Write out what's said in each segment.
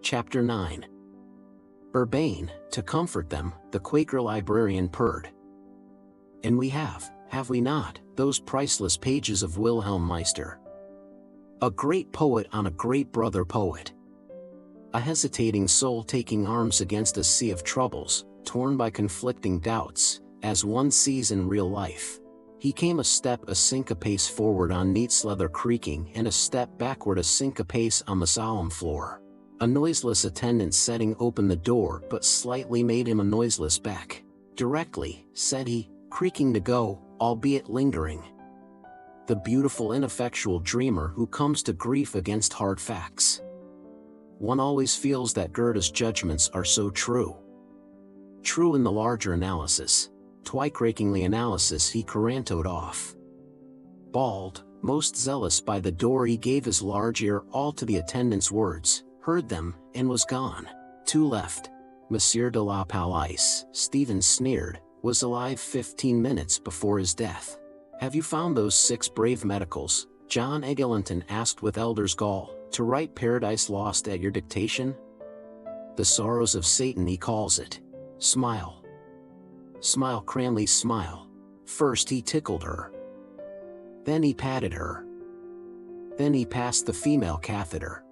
Chapter 9. Urbane, to comfort them, the Quaker librarian purred. And we have we not, those priceless pages of Wilhelm Meister? A great poet on a great brother poet. A hesitating soul taking arms against a sea of troubles, torn by conflicting doubts, as one sees in real life. He came a step a syncopace forward on neat leather creaking and a step backward a syncopace on the solemn floor. A noiseless attendant setting open the door but slightly made him a noiseless beck. Directly, said he, creaking to go, albeit lingering. The beautiful ineffectual dreamer who comes to grief against hard facts. One always feels that Goethe's judgments are so true. True in the larger analysis. Twice-rakingly analysis he carantoed off. Bald, most zealous by the door he gave his large ear all to the attendant's words, heard them, and was gone. Two left. Monsieur de la Palisse, Stephen sneered, was alive 15 minutes before his death. Have you found those 6 brave medicals, John Eglinton asked with elder's gall, to write Paradise Lost at your dictation? The sorrows of Satan he calls it. Smile. Smile, Cranley, smile. First he tickled her. Then he patted her. Then he passed the female catheter.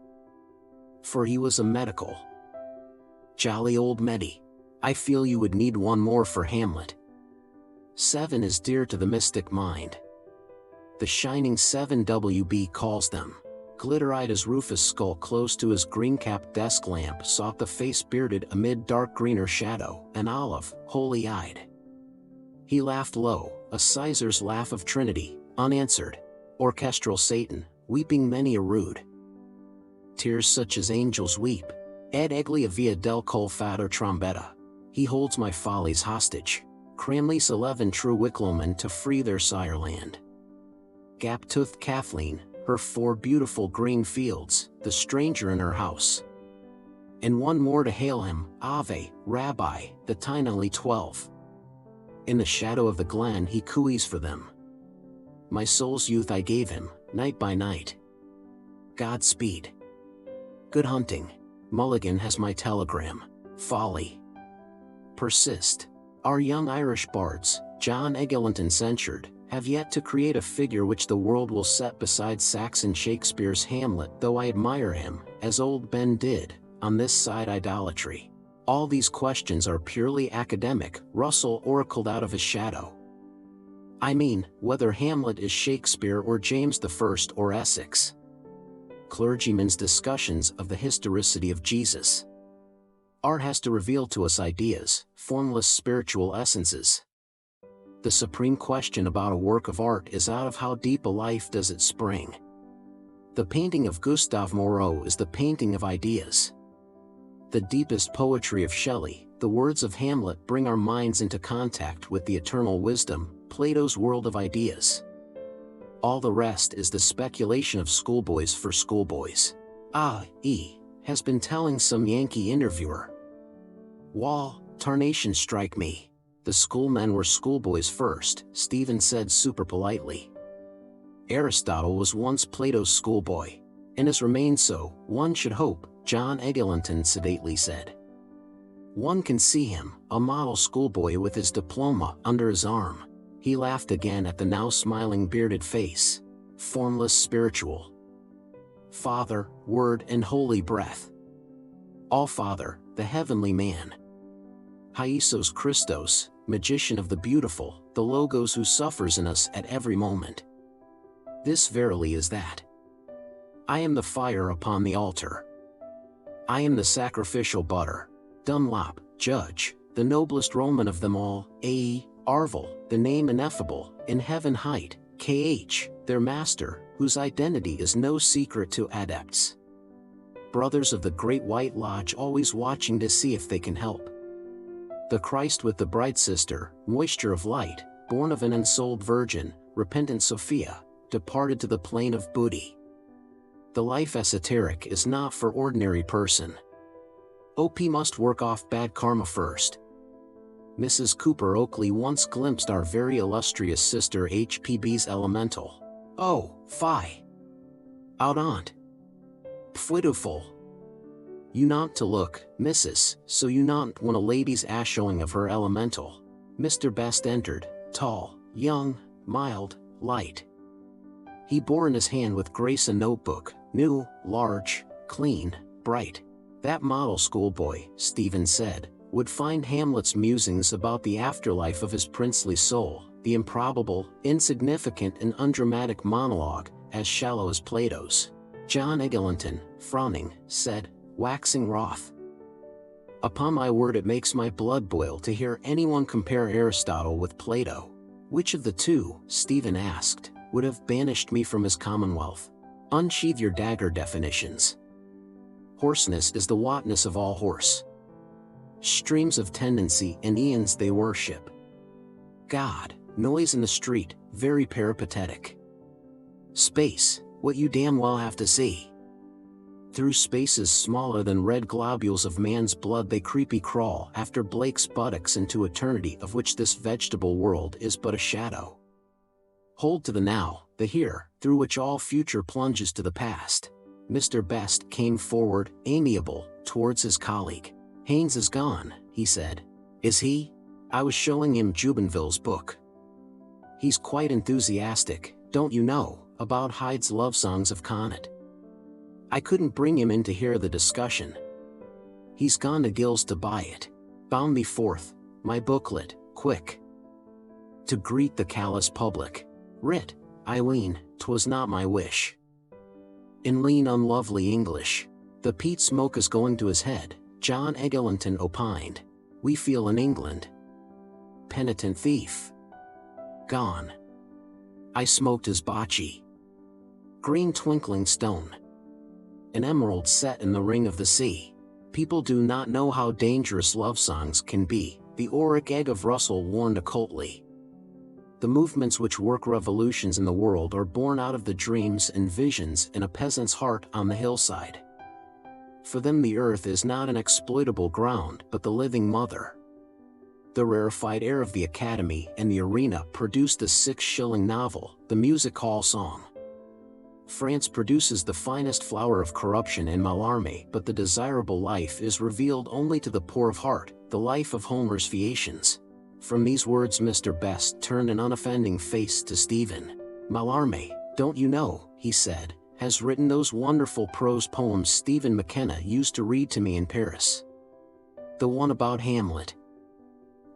For he was a medical. Jolly old Medi. I feel you would need one more for Hamlet. 7 is dear to the mystic mind. The shining 7 WB calls them. Glitter-eyed as Rufus' skull close to his green-capped desk lamp sought the face bearded amid dark greener shadow, an olive, holy-eyed. He laughed low, a sizar's laugh of Trinity, unanswered. Orchestral Satan, weeping many a rude. Tears such as angels weep. Ed eglia via del colfato trombetta. He holds my follies hostage. Cranley's 11 true Wicklomen to free their sireland. Gap-toothed Kathleen, her 4 beautiful green fields, the stranger in her house. And one more to hail him, Ave, Rabbi, the tinily 12. In the shadow of the glen he cooees for them. My soul's youth I gave him, night by night. Godspeed. Good hunting. Mulligan has my telegram. Folly. Persist. Our young Irish bards, John Eglinton censured, have yet to create a figure which the world will set beside Saxon Shakespeare's Hamlet, though I admire him, as old Ben did, on this side idolatry. All these questions are purely academic, Russell oracled out of his shadow. I mean, whether Hamlet is Shakespeare or James I or Essex. Clergymen's discussions of the historicity of Jesus. Art has to reveal to us ideas, formless spiritual essences. The supreme question about a work of art is out of how deep a life does it spring. The painting of Gustave Moreau is the painting of ideas. The deepest poetry of Shelley, the words of Hamlet bring our minds into contact with the eternal wisdom, Plato's world of ideas. All the rest is the speculation of schoolboys for schoolboys. Has been telling some Yankee interviewer. Wall, tarnation strike me. The schoolmen were schoolboys first, Stephen said super politely. Aristotle was once Plato's schoolboy, and has remained so, one should hope, John Eglinton sedately said. One can see him, a model schoolboy with his diploma under his arm. He laughed again at the now smiling bearded face. Formless spiritual. Father, Word and Holy Breath. All Father, the heavenly man. Hiesos Christos, magician of the beautiful, the Logos who suffers in us at every moment. This verily is that. I am the fire upon the altar. I am the sacrificial butter. Dunlop, Judge, the noblest Roman of them all, A.E. Arvel, the name ineffable, in heaven height, K.H., their master, whose identity is no secret to adepts. Brothers of the Great White Lodge always watching to see if they can help. The Christ with the bright sister, moisture of light, born of an unsouled virgin, repentant Sophia, departed to the plain of Booty. The life esoteric is not for ordinary person. OP must work off bad karma first. Mrs. Cooper Oakley once glimpsed our very illustrious sister HPB's elemental. Oh, fie! Out on't. Pfwiduful. You not to look, missus, so you not want a lady's ashowing of her elemental. Mr. Best entered, tall, young, mild, light. He bore in his hand with grace a notebook, new, large, clean, bright. That model schoolboy, Stephen said, would find Hamlet's musings about the afterlife of his princely soul, the improbable, insignificant and undramatic monologue, as shallow as Plato's. John Eglinton, frowning, said, waxing wroth. Upon my word, it makes my blood boil to hear anyone compare Aristotle with Plato. Which of the two, Stephen asked, would have banished me from his commonwealth? Unsheathe your dagger definitions. Hoarseness is the whatness of all horse. Streams of tendency and eons they worship. God, noise in the street, very peripatetic. Space, what you damn well have to see. Through spaces smaller than red globules of man's blood they creepy crawl after Blake's buttocks into eternity of which this vegetable world is but a shadow. Hold to the now, the here, through which all future plunges to the past. Mr. Best came forward, amiable, towards his colleague. Haynes is gone, he said. Is he? I was showing him Jubenville's book. He's quite enthusiastic, don't you know, about Hyde's love songs of Connaught. I couldn't bring him in to hear the discussion. He's gone to Gill's to buy it. Bound me forth, my booklet, quick. To greet the callous public. Writ, I ween, 'twas not my wish. In lean unlovely English. The peat smoke is going to his head, John Eglinton opined. We feel in England. Penitent thief. Gone. I smoked his bocce. Green twinkling stone. An emerald set in the ring of the sea. People do not know how dangerous love songs can be, the auric egg of Russell warned occultly. The movements which work revolutions in the world are born out of the dreams and visions in a peasant's heart on the hillside. For them the earth is not an exploitable ground but the living mother. The rarefied air of the academy and the arena produced the 6-shilling novel, the music hall song. France produces the finest flower of corruption in Mallarmé, but the desirable life is revealed only to the poor of heart, the life of Homer's Phaeacians. From these words Mr. Best turned an unoffending face to Stephen. Mallarmé, don't you know, he said, has written those wonderful prose poems Stephen McKenna used to read to me in Paris. The one about Hamlet.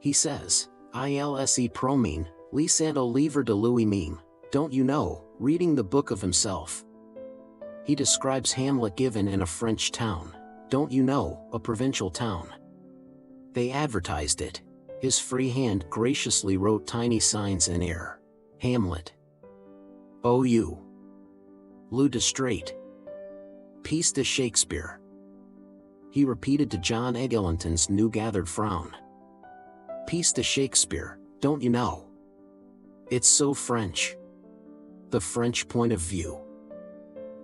He says, Ilse promine, lisant au livre de Louis Mime, don't you know, reading the book of himself. He describes Hamlet given in a French town, don't you know, a provincial town. They advertised it. His free hand graciously wrote tiny signs in air. Hamlet. O.U. Lou de Straight. Piece de Shakespeare. He repeated to John Eglinton's new-gathered frown. Piece de Shakespeare, don't you know? It's so French. The French point of view.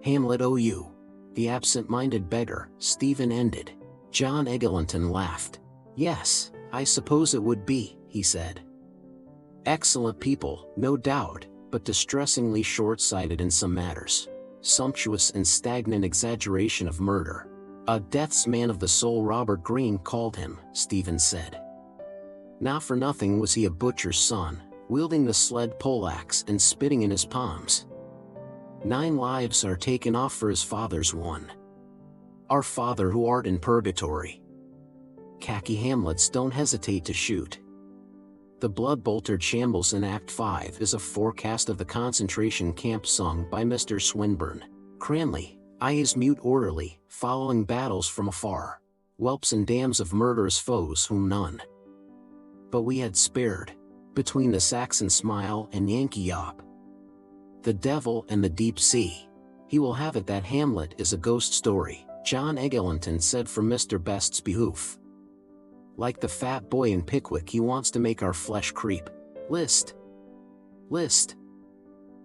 Hamlet O.U. The absent-minded beggar, Stephen ended. John Eglinton laughed. Yes, I suppose it would be, he said. Excellent people, no doubt, but distressingly short-sighted in some matters. Sumptuous and stagnant exaggeration of murder. A death's man of the soul, Robert Greene called him, Stephen said. Not for nothing was he a butcher's son, wielding the sled poleaxe and spitting in his palms. 9 lives are taken off for his father's one. Our Father who art in purgatory. Khaki Hamlets don't hesitate to shoot. The blood-boltered shambles in Act 5 is a forecast of the concentration camp sung by Mr. Swinburne. Cranley, I is mute orderly, following battles from afar. Whelps and dams of murderous foes whom none but we had spared. Between the Saxon smile and Yankee yop. The devil and the deep sea. He will have it that Hamlet is a ghost story, John Eglinton said for Mr. Best's behoof. Like the fat boy in Pickwick, he wants to make our flesh creep. List. List.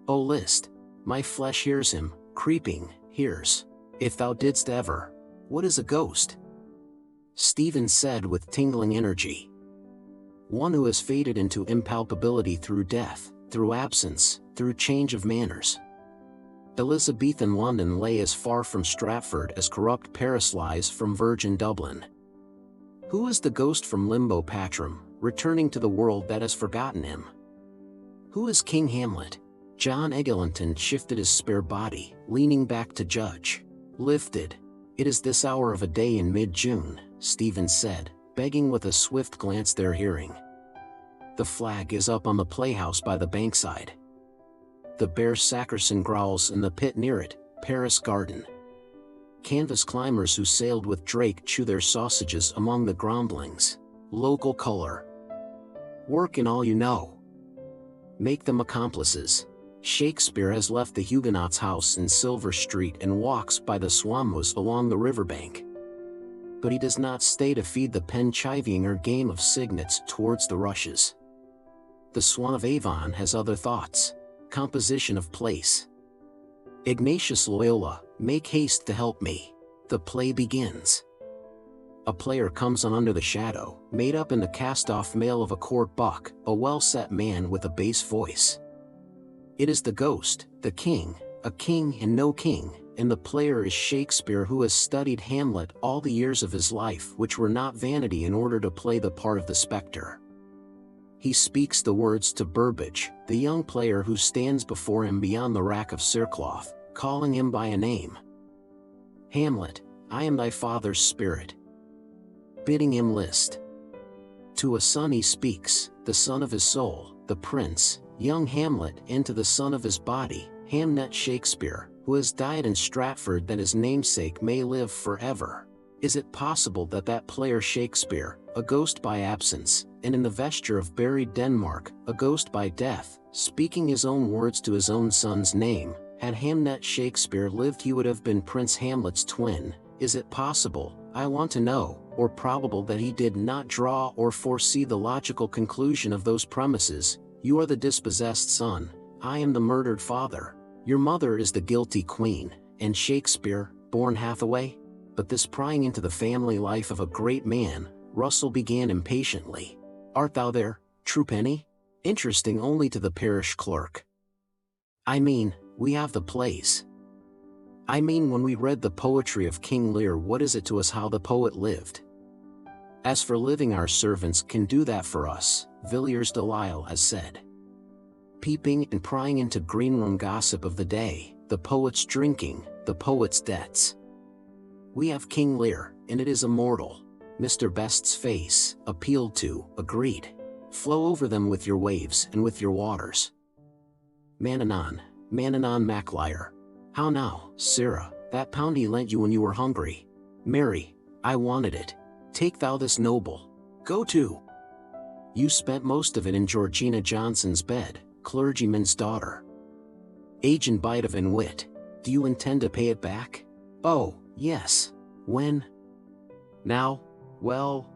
Oh list. My flesh hears him, creeping, hears. If thou didst ever. What is a ghost? Stephen said with tingling energy. One who has faded into impalpability through death, through absence, through change of manners. Elizabethan London lay as far from Stratford as corrupt Paris lies from virgin Dublin. Who is the ghost from limbo patrum, returning to the world that has forgotten him? Who is King Hamlet? John Eglinton shifted his spare body, leaning back to judge. Lifted. It is this hour of a day in mid-June, Stephen said, begging with a swift glance their hearing. The flag is up on the playhouse by the bankside. The bear Sackerson growls in the pit near it, Paris Garden. Canvas climbers who sailed with Drake chew their sausages among the groundlings. Local color. Work in all you know. Make them accomplices. Shakespeare has left the Huguenot's house in Silver Street and walks by the Swanmoes along the riverbank. But he does not stay to feed the pen-chivying or game of cygnets towards the rushes. The Swan of Avon has other thoughts. Composition of place. Ignatius Loyola, make haste to help me. The play begins. A player comes on under the shadow, made up in the cast-off mail of a court buck, a well-set man with a bass voice. It is the ghost, the king, a king and no king, and the player is Shakespeare, who has studied Hamlet all the years of his life, which were not vanity, in order to play the part of the spectre. He speaks the words to Burbage, the young player who stands before him beyond the rack of cerecloth, calling him by a name. Hamlet, I am thy father's spirit. Bidding him list. To a son he speaks, the son of his soul, the prince, young Hamlet, and to the son of his body, Hamnet Shakespeare, who has died in Stratford that his namesake may live forever. Is it possible that that player Shakespeare, a ghost by absence, and in the vesture of buried Denmark, a ghost by death, speaking his own words to his own son's name, had Hamnet Shakespeare lived he would have been Prince Hamlet's twin? Is it possible, I want to know, or probable that he did not draw or foresee the logical conclusion of those premises? You are the dispossessed son, I am the murdered father. Your mother is the guilty queen, and Shakespeare, born Hathaway? But this prying into the family life of a great man, Russell began impatiently. Art thou there, Truepenny? Interesting only to the parish clerk. I mean, we have the plays. I mean, when we read the poetry of King Lear, what is it to us how the poet lived? As for living, our servants can do that for us, Villiers de Lisle has said. Peeping and prying into greenroom gossip of the day, the poet's drinking, the poet's debts. We have King Lear, and it is immortal. Mr. Best's face, appealed to, agreed. Flow over them with your waves and with your waters. Mannanon Maclyre. How now, Sarah, that pound he lent you when you were hungry. Mary, I wanted it. Take thou this noble. Go to. You spent most of it in Georgina Johnson's bed, clergyman's daughter. Age and bite of in wit. Do you intend to pay it back? Oh, yes. When? Now? Well?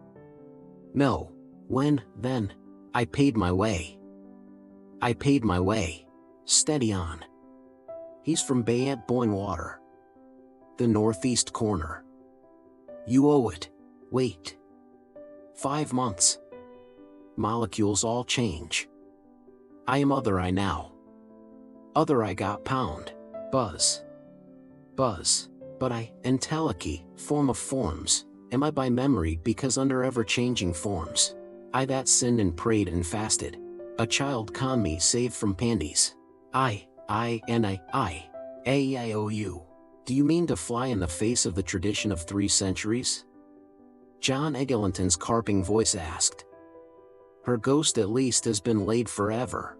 No. When, then? I paid my way. I paid my way. Steady on. He's from Bayant Boynewater. The northeast corner. You owe it. Wait. 5 months. Molecules all change. I am other I now. Other I got pound. Buzz. Buzz. But I, entelechy, form of forms, am I by memory because under ever-changing forms. I that sinned and prayed and fasted. A child con me saved from pandies. A-I-O-U. Do you mean to fly in the face of the tradition of 3 centuries? John Eglinton's carping voice asked. Her ghost at least has been laid forever.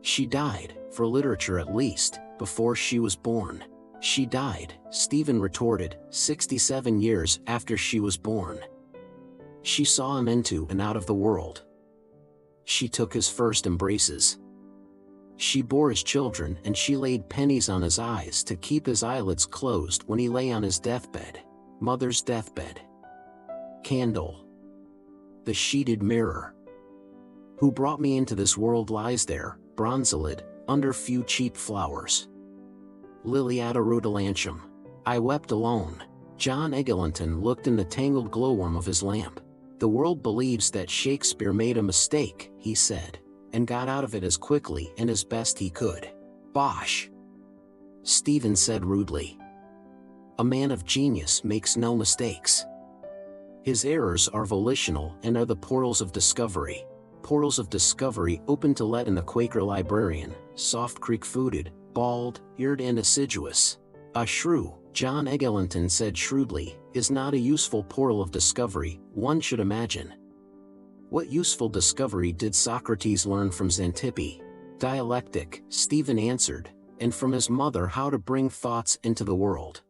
She died, for literature at least, before she was born. She died, Stephen retorted, 67 years after she was born. She saw him into and out of the world. She took his first embraces. She bore his children, and she laid pennies on his eyes to keep his eyelids closed when he lay on his deathbed. Mother's deathbed. Candle. The sheeted mirror. Who brought me into this world lies there, bronzolid, under few cheap flowers. Liliata rutilentium. I wept alone. John Eglinton looked in the tangled glowworm of his lamp. The world believes that Shakespeare made a mistake, he said, and got out of it as quickly and as best he could. Bosh! Stephen said rudely. A man of genius makes no mistakes. His errors are volitional and are the portals of discovery. Portals of discovery open to let in the Quaker librarian, soft creek-footed, bald-eared and assiduous. A shrew, John Eglinton said shrewdly, is not a useful portal of discovery, one should imagine. What useful discovery did Socrates learn from Xantippe? Dialectic, Stephen answered, and from his mother how to bring thoughts into the world.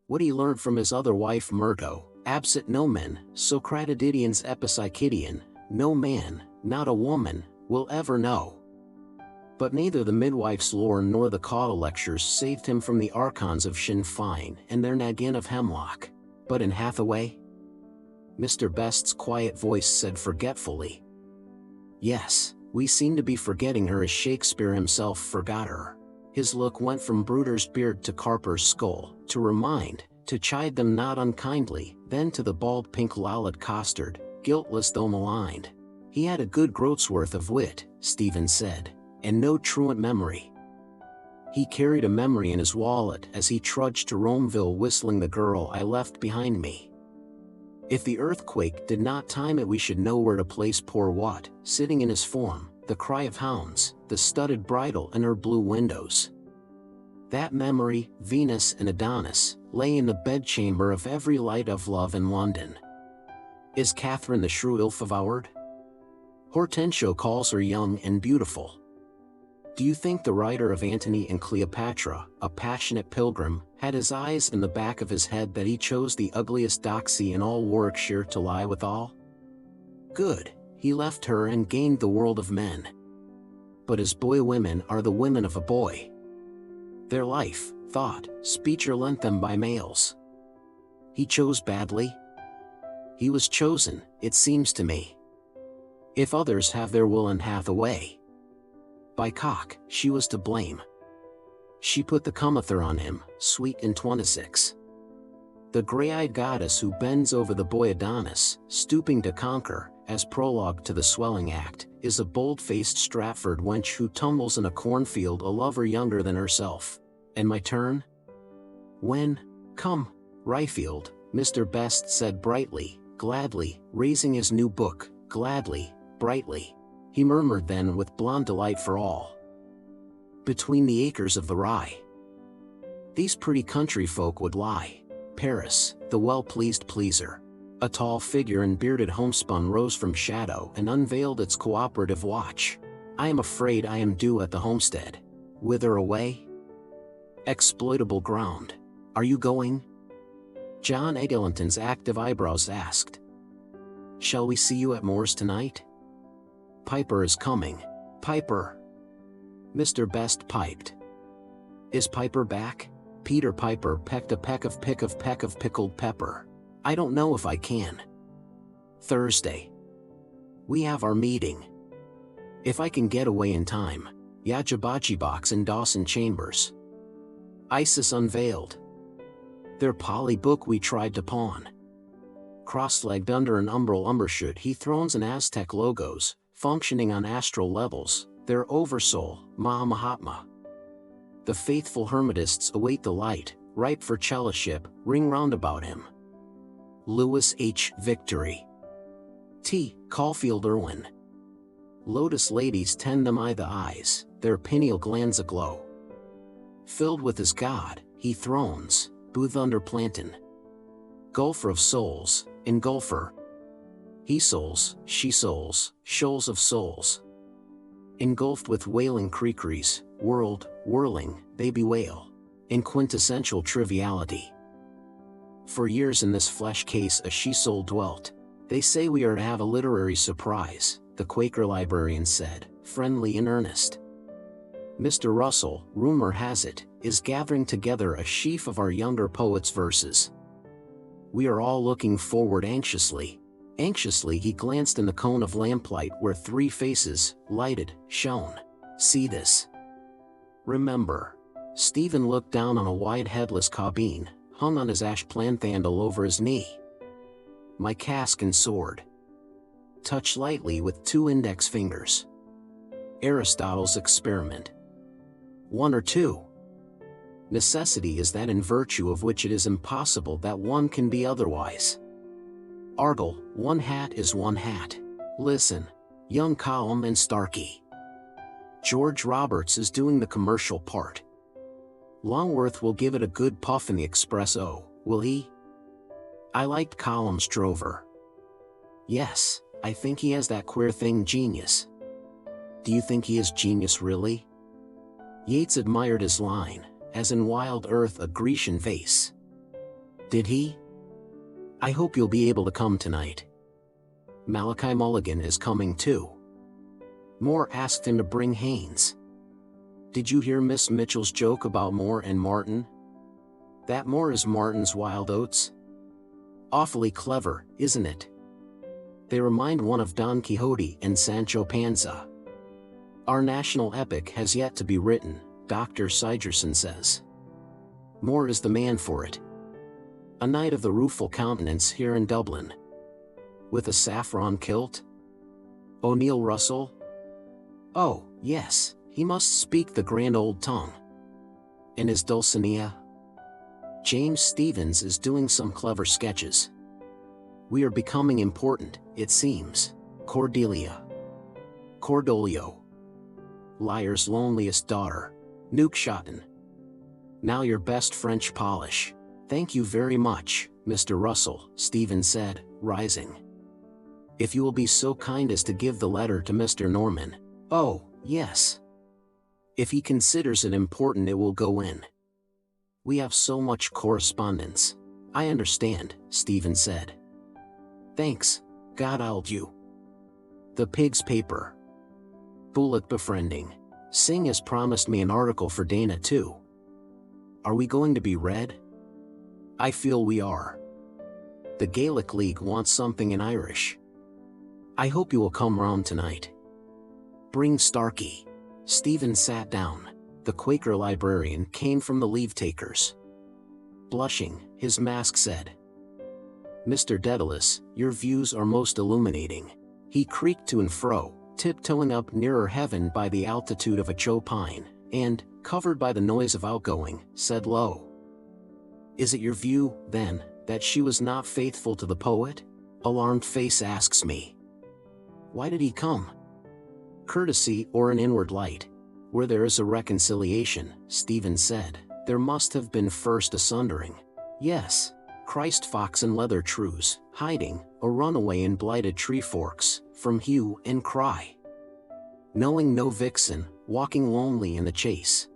What he learned from his other wife Myrto, absit nomen, Socratidians epipsychidian, no man, not a woman, will ever know. But neither the midwife's lore nor the Caudle lectures saved him from the archons of Sinn Fein and their naggin of hemlock. But in Hathaway? Mr. Best's quiet voice said forgetfully. Yes, we seem to be forgetting her as Shakespeare himself forgot her. His look went from Bruder's beard to Carper's skull, to remind, to chide them not unkindly, then to the bald pink Lollet costard, guiltless though maligned. He had a good groat's worth of wit, Stephen said, and no truant memory. He carried a memory in his wallet as he trudged to Romeville whistling The Girl I Left Behind Me. If the earthquake did not time it we should know where to place poor Watt, sitting in his form, the cry of hounds, the studded bridle and her blue windows. That memory, Venus and Adonis, lay in the bedchamber of every light of love in London. Is Catherine the shrew ill-favoured? Hortensio calls her young and beautiful. Do you think the writer of Antony and Cleopatra, a passionate pilgrim, had his eyes in the back of his head that he chose the ugliest doxy in all Warwickshire to lie withal? Good, he left her and gained the world of men. But his boy women are the women of a boy. Their life, thought, speech are lent them by males. He chose badly? He was chosen, it seems to me. If others have their will and hath a way. By cock, she was to blame. She put the comether on him, sweet and 26. The grey-eyed goddess who bends over the boy Adonis, stooping to conquer, as prologue to the swelling act, is a bold-faced Stratford wench who tumbles in a cornfield a lover younger than herself. And my turn? When? Come, Ryefield, Mr. Best said brightly, gladly, raising his new book, gladly, brightly. He murmured then with blonde delight for all. Between the acres of the rye. These pretty country folk would lie. Paris, the well-pleased pleaser. A tall figure in bearded homespun rose from shadow and unveiled its cooperative watch. I am afraid I am due at the homestead. Whither away? Exploitable ground. Are you going? John Eglinton's active eyebrows asked. Shall we see you at Moore's tonight? Piper is coming. Piper. Mr. Best piped. Is Piper back? Peter Piper pecked a peck of pickled pepper. I don't know if I can. Thursday. We have our meeting. If I can get away in time. Yajibaji box in Dawson Chambers. Isis unveiled. Their poly book we tried to pawn. Cross-legged under an umbral umbershoot he thrones and Aztec logos, functioning on astral levels, their oversoul, Mahatma. The faithful hermetists await the light, ripe for fellowship, ring round about him. Lewis H. Victory. T. Caulfield Irwin. Lotus ladies tend them the eyes, their pineal glands aglow. Filled with his God, he thrones, Booth under Plantain. Gulfer of souls, engulfer. He souls, she souls, shoals of souls. Engulfed with wailing creakeries, world, whirling, they bewail. In quintessential triviality. For years in this flesh case a she-soul dwelt. They say we are to have a literary surprise, the Quaker librarian said, friendly and earnest. Mr. Russell, rumor has it, is gathering together a sheaf of our younger poets' verses. We are all looking forward anxiously. Anxiously he glanced in the cone of lamplight where three faces, lighted, shone. See this. Remember. Stephen looked down on a wide headless caubeen, hung on his ash planthandle over his knee. My cask and sword. Touch lightly with 2 index fingers. Aristotle's experiment. 1 or 2. Necessity is that in virtue of which it is impossible that one can be otherwise. Argle, one hat is one hat. Listen, young Callum and Starkey. George Roberts is doing the commercial part. Longworth will give it a good puff in the Expresso, will he? I liked Callum's drover. Yes, I think he has that queer thing genius. Do you think he is genius really? Yeats admired his line, as in Wild Earth a Grecian vase. Did he? I hope you'll be able to come tonight. Malachi Mulligan is coming too. Moore asked him to bring Haynes. Did you hear Miss Mitchell's joke about Moore and Martin? That Moore is Martin's Wild Oats? Awfully clever, isn't it? They remind one of Don Quixote and Sancho Panza. Our national epic has yet to be written, Dr. Sigerson says. Moore is the man for it. A knight of the rueful countenance here in Dublin. With a saffron kilt? O'Neill Russell? Oh, yes, he must speak the grand old tongue. And his Dulcinea? James Stephens is doing some clever sketches. We are becoming important, it seems. Cordelia. Cordolio. Liar's loneliest daughter. Nukeshotten. Now your best French polish. Thank you very much, Mr. Russell, Stephen said, rising. If you will be so kind as to give the letter to Mr. Norman. Oh, yes. If he considers it important it will go in. We have so much correspondence. I understand, Stephen said. Thanks, God help you. The Pig's Paper. Bullet befriending. Singh has promised me an article for Dana too. Are we going to be read? I feel we are. The Gaelic League wants something in Irish. I hope you will come round tonight. Bring Starkey. Stephen sat down. The Quaker librarian came from the leave-takers. Blushing, his mask said, Mr. Dedalus, your views are most illuminating. He creaked to and fro, tiptoeing up nearer heaven by the altitude of a chopine, and, covered by the noise of outgoing, said low. Is it your view, then, that she was not faithful to the poet? Alarmed face asks me. Why did he come? Courtesy or an inward light? Where there is a reconciliation, Stephen said, there must have been first a sundering. Yes, Christ fox and leather trews, hiding, a runaway in blighted tree forks, from hue and cry. Knowing no vixen, walking lonely in the chase.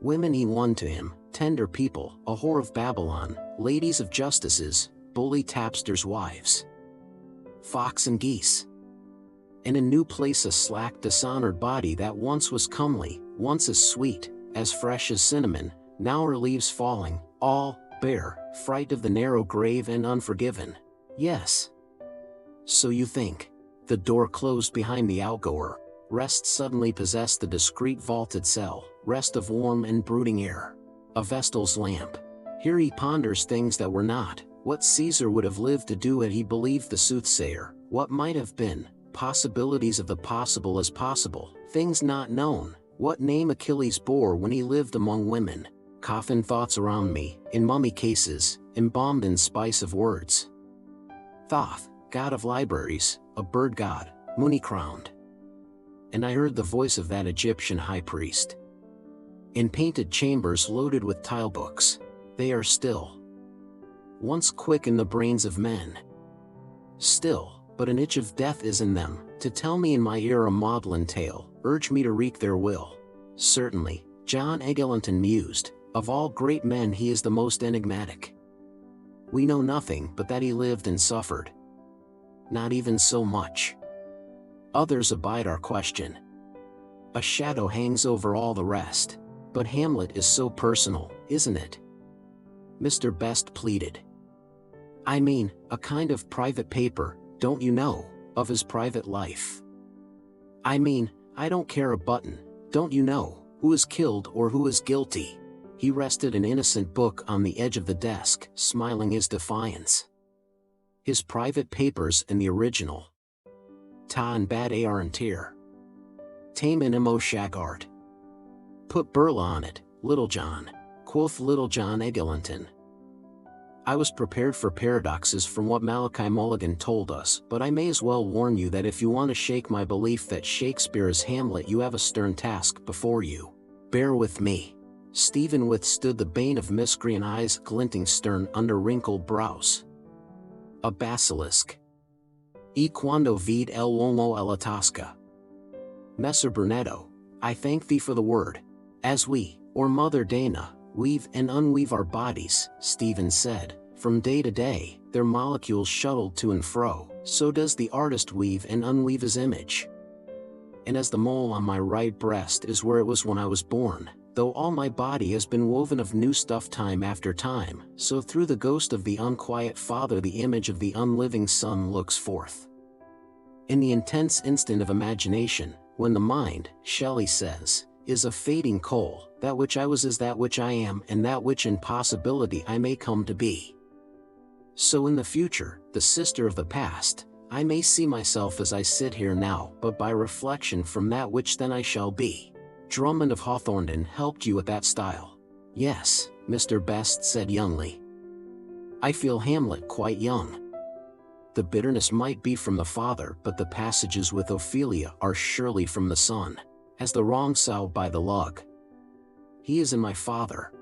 Women he won to him, tender people, a whore of Babylon, ladies of justices, bully tapsters' wives. Fox and geese. In a new place a slack dishonored body that once was comely, once as sweet, as fresh as cinnamon, now her leaves falling, all, bare, fright of the narrow grave and unforgiven. Yes. So you think. The door closed behind the outgoer. Rest suddenly possessed the discreet vaulted cell, rest of warm and brooding air. A vestal's lamp. Here he ponders things that were not, what Caesar would have lived to do had he believed the soothsayer, what might have been, possibilities of the possible as possible, things not known, what name Achilles bore when he lived among women. Coffin thoughts around me, in mummy cases, embalmed in spice of words. Thoth, god of libraries, a bird god, Muni-crowned. And I heard the voice of that Egyptian high priest. In painted chambers loaded with tile books, they are still. Once quick in the brains of men. Still, but an itch of death is in them, to tell me in my ear a maudlin tale, urge me to wreak their will. Certainly, John Eglinton mused, of all great men he is the most enigmatic. We know nothing but that he lived and suffered. Not even so much. Others abide our question. A shadow hangs over all the rest. But Hamlet is so personal, isn't it? Mr. Best pleaded. I mean, a kind of private paper, don't you know, of his private life. I mean, I don't care a button, don't you know, who is killed or who is guilty. He rested an innocent book on the edge of the desk, smiling his defiance. His private papers in the original. Ta and Bad Arentir. Tame and Imo Shagart. Put Burla on it, Little John. quoth little John Eglinton. I was prepared for paradoxes from what Malachi Mulligan told us, but I may as well warn you that if you want to shake my belief that Shakespeare is Hamlet, you have a stern task before you. Bear with me. Stephen withstood the bane of miscreant eyes glinting stern under wrinkled brows. A basilisk. E quando vide l'uomo alla tasca. Messer Brunetto, I thank thee for the word. As we, or Mother Dana, weave and unweave our bodies, Stephen said, from day to day, their molecules shuttled to and fro, so does the artist weave and unweave his image. And as the mole on my right breast is where it was when I was born, though all my body has been woven of new stuff time after time, so through the ghost of the unquiet father the image of the unliving son looks forth. In the intense instant of imagination, when the mind, Shelley says, is a fading coal, that which I was is that which I am, and that which in possibility I may come to be. So in the future, the sister of the past, I may see myself as I sit here now, but by reflection from that which then I shall be. Drummond of Hawthornden helped you with that style. Yes, Mr. Best said youngly. I feel Hamlet quite young. The bitterness might be from the father, but the passages with Ophelia are surely from the son. As the wrong sow by the lug. He is in my father.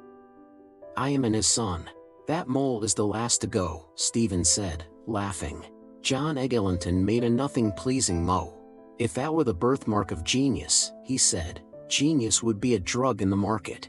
I am in his son. That mole is the last to go, Stephen said, laughing. John Eglinton made a nothing-pleasing mow. If that were the birthmark of genius, he said, genius would be a drug in the market.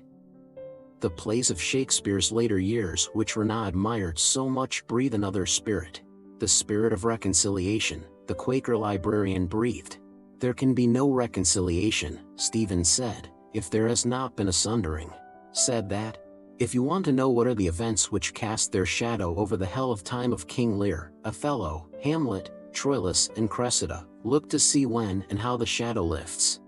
The plays of Shakespeare's later years which Renan admired so much breathe another spirit. The spirit of reconciliation, the Quaker librarian breathed. There can be no reconciliation, Stephen said, if there has not been a sundering. Said that, if you want to know what are the events which cast their shadow over the hell of time of King Lear, Othello, Hamlet, Troilus and Cressida, look to see when and how the shadow lifts.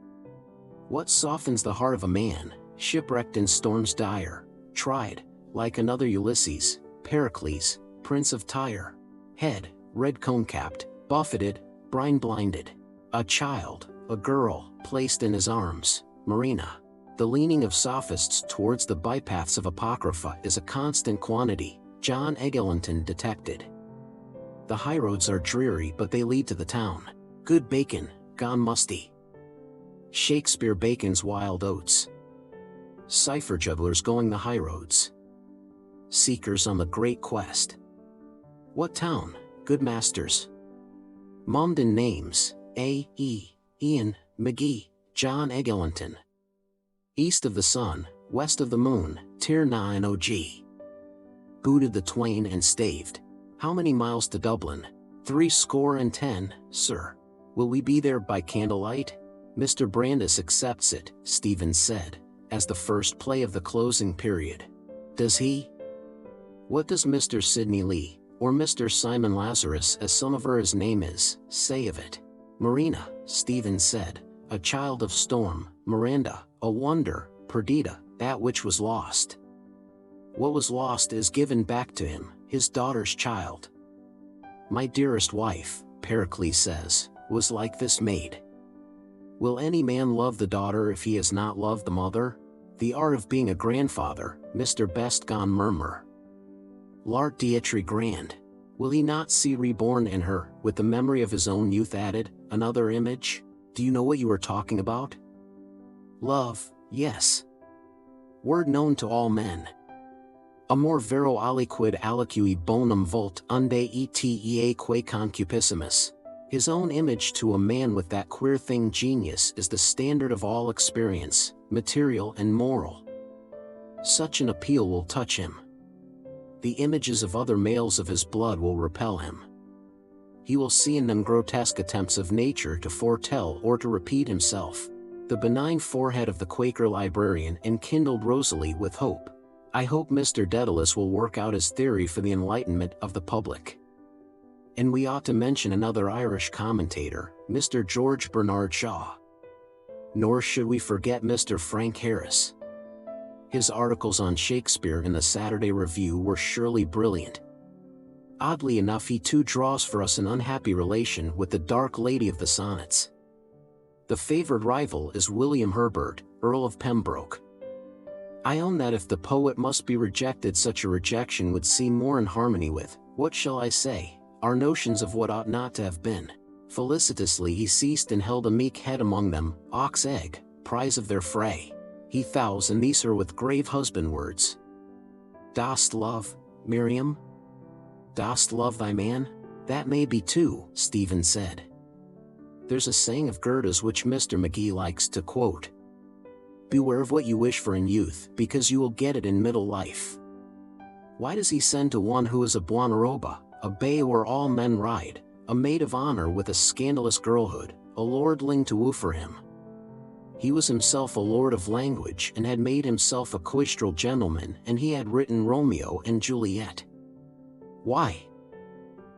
What softens the heart of a man, shipwrecked in storms dire, tried, like another Ulysses, Pericles, Prince of Tyre. Head, red cone-capped, buffeted, brine-blinded. A child, a girl, placed in his arms, Marina. The leaning of sophists towards the bypaths of Apocrypha is a constant quantity, John Eglinton detected. The highroads are dreary but they lead to the town. Good bacon, gone musty. Shakespeare Bacon's wild oats. Cipher jugglers going the highroads. Seekers on the great quest. What town, good masters? Momden names, A. E. Ian, McGee, John Eglinton. East of the sun, west of the moon, Tir na and Og. Booted the twain and staved. How many miles to Dublin? 70, sir. Will we be there by candlelight? Mr. Brandis accepts it, Stephen said, as the first play of the closing period. Does he? What does Mr. Sidney Lee, or Mr. Simon Lazarus as some of her his name is, say of it? Marina, Stephen said, a child of storm, Miranda, a wonder, Perdita, that which was lost. What was lost is given back to him, his daughter's child. My dearest wife, Pericles says, was like this maid. Will any man love the daughter if he has not loved the mother? The art of being a grandfather, Mr. Bestgon murmur. L'art d'être grand. Will he not see reborn in her, with the memory of his own youth added, another image? Do you know what you are talking about? Love, yes. Word known to all men. Amor vero aliquid aliqui bonum vult unde eteaque concupissimus. His own image to a man with that queer thing genius is the standard of all experience, material and moral. Such an appeal will touch him. The images of other males of his blood will repel him. He will see in them grotesque attempts of nature to foretell or to repeat himself. The benign forehead of the Quaker librarian enkindled rosily with hope. I hope Mr. Dedalus will work out his theory for the enlightenment of the public. And we ought to mention another Irish commentator, Mr. George Bernard Shaw. Nor should we forget Mr. Frank Harris. His articles on Shakespeare in the Saturday Review were surely brilliant. Oddly enough, he too draws for us an unhappy relation with the dark lady of the sonnets. The favored rival is William Herbert, Earl of Pembroke. I own that if the poet must be rejected, such a rejection would seem more in harmony with, what shall I say, our notions of what ought not to have been. Felicitously he ceased and held a meek head among them, ox egg, prize of their fray. He vows, and these are with grave husband words. Dost love, Miriam? Dost love thy man? That may be too, Stephen said. There's a saying of Goethe's which Mr. McGee likes to quote. Beware of what you wish for in youth, because you will get it in middle life. Why does he send to one who is a Buonaroba, a bay where all men ride, a maid of honor with a scandalous girlhood, a lordling to woo for him? He was himself a lord of language and had made himself a cloistral gentleman, and he had written Romeo and Juliet. Why?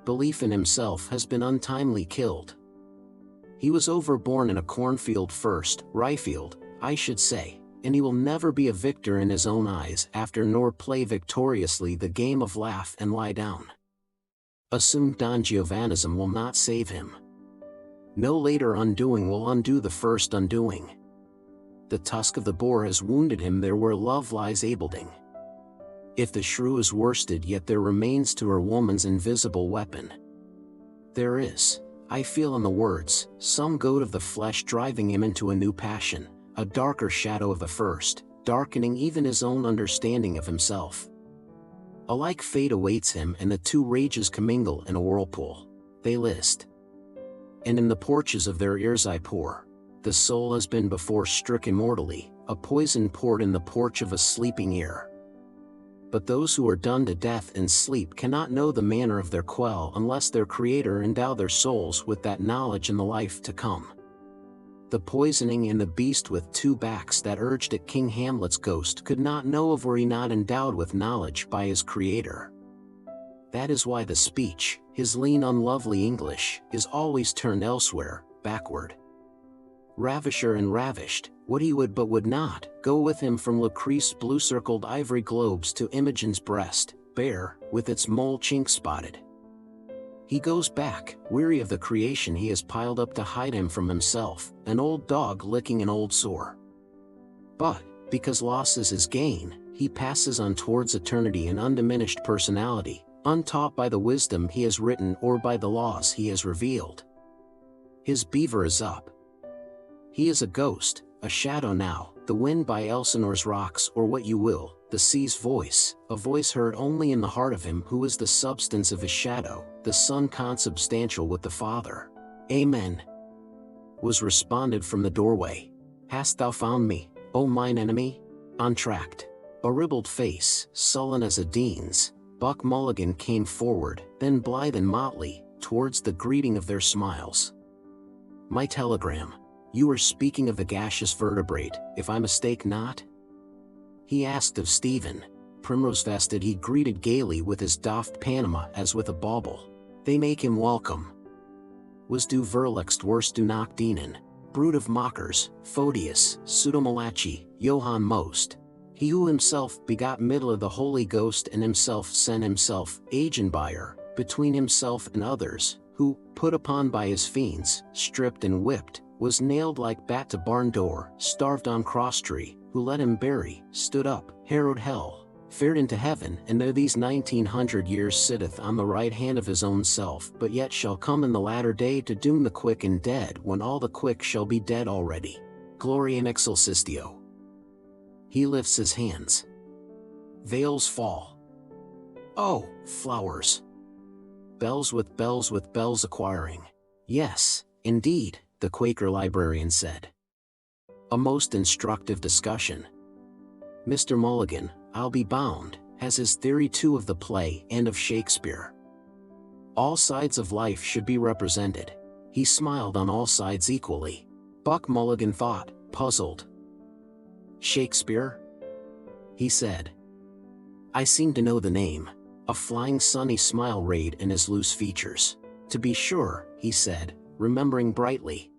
Belief in himself has been untimely killed. He was overborn in a cornfield first, ryefield, I should say, and he will never be a victor in his own eyes after, nor play victoriously the game of laugh and lie down. Assumed Don Giovannism will not save him. No later undoing will undo the first undoing. The tusk of the boar has wounded him there where love lies ableding. If the shrew is worsted, yet there remains to her woman's invisible weapon. There is, I feel in the words, some goad of the flesh driving him into a new passion, a darker shadow of the first, darkening even his own understanding of himself. A like fate awaits him, and the two rages commingle in a whirlpool. They list. And in the porches of their ears I pour. The soul has been before struck immortally, a poison poured in the porch of a sleeping ear. But those who are done to death in sleep cannot know the manner of their quell unless their Creator endow their souls with that knowledge in the life to come. The poisoning in the beast with two backs that urged at King Hamlet's ghost could not know of were he not endowed with knowledge by his Creator. That is why the speech, his lean unlovely English, is always turned elsewhere, backward. Ravisher and ravished, what he would but would not, go with him from Lucrece's blue-circled ivory globes to Imogen's breast, bare, with its mole chink spotted. He goes back, weary of the creation he has piled up to hide him from himself, an old dog licking an old sore. But, because loss is his gain, he passes on towards eternity in undiminished personality, untaught by the wisdom he has written or by the laws he has revealed. His beaver is up. He is a ghost, a shadow now, the wind by Elsinore's rocks, or what you will, the sea's voice, a voice heard only in the heart of him who is the substance of his shadow, the Son consubstantial with the Father. Amen. Was responded from the doorway. Hast thou found me, O mine enemy? Untracked. A ribald face, sullen as a dean's, Buck Mulligan came forward, then blithe and motley, towards the greeting of their smiles. My telegram. You were speaking of the gaseous vertebrate, if I mistake not? He asked of Stephen. Primrose-vested he greeted gaily with his doffed Panama as with a bauble. They make him welcome. Was du verlext worst du nach dienen, brood of mockers, Photius, Pseudomalachi, Johann most. He who himself begot middle of the Holy Ghost and himself sent himself, Agenbuyer, between himself and others, who, put upon by his fiends, stripped and whipped, was nailed like bat to barn door, starved on cross tree, who let him bury, stood up, harrowed hell, fared into heaven, and there these 1900 years sitteth on the right hand of his own self, but yet shall come in the latter day to doom the quick and dead, when all the quick shall be dead already. Gloria in excelsis. He lifts his hands. Veils fall. Oh, flowers. Bells with bells acquiring. Yes, indeed, the Quaker librarian said. A most instructive discussion. Mr. Mulligan, I'll be bound, has his theory too of the play and of Shakespeare. All sides of life should be represented. He smiled on all sides equally. Buck Mulligan thought, puzzled. Shakespeare? He said. I seem to know the name. A flying sunny smile rayed in his loose features. To be sure, he said, remembering brightly.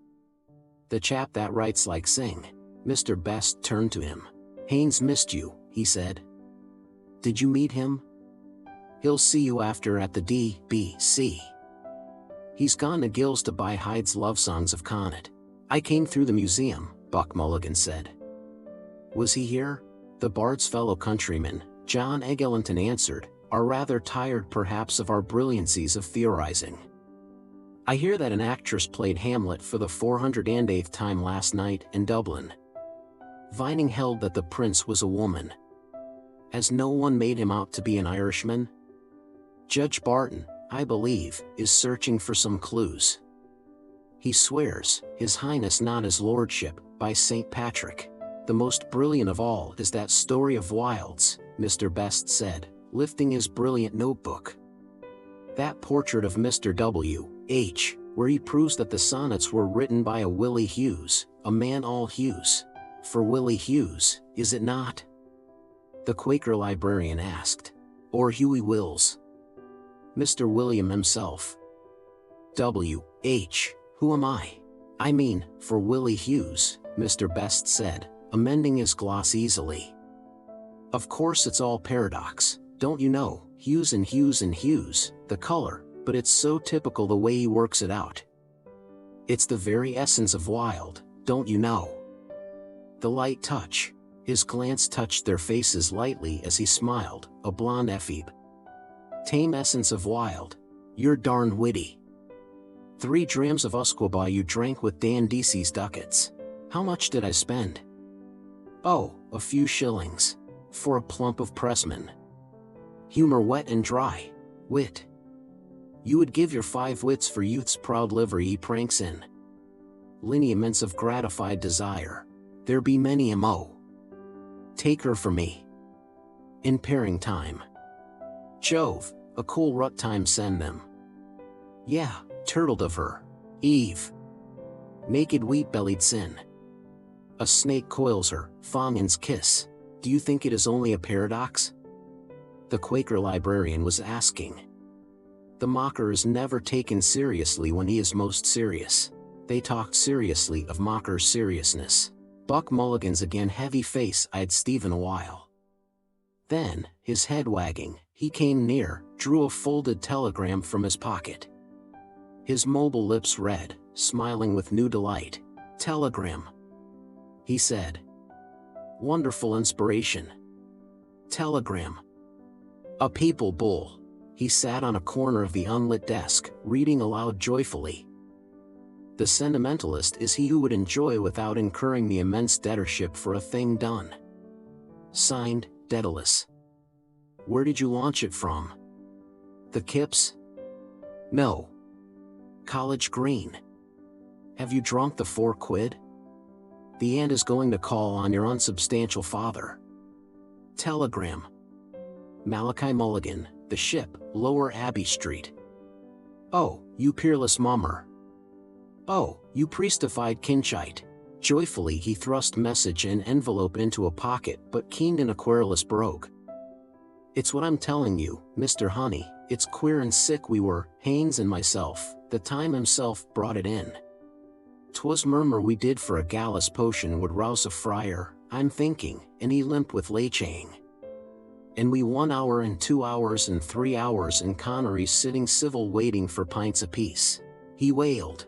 The chap that writes like sing. Mr. Best turned to him. Haynes missed you, he said. Did you meet him? He'll see you after at the D.B.C. He's gone to Gill's to buy Hyde's love songs of Connet. I came through the museum, Buck Mulligan said. Was he here? The bard's fellow countryman, John Eglinton, answered, "are rather tired perhaps of our brilliancies of theorizing. I hear that an actress played Hamlet for the 408th time last night in Dublin." Vining held that the prince was a woman. Has no one made him out to be an Irishman? Judge Barton, I believe, is searching for some clues. He swears, His Highness not His Lordship, by St. Patrick. The most brilliant of all is that story of Wilde's, Mr. Best said, lifting his brilliant notebook. That portrait of Mr. W.H., where he proves that the sonnets were written by a Willie Hughes, a man all Hughes. For Willie Hughes, is it not? The Quaker librarian asked. Or Hughie Wills? Mr. William himself. W.H., who am I? I mean, for Willie Hughes, Mr. Best said, amending his gloss easily. Of course it's all paradox, don't you know, Hughes and Hughes and Hughes, the color, but it's so typical the way he works it out. It's the very essence of Wilde, don't you know? The light touch. His glance touched their faces lightly as he smiled, a blonde ephebe. Tame essence of Wilde. You're darn witty. 3 drams of usquebaugh you drank with Dan Deasy's ducats. How much did I spend? Oh, a few shillings. For a plump of pressman. Humor wet and dry. Wit. You would give your 5 wits for youth's proud livery he pranks in. Lineaments of gratified desire. There be many a mo. Take her for me. In pairing time. Jove, a cool rut time send them. Yeah, turtled of her. Eve. Naked wheat-bellied sin. A snake coils her, Fawnen's kiss. Do you think it is only a paradox? The Quaker librarian was asking. The mocker is never taken seriously when he is most serious. They talked seriously of mocker's seriousness. Buck Mulligan's again heavy face eyed Stephen a while. Then, his head wagging, he came near, drew a folded telegram from his pocket. His mobile lips read, smiling with new delight. Telegram. He said. Wonderful inspiration. Telegram. A people bull. He sat on a corner of the unlit desk, reading aloud joyfully. The sentimentalist is he who would enjoy without incurring the immense debtorship for a thing done. Signed, Dedalus. Where did you launch it from? The Kips? No. College Green. Have you drunk the 4 quid? The aunt is going to call on your unsubstantial father. Telegram. Malachi Mulligan, The Ship, Lower Abbey Street. Oh, you peerless mummer. Oh, you priestified kinchite. Joyfully he thrust message and envelope into a pocket but keened in a querulous brogue. It's what I'm telling you, Mr. Honey, it's queer and sick we were, Haynes and myself, the time himself brought it in. 'Twas murmur we did for a gallus potion would rouse a friar, I'm thinking, and he limp with lechang. And we 1 hour and 2 hours and 3 hours in Connery's sitting civil waiting for pints apiece. He wailed.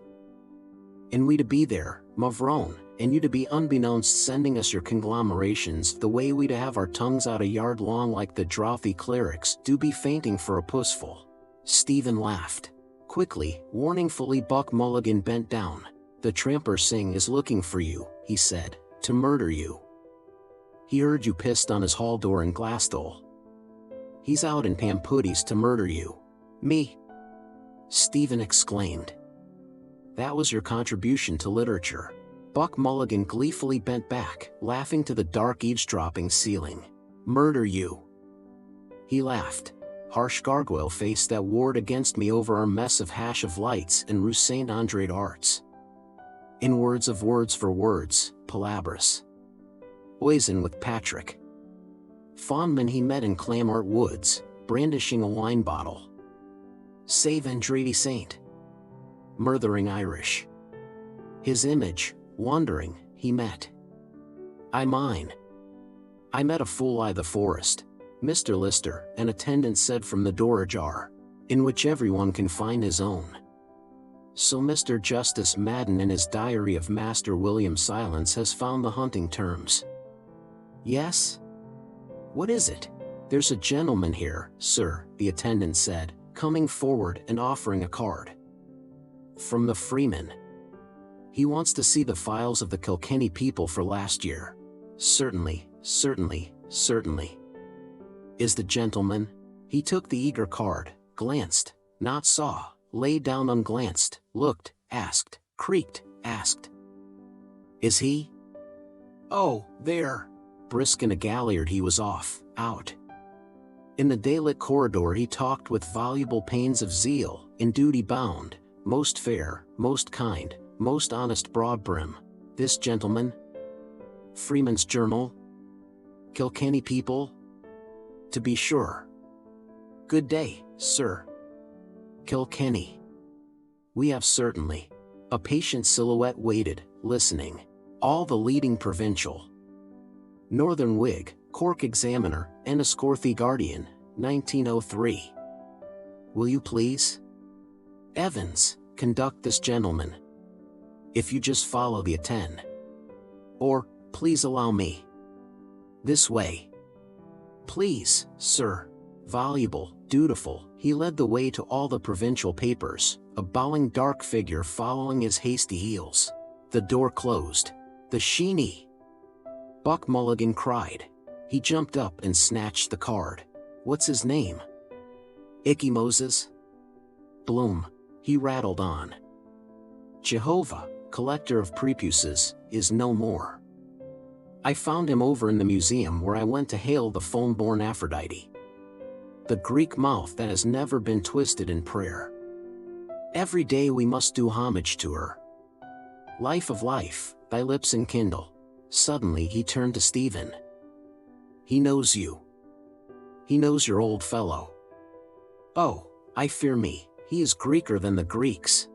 And we to be there, Mavrone, and you to be unbeknownst sending us your conglomerations the way we to have our tongues out a yard long like the droughty clerics do be fainting for a pussful. Stephen laughed. Quickly, warningfully Buck Mulligan bent down. The tramper Singh is looking for you, he said, to murder you. He heard you pissed on his hall door in Glasgow. He's out in Pampooties to murder you. Me? Stephen exclaimed. That was your contribution to literature. Buck Mulligan gleefully bent back, laughing to the dark eavesdropping ceiling. Murder you. He laughed. Harsh gargoyle face that warred against me over our mess of hash of lights and Rue Saint Andre d'Arts. In words of words for words, palabras. Poison with Patrick. Fawnman he met in Clamart Woods, brandishing a wine bottle. Save Andrade Saint. Murthering Irish. His image, wandering, he met. I mine. I met a fool I the forest. Mr. Lister, an attendant said from the door ajar, in which everyone can find his own. So Mr. Justice Madden in his diary of Master William Silence has found the hunting terms. Yes? What is it? There's a gentleman here, sir, the attendant said, coming forward and offering a card. From the Freeman. He wants to see the files of the Kilkenny people for last year. Certainly, certainly, certainly. Is the gentleman? He took the eager card, glanced, not saw, lay down unglanced, looked, asked, creaked, asked. Is he? Oh, there. Brisk in a galliard he was off, out. In the daylit corridor he talked with voluble pains of zeal, in duty bound, most fair, most kind, most honest broadbrim. This gentleman? Freeman's Journal? Kilkenny people? To be sure. Good day, sir. Kilkenny. We have certainly. A patient silhouette waited, listening. All the leading provincial. Northern Whig, Cork Examiner, Enniscorthy Guardian, 1903. Will you please? Evans, conduct this gentleman. If you just follow the attend. Or, please allow me. This way. Please, sir. Voluble, dutiful, he led the way to all the provincial papers, a bowing dark figure following his hasty heels. The door closed. The Sheeny! Buck Mulligan cried. He jumped up and snatched the card. What's his name? Icky Moses? Bloom. He rattled on. Jehovah, collector of prepuces, is no more. I found him over in the museum where I went to hail the foam-born Aphrodite. The Greek mouth that has never been twisted in prayer. Every day we must do homage to her. Life of life, thy lips enkindle. Suddenly he turned to Stephen. He knows you. He knows your old fellow. Oh, I fear me, he is Greeker than the Greeks.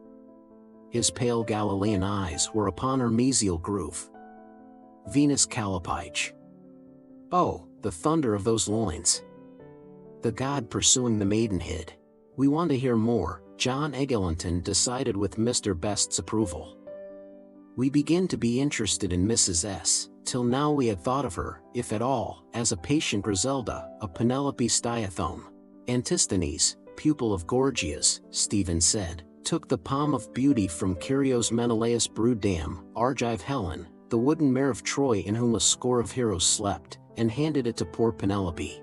His pale Galilean eyes were upon her mesial groove. Venus Callipyge. Oh, the thunder of those loins. The god pursuing the maidenhead. We want to hear more, John Eglinton decided with Mr. Best's approval. We begin to be interested in Mrs. S. Till now we had thought of her, if at all, as a patient Griselda, a Penelope Styathome. Antisthenes, pupil of Gorgias, Stephen said, took the palm of beauty from Kyrios Menelaus Brood-Dam, Argive Helen, the wooden mare of Troy in whom a score of heroes slept, and handed it to poor Penelope.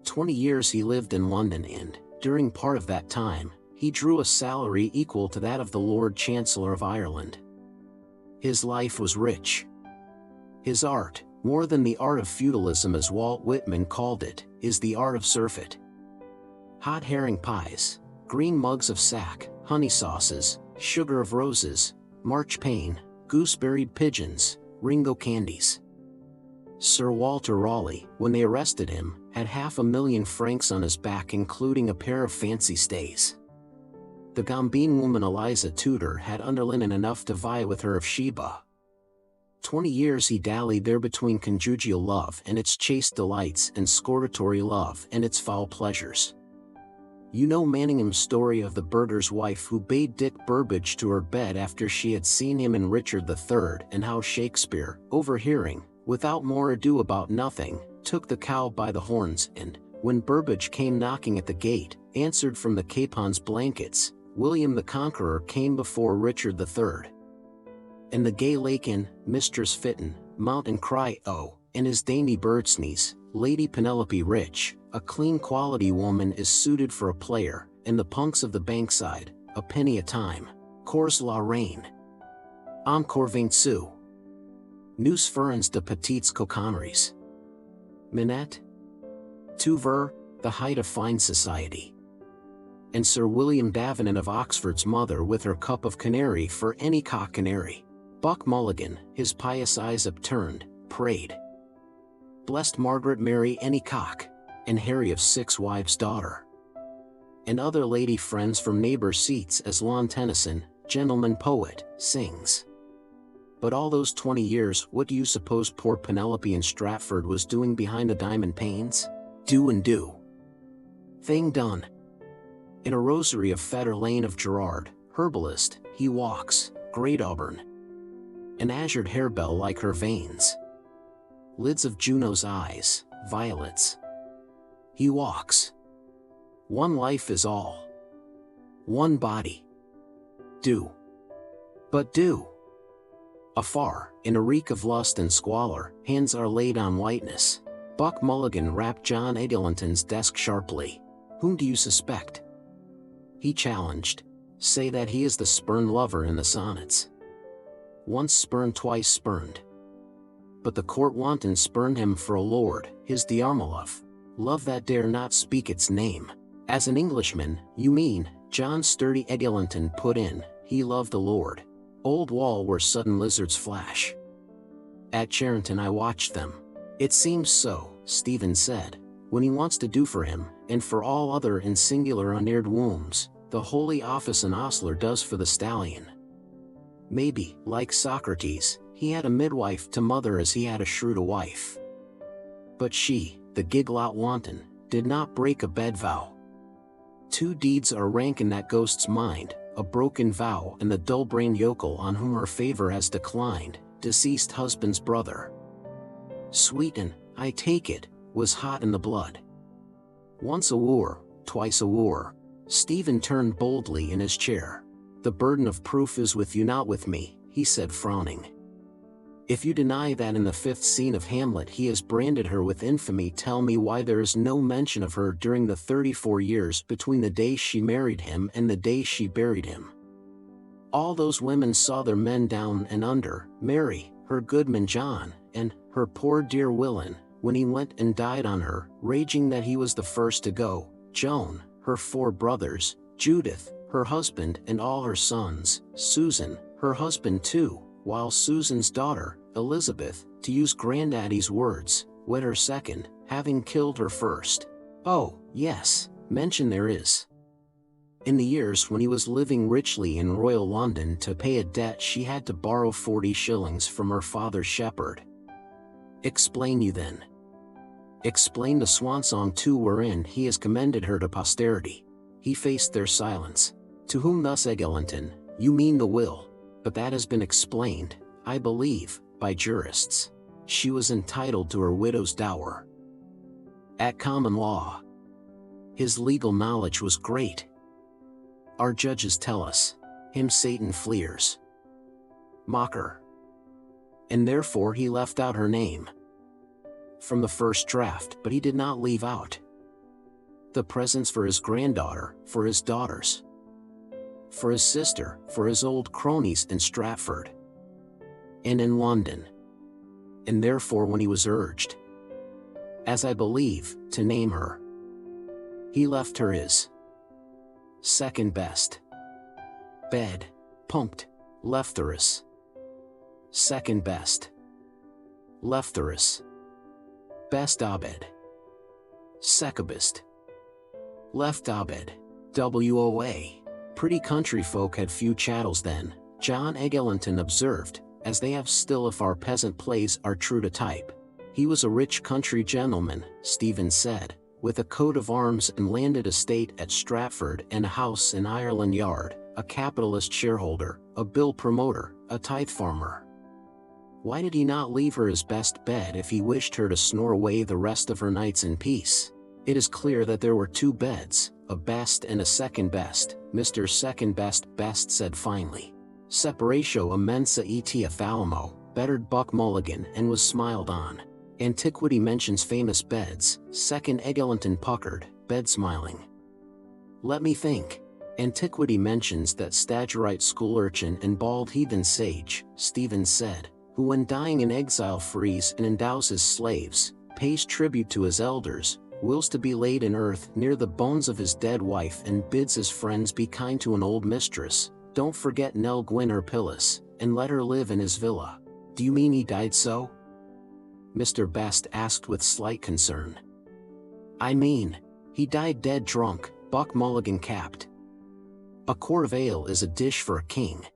20 years he lived in London and, during part of that time, he drew a salary equal to that of the Lord Chancellor of Ireland. His life was rich. His art, more than the art of feudalism as Walt Whitman called it, is the art of surfeit. Hot herring pies, green mugs of sack, honey sauces, sugar of roses, marchpane, gooseberried pigeons, Ringo candies. Sir Walter Raleigh, when they arrested him, had 500,000 francs on his back including a pair of fancy stays. The Gambine woman Eliza Tudor had underlinen enough to vie with her of Sheba. 20 years he dallied there between conjugal love and its chaste delights and scortatory love and its foul pleasures. You know Manningham's story of the burgher's wife who bade Dick Burbage to her bed after she had seen him in Richard III, and how Shakespeare, overhearing, without more ado about nothing, took the cow by the horns and, when Burbage came knocking at the gate, answered from the capon's blankets, William the Conqueror came before Richard III. And the gay Lakin, Mistress Fitton, mount and cry, oh, and his dainty bird sneeze, Lady Penelope Rich, a clean quality woman is suited for a player, and the punks of the Bankside, a penny a time, Cours la reine. Encore 22. Nous ferons de petites coquonneries. Minette? Tu veux, the height of fine society. And Sir William Davenant of Oxford's mother with her cup of canary for any cock canary. Buck Mulligan, his pious eyes upturned, prayed. Blessed Margaret Mary any cock, and Harry of 6 wives' daughter. And other lady friends from neighbor seats as Lon Tennyson, gentleman poet, sings. But all those 20 years, what do you suppose poor Penelope in Stratford was doing behind the diamond panes? Do and do. Thing done. In a rosary of Fetter Lane of Gerard, herbalist, he walks, great auburn. An azured harebell like her veins. Lids of Juno's eyes, violets. He walks. One life is all. One body. Do. But do. Afar, in a reek of lust and squalor, hands are laid on whiteness. Buck Mulligan rapped John Eglinton's desk sharply. Whom do you suspect? He challenged. Say that he is the spurned lover in the sonnets. Once spurned, twice spurned. But the court wanton spurned him for a lord, his Diarmalove. Love that dare not speak its name. As an Englishman, you mean, John Sturdy Eglinton put in, he loved the lord. Old wall where sudden lizards flash. At Charenton I watched them. It seems so, Stephen said, when he wants to do for him, and for all other in singular unaired wombs, the holy office an ostler does for the stallion. Maybe, like Socrates, he had a midwife to mother as he had a shrew to wife. But she, the giglot wanton, did not break a bed vow. Two deeds are rank in that ghost's mind, a broken vow and the dull-brained yokel on whom her favor has declined, deceased husband's brother. Sweeten, I take it, was hot in the blood. Once a wooer, twice a wooer. Stephen turned boldly in his chair. The burden of proof is with you, not with me, he said, frowning. If you deny that in the 5th scene of Hamlet he has branded her with infamy, tell me why there is no mention of her during the 34 years between the day she married him and the day she buried him. All those women saw their men down and under, Mary, her goodman John, and her poor dear Willin, when he went and died on her, raging that he was the first to go, Joan, her 4 brothers, Judith, her husband and all her sons, Susan, her husband too, while Susan's daughter, Elizabeth, to use Granddaddy's words, wed her second, having killed her first. Oh, yes, mention there is. In the years when he was living richly in royal London, to pay a debt she had to borrow 40 shillings from her father's shepherd. Explain you then. Explain the swan song too wherein he has commended her to posterity. He faced their silence. To whom thus Eglinton, you mean the will, but that has been explained, I believe, by jurists. She was entitled to her widow's dower. At common law. His legal knowledge was great. Our judges tell us, him Satan fleers. Mocker. And therefore he left out her name from the first draft, but he did not leave out the presents for his granddaughter, for his daughters, for his sister, for his old cronies in Stratford and in London. And therefore when he was urged, as I believe, to name her, he left her his second best bed, pumped, Leftherus. Second best Leftherus. Best Abed. Secabest. Left Abed. WOA. Pretty country folk had few chattels then, John Eglinton observed, as they have still if our peasant plays are true to type. He was a rich country gentleman, Stephen said, with a coat of arms and landed estate at Stratford and a house in Ireland Yard, a capitalist shareholder, a bill promoter, a tithe farmer. Why did he not leave her his best bed if he wished her to snore away the rest of her nights in peace? It is clear that there were 2 beds, a best and a second best, Mr. Second Best said finally. Separatio immensa et ophthalmo, bettered Buck Mulligan and was smiled on. Antiquity mentions famous beds, Second Eglinton puckered, bed smiling. Let me think. Antiquity mentions that Stagirite school urchin and bald heathen sage, Stephen said, who when dying in exile frees and endows his slaves, pays tribute to his elders, wills to be laid in earth near the bones of his dead wife and bids his friends be kind to an old mistress, don't forget Nell Gwyn or Pillis, and let her live in his villa. Do you mean he died so? Mr. Best asked with slight concern. I mean, he died dead drunk, Buck Mulligan capped. A quart of ale is a dish for a king.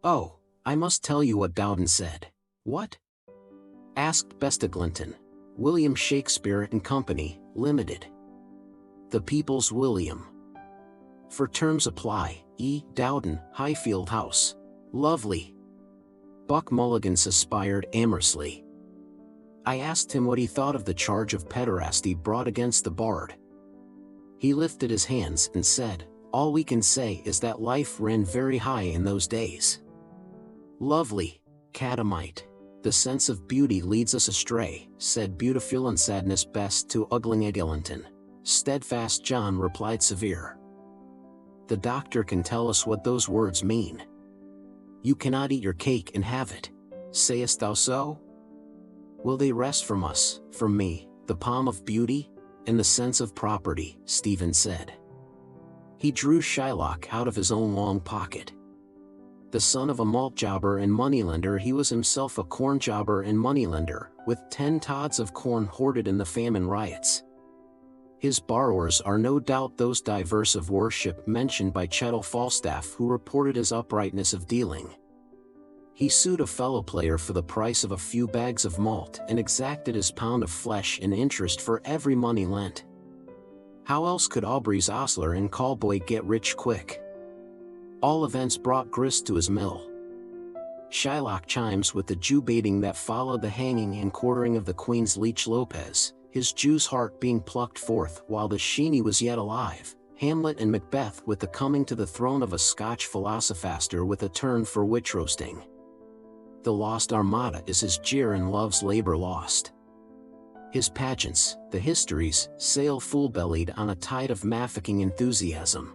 Oh, I must tell you what Dowden said. What? Asked Best Eglinton. William Shakespeare and Company, Limited. The People's William. For terms apply, E. Dowden, Highfield House. Lovely. Buck Mulligan suspired amorously. I asked him what he thought of the charge of pederasty brought against the bard. He lifted his hands and said, "All we can say is that life ran very high in those days. Lovely, catamite. The sense of beauty leads us astray," said beautiful and sadness best to ugling Eglinton. Steadfast John replied severe. "The doctor can tell us what those words mean." "You cannot eat your cake and have it. Sayest thou so?" "Will they wrest from us, from me, the palm of beauty, and the sense of property?" Stephen said. He drew Shylock out of his own long pocket. The son of a malt jobber and moneylender, he was himself a corn jobber and moneylender, with 10 tods of corn hoarded in the famine riots. His borrowers are no doubt those divers of worship mentioned by Chettle Falstaff, who reported his uprightness of dealing. He sued a fellow player for the price of a few bags of malt and exacted his pound of flesh in interest for every money lent. How else could Aubrey's ostler and callboy get rich quick? All events brought grist to his mill. Shylock chimes with the Jew baiting that followed the hanging and quartering of the Queen's leech Lopez, his Jew's heart being plucked forth while the Sheeny was yet alive, Hamlet and Macbeth with the coming to the throne of a Scotch philosophaster with a turn for witch roasting. The Lost Armada is his jeer and Love's Labor Lost. His pageants, the histories, sail full-bellied on a tide of mafficking enthusiasm.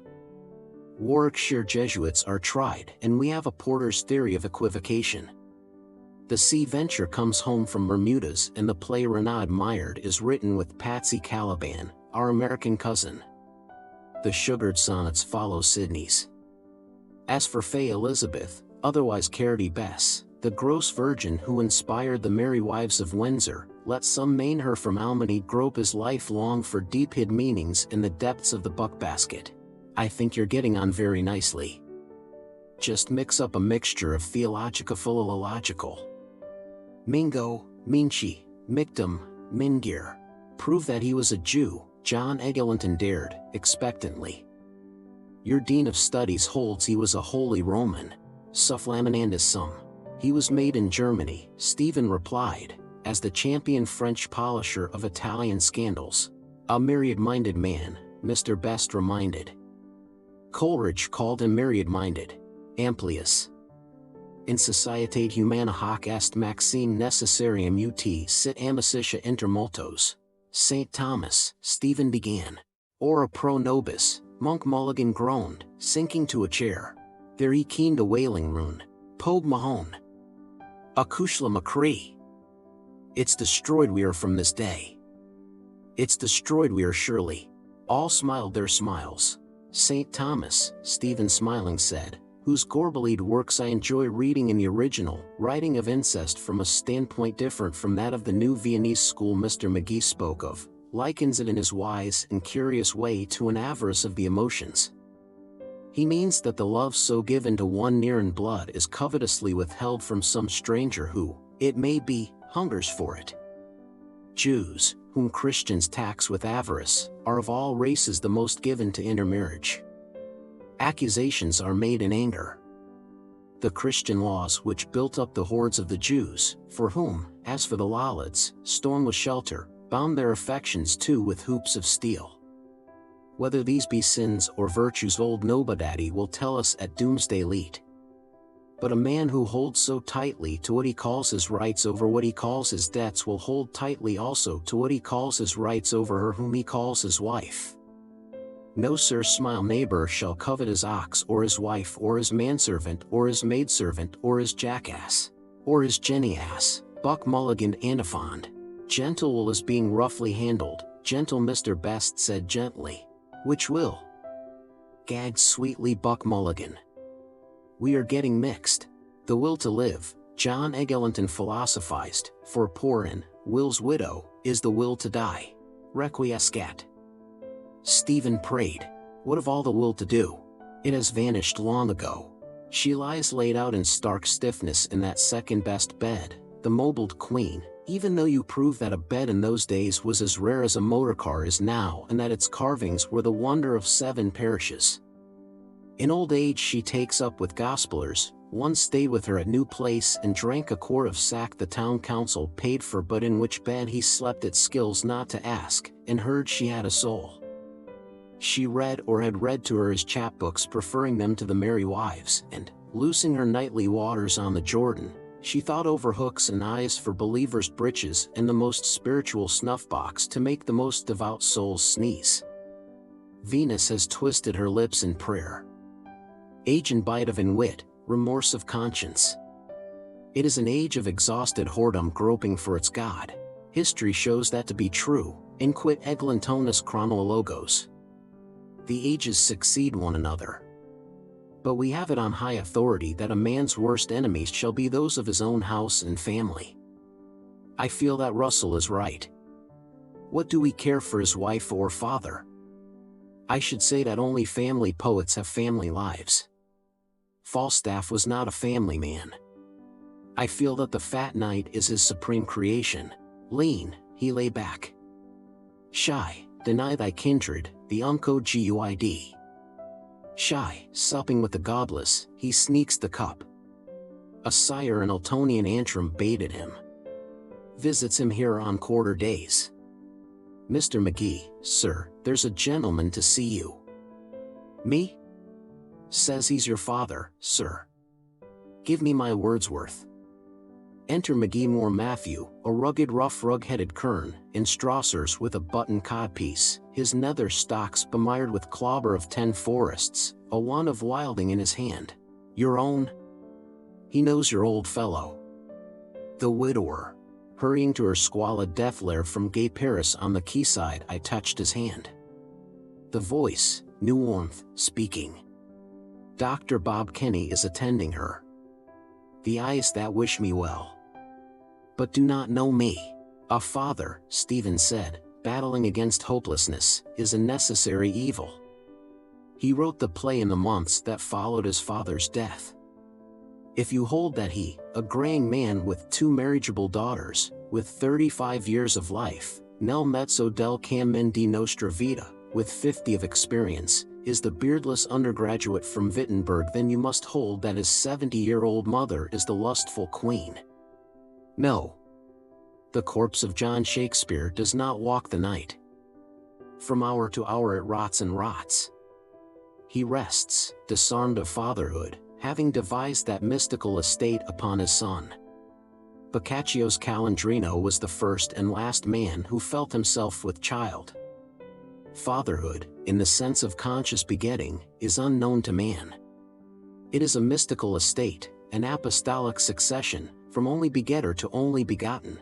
Warwickshire Jesuits are tried, and we have a Porter's theory of equivocation. The Sea Venture comes home from Bermudas, and the play Renaud admired is written with Patsy Caliban, our American cousin. The sugared sonnets follow Sidney's. As for Fay Elizabeth, otherwise Carity Bess, the gross virgin who inspired the Merry Wives of Windsor, let some main her from Almany grope his life long for deep-hid meanings in the depths of the buck-basket. I think you're getting on very nicely. Just mix up a mixture of theologico-philological. Mingo, Minchi, Mictum, Mingir. Prove that he was a Jew, John Eglinton dared, expectantly. Your Dean of Studies holds he was a Holy Roman. Sufflaminandus sum. He was made in Germany, Stephen replied, as the champion French polisher of Italian scandals. A myriad-minded man, Mr. Best reminded. Coleridge called him myriad-minded. Amplius. In Societate Humana hoc est maxime necessarium ut sit amicitia inter multos. St. Thomas, Stephen began. Ora pro nobis, Monk Mulligan groaned, sinking to a chair. There he keened a wailing rune. Pogue Mahone. Acushla Macree. It's destroyed we are from this day. It's destroyed we are surely. All smiled their smiles. St. Thomas, Stephen smiling said, whose gorbelied works I enjoy reading in the original, writing of incest from a standpoint different from that of the new Viennese school Mr. McGee spoke of, likens it in his wise and curious way to an avarice of the emotions. He means that the love so given to one near in blood is covetously withheld from some stranger who, it may be, hungers for it. Jews, whom Christians tax with avarice, are of all races the most given to intermarriage. Accusations are made in anger. The Christian laws which built up the hordes of the Jews, for whom, as for the Lollards, storm was shelter, bound their affections too with hoops of steel. Whether these be sins or virtues old Nobodaddy will tell us at Doomsday Leet. But a man who holds so tightly to what he calls his rights over what he calls his debts will hold tightly also to what he calls his rights over her whom he calls his wife. No sir smile neighbor shall covet his ox or his wife or his manservant or his maidservant or his jackass, or his jenny ass, Buck Mulligan Antiphond. Gentle will is being roughly handled, gentle Mr. Best said gently. Which will? Gagged sweetly Buck Mulligan. We are getting mixed. The will to live, John Eglinton philosophized, for poor in, Will's widow, is the will to die. Requiescat. Stephen prayed. What of all the will to do? It has vanished long ago. She lies laid out in stark stiffness in that second-best bed, the mobiled queen, even though you prove that a bed in those days was as rare as a motorcar is now and that its carvings were the wonder of 7 parishes. In old age she takes up with gospelers, One stayed with her at New Place and drank a quart of sack the town council paid for, but in which bed he slept at skills not to ask, and heard she had a soul. She read or had read to her his chapbooks, preferring them to the Merry Wives, and, loosing her nightly waters on the Jordan, she thought over hooks and eyes for believers' breeches and the most spiritual snuff-box to make the most devout souls sneeze. Venus has twisted her lips in prayer. Age and bite of inwit, remorse of conscience. It is an age of exhausted whoredom groping for its God. History shows that to be true, inquit eglantonus chronologos. The ages succeed one another. But we have it on high authority that a man's worst enemies shall be those of his own house and family. I feel that Russell is right. What do we care for his wife or father? I should say that only family poets have family lives. Falstaff was not a family man. I feel that the fat knight is his supreme creation. Lean, he lay back. Shy, deny thy kindred, the unco guid. Shy, supping with the godless, he sneaks the cup. A sire in Eltonian Antrim baited him. Visits him here on quarter days. Mr. McGee, sir, there's a gentleman to see you. Me? Says he's your father, sir. Give me my Wordsworth. Enter McGee Moore Matthew, a rugged rough rug-headed kern, in Strossers with a button codpiece, his nether stocks bemired with clobber of 10 forests, a wand of Wilding in his hand. Your own? He knows your old fellow. The widower. Hurrying to her squalid death lair from gay Paris on the quayside, I touched his hand. The voice, new warmth, speaking. Dr. Bob Kenny is attending her. The eyes that wish me well, but do not know me. A father, Stephen said, battling against hopelessness, is a necessary evil. He wrote the play in the months that followed his father's death. If you hold that he, a graying man with 2 marriageable daughters, with 35 years of life, nel mezzo del cammin di nostra vita, with 50 of experience, is the beardless undergraduate from Wittenberg, then you must hold that his 70-year-old mother is the lustful queen. No. The corpse of John Shakespeare does not walk the night. From hour to hour it rots and rots. He rests, disarmed of fatherhood, having devised that mystical estate upon his son. Boccaccio's Calandrino was the first and last man who felt himself with child. Fatherhood, in the sense of conscious begetting, is unknown to man. It is a mystical estate, an apostolic succession, from only begetter to only begotten.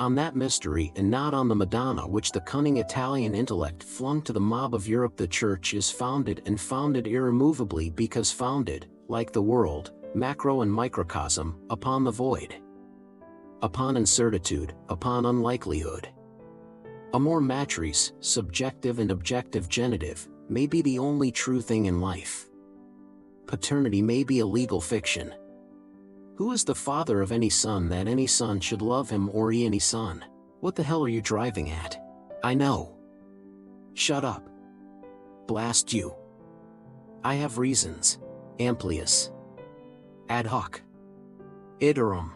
On that mystery and not on the Madonna which the cunning Italian intellect flung to the mob of Europe, the Church is founded, and founded irremovably because founded, like the world, macro and microcosm, upon the void. Upon incertitude, upon unlikelihood. Amor matris, subjective and objective genitive, may be the only true thing in life. Paternity may be a legal fiction. Who is the father of any son that any son should love him or he any son? What the hell are you driving at? I know. Shut up. Blast you. I have reasons. Amplius. Ad hoc. Iterum.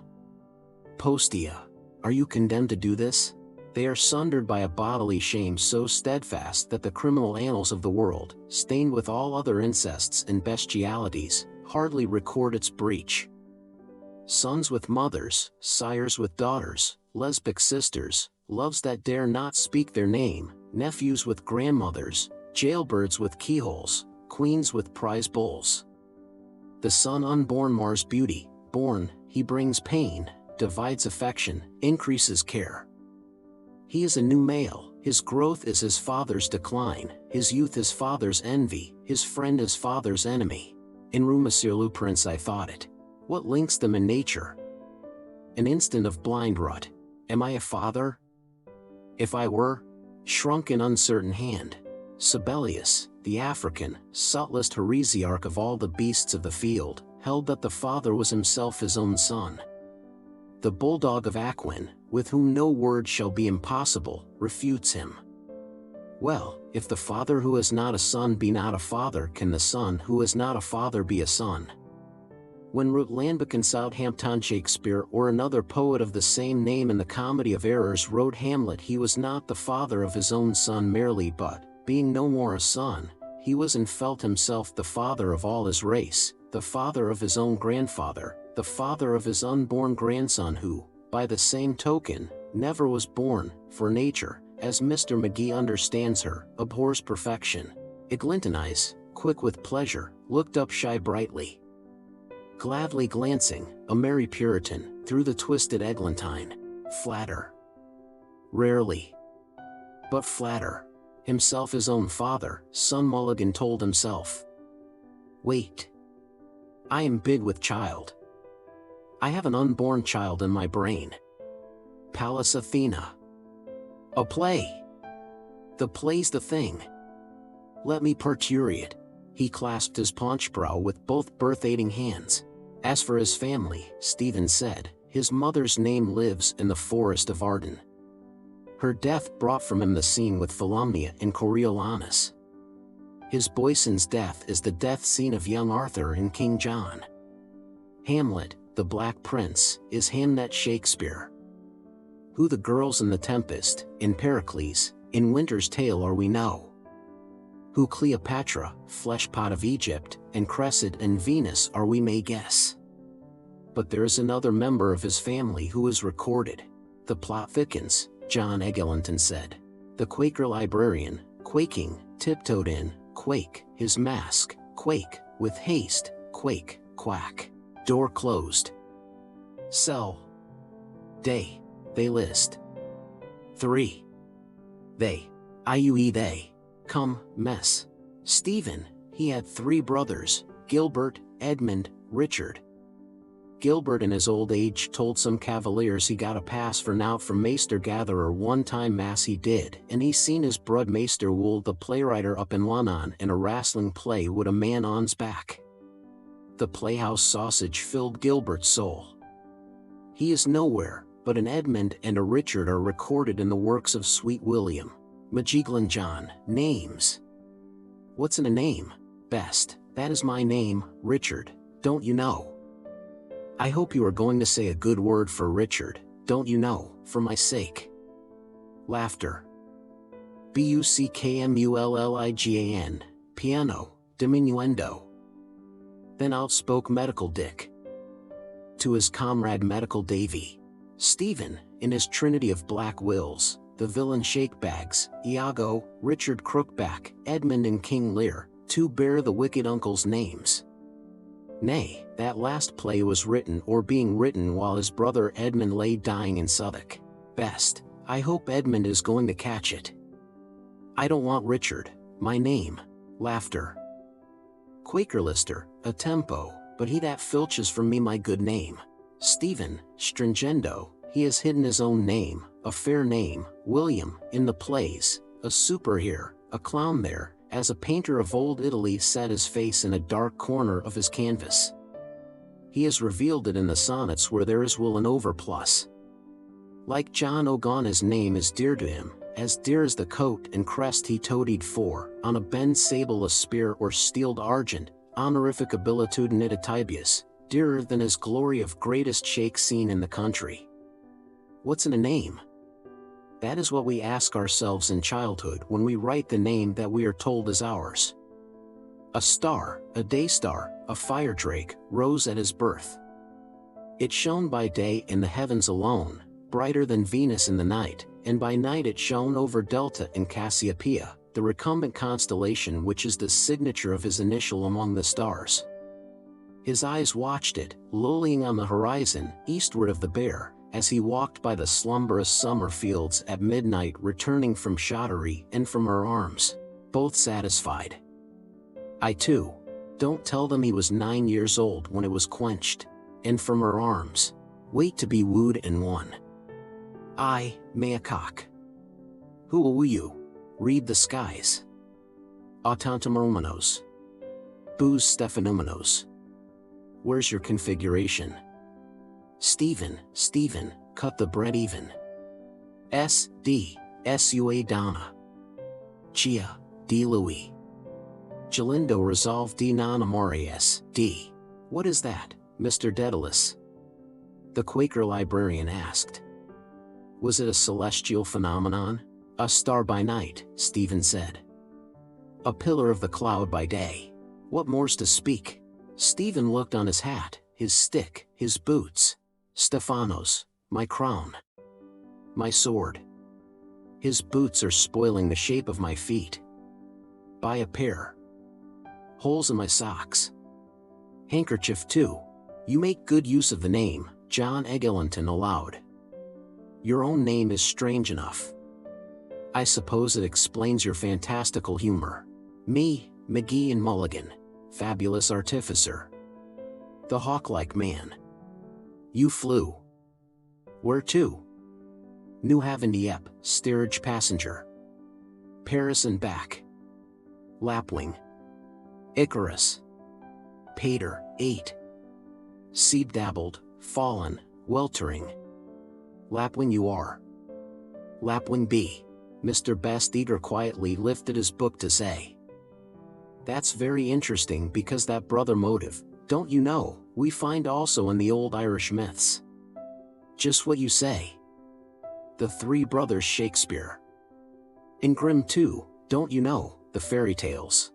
Postea. Are you condemned to do this? They are sundered by a bodily shame so steadfast that the criminal annals of the world, stained with all other incests and bestialities, hardly record its breach. Sons with mothers, sires with daughters, lesbic sisters, loves that dare not speak their name, nephews with grandmothers, jailbirds with keyholes, queens with prize bulls. The son unborn mars beauty, born, he brings pain, divides affection, increases care. He is a new male, his growth is his father's decline, his youth his father's envy, his friend his father's enemy. In Rue Monsieur le Prince I thought it. What links them in nature? An instant of blind rut. Am I a father? If I were, shrunk in uncertain hand. Sibelius, the African, subtlest heresiarch of all the beasts of the field, held that the father was himself his own son. The bulldog of Aquin, with whom no word shall be impossible, refutes him. Well, if the father who has not a son be not a father, can the son who has not a father be a son? When Rutlandbeck in Southampton Shakespeare or another poet of the same name in the Comedy of Errors wrote Hamlet, he was not the father of his own son merely, but, being no more a son, he was and felt himself the father of all his race, the father of his own grandfather, the father of his unborn grandson who, by the same token, never was born, for nature, as Mr. Magee understands her, abhors perfection. Eglinton's, quick with pleasure, looked up shy brightly. Gladly glancing, a merry Puritan, through the twisted eglantine. Flatter. Rarely. But flatter. Himself his own father, son Mulligan told himself. Wait. I am big with child. I have an unborn child in my brain. Pallas Athena. A play. The play's the thing. Let me parturiate. He clasped his paunch brow with both birth-aiding hands. As for his family, Stephen said, his mother's name lives in the forest of Arden. Her death brought from him the scene with Philomela in Coriolanus. His boyson's death is the death scene of young Arthur in King John. Hamlet, the Black Prince, is Hamnet Shakespeare. Who the girls in The Tempest, in Pericles, in Winter's Tale are we know. Who Cleopatra, fleshpot of Egypt, and Cressid and Venus are we may guess. But there is another member of his family who is recorded. The plot thickens, John Eglinton said. The Quaker librarian, quaking, tiptoed in, quake, his mask, quake, with haste, quake, quack. Door closed. Cell. Day. They list. 3. They. IUE they. Come, mess. Stephen, he had 3 brothers, Gilbert, Edmund, Richard. Gilbert in his old age told some cavaliers he got a pass for nowt from Meester Gatherer one time mass he did, and he seen his brud Meester Wool the playwriter up in Lunnon in a wrestling play wid a man on's back. The playhouse sausage filled Gilbert's soul. He is nowhere, but an Edmund and a Richard are recorded in the works of Sweet William. Mageeglin John, names. What's in a name? Best, that is my name, Richard, don't you know? I hope you are going to say a good word for Richard, don't you know, for my sake. Laughter. Buckmulligan, piano, diminuendo. Then outspoke Medical Dick. To his comrade Medical Davy. Stephen, in his trinity of black wills, the villain Shakebags, Iago, Richard Crookback, Edmund and King Lear, 2 bear the wicked uncle's names. Nay, that last play was written or being written while his brother Edmund lay dying in Southwark. Best, I hope Edmund is going to catch it. I don't want Richard, my name. Laughter. Quakerlister, a tempo, but he that filches from me my good name. Stephen, stringendo, he has hidden his own name, a fair name, William, in the plays, a super here, a clown there, as a painter of old Italy set his face in a dark corner of his canvas. He has revealed it in the sonnets where there is will and overplus. Like John O'Gon his name is dear to him, as dear as the coat and crest he toadied for, on a bend sable a spear or steeled argent, honorific abilitudinitatibius, dearer than his glory of greatest shake scene in the country. What's in a name? That is what we ask ourselves in childhood when we write the name that we are told is ours. A star, a day star, a fire drake, rose at his birth. It shone by day in the heavens alone, brighter than Venus in the night, and by night it shone over Delta and Cassiopeia, the recumbent constellation which is the signature of his initial among the stars. His eyes watched it, lolling on the horizon, eastward of the Bear, as he walked by the slumberous summer fields at midnight returning from Shottery and from her arms, both satisfied. I too. Don't tell them he was 9 years old when it was quenched, and from her arms, wait to be wooed and won. I, mea cock. Who will woo you? Read the skies. Autantomeromenos. Booze Stephanoumenos. Where's your configuration? Stephen, cut the bread even. S.D. S.U.A. Donna. Chia, D. Louis. Gelindo resolve D. non amore S.D. What is that? Mr. Dedalus?" The Quaker librarian asked. "Was it a celestial phenomenon?" "A star by night," Stephen said. "A pillar of the cloud by day. What more's to speak?" Stephen looked on his hat, his stick, his boots. "Stephanos, my crown. My sword. His boots are spoiling the shape of my feet. Buy a pair. Holes in my socks. Handkerchief too. You make good use of the name," John Eglinton allowed. "Your own name is strange enough. I suppose it explains your fantastical humor. Me, McGee and Mulligan, fabulous artificer. The hawk-like man. You flew. Where to?" "New Haven, Dieppe, steerage passenger. Paris and back. Lapwing. Icarus. Pater, 8. Seed dabbled, fallen, weltering. Lapwing you are. Lapwing B." Mr. Bastide quietly lifted his book to say. "That's very interesting because that brother motive, don't you know, we find also in the old Irish myths." "Just what you say. The three brothers Shakespeare. In Grimm too, don't you know, the fairy tales.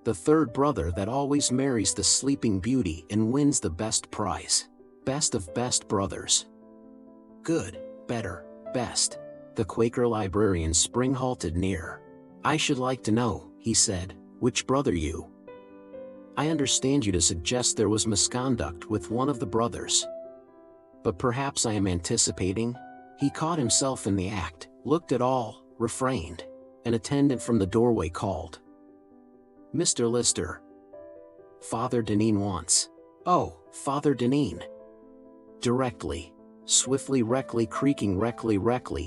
The third brother that always marries the sleeping beauty and wins the best prize. Best of best brothers. Good, better, best." The Quaker librarian spring halted near. "I should like to know," he said, "which brother you. I understand you to suggest there was misconduct with one of the brothers. But perhaps I am anticipating?" He caught himself in the act, looked at all, refrained. An attendant from the doorway called. "Mr. Lister. Father Deneen wants." "Oh, Father Deneen." Directly. Swiftly rectly,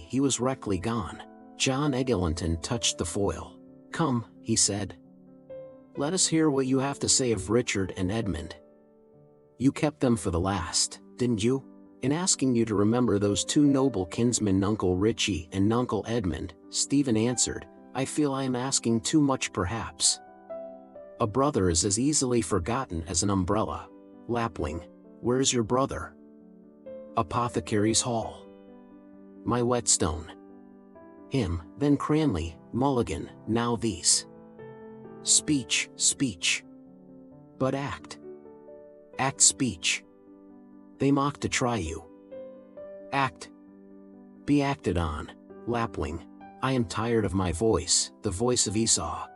he was rectly gone. John Eglinton touched the foil. "Come," he said. "Let us hear what you have to say of Richard and Edmund. You kept them for the last, didn't you? In asking you to remember those two noble kinsmen, Nuncle Richie and Nuncle Edmund," Stephen answered, "I feel I am asking too much perhaps. A brother is as easily forgotten as an umbrella. Lapwing, where's your brother?" "Apothecary's Hall. My whetstone." "Him, then Cranley, Mulligan, now these." "Speech, speech. But act. Act speech. They mock to try you. Act. Be acted on, Lapwing. I am tired of my voice, the voice of Esau.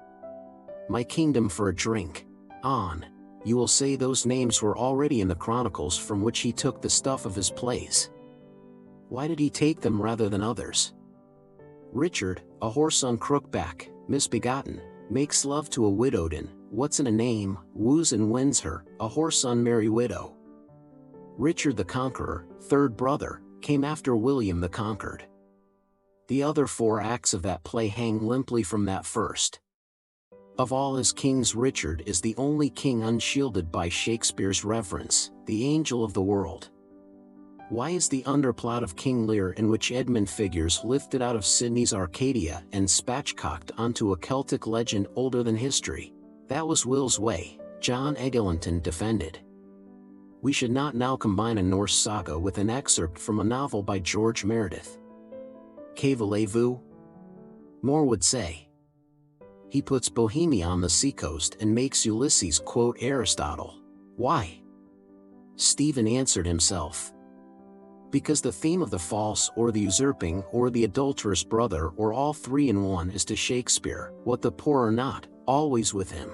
My kingdom for a drink. On. You will say those names were already in the chronicles from which he took the stuff of his plays. Why did he take them rather than others? Richard, a horse on crookback, misbegotten, makes love to a widowed and, what's in a name, woos and wins her, a horse on merry widow. Richard the Conqueror, third brother, came after William the Conquered. The other 4 acts of that play hang limply from that first. Of all his kings, Richard is the only king unshielded by Shakespeare's reverence, the angel of the world. Why is the underplot of King Lear, in which Edmund figures, lifted out of Sidney's Arcadia and spatchcocked onto a Celtic legend older than history? That was Will's way, John Eglinton defended. We should not now combine a Norse saga with an excerpt from a novel by George Meredith. Que voulez-vous? More would say. He puts Bohemia on the seacoast and makes Ulysses quote Aristotle. Why? Stephen answered himself. Because the theme of the false or the usurping or the adulterous brother, or all 3 in one, is to Shakespeare what the poor are not, always with him.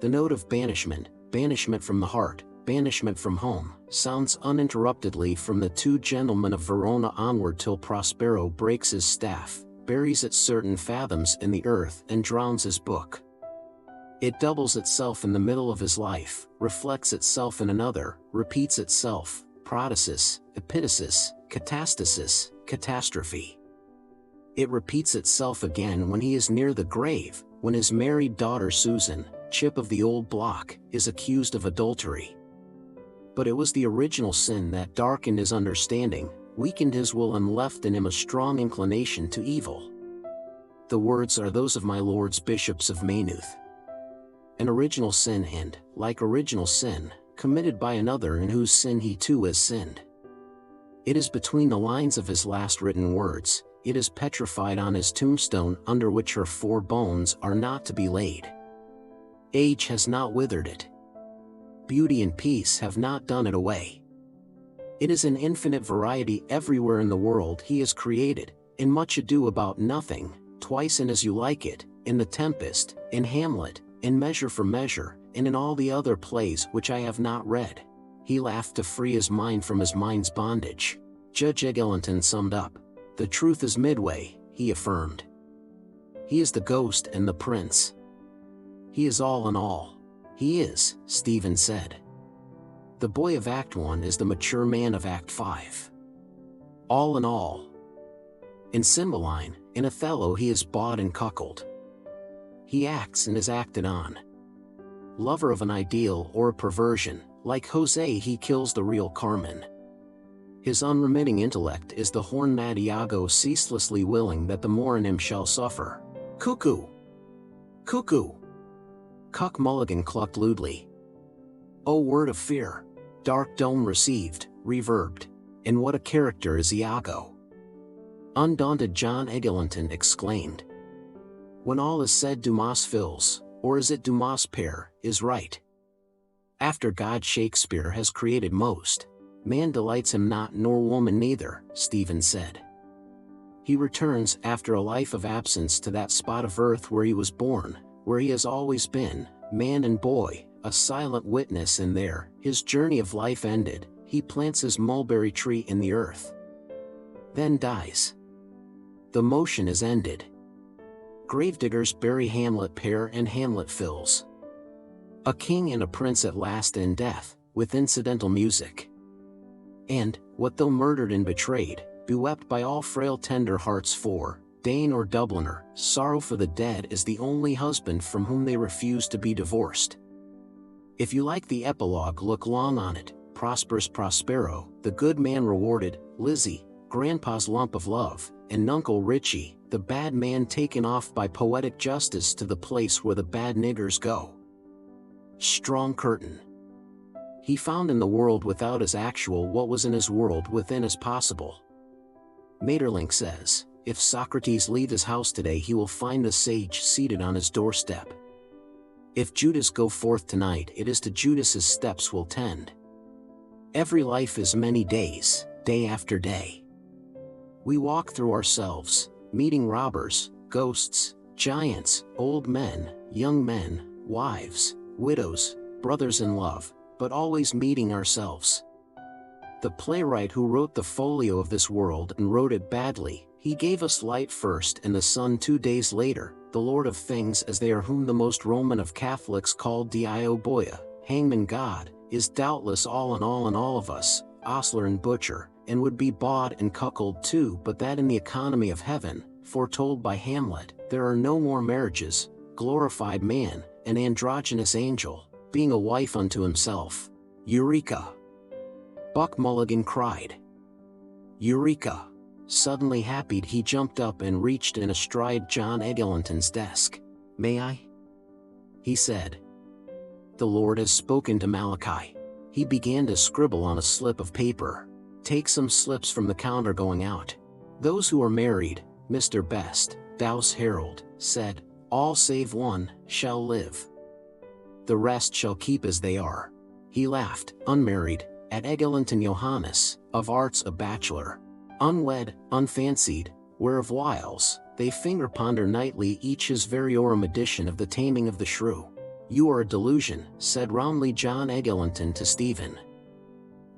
The note of banishment, banishment from the heart, banishment from home, sounds uninterruptedly from the 2 gentlemen of Verona onward till Prospero breaks his staff, buries it certain fathoms in the earth and drowns his book. It doubles itself in the middle of his life, reflects itself in another, repeats itself, protasis, epitasis, catastasis, catastrophe. It repeats itself again when he is near the grave, when his married daughter Susan, chip of the old block, is accused of adultery. But it was the original sin that darkened his understanding, weakened his will, and left in him a strong inclination to evil. The words are those of my lords bishops of Maynooth. An original sin, and, like original sin, committed by another in whose sin he too has sinned. It is between the lines of his last written words, it is petrified on his tombstone under which her 4 bones are not to be laid. Age has not withered it. Beauty and peace have not done it away. It is in infinite variety everywhere in the world he has created, in Much Ado About Nothing, Twice and As You Like It, in The Tempest, in Hamlet, in Measure for Measure, and in all the other plays which I have not read. He laughed to free his mind from his mind's bondage. Judge Eglinton summed up. The truth is midway, he affirmed. He is the ghost and the prince. He is all in all. He is, Stephen said. The boy of Act 1 is the mature man of Act 5. All in all. In Cymbeline, in Othello he is bought and cuckolded. He acts and is acted on. Lover of an ideal or a perversion, like Jose he kills the real Carmen. His unremitting intellect is the horn-mad Iago ceaselessly willing that the more in him shall suffer. Cuckoo! Cuckoo! Cuck Mulligan clucked lewdly. Oh, word of fear! Dark dome received, reverbed. And what a character is Iago! Undaunted John Eglinton exclaimed. When all is said Dumas fills, or is it Dumas père, is right. After God Shakespeare has created most, man delights him not nor woman neither, Stephen said. He returns after a life of absence to that spot of earth where he was born, where he has always been, man and boy, a silent witness, and there, his journey of life ended, he plants his mulberry tree in the earth. Then dies. The motion is ended. Gravediggers bury Hamlet père and Hamlet fills. A king and a prince at last in death, with incidental music. And, what though murdered and betrayed, bewept by all frail tender hearts for, Dane or Dubliner, sorrow for the dead is the only husband from whom they refuse to be divorced. If you like the epilogue, look long on it. Prosperous Prospero, the good man rewarded, Lizzie, Grandpa's lump of love, and Nuncle Richie, the bad man taken off by poetic justice to the place where the bad niggers go. Strong curtain. He found in the world without as actual what was in his world within as possible. Maeterlinck says, if Socrates leave his house today he will find the sage seated on his doorstep. If Judas go forth tonight it is to Judas's steps will tend. Every life is many days, day after day. We walk through ourselves, meeting robbers, ghosts, giants, old men, young men, wives, widows, brothers in love, but always meeting ourselves. The playwright who wrote the folio of this world and wrote it badly, he gave us light first and the sun 2 days later, the Lord of things as they are, whom the most Roman of Catholics called Dio Boia, hangman God, is doubtless all in all of us, ostler and butcher, and would be bought and cuckolded too, but that in the economy of heaven, foretold by Hamlet, there are no more marriages, glorified man, an androgynous angel, being a wife unto himself. Eureka! Buck Mulligan cried. Eureka! Suddenly happy he jumped up and reached in astride John Eglinton's desk. May I? He said. The Lord has spoken to Malachi. He began to scribble on a slip of paper. Take some slips from the counter going out. Those who are married, Mr. Best, Douse Herald, said, all save one, shall live. The rest shall keep as they are. He laughed, unmarried, at Eglinton Johannes, of arts a bachelor. Unwed, unfancied, whereof whiles, they finger ponder nightly each his variorum edition of the Taming of the Shrew. You are a delusion, said roundly John Eglinton to Stephen.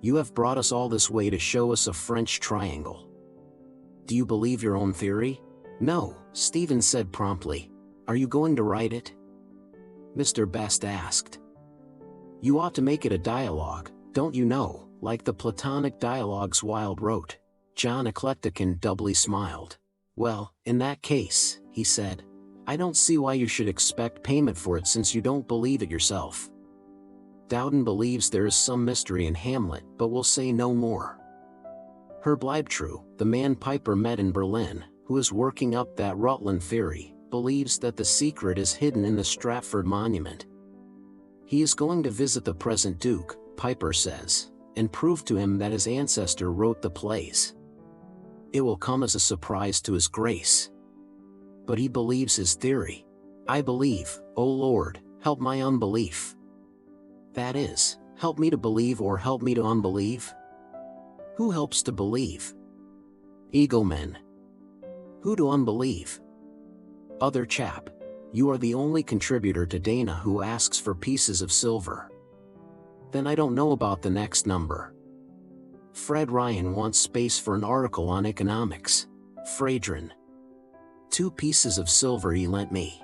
You have brought us all this way to show us a French triangle. Do you believe your own theory? No, Stephen said promptly. Are you going to write it? Mr. Best asked. You ought to make it a dialogue, don't you know, like the Platonic dialogues Wilde wrote. John Eclecticon doubly smiled. Well, in that case, he said, I don't see why you should expect payment for it since you don't believe it yourself. Dowden believes there is some mystery in Hamlet, but will say no more. Herb Leibtreu, the man Piper met in Berlin, who is working up that Rutland theory, believes that the secret is hidden in the Stratford Monument. He is going to visit the present Duke, Piper says, and prove to him that his ancestor wrote the plays. It will come as a surprise to his grace. But he believes his theory. I believe, O Lord, help my unbelief. That is, help me to believe or help me to unbelieve? Who helps to believe? Eaglemen. Who to unbelieve? Other chap. You are the only contributor to Dana who asks for pieces of silver. Then I don't know about the next number. Fred Ryan wants space for an article on economics. Fradron. 2 pieces of silver he lent me.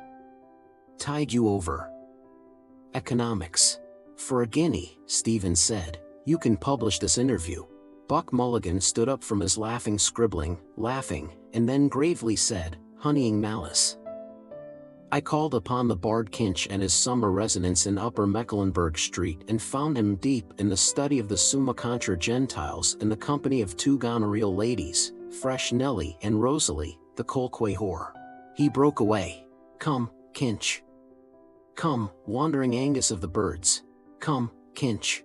Tide you over. Economics. For a guinea, Stephen said, you can publish this interview. Buck Mulligan stood up from his scribbling, and then gravely said, honeying malice. I called upon the Bard Kinch at his summer residence in Upper Mecklenburg Street and found him deep in the study of the Summa Contra Gentiles in the company of 2 gonorrheal ladies, Fresh Nellie and Rosalie, the Colquay whore. He broke away. Come, Kinch. Come, wandering Angus of the birds. Come, Kinch.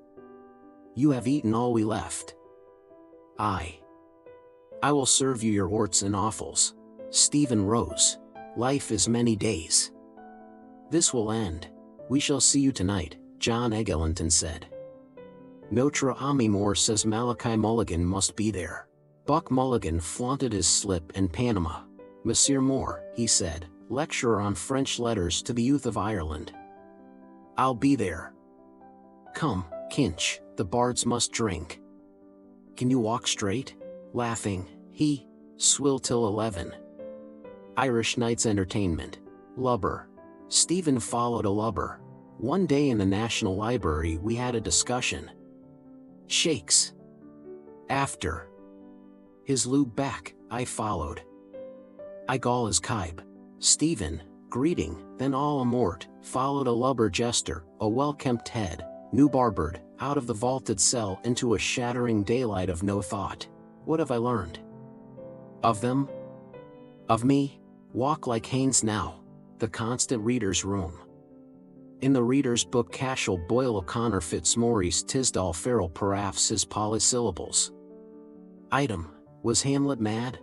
You have eaten all we left. I will serve you your orts and offals. Stephen rose. Life is many days. This will end. We shall see you tonight, John Eglinton said. Notre Ami Moore says Malachi Mulligan must be there. Buck Mulligan flaunted his slip and Panama. Monsieur Moore, he said, lecturer on French letters to the youth of Ireland. I'll be there. Come, Kinch, the bards must drink. Can you walk straight? Laughing, he, swill till 11. Irish Night's Entertainment. Lubber. Stephen followed a lubber. One day in the National Library we had a discussion. Shakes. After. His lube back, I followed. I gall his kibe. Stephen, greeting, then all amort, followed a lubber jester, a well-kempt head, new barbered, out of the vaulted cell into a shattering daylight of no thought. What have I learned? Of them? Of me? Walk like Haynes now. The constant reader's room. In the reader's book Cashel Boyle O'Connor Fitzmaurice Tisdall Farrell paraphs his polysyllables. Item, was Hamlet mad?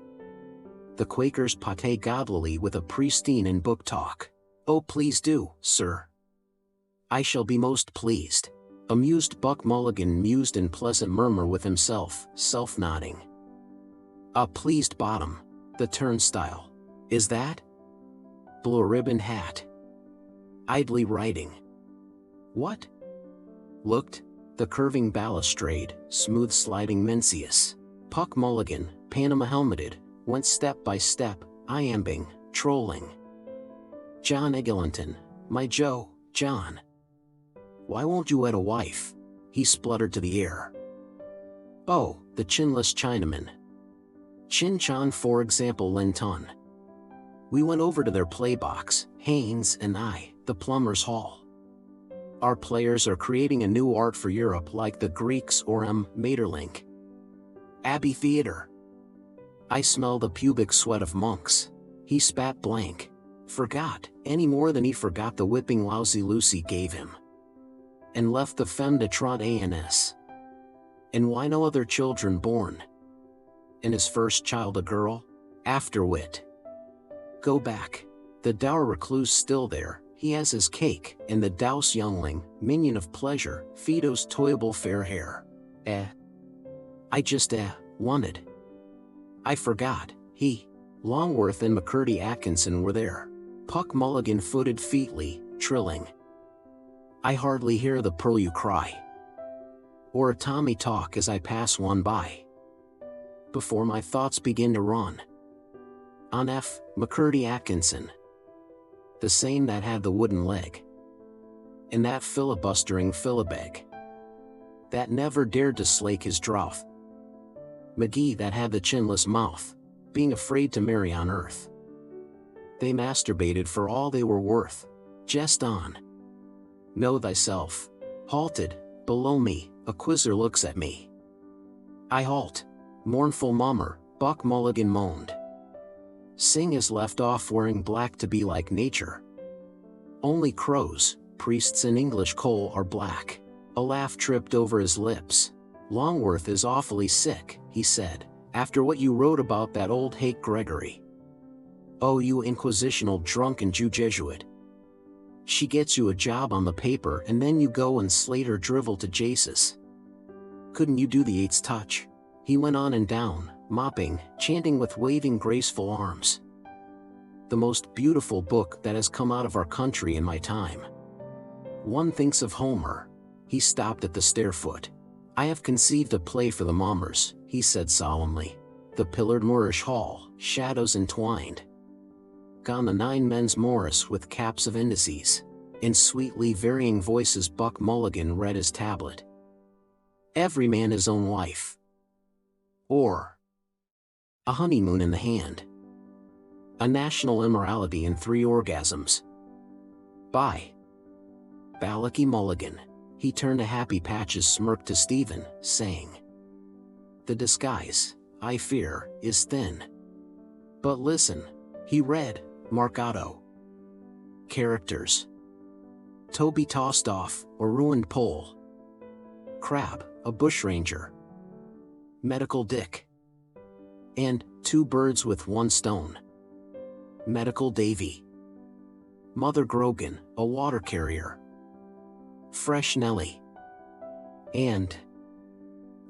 The Quakers pate godlily with a priestine in book talk. Oh please do, sir. I shall be most pleased. Amused Buck Mulligan mused in pleasant murmur with himself, self-nodding. A pleased bottom. The turnstile. Is that? Blue ribbon hat. Idly writing. What? Looked, the curving balustrade, smooth sliding Mencius. Puck Mulligan, Panama helmeted, went step by step, iambing, trolling. John Eglinton, my Joe, John. Why won't you wed a wife? He spluttered to the air. Oh, the chinless Chinaman. Chin Chan for example Linton. We went over to their playbox, Haynes and I, the Plumbers' Hall. Our players are creating a new art for Europe like the Greeks or Maeterlinck. Abbey Theatre. I smell the pubic sweat of monks. He spat blank. Forgot, any more than he forgot the whipping lousy Lucy gave him. And left the femme de trot ans. And why no other children born? And his first child a girl? Afterwit. Go back. The dour recluse still there, he has his cake, and the douse youngling, minion of pleasure, Fido's toyable fair hair. I just wanted. I forgot, he, Longworth and McCurdy Atkinson were there. Puck Mulligan footed featly, trilling. I hardly hear the purlieu cry. Or a Tommy talk as I pass one by. Before my thoughts begin to run. On F. McCurdy Atkinson. The same that had the wooden leg. And that filibustering filibeg. That never dared to slake his drouth. McGee that had the chinless mouth, being afraid to marry on earth. They masturbated for all they were worth. Jest on. Know thyself. Halted, below me, a quizzer looks at me. I halt. Mournful mummer, Buck Mulligan moaned. Sing is left off wearing black to be like nature. Only crows, priests and English coal are black. A laugh tripped over his lips. "Longworth is awfully sick," he said, "after what you wrote about that old hake Gregory. Oh, you inquisitional drunken Jew-Jesuit. She gets you a job on the paper and then you go and slate her drivel to Jesus. Couldn't you do the eight's touch?" He went on and down, mopping, chanting with waving graceful arms. "The most beautiful book that has come out of our country in my time. One thinks of Homer." He stopped at the stair-foot. "I have conceived a play for the mummers," he said solemnly. "The pillared Moorish hall, shadows entwined. Gone the 9 men's Morris with caps of indices." In sweetly varying voices Buck Mulligan read his tablet. "Every man his own wife." Or, "A honeymoon in the hand. A national immorality and 3 orgasms. By Balaky Mulligan." He turned a happy patches smirk to Stephen, saying, "The disguise, I fear, is thin. But listen." He read, Mark Otto. Characters: Toby tossed off, or ruined pole. Crab, a bushranger. Medical Dick. And 2 birds with 1 stone. Medical Davy. Mother Grogan, a water carrier. Fresh Nellie. And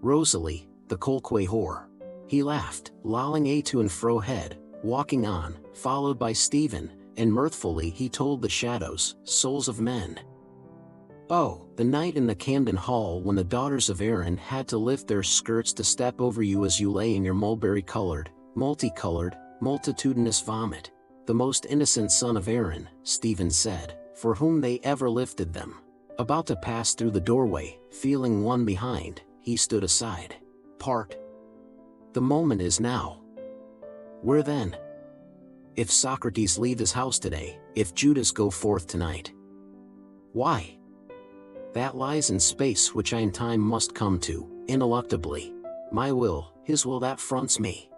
Rosalie, the Colquay whore. He laughed, lolling a to and fro head, walking on, followed by Stephen, and mirthfully he told the shadows, souls of men. "Oh, the night in the Camden Hall when the daughters of Erin had to lift their skirts to step over you as you lay in your mulberry-colored, multicolored, multitudinous vomit. The most innocent son of Erin," Stephen said, "for whom they ever lifted them." About to pass through the doorway, feeling one behind, he stood aside. "Part. The moment is now." "Where then?" "If Socrates leave his house today, if Judas go forth tonight." "Why?" "That lies in space which I in time must come to, ineluctably. My will, his will that fronts me.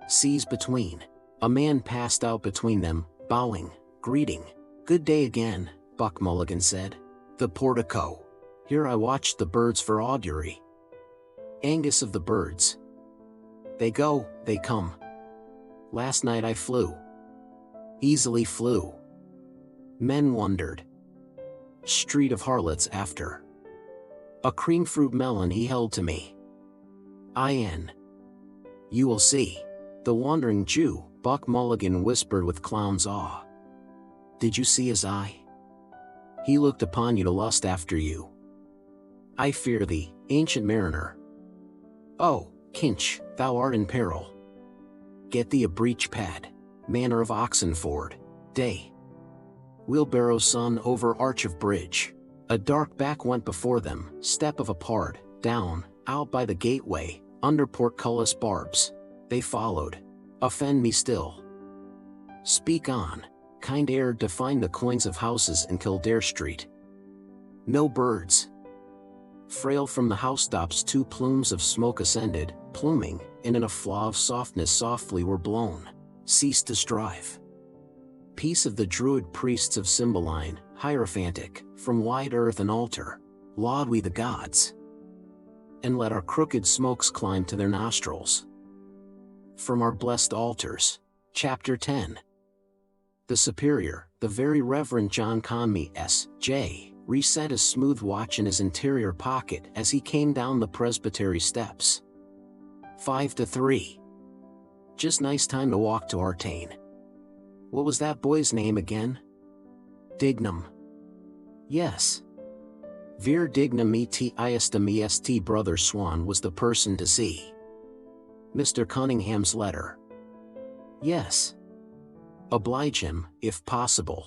Seas between." A man passed out between them, bowing, greeting. "Good day again," Buck Mulligan said. "The portico. Here I watched the birds for augury. Angus of the birds. They go, they come. Last night I flew. Easily flew. Men wondered. Street of harlots after. A cream fruit melon he held to me. In. You will see. The wandering Jew," Buck Mulligan whispered with clown's awe. "Did you see his eye? He looked upon you to lust after you. I fear thee, ancient mariner. Oh, Kinch, thou art in peril. Get thee a breech pad. Manor of Oxenford. Day. Wheelbarrow sun over arch of bridge." A dark back went before them, step of apart, down, out by the gateway, under portcullis barbs. They followed. "Offend me still. Speak on. Kind air define the coins of houses in Kildare Street. No birds. Frail from the housetops 2 plumes of smoke ascended, pluming, and in a flaw of softness softly were blown. Cease to strive. Peace of the druid priests of Cymbeline, hierophantic, from wide earth an altar. Laud we the gods. And let our crooked smokes climb to their nostrils. From our blessed altars." Chapter 10. The Superior, the Very Reverend John Conmee S.J., reset his smooth watch in his interior pocket as he came down the presbytery steps. 5 to 3. Just nice time to walk to Artane. What was that boy's name again? Dignam. Yes. Vir Dignam et Iestam est Brother Swan was the person to see. Mr. Cunningham's letter. Yes. Oblige him, if possible.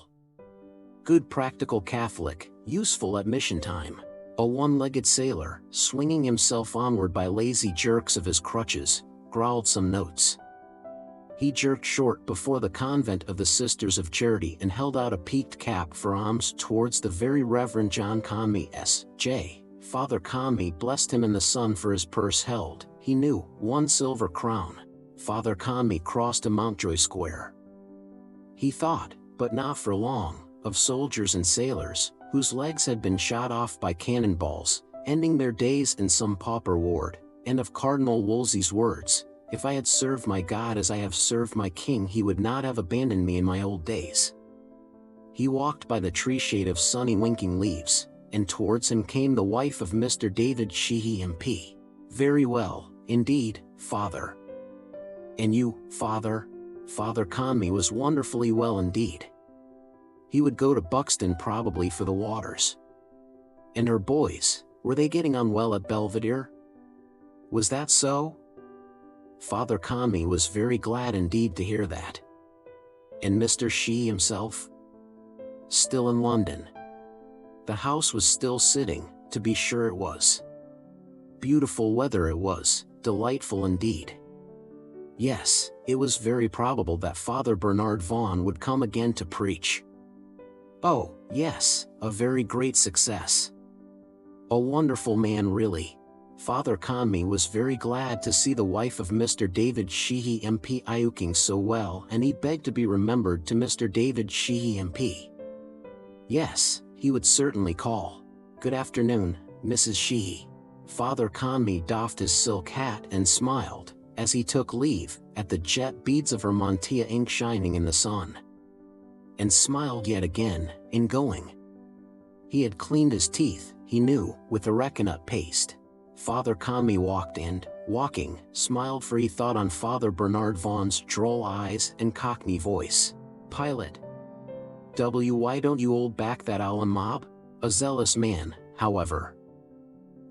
Good practical Catholic, useful at mission time. A one-legged sailor, swinging himself onward by lazy jerks of his crutches, growled some notes. He jerked short before the convent of the Sisters of Charity and held out a peaked cap for alms towards the Very Reverend John Conmee S.J. Father Conmee blessed him in the sun for his purse held, he knew, 1 silver crown. Father Conmee crossed to Mountjoy Square. He thought, but not for long, of soldiers and sailors, whose legs had been shot off by cannonballs, ending their days in some pauper ward, and of Cardinal Wolsey's words, "If I had served my God as I have served my king, he would not have abandoned me in my old days." He walked by the tree shade of sunny winking leaves, and towards him came the wife of Mr. David Sheehy MP. "Very well, indeed, father." "And you, father?" Father Conmee was wonderfully well indeed. He would go to Buxton probably for the waters. And her boys, were they getting on well at Belvedere? Was that so? Father Conmee was very glad indeed to hear that. And Mr. Sheehy himself? Still in London. The house was still sitting, to be sure it was. Beautiful weather it was, delightful indeed. Yes, it was very probable that Father Bernard Vaughan would come again to preach. Oh, yes, a very great success. A wonderful man really. Father Conmee was very glad to see the wife of Mr. David Sheehy MP looking so well, and he begged to be remembered to Mr. David Sheehy MP. Yes, he would certainly call. "Good afternoon, Mrs. Sheehy." Father Conmee doffed his silk hat and smiled, as he took leave, at the jet beads of her mantilla ink shining in the sun. And smiled yet again, in going. He had cleaned his teeth, he knew, with arecanut paste. Father Conmee walked and, walking, smiled, for he thought on Father Bernard Vaughan's droll eyes and cockney voice. "Pilot. Why don't you hold back that Allen mob?" A zealous man, however.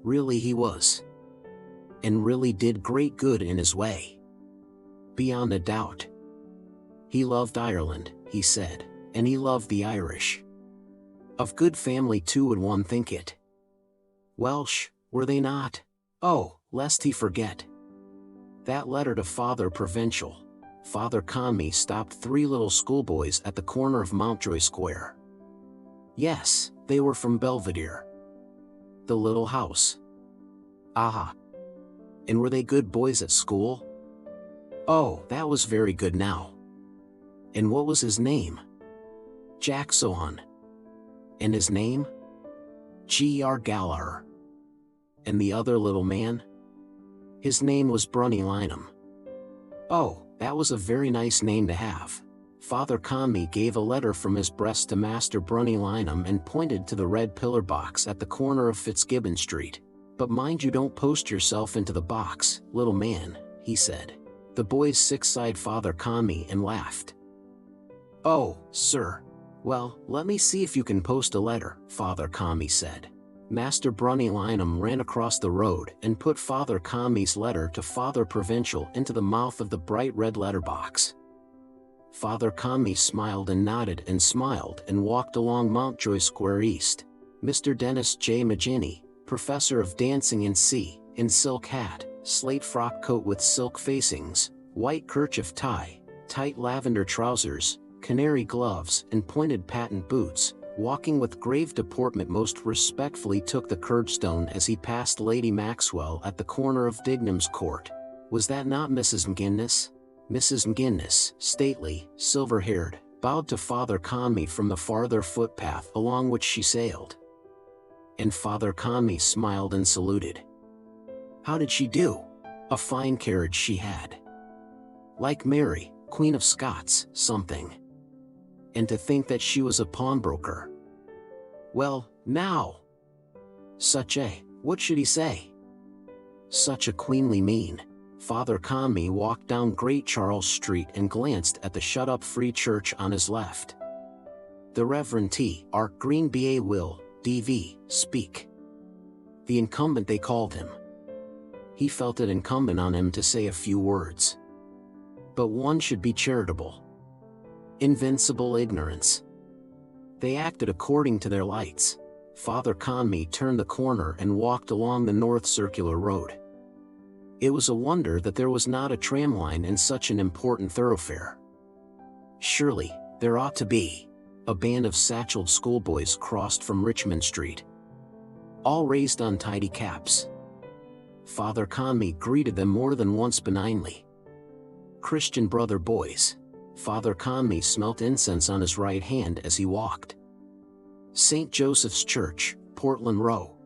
Really he was. And really did great good in his way. Beyond a doubt. He loved Ireland, he said, and he loved the Irish. Of good family too, would one think it. Welsh, were they not? Oh, lest he forget. That letter to Father Provincial. Father Conmee stopped 3 little schoolboys at the corner of Mountjoy Square. Yes, they were from Belvedere. The little house. Aha. And were they good boys at school? Oh, that was very good now. And what was his name? Jack Sohan. And his name? G.R. Gallagher. And the other little man? His name was Brunny Lynam. Oh, that was a very nice name to have. Father Conmee gave a letter from his breast to Master Brunny Lynam and pointed to the red pillar box at the corner of Fitzgibbon Street. "But mind you don't post yourself into the box, little man," he said. The boys sick-sighed Father Conmee and laughed. "Oh, sir. Well, let me see if you can post a letter," Father Conmee said. Master Brunny Lynam ran across the road and put Father Conmee's letter to Father Provincial into the mouth of the bright red letterbox. Father Conmee smiled and nodded and smiled and walked along Mountjoy Square East. Mr. Dennis J. Maginny, professor of dancing in C, in silk hat, slate frock coat with silk facings, white kerchief tie, tight lavender trousers, canary gloves and pointed patent boots, walking with grave deportment, most respectfully took the curbstone as he passed Lady Maxwell at the corner of Dignam's Court. Was that not Mrs. McGinnis? Mrs. McGinnis, stately, silver-haired, bowed to Father Conmee from the farther footpath along which she sailed. And Father Conmee smiled and saluted. How did she do? A fine carriage she had. Like Mary, Queen of Scots, something. And to think that she was a pawnbroker. Well, now. What should he say? Such a queenly mien. Father Conmee walked down Great Charles Street and glanced at the shut-up Free Church on his left. The Reverend T. R. Green B.A. will, D.V., speak. The incumbent they called him. He felt it incumbent on him to say a few words. But one should be charitable. Invincible ignorance. They acted according to their lights. Father Conmee turned the corner and walked along the North Circular Road. It was a wonder that there was not a tram line in such an important thoroughfare. Surely, there ought to be. A band of satcheled schoolboys crossed from Richmond Street. All raised untidy caps. Father Conmee greeted them more than once benignly. Christian brother boys. Father Conmee smelt incense on his right hand as he walked. St. Joseph's Church, Portland Row.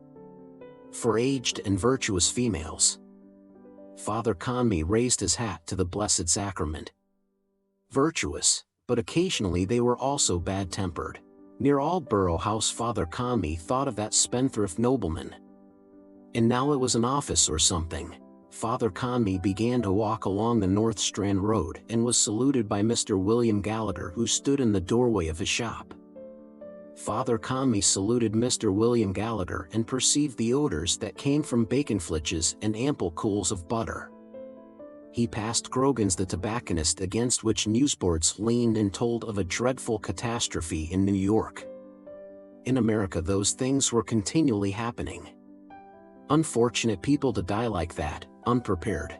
For aged and virtuous females. Father Conmee raised his hat to the Blessed Sacrament. Virtuous, but occasionally they were also bad-tempered. Near Aldborough House Father Conmee thought of that spendthrift nobleman. And now it was an office or something. Father Conmee began to walk along the North Strand Road and was saluted by Mr. William Gallagher, who stood in the doorway of his shop. Father Conmee saluted Mr. William Gallagher and perceived the odors that came from bacon flitches and ample cools of butter. He passed Grogan's the tobacconist, against which newsboards leaned and told of a dreadful catastrophe in New York. In America those things were continually happening. Unfortunate people to die like that, unprepared.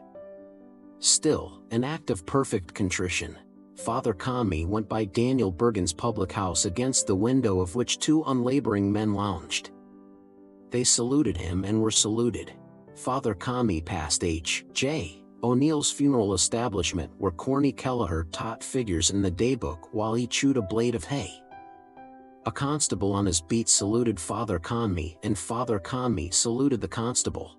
Still, an act of perfect contrition. Father Conmee went by Daniel Bergen's public house, against the window of which two unlaboring men lounged. They saluted him and were saluted. Father Conmee passed H.J. O'Neill's funeral establishment, where Corny Kelleher taught figures in the daybook while he chewed a blade of hay. A constable on his beat saluted Father Conmee, and Father Conmee saluted the constable.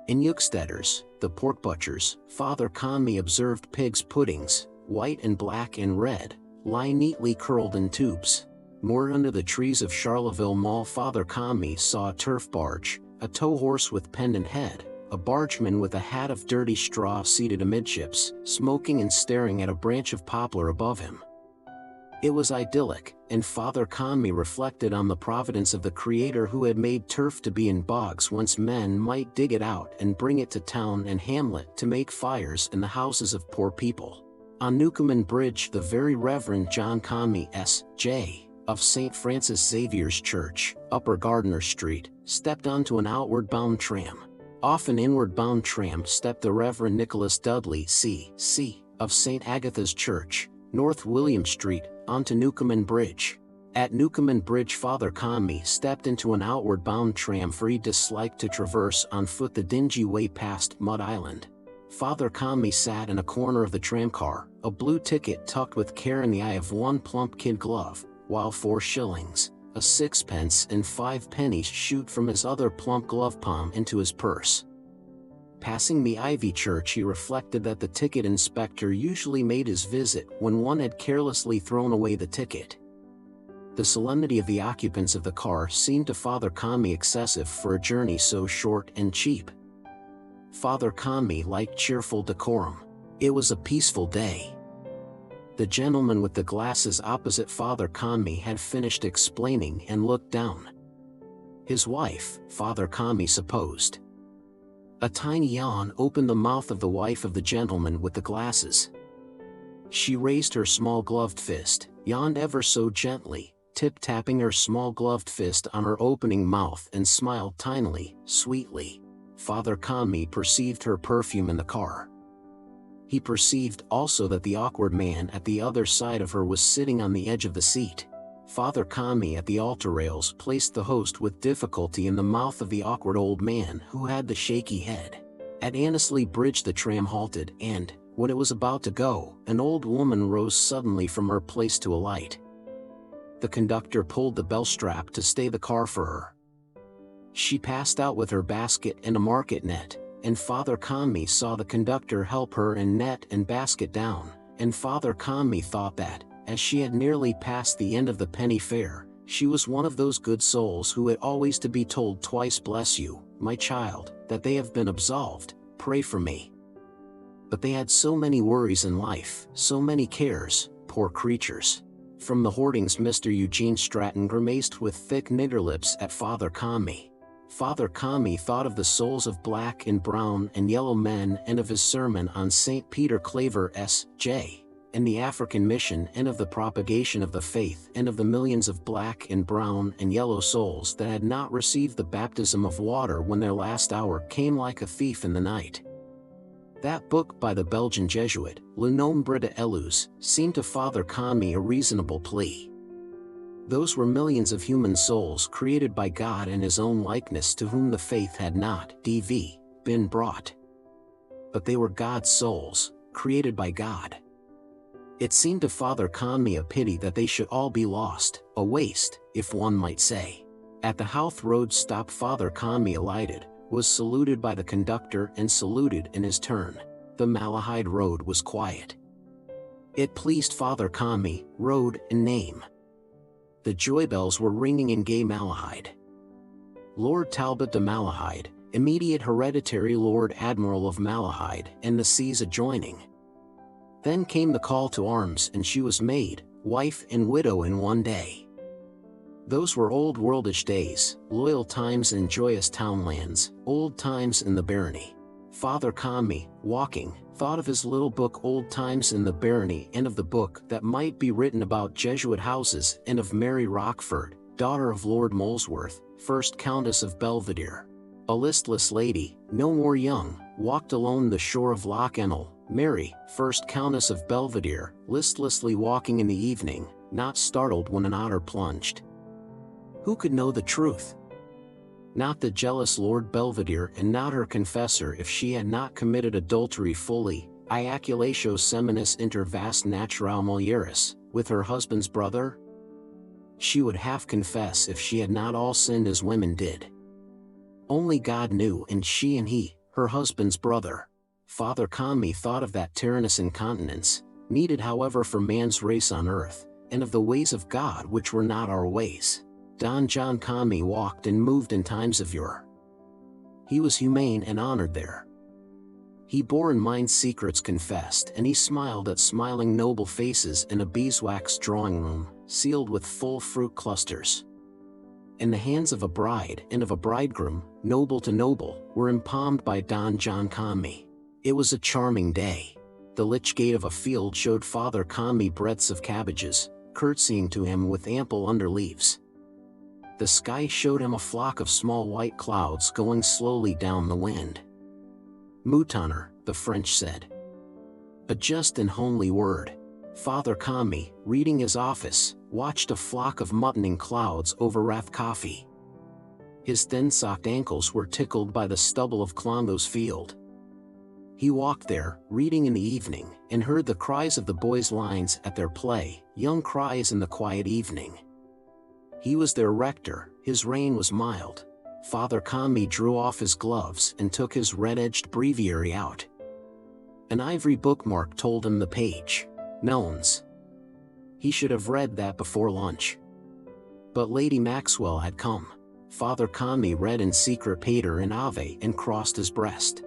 In Euchstetter's, the pork butcher's, Father Conmee observed pigs' puddings, white and black and red, lie neatly curled in tubes. Moored under the trees of Charleville Mall, Father Conmee saw a turf barge, a tow horse with pendant head, a bargeman with a hat of dirty straw seated amidships, smoking and staring at a branch of poplar above him. It was idyllic, and Father Conmee reflected on the providence of the Creator, who had made turf to be in bogs whence men might dig it out and bring it to town and hamlet to make fires in the houses of poor people. On Newcomen Bridge, the Very Reverend John Conmee S.J. of St. Francis Xavier's Church, Upper Gardiner Street, stepped onto an outward-bound tram. Off an inward-bound tram stepped the Reverend Nicholas Dudley C.C. of St. Agatha's Church, North William Street, onto Newcomen Bridge. At Newcomen Bridge, Father Conmee stepped into an outward-bound tram, for he disliked to traverse on foot the dingy way past Mud Island. Father Conmee sat in a corner of the tramcar, a blue ticket tucked with care in the eye of one plump kid glove, while 4 shillings, a 6pence and 5 pennies shoot from his other plump glove palm into his purse. Passing the Ivy Church, he reflected that the ticket inspector usually made his visit when one had carelessly thrown away the ticket. The solemnity of the occupants of the car seemed to Father Conmee excessive for a journey so short and cheap. Father Conmee liked cheerful decorum. It was a peaceful day. The gentleman with the glasses opposite Father Conmee had finished explaining and looked down. His wife, Father Conmee supposed. A tiny yawn opened the mouth of the wife of the gentleman with the glasses. She raised her small gloved fist, yawned ever so gently, tip-tapping her small gloved fist on her opening mouth, and smiled tinily, sweetly. Father Conmee perceived her perfume in the car. He perceived also that the awkward man at the other side of her was sitting on the edge of the seat. Father Conmee at the altar rails placed the host with difficulty in the mouth of the awkward old man who had the shaky head. At Annesley Bridge the tram halted, and, when it was about to go, an old woman rose suddenly from her place to alight. The conductor pulled the bell strap to stay the car for her. She passed out with her basket and a market net, and Father Conmee saw the conductor help her and net and basket down, and Father Conmee thought that, as she had nearly passed the end of the penny fare, she was one of those good souls who had always to be told twice, "Bless you, my child, that they have been absolved, pray for me." But they had so many worries in life, so many cares, poor creatures. From the hoardings Mr. Eugene Stratton grimaced with thick nigger lips at Father Conmee. Father Conmee thought of the souls of black and brown and yellow men, and of his sermon on St. Peter Claver S.J., and the African mission, and of the propagation of the faith, and of the millions of black and brown and yellow souls that had not received the baptism of water when their last hour came like a thief in the night. That book by the Belgian Jesuit, Le Nombre de Élus, seemed to Father Conmee a reasonable plea. Those were millions of human souls created by God in His own likeness, to whom the faith had not been brought. But they were God's souls, created by God. It seemed to Father Conmee a pity that they should all be lost, a waste, if one might say. At the Howth Road stop Father Conmee alighted, was saluted by the conductor and saluted in his turn. The Malahide Road was quiet. It pleased Father Conmee, road and name. The joy bells were ringing in gay Malahide. Lord Talbot de Malahide, immediate hereditary Lord Admiral of Malahide and the seas adjoining. Then came the call to arms, and she was maid, wife and widow in one day. Those were old worldish days, loyal times and joyous townlands, old times in the barony. Father Conmee, walking, thought of his little book Old Times in the Barony, and of the book that might be written about Jesuit houses, and of Mary Rochford, daughter of Lord Molesworth, 1st Countess of Belvedere. A listless lady, no more young, walked alone the shore of Loch Ennell. Mary, 1st Countess of Belvedere, listlessly walking in the evening, not startled when an otter plunged. Who could know the truth? Not the jealous Lord Belvedere, and not her confessor if she had not committed adultery fully, iaculatio seminis inter vas naturale mulieris, with her husband's brother? She would half confess if she had not all sinned as women did. Only God knew, and she and he, her husband's brother. Father Conmee thought of that tyrannous incontinence, needed however for man's race on earth, and of the ways of God which were not our ways. Don John Conmee walked and moved in times of yore. He was humane and honored there. He bore in mind secrets confessed, and he smiled at smiling noble faces in a beeswax drawing-room, sealed with full fruit clusters. And the hands of a bride and of a bridegroom, noble to noble, were impalmed by Don John Conmee. It was a charming day. The lich gate of a field showed Father Conmee breadths of cabbages, curtsying to him with ample underleaves. The sky showed him a flock of small white clouds going slowly down the wind. Moutonner, the French said. A just and homely word. Father Conmee, reading his office, watched a flock of muttoning clouds over Rathcoffey. His thin-socked ankles were tickled by the stubble of Clondo's field. He walked there, reading in the evening, and heard the cries of the boys' lines at their play, young cries in the quiet evening. He was their rector, his reign was mild. Father Conmee drew off his gloves and took his red-edged breviary out. An ivory bookmark told him the page. Nones. He should have read that before lunch. But Lady Maxwell had come. Father Conmee read in secret Pater and Ave and crossed his breast.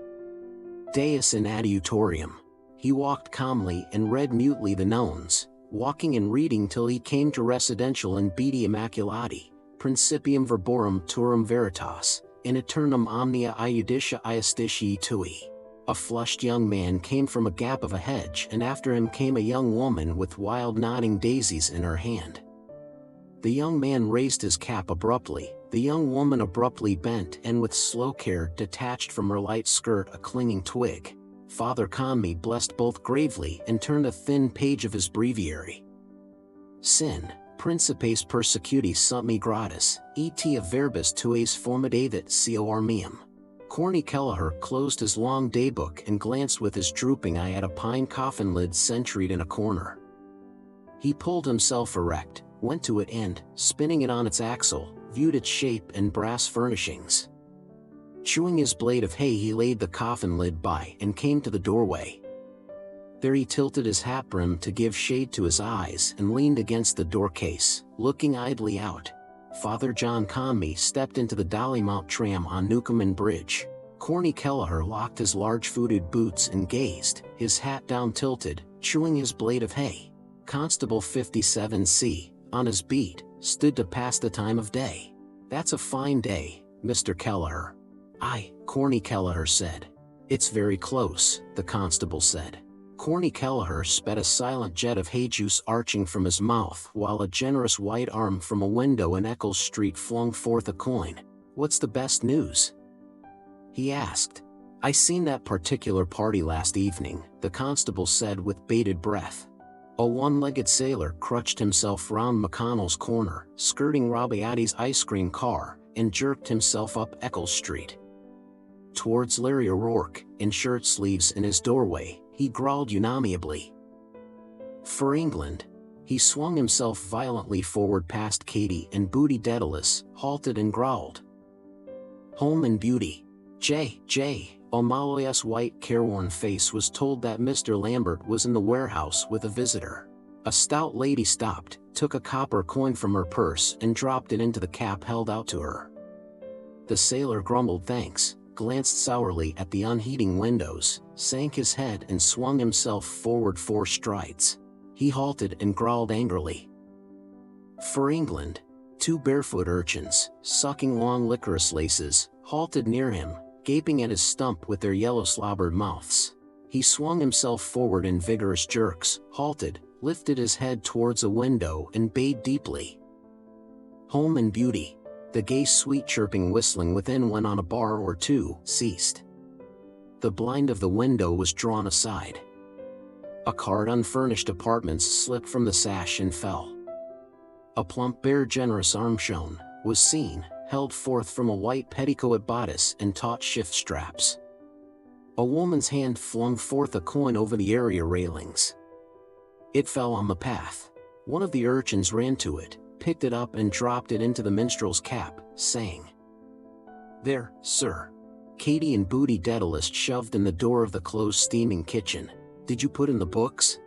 Deus in adiutorium. He walked calmly and read mutely the nones, walking and reading till he came to residential in Beati Immaculati, Principium Verborum Turum Veritas, in Aeternum Omnia Iudicia Iustitii Tui. A flushed young man came from a gap of a hedge, and after him came a young woman with wild nodding daisies in her hand. The young man raised his cap abruptly, the young woman abruptly bent and with slow care detached from her light skirt a clinging twig. Father Conmee blessed both gravely and turned a thin page of his breviary. Sin, principes persecutis sunt me gratis, et a verbis tuas formidavit cor meum. Corny Kelleher closed his long daybook and glanced with his drooping eye at a pine coffin lid sentried in a corner. He pulled himself erect, went to it and, spinning it on its axle, viewed its shape and brass furnishings. Chewing his blade of hay, he laid the coffin lid by and came to the doorway. There he tilted his hat brim to give shade to his eyes and leaned against the door case, looking idly out. Father John Conmee stepped into the Dollymount tram on Newcomen Bridge. Corny Kelleher locked his large-footed boots and gazed, his hat down tilted, chewing his blade of hay. Constable 57C, on his beat, stood to pass the time of day. "That's a fine day, Mr. Kelleher." "Aye," Corny Kelleher said. "It's very close," the constable said. Corny Kelleher sped a silent jet of hay juice arching from his mouth while a generous white arm from a window in Eccles Street flung forth a coin. "What's the best news?" he asked. "I seen that particular party last evening," the constable said with bated breath. A one-legged sailor crutched himself round McConnell's corner, skirting Robiati's ice cream car, and jerked himself up Eccles Street. Towards Larry O'Rourke, in shirt sleeves in his doorway, he growled unamiably. For England. He swung himself violently forward past Katy and Booty Dedalus, halted and growled. Home and Beauty. J. O'Malley's white careworn face was told that Mr. Lambert was in the warehouse with a visitor. A stout lady stopped, took a copper coin from her purse and dropped it into the cap held out to her. The sailor grumbled thanks, glanced sourly at the unheating windows, sank his head and swung himself forward 4 strides. He halted and growled angrily. For England. 2 barefoot urchins, sucking long licorice laces, halted near him, gaping at his stump with their yellow slobbered mouths. He swung himself forward in vigorous jerks, halted, lifted his head towards a window and bayed deeply. Home and Beauty. The gay sweet chirping whistling within when on a bar or two ceased. The blind of the window was drawn aside. A card Unfurnished Apartments slipped from the sash and fell. A plump bare generous arm shone, was seen, held forth from a white petticoat bodice and taut shift straps. A woman's hand flung forth a coin over the area railings. It fell on the path. One of the urchins ran to it, picked it up and dropped it into the minstrel's cap, saying, There, sir. Katy and Booty Dedalus shoved in the door of the closed steaming kitchen. Did you put in the books?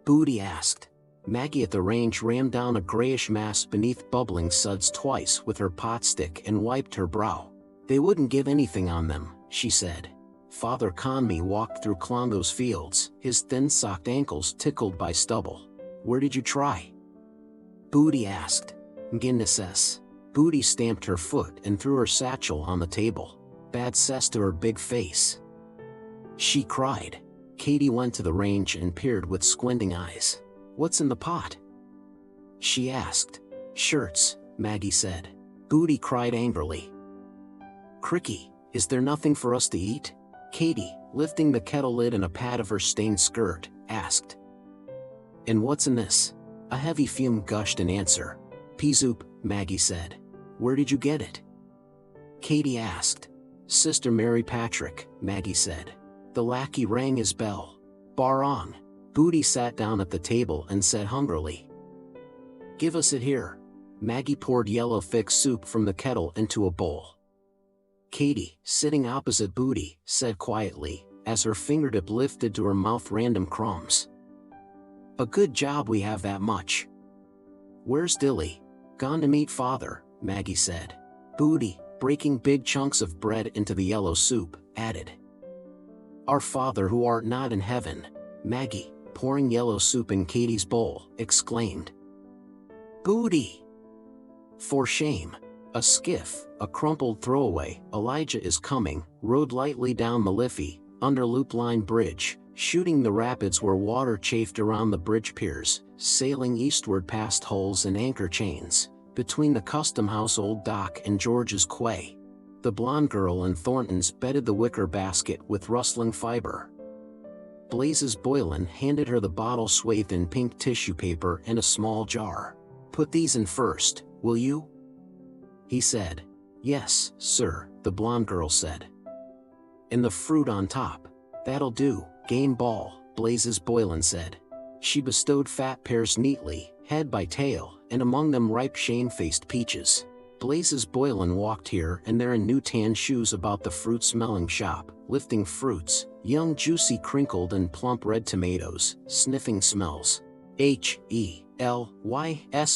Booty asked. Maggie at the range rammed down a grayish mass beneath bubbling suds twice with her potstick and wiped her brow. They wouldn't give anything on them, she said. Father Conmee walked through Clongo's fields, his thin-socked ankles tickled by stubble. Where did you try? Booty asked. Guinness. Booty stamped her foot and threw her satchel on the table. Bad cess to her big face. She cried. Katy went to the range and peered with squinting eyes. What's in the pot? She asked. Shirts, Maggie said. Booty cried angrily. Cricky, is there nothing for us to eat? Katy, lifting the kettle lid and a pad of her stained skirt, asked. And what's in this? A heavy fume gushed in answer. Pea soup, Maggie said. Where did you get it? Katy asked. Sister Mary Patrick, Maggie said. The lackey rang his bell. Bar on. Booty sat down at the table and said hungrily. Give us it here. Maggie poured yellow thick soup from the kettle into a bowl. Katy, sitting opposite Booty, said quietly, as her fingertip lifted to her mouth random crumbs. A good job we have that much. Where's Dilly? Gone to meet father, Maggie said. Booty, breaking big chunks of bread into the yellow soup, added. Our Father who art not in heaven, Maggie, pouring yellow soup in Katy's bowl, exclaimed. Booty! For shame. A skiff, a crumpled throwaway, Elijah is coming, rode lightly down the Liffey, under Loop Line Bridge, shooting the rapids where water chafed around the bridge piers, sailing eastward past hulls and anchor chains, between the Custom House Old Dock and George's Quay. The blonde girl in Thornton's bedded the wicker basket with rustling fiber. Blazes Boylan handed her the bottle swathed in pink tissue paper and a small jar. Put these in first, will you? He said. Yes, sir, the blonde girl said. And the fruit on top. That'll do, game ball, Blazes Boylan said. She bestowed fat pears neatly, head by tail, and among them ripe shamefaced peaches. Blazes Boylan walked here and there in new tan shoes about the fruit-smelling shop, lifting fruits, young juicy crinkled and plump red tomatoes, sniffing smells. H.E.L.Y.S.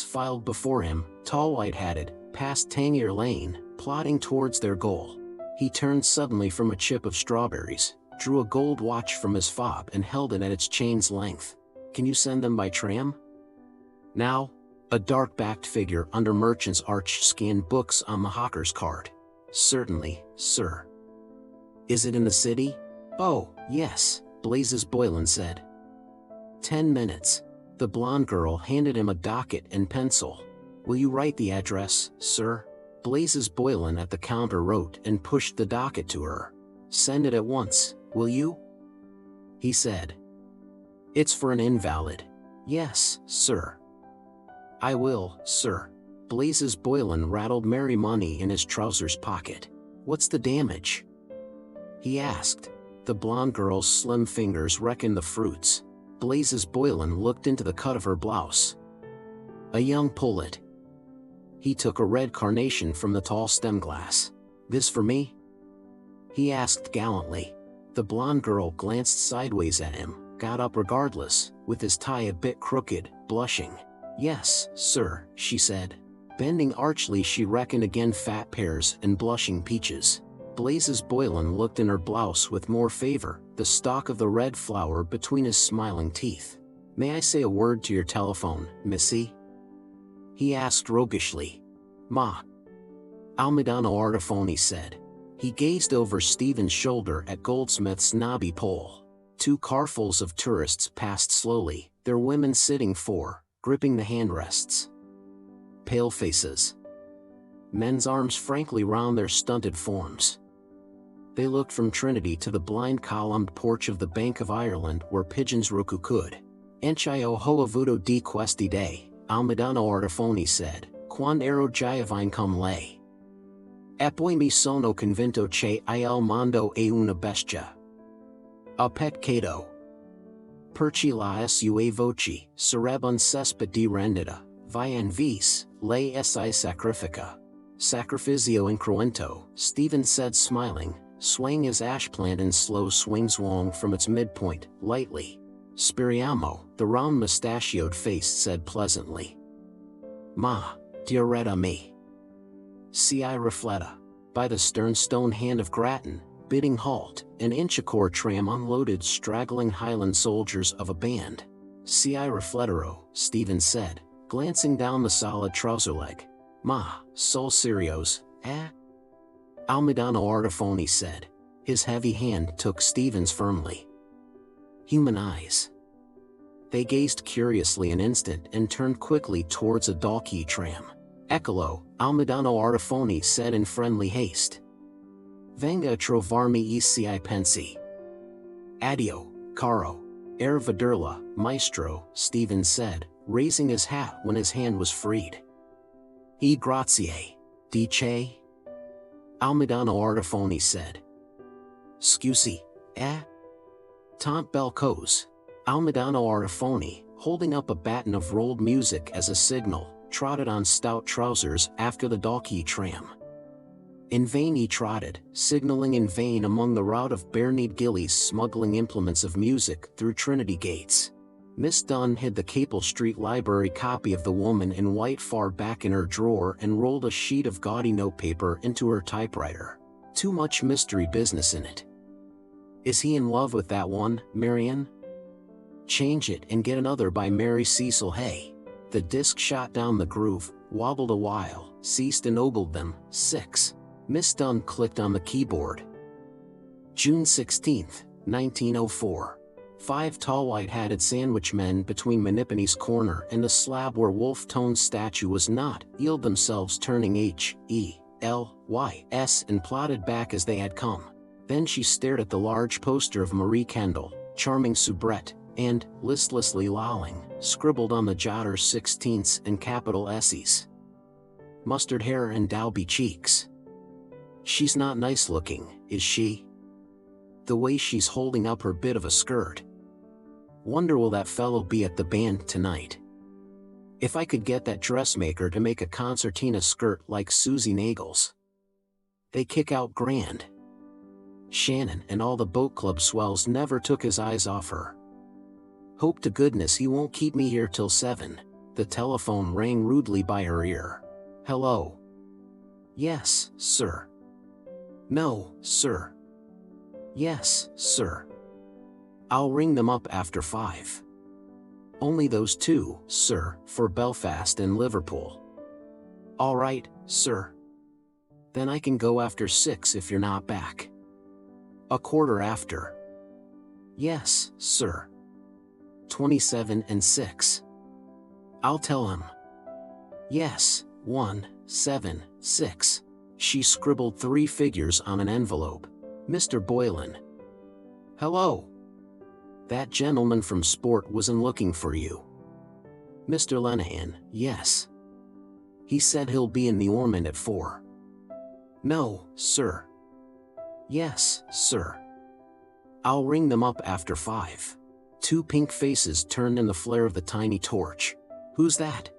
filed before him, tall white-hatted, past Tangier Lane, plodding towards their goal. He turned suddenly from a chip of strawberries, drew a gold watch from his fob and held it at its chain's length. Can you send them by tram? Now? A dark-backed figure under merchant's arch scanned books on the hawker's card. Certainly, sir. Is it in the city? Oh, yes, Blazes Boylan said. 10 minutes. The blonde girl handed him a docket and pencil. Will you write the address, sir? Blazes Boylan at the counter wrote and pushed the docket to her. Send it at once, will you? He said. It's for an invalid. Yes, sir. I will, sir. Blazes Boylan rattled merry money in his trousers pocket. What's the damage? He asked. The blonde girl's slim fingers reckoned the fruits. Blazes Boylan looked into the cut of her blouse. A young pullet. He took a red carnation from the tall stem glass. This for me? He asked gallantly. The blonde girl glanced sideways at him, got up regardless, with his tie a bit crooked, blushing. Yes, sir, she said. Bending archly, she reckoned again fat pears and blushing peaches. Blazes Boylan looked in her blouse with more favor, the stalk of the red flower between his smiling teeth. May I say a word to your telephone, missy? He asked roguishly. Ma. Almidano Artifoni said. He gazed over Stephen's shoulder at Goldsmith's knobby pole. 2 carfuls of tourists passed slowly, their women sitting 4, gripping the handrests. Pale faces. Men's arms frankly round their stunted forms. They looked from Trinity to the blind columned porch of the Bank of Ireland where pigeons cuckooed. Enchio ho avuto di questi day, Almidano Artifoni said, quando ero giovane come lei. E poi mi sono convinto che il mondo è una bestia. A peccato. Perci la sua voce sarebbe un cespit di rendita, vian vis, lei si sacrifica. Sacrificio incruento, Stephen said smiling, swaying his ashplant in slow swing swung from its midpoint, lightly. Speriamo, the round mustachioed face said pleasantly. Ma, diaretta me. Si rifletta. By the stern stone hand of Grattan, bidding halt, an Inchicore tram unloaded straggling Highland soldiers of a band. Si riflettero, Stephen said, glancing down the solid trouser leg. Ma, sol serios, eh? Almidano Artifoni said. His heavy hand took Stephen's firmly. Human eyes. They gazed curiously an instant and turned quickly towards a Dalkey tram. Eccolo, Almidano Artifoni said in friendly haste. Venga a trovarmi e pensi. Addio, caro. Arrivederla, maestro, Stephen said, raising his hat when his hand was freed. E grazie. Dice? Almidano Artifoni said. Scusi, eh? Tant bel cose. Almidano Artifoni, holding up a baton of rolled music as a signal, trotted on stout trousers after the Dalkey tram. In vain he trotted, signaling in vain among the rout of bare-kneed gillies smuggling implements of music through Trinity gates. Miss Dunn hid the Capel Street Library copy of The Woman in White far back in her drawer and rolled a sheet of gaudy notepaper into her typewriter. Too much mystery business in it. Is he in love with that one, Marion? Change it and get another by Mary Cecil Hay. The disc shot down the groove, wobbled a while, ceased and ogled them. 6. Miss Dunn clicked on the keyboard. June 16, 1904. 5 tall white-hatted sandwich men between Manippeny's corner and the slab where Wolfe-Tone's statue was not, heeled themselves turning H-E-L-Y-S and plodded back as they had come. Then she stared at the large poster of Marie Kendall, charming soubrette, and, listlessly lolling, scribbled on the jotter 16ths and capital S's. Mustard hair and Dalby cheeks. She's not nice looking, is she? The way she's holding up her bit of a skirt. Wonder will that fellow be at the band tonight? If I could get that dressmaker to make a concertina skirt like Susie Nagel's. They kick out grand. Shannon and all the boat club swells never took his eyes off her. Hope to goodness he won't keep me here till 7. The telephone rang rudely by her ear. Hello. Yes, sir. No, sir. Yes, sir. I'll ring them up after 5. Only those 2, sir, for Belfast and Liverpool. All right, sir. Then I can go after 6 if you're not back. A quarter after. Yes, sir. 27 and 6. I'll tell him. Yes, 1, 7, 6. She scribbled 3 figures on an envelope. Mr. Boylan. Hello. That gentleman from Sport wasn't looking for you. Mr. Lenehan, yes. He said he'll be in the Ormond at 4. No, sir. Yes, sir. I'll ring them up after 5. Two pink faces turned in the flare of the tiny torch. "Who's that?"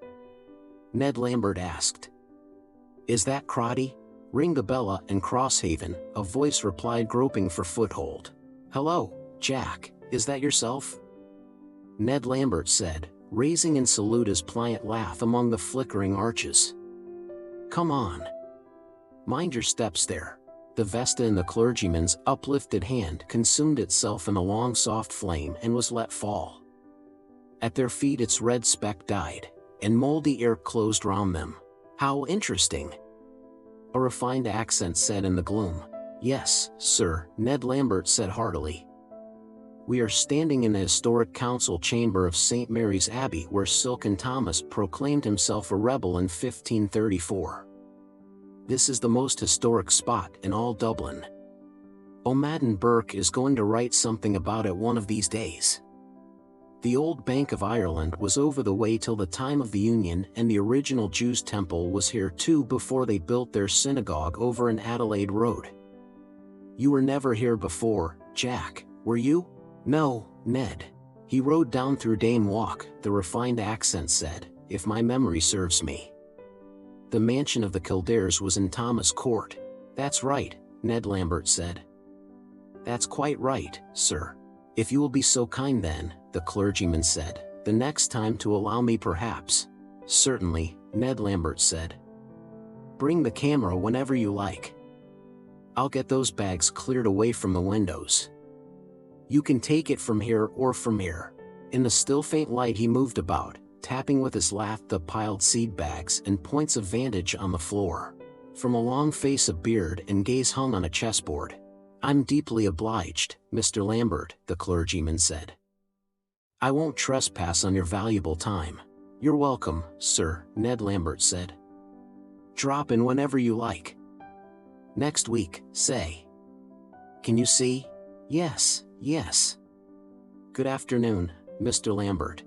Ned Lambert asked. "Is that Crotty? Ring the Bella and Crosshaven," a voice replied, groping for foothold. "Hello, Jack, is that yourself?" Ned Lambert said, raising in salute his pliant laugh among the flickering arches. "Come on. Mind your steps there." The Vesta in the clergyman's uplifted hand consumed itself in a long soft flame and was let fall. At their feet its red speck died, and moldy air closed round them. "How interesting," a refined accent said in the gloom. "Yes, sir," Ned Lambert said heartily. "We are standing in the historic council chamber of St. Mary's Abbey, where Silken Thomas proclaimed himself a rebel in 1534. This is the most historic spot in all Dublin. O'Madden Burke is going to write something about it one of these days. The old Bank of Ireland was over the way till the time of the Union, and the original Jews' temple was here too before they built their synagogue over in Adelaide Road. You were never here before, Jack, were you?" "No, Ned. He rode down through Dane Walk," the refined accent said, "if my memory serves me. The mansion of the Kildares was in Thomas Court." "That's right," Ned Lambert said. "That's quite right, sir. If you will be so kind then," the clergyman said, "the next time to allow me perhaps." "Certainly," Ned Lambert said. "Bring the camera whenever you like. I'll get those bags cleared away from the windows. You can take it from here or from here." In the still faint light he moved about, tapping with his lath the piled seed bags and points of vantage on the floor. From a long face a beard and gaze hung on a chessboard. "I'm deeply obliged, Mr. Lambert," the clergyman said. "I won't trespass on your valuable time." "You're welcome, sir," Ned Lambert said. "Drop in whenever you like. Next week, say. Can you see?" "Yes, yes." "Good afternoon, Mr. Lambert.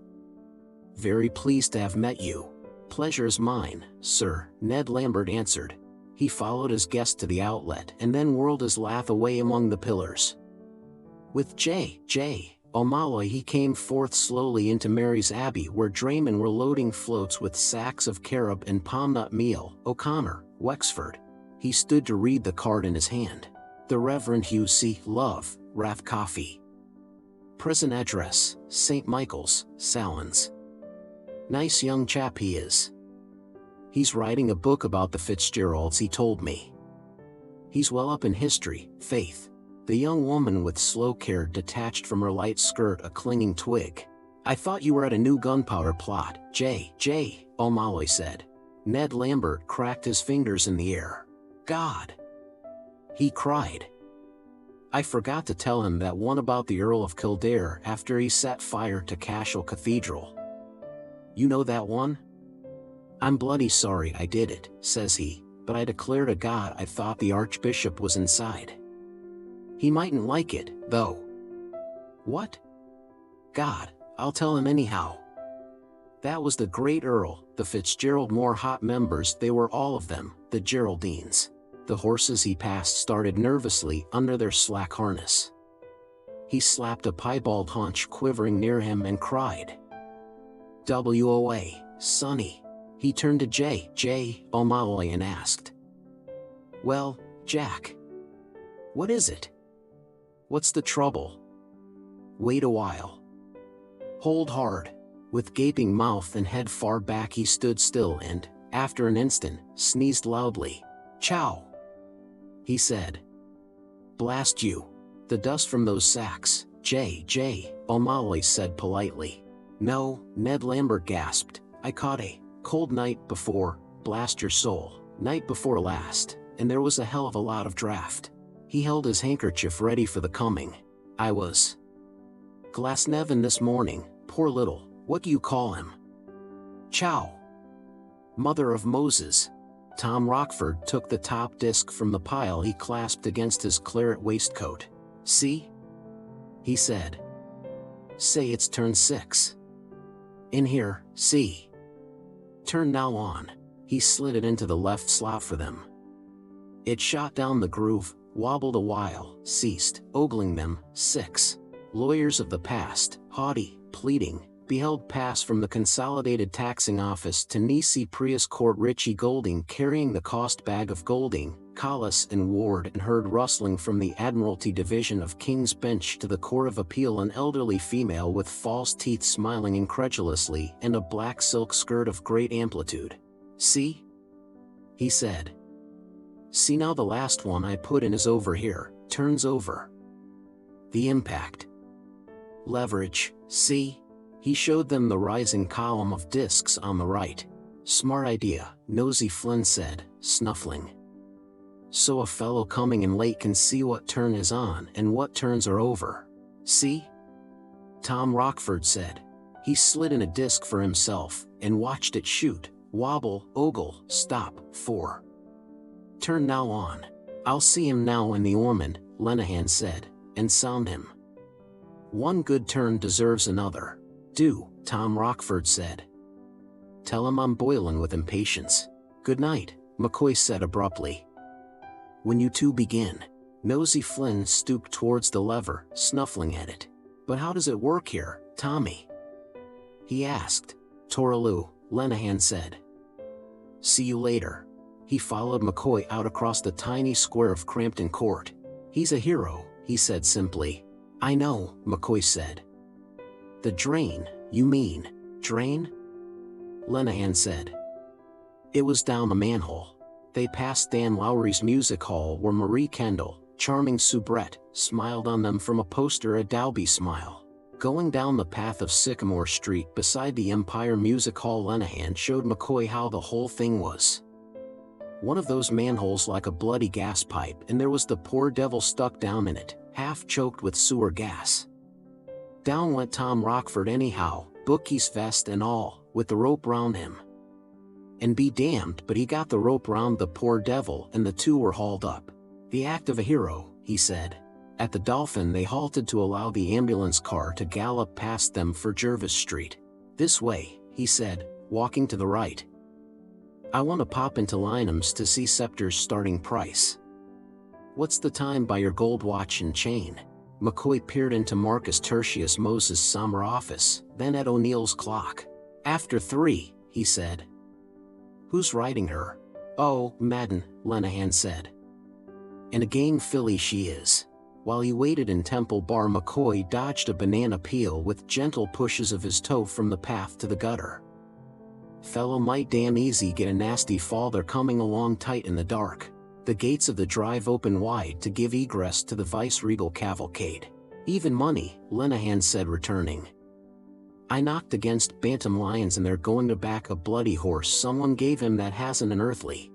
Very pleased to have met you." "Pleasure is mine, sir," Ned Lambert answered. He followed his guest to the outlet and then whirled his lath away among the pillars. With J. O'Malley he came forth slowly into Mary's Abbey, where draymen were loading floats with sacks of carob and palm-nut meal. "O'Connor, Wexford." He stood to read the card in his hand. "The Reverend Hugh C. Love, Rathcoffey. Prison address, St. Michael's, Sallins. Nice young chap he is. He's writing a book about the Fitzgeralds, he told me. He's well up in history, faith." The young woman with slow care detached from her light skirt a clinging twig. "I thought you were at a new gunpowder plot, J. O'Malley said. Ned Lambert cracked his fingers in the air. "God!" he cried. "I forgot to tell him that one about the Earl of Kildare after he set fire to Cashel Cathedral. You know that one? I'm bloody sorry I did it," says he, "but I declare to God I thought the Archbishop was inside. He mightn't like it, though." "What?" "God, I'll tell him anyhow. That was the great Earl, the Fitzgerald more hot members, they were all of them, the Geraldines." The horses he passed started nervously under their slack harness. He slapped a piebald haunch quivering near him and cried, "WOA, sonny." He turned to J. O'Malley and asked, "Well, Jack? What is it? What's the trouble? Wait a while. Hold hard." With gaping mouth and head far back he stood still and, after an instant, sneezed loudly. "Chow!" he said. "Blast you. The dust from those sacks," J. O'Malley said politely. "No," Ned Lambert gasped. "I caught a cold night before, blast your soul, night before last, and there was a hell of a lot of draft." He held his handkerchief ready for the coming. "I was Glasnevin this morning, poor little, what do you call him? Chow. Mother of Moses." Tom Rockford took the top disc from the pile he clasped against his claret waistcoat. "See?" he said. "Say it's turn 6. In here, see. Turn now on." He slid it into the left slot for them. It shot down the groove, wobbled a while, ceased, ogling them. 6. Lawyers of the past, haughty, pleading, beheld pass from the Consolidated Taxing Office to Nisi Prius Court Richie Golding carrying the cost bag of Golding, Collis and Ward, and heard rustling from the Admiralty Division of King's Bench to the Court of Appeal an elderly female with false teeth smiling incredulously and a black silk skirt of great amplitude. "See?" he said. "See now, the last one I put in is over here, turns over. The impact. Leverage, see?" He showed them the rising column of discs on the right. "Smart idea," Nosy Flynn said, snuffling. "So a fellow coming in late can see what turn is on and what turns are over. See?" Tom Rockford said. He slid in a disc for himself and watched it shoot, wobble, ogle, stop, 4. "Turn now on. I'll see him now in the Ormond," Lenehan said, "and sound him. One good turn deserves another." "Do," Tom Rockford said. "Tell him I'm boiling with impatience." "Good night," McCoy said abruptly. "When you two begin." Nosy Flynn stooped towards the lever, snuffling at it. "But how does it work here, Tommy?" he asked. "Tooraloo," Lenehan said. "See you later." He followed McCoy out across the tiny square of Crampton Court. "He's a hero," he said simply. "I know," McCoy said. "The drain, you mean?" "Drain?" Lenehan said. "It was down a manhole." They passed Dan Lowry's music hall where Marie Kendall, charming soubrette, smiled on them from a poster, a Dalby smile. Going down the path of Sycamore Street beside the Empire Music Hall, Lenehan showed McCoy how the whole thing was. One of those manholes like a bloody gas pipe, and there was the poor devil stuck down in it, half choked with sewer gas. Down went Tom Rockford anyhow, bookie's vest and all, with the rope round him. And be damned, but he got the rope round the poor devil and the two were hauled up. "The act of a hero," he said. At the Dolphin they halted to allow the ambulance car to gallop past them for Jervis Street. "This way," he said, walking to the right. "I want to pop into Lynham's to see Scepter's starting price." "What's the time by your gold watch and chain?" McCoy peered into Marcus Tertius Moses' somber office, then at O'Neill's clock. "After 3, he said. "Who's riding her?" "Oh, Madden," Lenehan said. "And a game filly she is." While he waited in Temple Bar, McCoy dodged a banana peel with gentle pushes of his toe from the path to the gutter. "Fellow might damn easy get a nasty fall, they're coming along tight in the dark." The gates of the drive open wide to give egress to the vice-regal cavalcade. "Even money," Lenehan said, returning. "I knocked against Bantam Lions and they're going to back a bloody horse someone gave him that hasn't an earthly."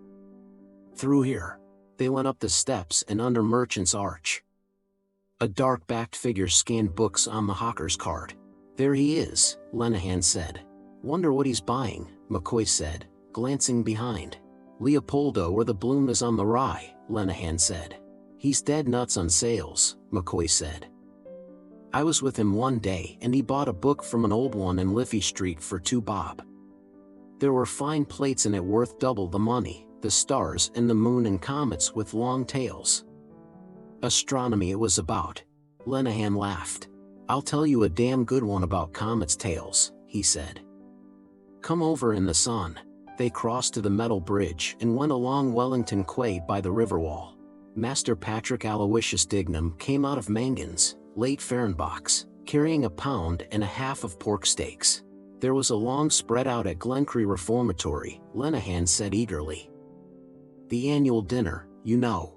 "Through here." They went up the steps and under Merchant's Arch. A dark-backed figure scanned books on the hawker's cart. "There he is," Lenehan said. "Wonder what he's buying," McCoy said, glancing behind. "Leopoldo or the Bloom is on the rye," Lenehan said. "He's dead nuts on sales," McCoy said. "I was with him one day and he bought a book from an old one in Liffey Street for 2 bob. There were fine plates in it worth double the money, the stars and the moon and comets with long tails. Astronomy it was about." Lenehan laughed. "I'll tell you a damn good one about comets' tails," he said. "Come over in the sun." They crossed to the metal bridge and went along Wellington Quay by the Riverwall. Master Patrick Aloysius Dignam came out of Mangan's, late Fehrenbach's, carrying a pound and a half of pork steaks. "There was a long spread out at Glencree Reformatory," Lenehan said eagerly. "The annual dinner, you know.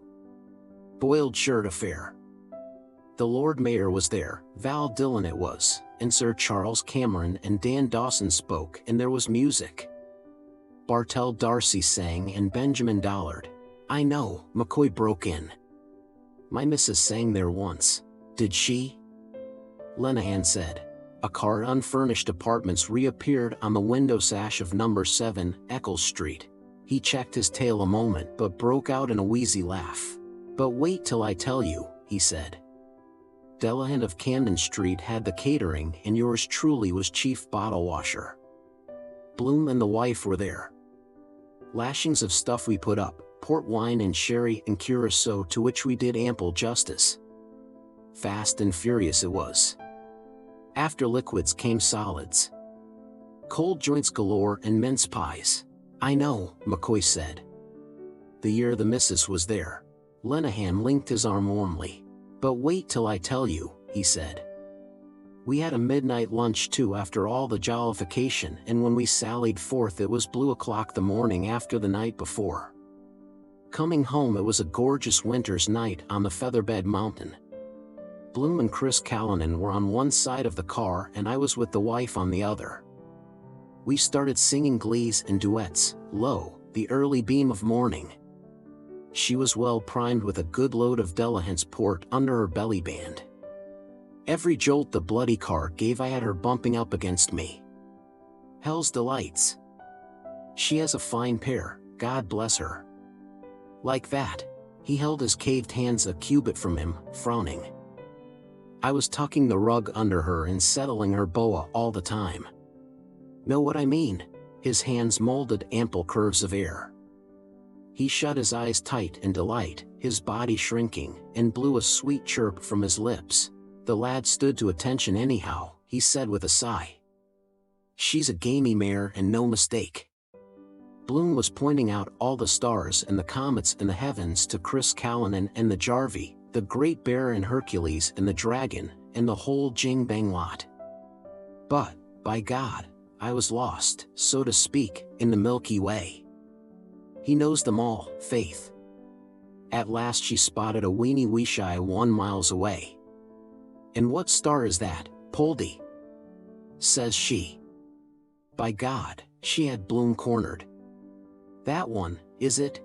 Boiled shirt affair. The Lord Mayor was there, Val Dillon it was, and Sir Charles Cameron and Dan Dawson spoke, and there was music. Bartell D'Arcy sang and Benjamin Dollard." "I know," McCoy broke in. "My missus sang there once." "Did she?" Lenehan said. A car unfurnished apartments reappeared on the window sash of number 7, Eccles Street. He checked his tail a moment but broke out in a wheezy laugh. "But wait till I tell you," he said. "Delahan of Camden Street had the catering and yours truly was chief bottle washer. Bloom and the wife were there. Lashings of stuff we put up, port wine and sherry and curacao to which we did ample justice. Fast and furious it was. After liquids came solids. Cold joints galore and mince pies. I know, McCoy said. The year the missus was there. Lenehan linked his arm warmly. But wait till I tell you, he said. We had a midnight lunch too after all the jollification, and when we sallied forth it was blue o'clock the morning after the night before. Coming home it was a gorgeous winter's night on the Featherbed Mountain. Bloom and Chris Callanan were on one side of the car and I was with the wife on the other. We started singing glees and duets, lo, the early beam of morning. She was well primed with a good load of Delahant's port under her belly band. Every jolt the bloody car gave I had her bumping up against me. Hell's delights. She has a fine pair, God bless her. Like that, he held his caved hands a cubit from him, frowning. I was tucking the rug under her and settling her boa all the time. Know what I mean? His hands molded ample curves of air. He shut his eyes tight in delight, his body shrinking, and blew a sweet chirp from his lips. The lad stood to attention anyhow, he said with a sigh. She's a gamey mare and no mistake. Bloom was pointing out all the stars and the comets in the heavens to Chris Callanan and the Jarvey, the Great Bear and Hercules and the Dragon, and the whole jing-bang lot. But, by God, I was lost, so to speak, in the Milky Way. He knows them all, Faith. At last she spotted a weeny wee shy 1 mile away. And what star is that, Poldy? Says she. By God, she had Bloom cornered. That one, is it?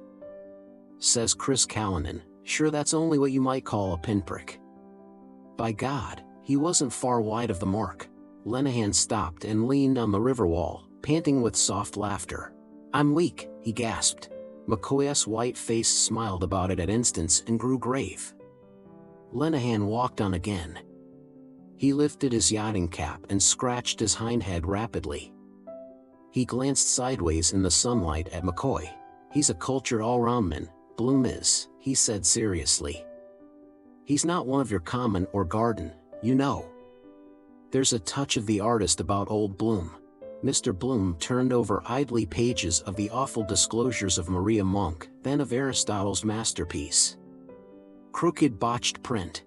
Says Chris Callanan, sure that's only what you might call a pinprick. By God, he wasn't far wide of the mark. Lenehan stopped and leaned on the river wall, panting with soft laughter. I'm weak, he gasped. McCoy's white face smiled about it at instants and grew grave. Lenehan walked on again. He lifted his yachting cap and scratched his hind head rapidly. He glanced sideways in the sunlight at McCoy. He's a cultured all-roundman, Bloom is, he said seriously. He's not one of your common or garden, you know. There's a touch of the artist about old Bloom. Mr. Bloom turned over idly pages of the awful disclosures of Maria Monk, then of Aristotle's masterpiece. Crooked botched print.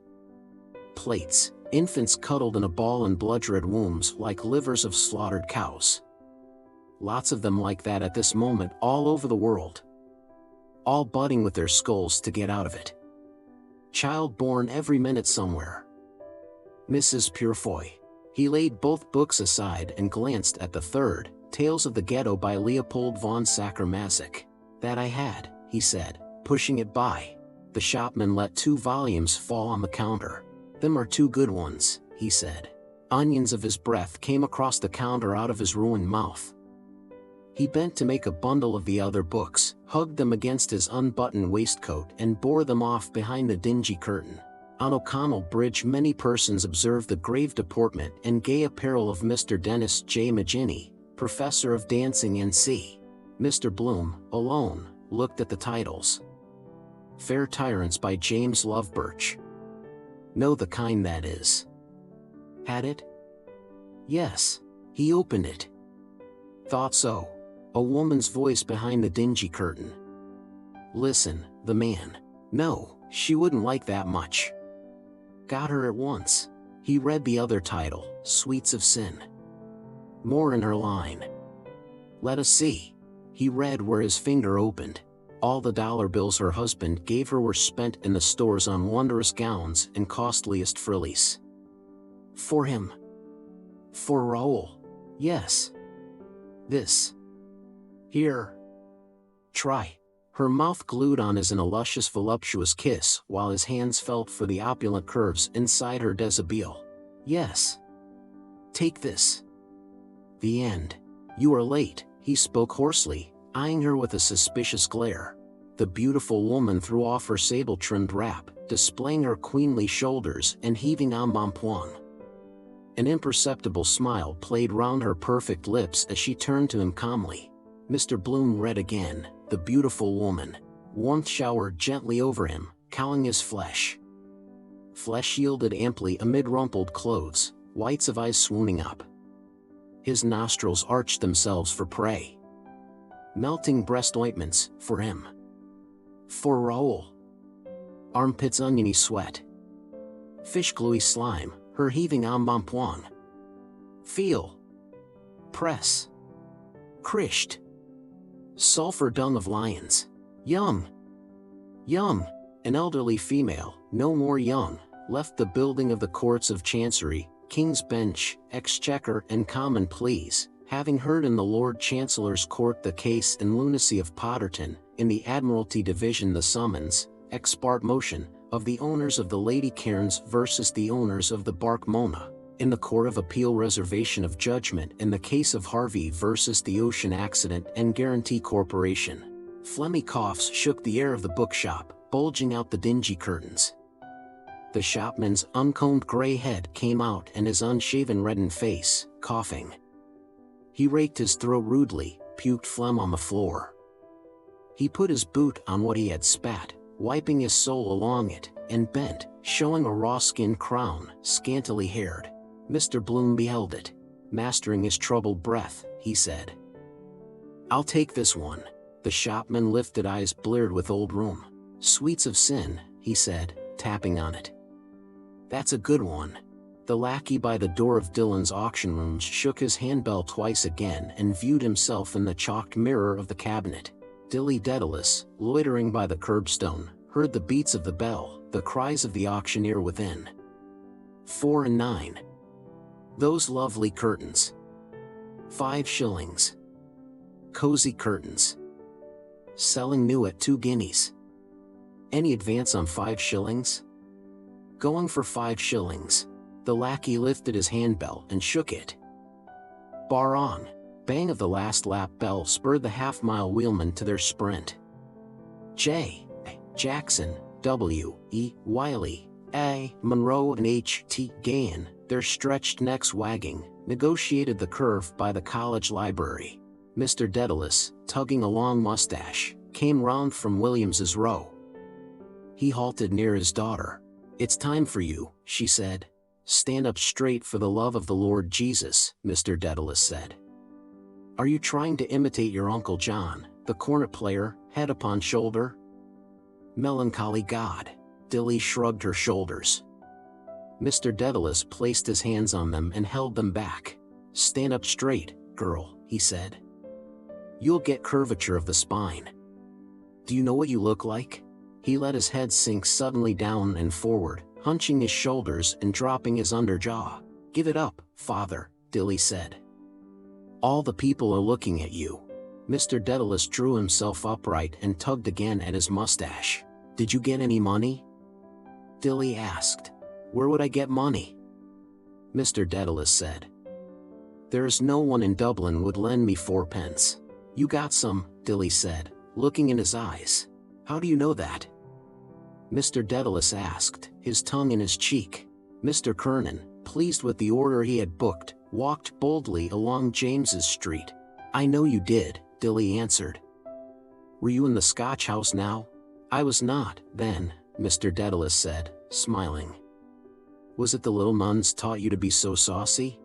Plates, infants cuddled in a ball in blood-red wombs like livers of slaughtered cows. Lots of them like that at this moment all over the world. All butting with their skulls to get out of it. Child born every minute somewhere. Mrs. Purefoy. He laid both books aside and glanced at the third, Tales of the Ghetto by Leopold von Sacher-Masoch. That I had, he said, pushing it by. The shopman let 2 volumes fall on the counter. Them are 2 good ones, he said. Onions of his breath came across the counter out of his ruined mouth. He bent to make a bundle of the other books, hugged them against his unbuttoned waistcoat and bore them off behind the dingy curtain. On O'Connell Bridge many persons observed the grave deportment and gay apparel of Mr. Dennis J. Maginni, professor of dancing N.C. Mr. Bloom, alone, looked at the titles. Fair Tyrants by James Lovebirch. Know the kind that is. Had it? Yes. He opened it. Thought so. A woman's voice behind the dingy curtain. Listen, the man. No, she wouldn't like that much. Got her at once. He read the other title, Sweets of Sin. More in her line. Let us see. He read where his finger opened. All the dollar bills her husband gave her were spent in the stores on wondrous gowns and costliest frillies. For him. For Raoul. Yes. This. Here. Try. Her mouth glued on his in a luscious voluptuous kiss while his hands felt for the opulent curves inside her deshabille. Yes. Take this. The end. You are late, he spoke hoarsely, eyeing her with a suspicious glare. The beautiful woman threw off her sable-trimmed wrap, displaying her queenly shoulders and heaving embonpoint. An imperceptible smile played round her perfect lips as she turned to him calmly. Mr. Bloom read again, The beautiful woman. Warmth showered gently over him, cowling his flesh. flesh yielded amply amid rumpled clothes, whites of eyes swooning up. His nostrils arched themselves for prey. Melting breast ointments, for him. For Raoul. Armpits oniony sweat. Fish gluey slime, her heaving embonpoint. Feel. Press. Crished. Sulfur dung of lions. Young. Young. An elderly female, no more young, left the building of the courts of Chancery, King's Bench, Exchequer and Common Pleas, having heard in the Lord Chancellor's Court the case and lunacy of Potterton, in the Admiralty Division the summons, ex parte motion, of the owners of the Lady Cairns versus the owners of the Bark Mona, in the Court of Appeal reservation of judgment in the case of Harvey versus the Ocean Accident and Guarantee Corporation. Phlegmy coughs shook the air of the bookshop, bulging out the dingy curtains. The shopman's uncombed gray head came out and his unshaven reddened face, coughing. He raked his throat rudely, puked phlegm on the floor. He put his boot on what he had spat, wiping his sole along it, and bent, showing a raw-skinned crown, scantily haired. Mr. Bloom beheld it. Mastering his troubled breath, he said, "I'll take this one." The shopman lifted eyes bleared with old rheum. "Sweets of sin," he said, tapping on it. "That's a good one." The lackey by the door of Dillon's auction rooms shook his handbell twice again and viewed himself in the chalked mirror of the cabinet. Dilly Dedalus, loitering by the curbstone, heard the beats of the bell, the cries of the auctioneer within. 4 and 9. Those lovely curtains. 5 shillings. Cozy curtains. Selling new at 2 guineas. Any advance on 5 shillings? Going for 5 shillings. The lackey lifted his handbell and shook it. Bar on. Bang of the last lap bell spurred the half-mile wheelmen to their sprint. J. Jackson, W. E. Wiley, A. Monroe and H. T. Gahan, their stretched necks wagging, negotiated the curve by the college library. Mr. Dedalus, tugging a long mustache, came round from Williams's row. He halted near his daughter. "It's time for you," she said. "Stand up straight for the love of the Lord Jesus," Mr. Dedalus said. "Are you trying to imitate your Uncle John, the cornet player, head upon shoulder?" "Melancholy God." Dilly shrugged her shoulders. Mr. Dedalus placed his hands on them and held them back. "Stand up straight, girl," he said. "You'll get curvature of the spine. Do you know what you look like?" He let his head sink suddenly down and forward, hunching his shoulders and dropping his underjaw. "Give it up, father," Dilly said. "All the people are looking at you." Mr. Dedalus drew himself upright and tugged again at his mustache. "Did you get any money?" Dilly asked. "Where would I get money?" Mr. Dedalus said. "There is no one in Dublin would lend me 4 pence. "You got some," Dilly said, looking in his eyes. "How do you know that?" Mr. Dedalus asked, his tongue in his cheek. Mr. Kernan, pleased with the order he had booked, walked boldly along James's Street. "I know you did," Dilly answered. "Were you in the Scotch house now?" "I was not, then," Mr. Dedalus said, smiling. "Was it the little nuns taught you to be so saucy?"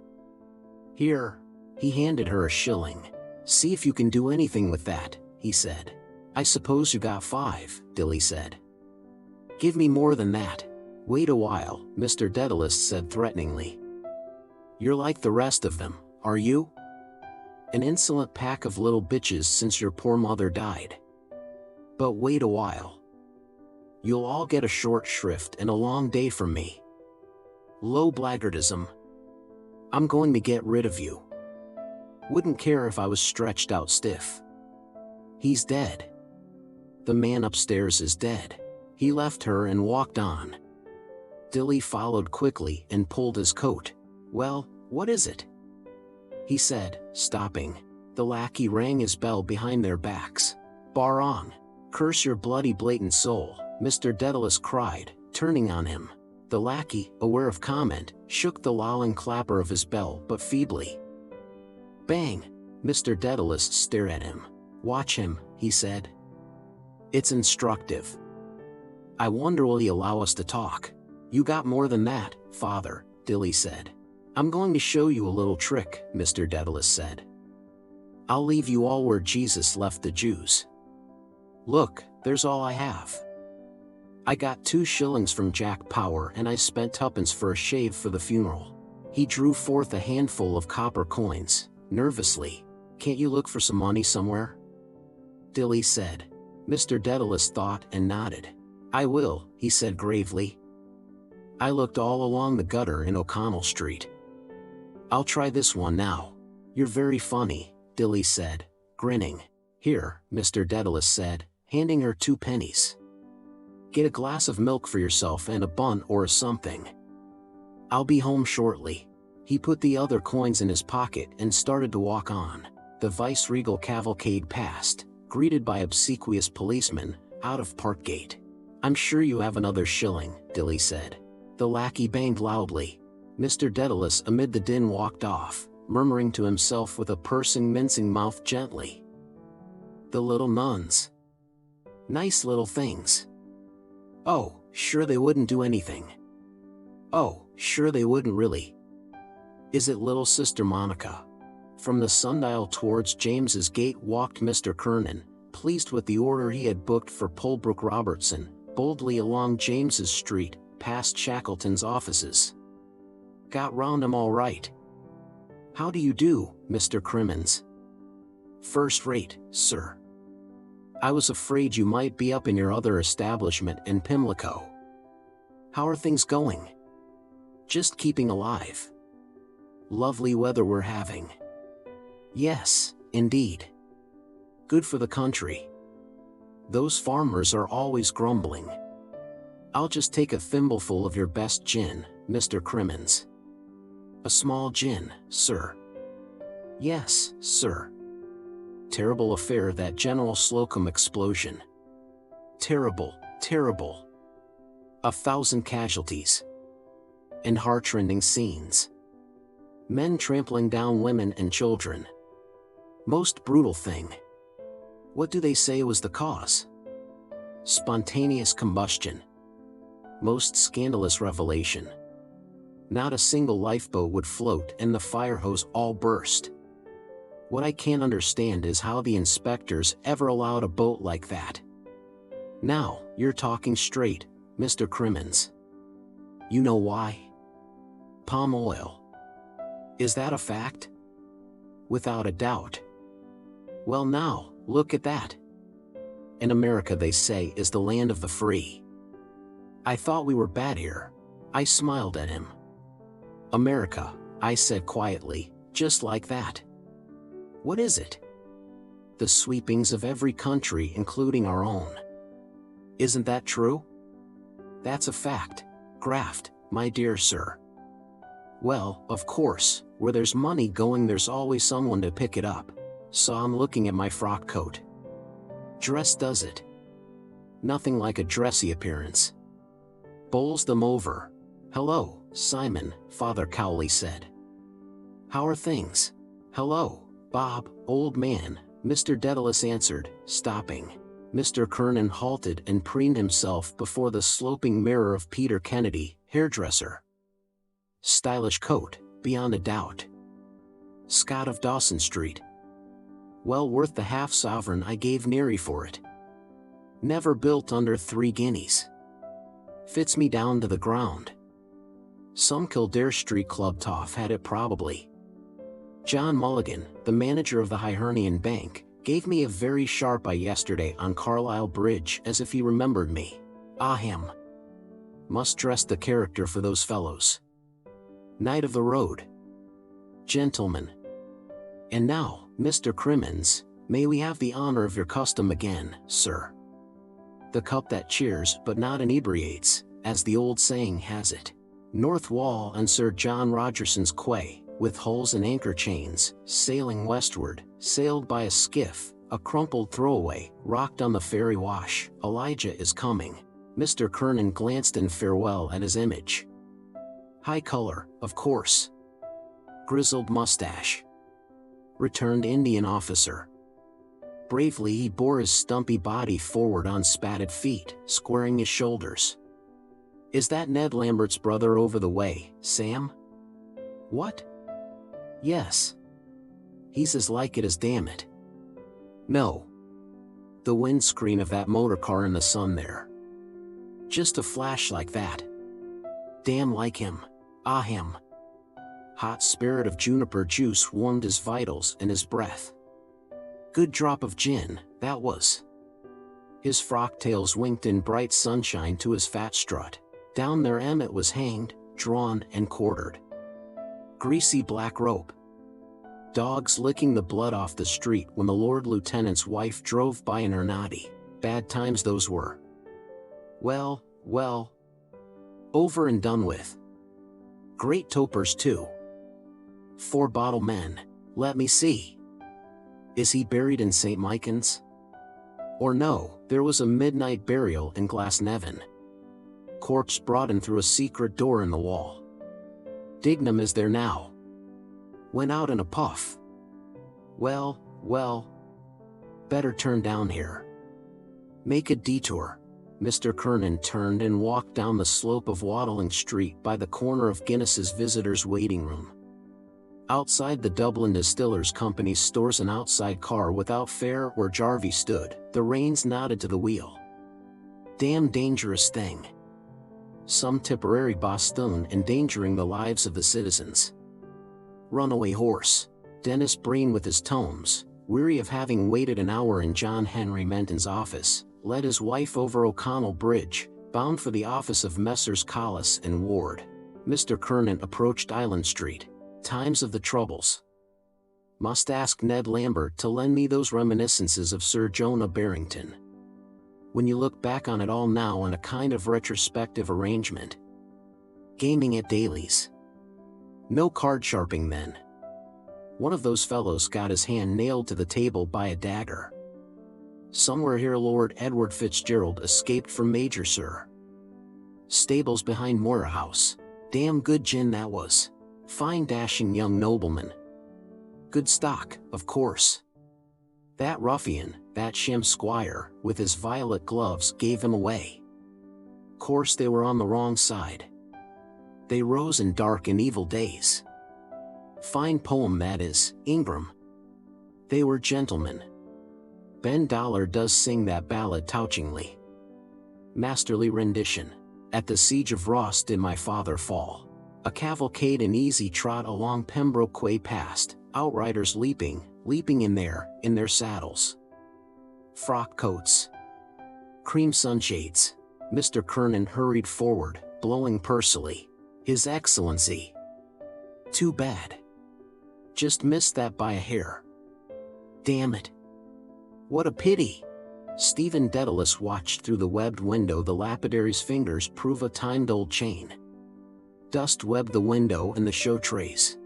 "Here." He handed her a shilling. "See if you can do anything with that," he said. "I suppose you got 5, Dilly said. "Give me more than that." "Wait a while," Mr. Dedalus said threateningly. "You're like the rest of them, are you? An insolent pack of little bitches since your poor mother died. But wait a while. You'll all get a short shrift and a long day from me. Low blackguardism. I'm going to get rid of you. Wouldn't care if I was stretched out stiff. He's dead. The man upstairs is dead." He left her and walked on. Dilly followed quickly and pulled his coat. "Well, what is it?" he said, stopping. The lackey rang his bell behind their backs. "Bar on. Curse your bloody blatant soul," Mr. Dedalus cried, turning on him. The lackey, aware of comment, shook the lolling clapper of his bell but feebly. Bang! Mr. Dedalus stared at him. "Watch him," he said. "It's instructive. I wonder will he allow us to talk. You got more than that, father, Dilly said. I'm going to show you a little trick, Mr. Dedalus said. I'll leave you all where Jesus left the Jews. Look, there's all I have. I got 2 shillings from Jack Power and I spent 2pence for a shave for the funeral. He drew forth a handful of copper coins, nervously. Can't you look for some money somewhere? Dilly said. Mr. Dedalus thought and nodded. I will, he said gravely. I looked all along the gutter in O'Connell Street. I'll try this one now. You're very funny, Dilly said, grinning. Here, Mr. Dedalus said, handing her 2 pennies. Get a glass of milk for yourself and a bun or something. I'll be home shortly. He put the other coins in his pocket and started to walk on. The vice-regal cavalcade passed, greeted by obsequious policemen, out of Parkgate. I'm sure you have another shilling, Dilly said. The lackey banged loudly. Mr. Dedalus amid the din walked off, murmuring to himself with a pursing mincing mouth gently. The little nuns. Nice little things. Oh, sure they wouldn't do anything. Oh, sure they wouldn't really. Is it little Sister Monica? From the sundial towards James's Gate walked Mr. Kernan, pleased with the order he had booked for Polbrook Robertson, boldly along James's Street, past Shackleton's offices. Got round 'em all right. How do you do, Mr. Crimmins? First rate, sir. I was afraid you might be up in your other establishment in Pimlico. How are things going? Just keeping alive. Lovely weather we're having. Yes, indeed. Good for the country. Those farmers are always grumbling. I'll just take a thimbleful of your best gin, Mr. Crimmins. A small gin, sir. Yes, sir. Terrible affair, that General Slocum explosion. Terrible, terrible. 1,000 casualties. And heartrending scenes. Men trampling down women and children. Most brutal thing. What do they say was the cause? Spontaneous combustion. Most scandalous revelation. Not a single lifeboat would float and the fire hose all burst. What I can't understand is how the inspectors ever allowed a boat like that. Now, you're talking straight, Mr. Crimmins. You know why? Palm oil. Is that a fact? Without a doubt. Well now, look at that. And America, they say, is the land of the free. I thought we were bad here. I smiled at him. America, I said quietly, just like that. What is it? The sweepings of every country, including our own. Isn't that true? That's a fact, graft, my dear sir. Well, of course, where there's money going there's always someone to pick it up. So I'm looking at my frock coat. Dress does it. Nothing like a dressy appearance. Bowls them over. Hello, Simon, Father Cowley said. How are things? Hello, Bob, old man, Mr. Dedalus answered, stopping. Mr. Kernan halted and preened himself before the sloping mirror of Peter Kennedy, hairdresser. Stylish coat, beyond a doubt. Scott of Dawson Street. Well worth the half-sovereign I gave Neary for it. Never built under 3 guineas. Fits me down to the ground. Some Kildare Street club toff had it probably. John Mulligan, the manager of the Hibernian Bank, gave me a very sharp eye yesterday on Carlisle Bridge as if he remembered me. Ah him. Must dress the character for those fellows. Knight of the road. Gentlemen. And now, Mr. Crimmins, may we have the honor of your custom again, sir. The cup that cheers but not inebriates, as the old saying has it. North Wall and Sir John Rogerson's quay, with hulls and anchor chains, sailing westward, sailed by a skiff, a crumpled throwaway, rocked on the ferry wash. Elijah is coming. Mr. Kernan glanced in farewell at his image. High color, of course. Grizzled mustache. Returned Indian officer. Bravely he bore his stumpy body forward on spatted feet, squaring his shoulders. Is that Ned Lambert's brother over the way, Sam? What? Yes. He's as like it as damn it. No. The windscreen of that motor car in the sun there. Just a flash like that. Damn like him. Ah him. Hot spirit of juniper juice warmed his vitals and his breath. Good drop of gin, that was. His frock tails winked in bright sunshine to his fat strut. Down there Emmett was hanged, drawn and quartered. Greasy black rope. Dogs licking the blood off the street when the Lord Lieutenant's wife drove by in her noddy. Bad times those were. Well, well. Over and done with. Great topers too. 4 bottle men. Let me see. Is he buried in St. Michan's? Or no, there was a midnight burial in Glasnevin. Corpse brought in through a secret door in the wall. Dignam is there now. Went out in a puff. Well, well. Better turn down here. Make a detour. Mr. Kernan turned and walked down the slope of Waddling Street by the corner of Guinness's visitors' waiting room. Outside the Dublin Distillers Company stores an outside car without fare where Jarvie stood, the reins knotted to the wheel. Damn dangerous thing. Some Tipperary Boston endangering the lives of the citizens. Runaway horse. Dennis Breen with his tomes, weary of having waited an hour in John Henry Menton's office, led his wife over O'Connell Bridge, bound for the office of Messrs. Collis and Ward. Mr. Kernan approached Island Street. Times of the troubles. Must ask Ned Lambert to lend me those reminiscences of Sir Jonah Barrington. When you look back on it all now in a kind of retrospective arrangement. Gaming at Daly's. No card sharping then. One of those fellows got his hand nailed to the table by a dagger. Somewhere here Lord Edward Fitzgerald escaped from Major Sir. Stables behind Moira House. Damn good gin that was. Fine dashing young nobleman. Good stock, of course. That ruffian, that sham squire, with his violet gloves gave him away. Course they were on the wrong side. They rose in dark and evil days. Fine poem that is, Ingram. They were gentlemen. Ben Dollar does sing that ballad touchingly. Masterly rendition. At the siege of Ross did my father fall. A cavalcade in easy trot along Pembroke Way past, outriders leaping in their saddles. Frock coats. Cream sunshades. Mr. Kernan hurried forward, blowing pursily. His Excellency. Too bad. Just missed that by a hair. Damn it. What a pity. Stephen Dedalus watched through the webbed window the lapidary's fingers prove a time-old chain. Dust webbed the window and the show trays.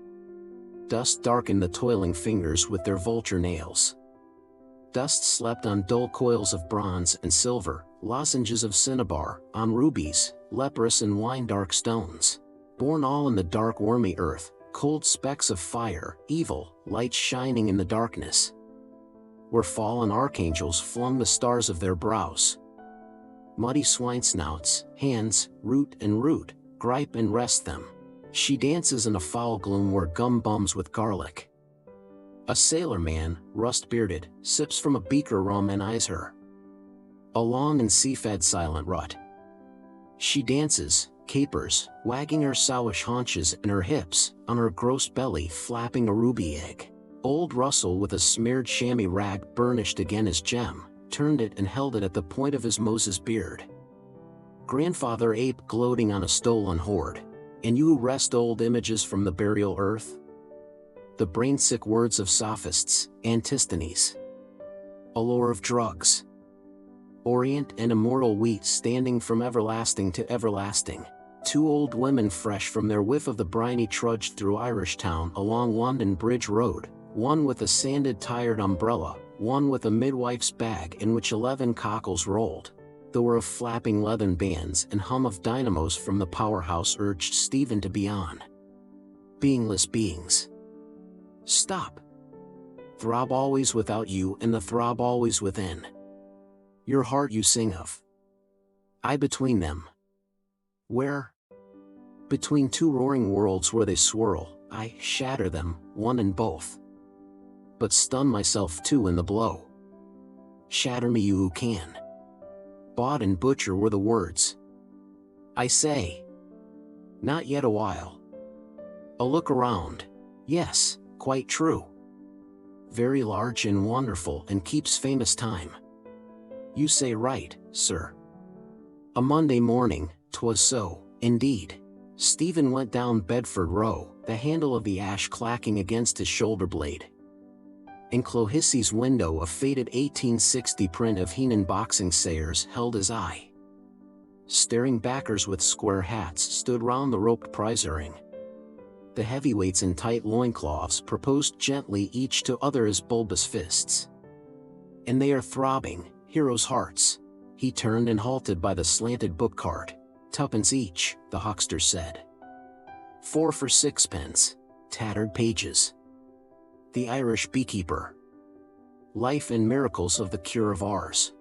Dust darkened the toiling fingers with their vulture nails. Dust slept on dull coils of bronze and silver, lozenges of cinnabar, on rubies, leprous and wine-dark stones. Born all in the dark wormy earth, cold specks of fire, evil, lights shining in the darkness. Where fallen archangels flung the stars of their brows. Muddy swine snouts, hands, root, gripe and rest them. She dances in a foul gloom where gum bums with garlic. A sailor man, rust-bearded, sips from a beaker rum and eyes her. A long and sea-fed silent rut. She dances, capers, wagging her sowish haunches and her hips, on her gross belly flapping a ruby egg. Old Russell with a smeared chamois rag burnished again his gem, turned it and held it at the point of his Moses beard. Grandfather ape gloating on a stolen hoard. And you wrest old images from the burial earth? The brain-sick words of sophists, Antisthenes. Allure of drugs. Orient and immortal wheat standing from everlasting to everlasting. 2 old women fresh from their whiff of the briny trudged through Irish town along London Bridge Road, one with a sanded tired umbrella, one with a midwife's bag in which 11 cockles rolled. The whir of flapping leathern bands and hum of dynamos from the powerhouse urged Stephen to be on. Beingless beings. Stop. Throb always without you and the throb always within. Your heart you sing of. I between them. Where? Between two roaring worlds where they swirl, I shatter them, one and both. But stun myself too in the blow. Shatter me you who can. Bought and butcher were the words. I say. Not yet a while. A look around. Yes, quite true. Very large and wonderful and keeps famous time. You say right, sir. A Monday morning, 'twas so, indeed. Stephen went down Bedford Row, the handle of the ash clacking against his shoulder blade. In Clohissey's window a faded 1860 print of Heenan boxing sayers held his eye. Staring backers with square hats stood round the roped prize ring. The heavyweights in tight loincloths proposed gently each to other his bulbous fists. And they are throbbing, heroes' hearts. He turned and halted by the slanted book cart. 2pence each, the huckster said. 4 for 6pence. Tattered pages. The Irish Beekeeper. Life and Miracles of the Cure of Ars.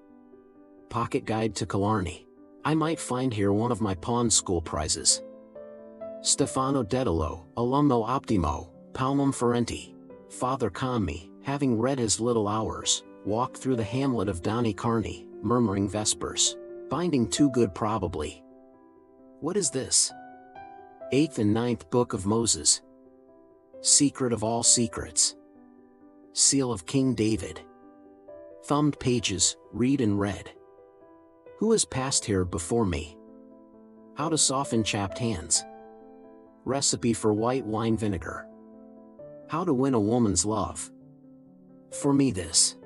Pocket Guide to Killarney. I might find here one of my pawn school prizes. Stefano Dedalo, alumno optimo, palmum ferenti. Father Conmee, having read his Little Hours, walked through the hamlet of Donnycarney, murmuring vespers. Binding too good probably. What is this? 8th and 9th Book of Moses. Secret of all secrets. Seal of King David. Thumbed pages, read and read. Who has passed here before me? How to soften chapped hands. Recipe for white wine vinegar. How to win a woman's love. For me this.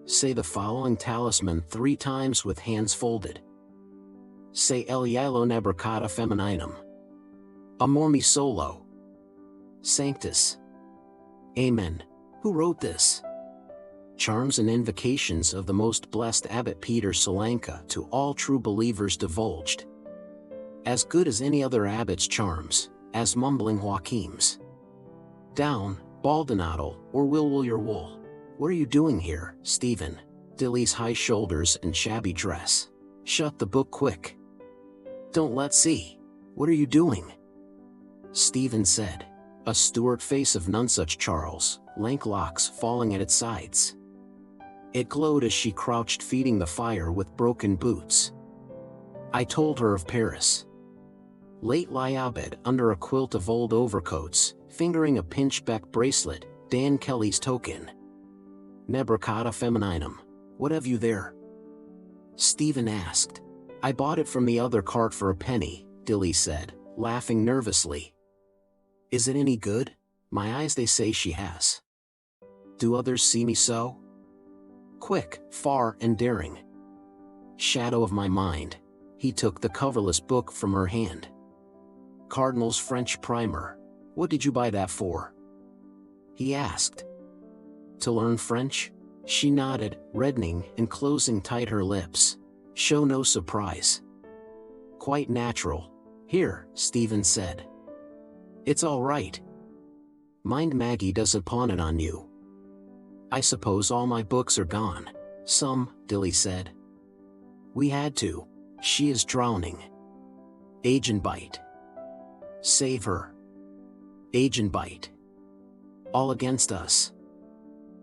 Say the following talisman 3 times with hands folded. Say El Yalo Nebricata Femininum. Amor mi solo. Sanctus. Amen. Who wrote this? Charms and invocations of the most blessed Abbot Peter Solanka to all true believers divulged. As good as any other abbot's charms, as mumbling Joachim's. Down, Baldonado, or will your wool. What are you doing here, Stephen? Dilly's high shoulders and shabby dress. Shut the book quick. Don't let's see. What are you doing? Stephen said. A Stuart face of none such Charles, lank locks falling at its sides. It glowed as she crouched feeding the fire with broken boots. I told her of Paris. Late lie abed under a quilt of old overcoats, fingering a pinchbeck bracelet, Dan Kelly's token. Nebricata Femininum. What have you there? Stephen asked. I bought it from the other cart for a penny, Dilly said, laughing nervously. Is it any good? My eyes they say she has. Do others see me so? Quick, far and daring. Shadow of my mind. He took the coverless book from her hand. Cardinal's French primer. What did you buy that for? He asked. To learn French? She nodded, reddening and closing tight her lips. Show no surprise. Quite natural. Here, Stephen said. It's all right. Mind Maggie doesn't pawn it on you. I suppose all my books are gone. Some, Dilly said. We had to. She is drowning. Agent bite. Save her. Agent bite. All against us.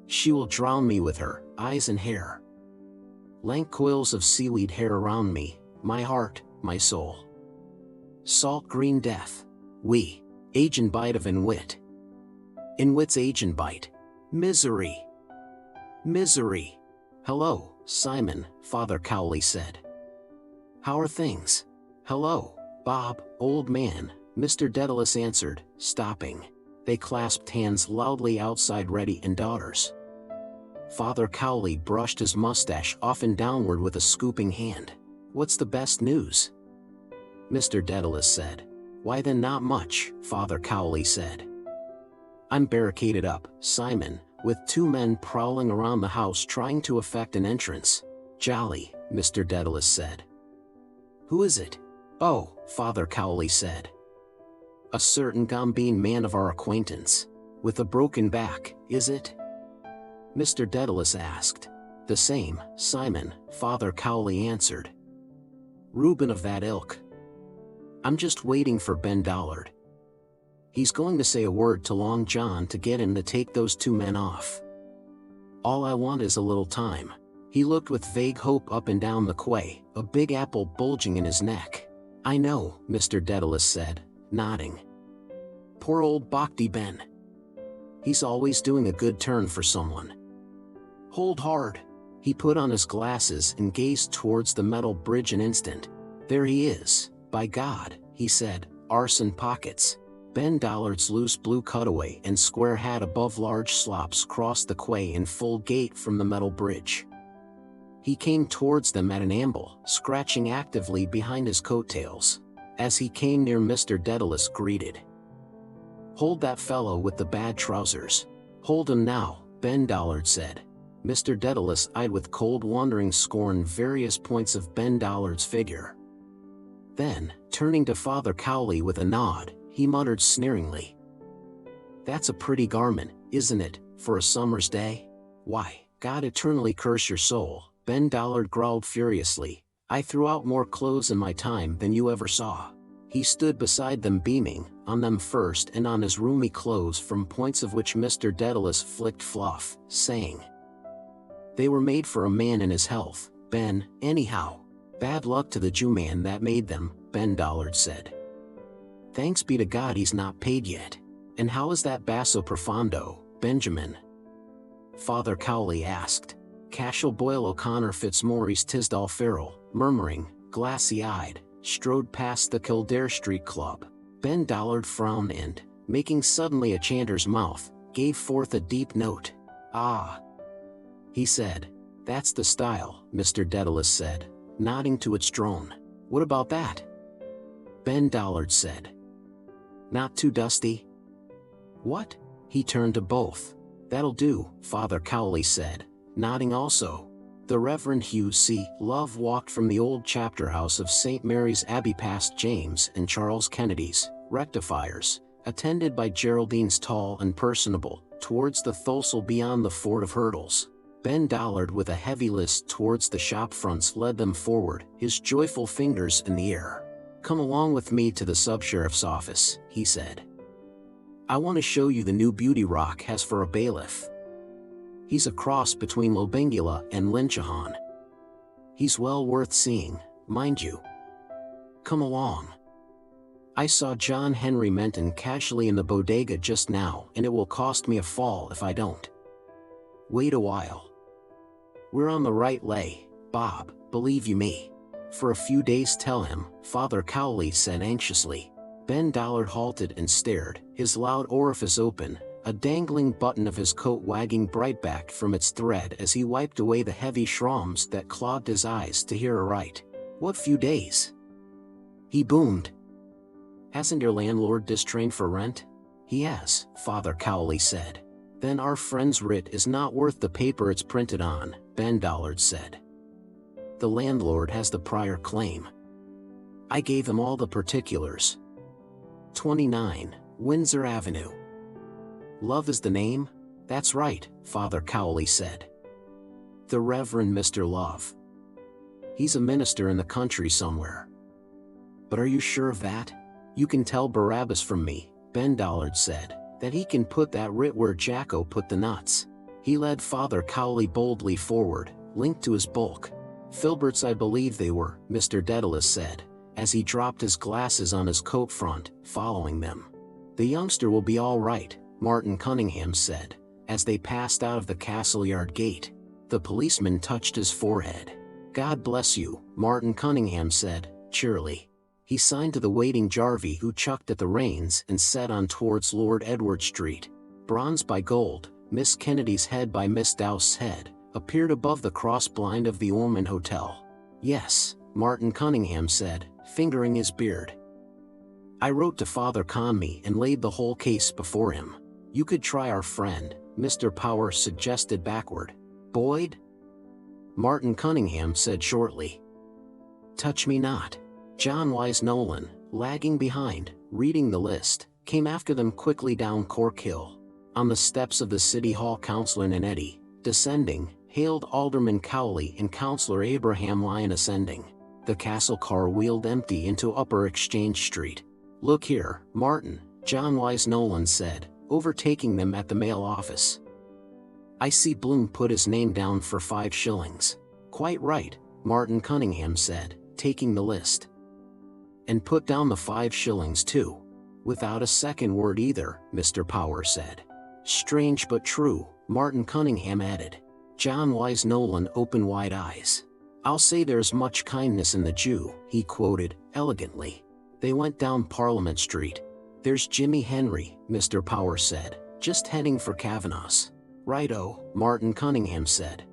She will drown me with her eyes and hair. Lank coils of seaweed hair around me, my heart, my soul. Salt green death. We. Agent bite of Inwit. Inwit's agent bite. Misery. Misery. Hello, Simon, Father Cowley said. How are things? Hello, Bob, old man, Mr. Dedalus answered, stopping. They clasped hands loudly outside Reddy and daughters. Father Cowley brushed his mustache off and downward with a scooping hand. What's the best news? Mr. Dedalus said. Why then not much, Father Cowley said. I'm barricaded up, Simon, with 2 men prowling around the house trying to effect an entrance. Jolly, Mr. Dedalus said. Who is it? Oh, Father Cowley said. A certain Gombeen man of our acquaintance. With a broken back, is it? Mr. Dedalus asked. The same, Simon, Father Cowley answered. Reuben of that ilk. I'm just waiting for Ben Dollard. He's going to say a word to Long John to get him to take those two men off. All I want is a little time." He looked with vague hope up and down the quay, a big apple bulging in his neck. "I know," Mr. Dedalus said, nodding. "Poor old Bhakti Ben. He's always doing a good turn for someone. Hold hard." He put on his glasses and gazed towards the metal bridge an instant. "There he is, by God," he said, "arson pockets." Ben Dollard's loose blue cutaway and square hat above large slops crossed the quay in full gait from the metal bridge. He came towards them at an amble, scratching actively behind his coattails. As he came near, Mr. Dedalus greeted. "Hold that fellow with the bad trousers. Hold him now," Ben Dollard said. Mr. Dedalus eyed with cold wondering scorn various points of Ben Dollard's figure. Then, turning to Father Cowley with a nod, he muttered sneeringly, "That's a pretty garment, isn't it, for a summer's day? Why, God eternally curse your soul," Ben Dollard growled furiously. "I threw out more clothes in my time than you ever saw." He stood beside them beaming, on them first and on his roomy clothes from points of which Mr. Dedalus flicked fluff, saying, "They were made for a man in his health, Ben, anyhow. Bad luck to the Jew man that made them," Ben Dollard said. "Thanks be to God he's not paid yet. And how is that basso profondo, Benjamin?" Father Cowley asked. Cashel Boyle O'Connor Fitzmaurice Tisdall Farrell, murmuring, glassy-eyed, strode past the Kildare Street Club. Ben Dollard frowned and, making suddenly a chanter's mouth, gave forth a deep note. "Ah," he said. "That's the style," Mr. Dedalus said, nodding to its drone. "What about that?" Ben Dollard said. "Not too dusty?" "What?" He turned to both. "That'll do," Father Cowley said, nodding also. The Reverend Hugh C. Love walked from the old chapter house of St. Mary's Abbey past James and Charles Kennedy's rectifiers, attended by Geraldine's tall and personable, towards the Thosel beyond the Ford of Hurdles. Ben Dollard with a heavy list towards the shop fronts led them forward, his joyful fingers in the air. "Come along with me to the sub-sheriff's office," he said. "I want to show you the new beauty Rock has for a bailiff. He's a cross between Lobengula and Lynchahan. He's well worth seeing, mind you. Come along. I saw John Henry Menton casually in the bodega just now, and it will cost me a fall if I don't. Wait a while. We're on the right lay, Bob, believe you me. For a few days tell him," Father Cowley said anxiously. Ben Dollard halted and stared, his loud orifice open, a dangling button of his coat wagging bright-backed from its thread as he wiped away the heavy shrawms that clogged his eyes to hear aright. "What few days?" he boomed. "Hasn't your landlord distrained for rent?" "He has," Father Cowley said. "Then our friend's writ is not worth the paper it's printed on," Ben Dollard said. "The landlord has the prior claim. I gave him all the particulars. 29, Windsor Avenue. Love is the name?" "That's right," Father Cowley said. "The Reverend Mr. Love. He's a minister in the country somewhere." "But are you sure of that?" "You can tell Barabbas from me," Ben Dollard said, "that he can put that writ where Jacko put the nuts." He led Father Cowley boldly forward, linked to his bulk. "Filberts I believe they were," Mr. Dedalus said, as he dropped his glasses on his coat front, following them. "The youngster will be all right," Martin Cunningham said, as they passed out of the castle yard gate. The policeman touched his forehead. "God bless you," Martin Cunningham said, cheerily. He signed to the waiting Jarvey, who chucked at the reins and set on towards Lord Edward Street. Bronze by gold, Miss Kennedy's head by Miss Dowse's head, appeared above the cross-blind of the Ormond Hotel. "Yes," Martin Cunningham said, fingering his beard. "I wrote to Father Conmee and laid the whole case before him. You could try our friend," Mr. Power suggested backward. "Boyd?" Martin Cunningham said shortly. "Touch me not." John Wise Nolan, lagging behind, reading the list, came after them quickly down Cork Hill. On the steps of the City Hall, Councillor Nanetti, descending, hailed Alderman Cowley and Councillor Abraham Lyon ascending. The castle car wheeled empty into Upper Exchange Street. "Look here, Martin," John Wise Nolan said, overtaking them at the mail office. "I see Bloom put his name down for 5 shillings. "Quite right," Martin Cunningham said, taking the list. "And put down the 5 shillings too." "Without a second word either," Mr. Power said. "Strange but true," Martin Cunningham added. John Wise Nolan opened wide eyes. "I'll say there's much kindness in the Jew," he quoted, elegantly. They went down Parliament Street. "There's Jimmy Henry," Mr. Power said, "just heading for Kavanagh's." "Righto," Martin Cunningham said.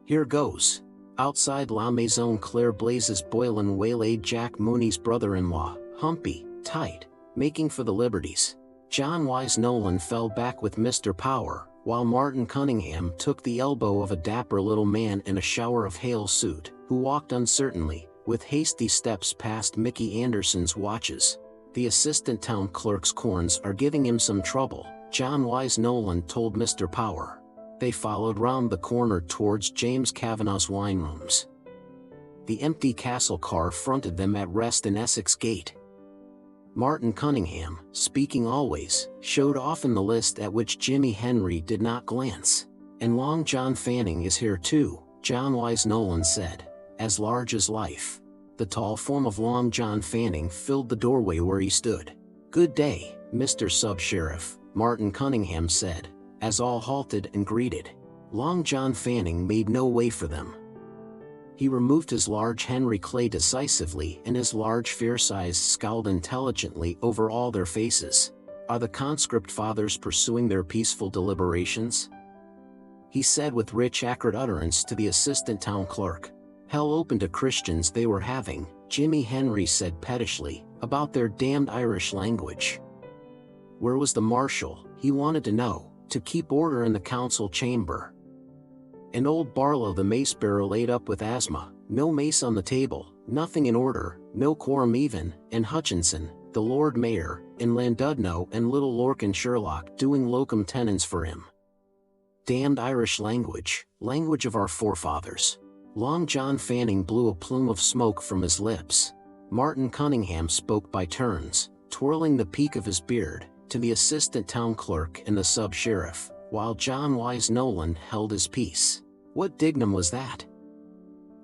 "Here goes." Outside La Maison Claire Blazes Boylan waylaid Jack Mooney's brother-in-law, Humpy, tight, making for the Liberties. John Wise Nolan fell back with Mr. Power, while Martin Cunningham took the elbow of a dapper little man in a shower of hail suit, who walked uncertainly, with hasty steps past Mickey Anderson's watches. "The assistant town clerk's corns are giving him some trouble," John Wise Nolan told Mr. Power. They followed round the corner towards James Kavanagh's wine rooms. The empty castle car fronted them at rest in Essex Gate. Martin Cunningham, speaking always, showed often the list at which Jimmy Henry did not glance. "And Long John Fanning is here too," John Wise Nolan said, "as large as life." The tall form of Long John Fanning filled the doorway where he stood. "Good day, Mr. Sub-Sheriff," Martin Cunningham said, as all halted and greeted. Long John Fanning made no way for them. He removed his large Henry Clay decisively, and his large fierce eyes scowled intelligently over all their faces. "Are the conscript fathers pursuing their peaceful deliberations?" he said with rich acrid utterance to the assistant town clerk. "Hell open to Christians they were having," Jimmy Henry said pettishly, "about their damned Irish language." Where was the marshal, he wanted to know, to keep order in the council chamber? And old Barlow the mace-bearer laid up with asthma, no mace on the table, nothing in order, no quorum even, and Hutchinson, the Lord Mayor, and Landudno and little Lorcan Sherlock doing locum tenens for him. Damned Irish language, language of our forefathers. Long John Fanning blew a plume of smoke from his lips. Martin Cunningham spoke by turns, twirling the peak of his beard, to the assistant town clerk and the sub-sheriff, while John Wise Nolan held his peace. "What dignum was that?"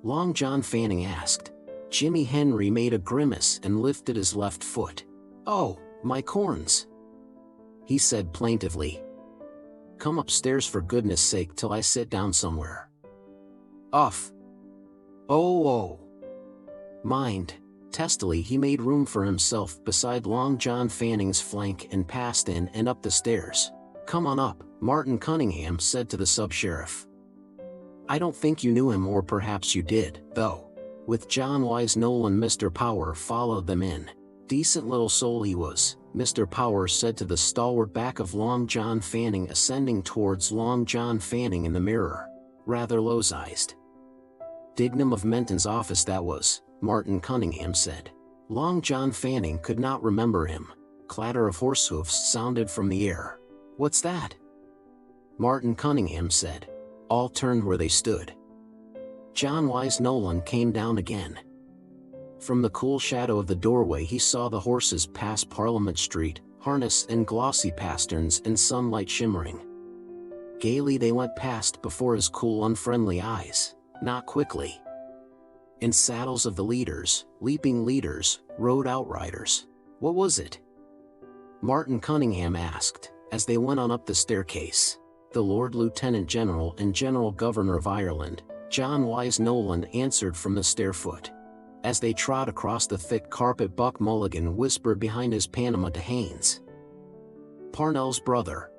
Long John Fanning asked. Jimmy Henry made a grimace and lifted his left foot. "Oh, my corns," he said plaintively. "Come upstairs for goodness sake till I sit down somewhere." "Off." Oh. Mind." Testily he made room for himself beside Long John Fanning's flank and passed in and up the stairs. "Come on up," Martin Cunningham said to the sub-sheriff. "I don't think you knew him, or perhaps you did, though." With John Wise Nolan, Mr. Power followed them in. "Decent little soul he was," Mr. Power said to the stalwart back of Long John Fanning, ascending towards Long John Fanning in the mirror. "Rather low-sized." "Dignum of Menton's office that was," Martin Cunningham said. Long John Fanning could not remember him. Clatter of horse hoofs sounded from the air. "What's that?" Martin Cunningham said. All turned where they stood. John Wise Nolan came down again. From the cool shadow of the doorway he saw the horses pass Parliament Street, harness and glossy pasterns and sunlight shimmering. Gaily they went past before his cool unfriendly eyes, not quickly. In saddles of the leaders, leaping leaders, rode outriders. "What was it?" Martin Cunningham asked, as they went on up the staircase. "The Lord Lieutenant General and General Governor of Ireland," John Wise Nolan answered from the stairfoot. As they trod across the thick carpet, Buck Mulligan whispered behind his Panama to Haynes. "Parnell's brother.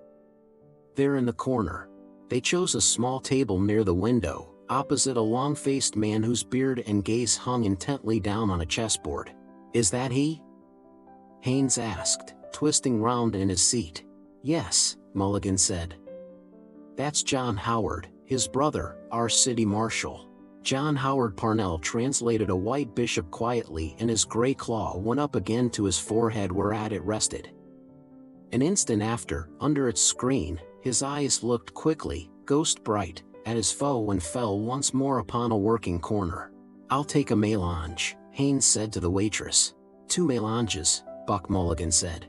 There in the corner." They chose a small table near the window, opposite a long-faced man whose beard and gaze hung intently down on a chessboard. "Is that he?" Haynes asked, twisting round in his seat. "Yes," Mulligan said. "That's John Howard, his brother, our city marshal." John Howard Parnell translated a white bishop quietly, and his gray claw went up again to his forehead whereat it rested. An instant after, under its screen, his eyes looked quickly, ghost bright, at his foe and fell once more upon a working corner. "I'll take a mélange," Haynes said to the waitress. "2 mélanges," Buck Mulligan said.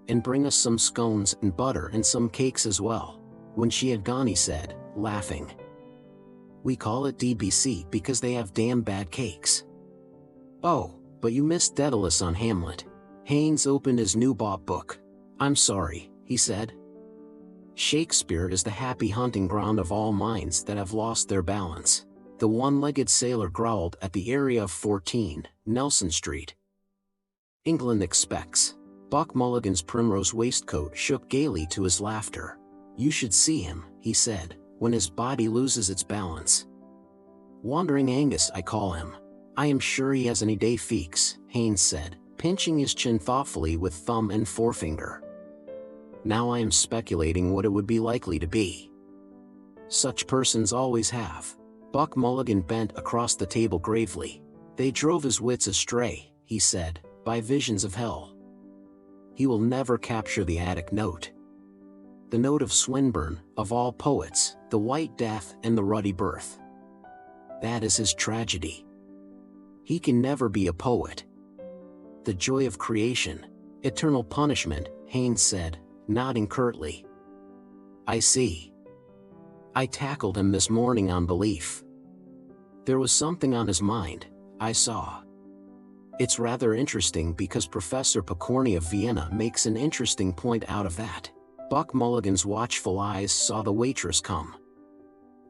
"And bring us some scones and butter and some cakes as well." When she had gone, he said, laughing, "We call it DBC because they have damn bad cakes." "Oh, but you missed Dedalus on Hamlet." Haynes opened his new bought book. "I'm sorry," he said. "Shakespeare is the happy hunting ground of all minds that have lost their balance." The one-legged sailor growled at the area of 14, Nelson Street. "England expects." Buck Mulligan's primrose waistcoat shook gaily to his laughter. "You should see him," he said, "when his body loses its balance. Wandering Angus, I call him. I am sure he has an idée fixe," Haynes said, pinching his chin thoughtfully with thumb and forefinger. "Now I am speculating what it would be likely to be." "Such persons always have." Buck Mulligan bent across the table gravely. "They drove his wits astray," he said, "by visions of hell. He will never capture the Attic note. The note of Swinburne, of all poets, the White Death and the Ruddy Birth. That is his tragedy. He can never be a poet. The joy of creation, eternal punishment," Haynes said, nodding curtly. "I see. I tackled him this morning on belief. There was something on his mind, I saw. It's rather interesting because Professor Pokorny of Vienna makes an interesting point out of that." Buck Mulligan's watchful eyes saw the waitress come.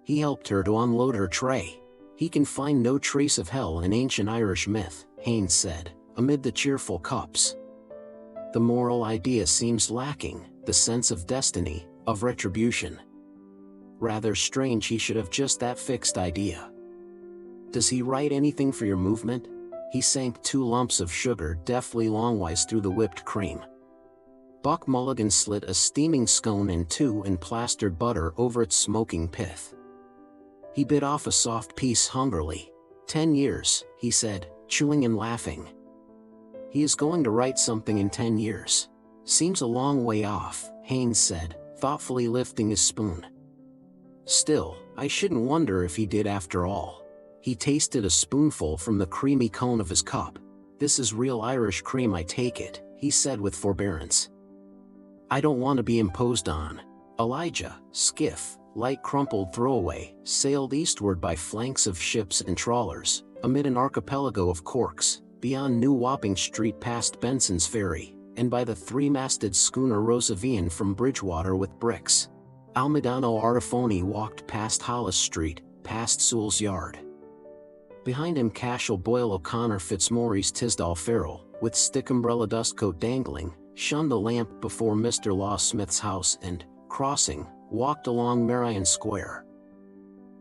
He helped her to unload her tray. "He can find no trace of hell in ancient Irish myth," Haynes said, amid the cheerful cups. "The moral idea seems lacking, the sense of destiny, of retribution. Rather strange he should have just that fixed idea. Does he write anything for your movement?" He sank 2 lumps of sugar deftly longwise through the whipped cream. Buck Mulligan slit a steaming scone in 2 and plastered butter over its smoking pith. He bit off a soft piece hungrily. 10 years, he said, chewing and laughing. "He is going to write something in 10 years. Seems a long way off," Haynes said, thoughtfully lifting his spoon. "Still, I shouldn't wonder if he did after all." He tasted a spoonful from the creamy cone of his cup. "This is real Irish cream, I take it," he said with forbearance. "I don't want to be imposed on." Elijah, skiff, light crumpled throwaway, sailed eastward by flanks of ships and trawlers, amid an archipelago of corks, beyond New Wapping Street past Benson's Ferry, and by the 3-masted schooner Rosavian from Bridgewater with bricks. Almidano Artifoni walked past Hollis Street, past Sewell's Yard. Behind him Cashel Boyle O'Connor Fitzmaurice Tisdall Farrell, with stick umbrella dustcoat dangling, shunned the lamp before Mr. Law Smith's house and, crossing, walked along Marion Square.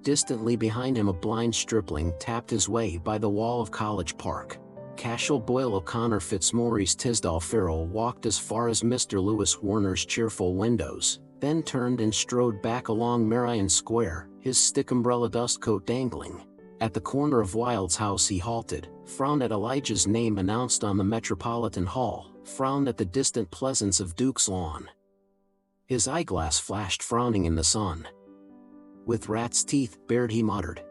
Distantly behind him a blind stripling tapped his way by the wall of College Park. Cashel Boyle O'Connor Fitzmaurice Tisdall Farrell walked as far as Mr. Lewis Warner's cheerful windows, then turned and strode back along Marion Square, his stick umbrella dustcoat dangling. At the corner of Wilde's house he halted, frowned at Elijah's name announced on the Metropolitan Hall, frowned at the distant pleasance of Duke's Lawn. His eyeglass flashed frowning in the sun. "With rat's teeth bared," he muttered.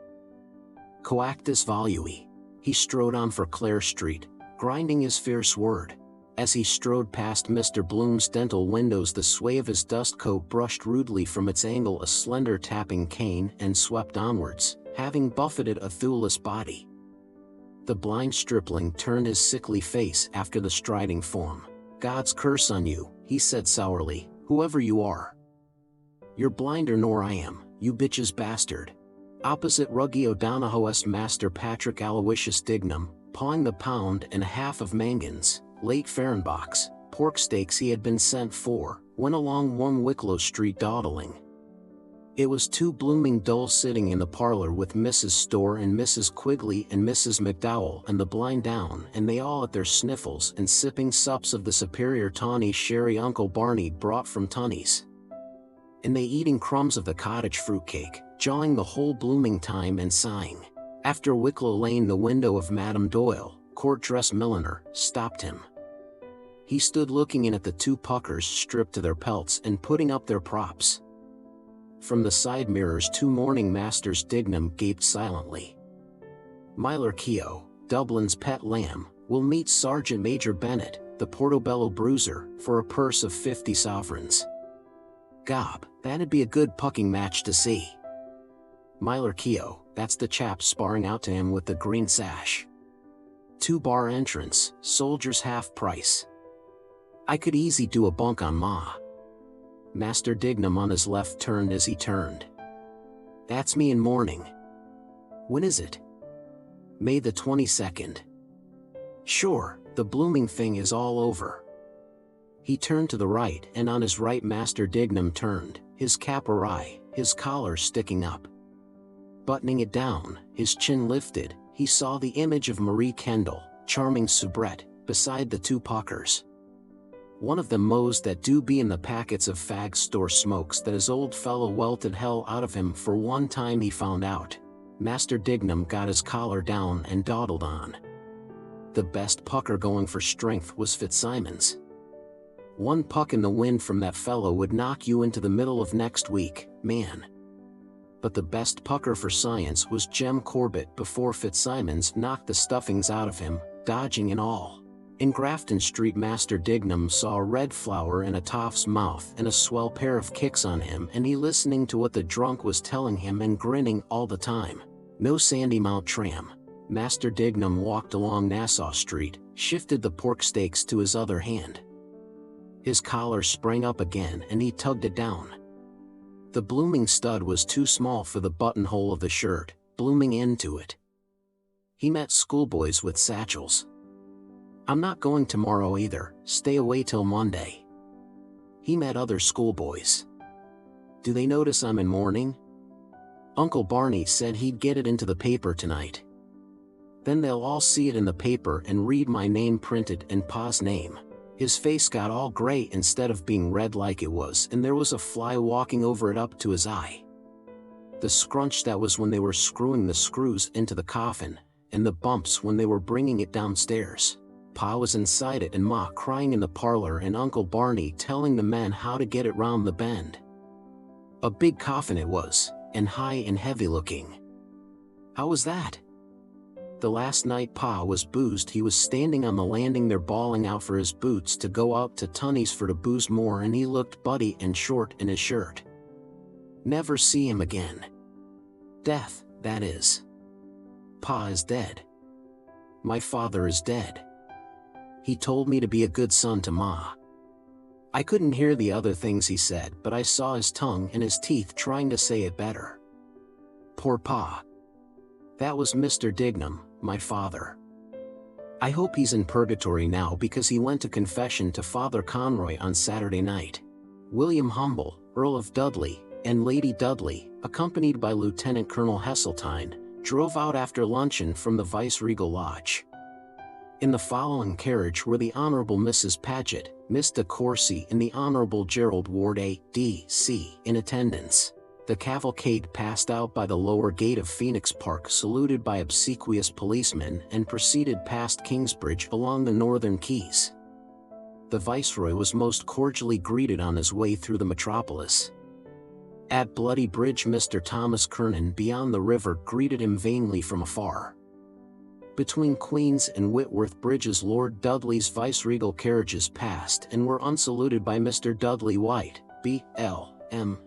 "Coactus volui." He strode on for Clare Street, grinding his fierce word. As he strode past Mr. Bloom's dental windows the sway of his dustcoat brushed rudely from its angle a slender tapping cane and swept onwards, having buffeted a thewless body. The blind stripling turned his sickly face after the striding form. "God's curse on you," he said sourly, "whoever you are. You're blinder nor I am, you bitch's bastard." Opposite Ruggie O'Donoghue's Master Patrick Aloysius Dignam, pawing the pound and a half of mangans, late Fehrenbach's, pork steaks he had been sent for, went along one Wicklow Street dawdling. It was 2 blooming dulls sitting in the parlor with Mrs. Storr and Mrs. Quigley and Mrs. McDowell and the blind down and they all at their sniffles and sipping sups of the superior tawny sherry Uncle Barney brought from Tunney's. And they eating crumbs of the cottage fruitcake, jawing the whole blooming time and sighing. After Wicklow Lane the window of Madame Doyle, court-dress milliner, stopped him. He stood looking in at the 2 puckers stripped to their pelts and putting up their props. From the side mirrors 2 mourning masters Dignam gaped silently. Myler Keogh, Dublin's pet lamb, will meet Sergeant Major Bennett, the Portobello bruiser, for a purse of 50 sovereigns. Gob, that'd be a good pucking match to see. Myler Keogh, that's the chap sparring out to him with the green sash. 2-bar entrance, soldiers half price. I could easy do a bunk on Ma. Master Dignam on his left turned as he turned. That's me in mourning. When is it? May the 22nd. Sure, the blooming thing is all over. He turned to the right, and on his right Master Dignam turned, his cap awry, his collar sticking up. Buttoning it down, his chin lifted, he saw the image of Marie Kendall, charming soubrette, beside the two puckers. One of them mows that do be in the packets of fag store smokes that his old fellow welted hell out of him for one time he found out. Master Dignam got his collar down and dawdled on. The best pucker going for strength was Fitzsimon's. One puck in the wind from that fellow would knock you into the middle of next week, man. But the best pucker for science was Jem Corbett before Fitzsimon's knocked the stuffings out of him, dodging and all. In Grafton Street Master Dignam saw a red flower in a toff's mouth and a swell pair of kicks on him, and he listening to what the drunk was telling him and grinning all the time. No Sandymount tram. Master Dignam walked along Nassau Street, shifted the pork steaks to his other hand. His collar sprang up again and he tugged it down. The blooming stud was too small for the buttonhole of the shirt, blooming into it. He met schoolboys with satchels. I'm not going tomorrow either, stay away till Monday. He met other schoolboys. Do they notice I'm in mourning? Uncle Barney said he'd get it into the paper tonight. Then they'll all see it in the paper and read my name printed and Pa's name. His face got all gray instead of being red like it was, and there was a fly walking over it up to his eye. The scrunch that was when they were screwing the screws into the coffin, and the bumps when they were bringing it downstairs. Pa was inside it and Ma crying in the parlor and Uncle Barney telling the men how to get it round the bend. A big coffin it was, and high and heavy looking. How was that? The last night Pa was boozed he was standing on the landing there bawling out for his boots to go out to Tunney's for to booze more, and he looked buddy and short in his shirt. Never see him again. Death, that is. Pa is dead. My father is dead. He told me to be a good son to Ma. I couldn't hear the other things he said, but I saw his tongue and his teeth trying to say it better. Poor Pa. That was Mr. Dignam, my father. I hope he's in purgatory now because he went to confession to Father Conroy on Saturday night. William Humble, Earl of Dudley, and Lady Dudley, accompanied by Lieutenant Colonel Heseltine, drove out after luncheon from the Viceregal Lodge. In the following carriage were the Honourable Mrs. Paget, Miss de Courcy and the Honourable Gerald Ward A.D.C. in attendance. The cavalcade passed out by the lower gate of Phoenix Park saluted by obsequious policemen and proceeded past Kingsbridge along the northern quays. The Viceroy was most cordially greeted on his way through the metropolis. At Bloody Bridge Mr. Thomas Kernan beyond the river greeted him vainly from afar. Between Queen's and Whitworth Bridges Lord Dudley's viceregal carriages passed and were unsaluted by Mr. Dudley White, B.L.M.,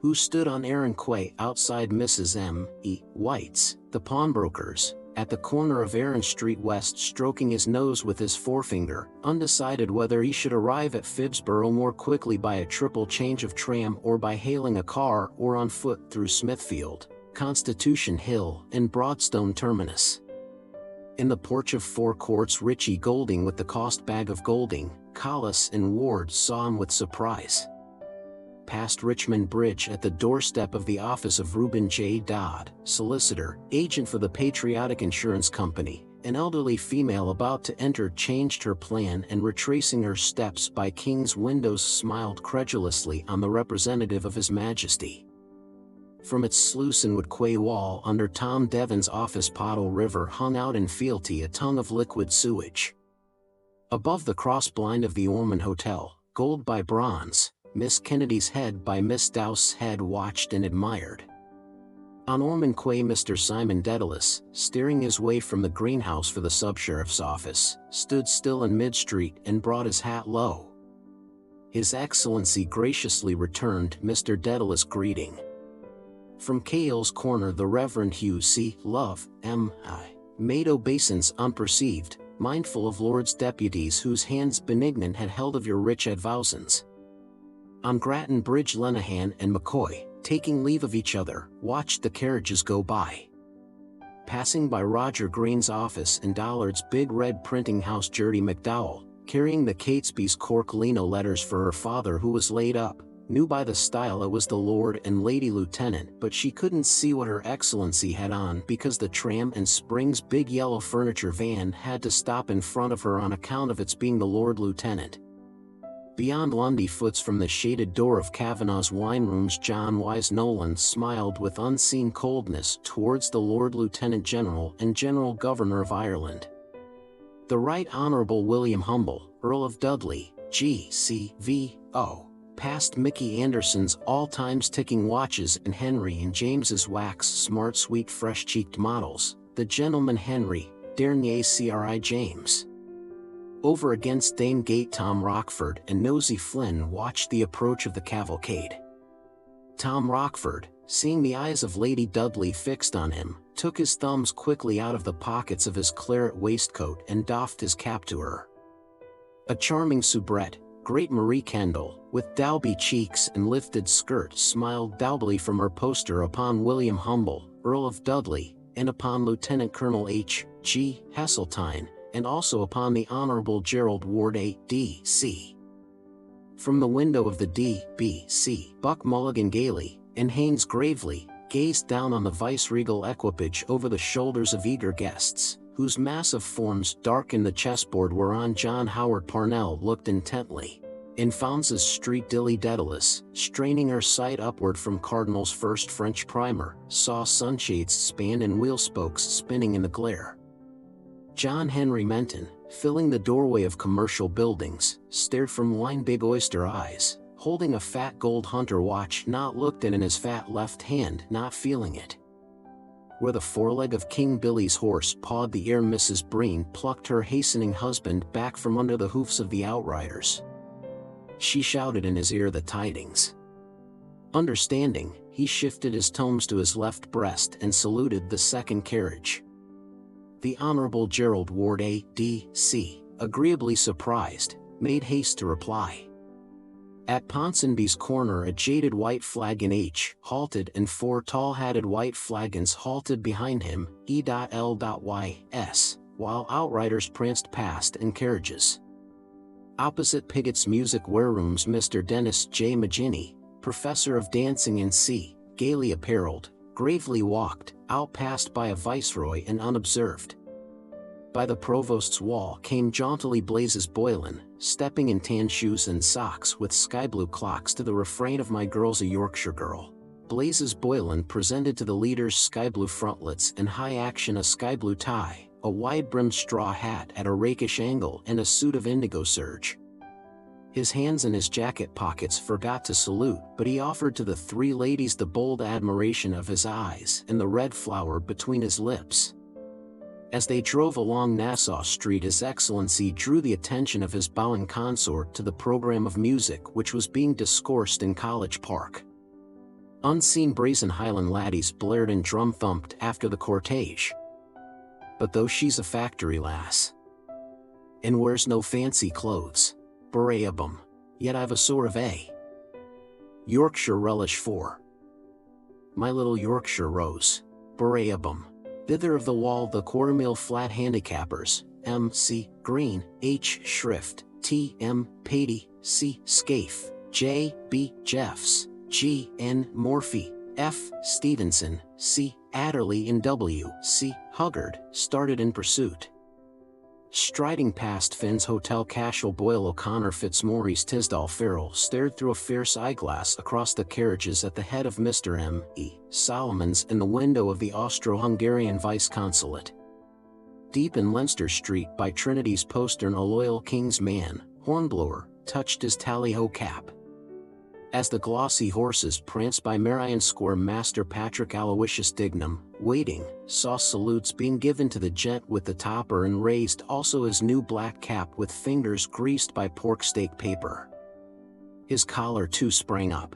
who stood on Aaron Quay outside Mrs. M.E. White's, the pawnbroker's, at the corner of Aaron Street West, stroking his nose with his forefinger, undecided whether he should arrive at Phibsborough more quickly by a triple change of tram or by hailing a car or on foot through Smithfield, Constitution Hill and Broadstone Terminus. In the porch of Four Courts Richie Golding with the cost bag of Golding, Collis and Ward saw him with surprise. Past Richmond Bridge at the doorstep of the office of Reuben J. Dodd, solicitor, agent for the Patriotic Insurance Company, an elderly female about to enter changed her plan and retracing her steps by King's windows smiled credulously on the representative of His Majesty. From its sluice and wood quay wall under Tom Devon's office Pottle River hung out in fealty a tongue of liquid sewage. Above the cross blind of the Ormond Hotel, gold by bronze, Miss Kennedy's head by Miss Douce's head watched and admired. On Ormond Quay Mr. Simon Dedalus, steering his way from the greenhouse for the sub-sheriff's office, stood still in mid-street and brought his hat low. His Excellency graciously returned Mr. Dedalus' greeting. From Cale's corner the Reverend Hugh C. Love, M.I. made obeisance unperceived, mindful of Lords Deputies whose hands benignant had held of your rich advousance. On Grattan Bridge Lenehan and McCoy, taking leave of each other, watched the carriages go by. Passing by Roger Green's office and Dollard's big red printing house Gertie McDowell, carrying the Catesby's cork lino letters for her father who was laid up, knew by the style it was the Lord and Lady Lieutenant, but she couldn't see what Her Excellency had on because the Tram and Springs big yellow furniture van had to stop in front of her on account of its being the Lord Lieutenant. Beyond Lundy Foots from the shaded door of Kavanagh's wine rooms John Wise Nolan smiled with unseen coldness towards the Lord Lieutenant General and General Governor of Ireland. The Right Honourable William Humble, Earl of Dudley, G.C.V.O., passed Mickey Anderson's all-times ticking watches and Henry and James's wax smart sweet fresh-cheeked models, the Gentleman Henry, Dernier Cri James. Over against Dame Gate Tom Rockford and Nosey Flynn watched the approach of the cavalcade. Tom Rockford, seeing the eyes of Lady Dudley fixed on him, took his thumbs quickly out of the pockets of his claret waistcoat and doffed his cap to her. A charming soubrette, great Marie Kendall, with dauby cheeks and lifted skirt smiled doubly from her poster upon William Humble, Earl of Dudley, and upon Lieutenant Colonel H. G. Heseltine, and also upon the Honourable Gerald Ward A.D.C. From the window of the D.B.C. Buck Mulligan gaily, and Haynes gravely, gazed down on the viceregal equipage over the shoulders of eager guests, whose massive forms dark in the chessboard whereon John Howard Parnell looked intently. In Founs's Street Dilly Dedalus, straining her sight upward from Cardinal's first French primer, saw sunshades span and wheel spokes spinning in the glare. John Henry Menton, filling the doorway of commercial buildings, stared from wine big oyster eyes, holding a fat gold hunter watch not looked at in his fat left hand, not feeling it. Where the foreleg of King Billy's horse pawed the air Mrs. Breen plucked her hastening husband back from under the hoofs of the outriders. She shouted in his ear the tidings. Understanding, he shifted his tones to his left breast and saluted the second carriage. The Honourable Gerald Ward A.D.C., agreeably surprised, made haste to reply. At Ponsonby's corner a jaded white flagon H halted and 4 tall-hatted white flagons halted behind him, E.L.Y.S., while outriders pranced past in carriages. Opposite Pigot's music warerooms Mr. Dennis J. Maginny, professor of dancing in C, gaily apparelled, gravely walked, out passed by a viceroy and unobserved. By the provost's wall came jauntily Blazes Boylan, stepping in tan shoes and socks with sky-blue clocks to the refrain of My Girl's a Yorkshire Girl. Blazes Boylan presented to the leaders sky-blue frontlets and high action a sky-blue tie, a wide-brimmed straw hat at a rakish angle and a suit of indigo serge. His hands in his jacket pockets forgot to salute, but he offered to the 3 ladies the bold admiration of his eyes and the red flower between his lips. As they drove along Nassau Street His Excellency drew the attention of his bowing consort to the program of music which was being discoursed in College Park. Unseen brazen Highland laddies blared and drum-thumped after the cortege. But though she's a factory lass, and wears no fancy clothes, Baraabum, yet I've a sort of a Yorkshire relish for my little Yorkshire rose, Baraabum. Thither of the wall the Quartermill Flat Handicappers, M. C. Green, H. Shrift, T. M. Patey, C. Scaife, J. B. Jeffs, G. N. Morphy, F. Stevenson, C. Adderley and W. C. Huggard, started in pursuit. Striding past Finn's Hotel Cashel Boyle O'Connor Fitzmaurice Tisdall Farrell stared through a fierce eyeglass across the carriages at the head of Mr. M. E. Solomon's and the window of the Austro-Hungarian Vice-Consulate. Deep in Leinster Street by Trinity's postern a loyal king's man, Hornblower, touched his tally-ho cap. As the glossy horses pranced by Marion Square, Master Patrick Aloysius Dignam, waiting, saw salutes being given to the gent with the topper and raised also his new black cap with fingers greased by pork steak paper. His collar too sprang up.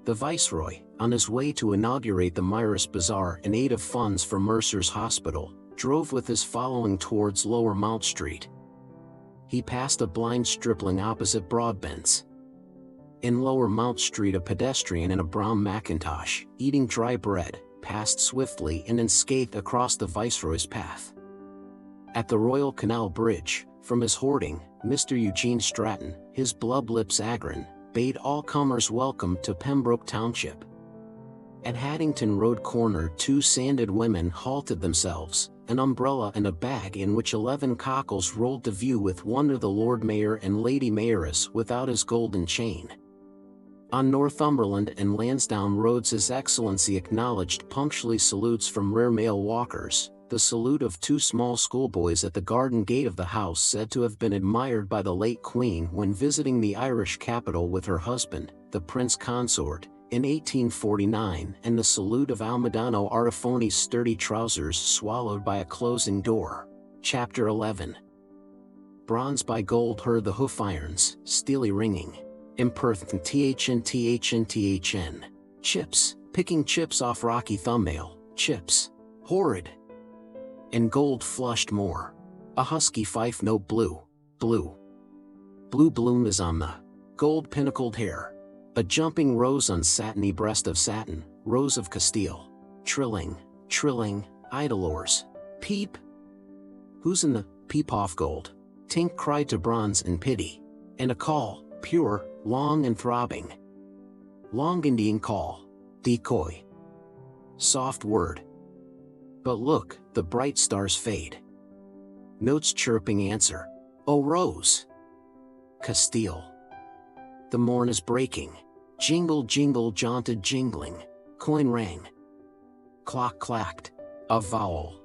The Viceroy, on his way to inaugurate the Mirus Bazaar in aid of funds for Mercer's Hospital, drove with his following towards Lower Mount Street. He passed a blind stripling opposite Broadbent's. In Lower Mount Street, a pedestrian in a brown mackintosh, eating dry bread, passed swiftly and unscathed across the Viceroy's path. At the Royal Canal Bridge, from his hoarding, Mr. Eugene Stratton, his blub lips agrin, bade all comers welcome to Pembroke Township. At Haddington Road corner, two sanded women halted themselves, an umbrella and a bag in which 11 cockles rolled to view, with one of the Lord Mayor and Lady Mayoress without his golden chain. On Northumberland and Lansdowne roads His Excellency acknowledged punctually salutes from rare male walkers, the salute of two small schoolboys at the garden gate of the house said to have been admired by the late Queen when visiting the Irish capital with her husband, the Prince Consort, in 1849, and the salute of Almidano Artifoni's sturdy trousers swallowed by a closing door. Chapter 11. Bronze by gold heard the hoof irons, steely ringing. Impertinent thn. Chips, picking chips off rocky thumbnail, chips. Horrid. And gold flushed more. A husky fife note blue. Blue bloom is on the gold pinnacled hair. A jumping rose on satiny breast of satin, rose of Castile. Trilling, idlors. Peep. Who's in the peep off gold? Tink cried to bronze in pity. And a call, pure, long and throbbing. Long Indian call. Decoy. Soft word. But look, the bright stars fade. Notes chirping answer. Oh Rose. Castile. The morn is breaking. Jingle jingle jaunted jingling. Coin rang. Clock clacked. A vowel.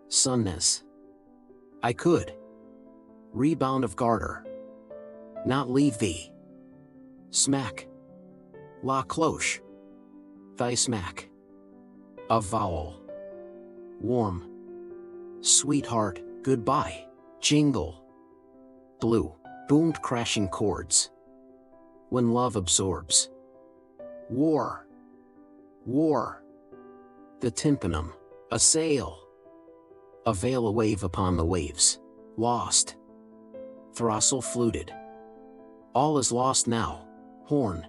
Sunness. I could. Rebound of garter. Not leave thee. Smack. La cloche. Thy smack. A vowel. Warm. Sweetheart, goodbye. Jingle. Blue. Boomed crashing chords. When love absorbs. War. The tympanum. A sail. A veil, a wave upon the waves. Lost. Throstle fluted. All is lost now. Horn.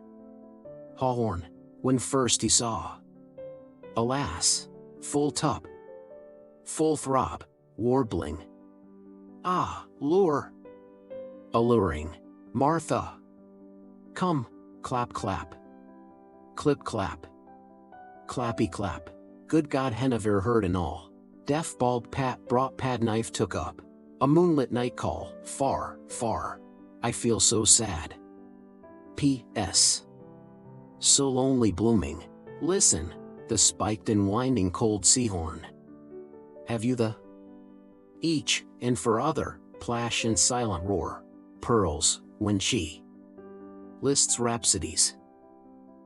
Horn. When first he saw. Alas. Full tup. Full throb. Warbling. Ah, lure. Alluring. Martha. Come. Clap clap. Clip clap. Clappy clap. Good God, Hennever heard and all. Deaf bald Pat brought pad knife took up. A moonlit night call. Far. I feel so sad. P.S. So lonely blooming. Listen. The spiked and winding cold seahorn. Have you the each, and for other, plash and silent roar, pearls, when she lists rhapsodies.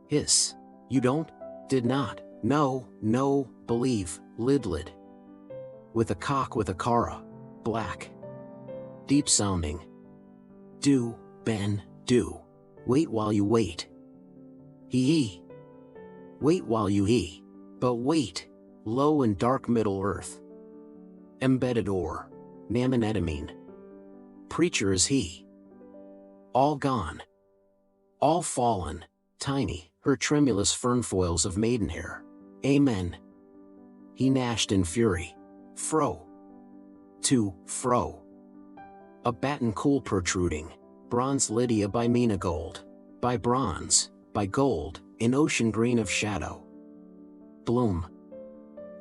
Hiss. You don't? Did not? No, believe, lid. With a cock with a cara, black. Deep sounding. Do, Ben, do. Wait while you wait. He. Wait while you he. But wait. Low and dark Middle Earth. Embedded ore. Namanedamine. Preacher is he. All gone. All fallen. Tiny, her tremulous fernfoils of maidenhair. Amen. He gnashed in fury. Fro. To, fro. A batten cool protruding. Bronze Lydia by Mina gold. By bronze, by gold, in ocean green of shadow. Bloom.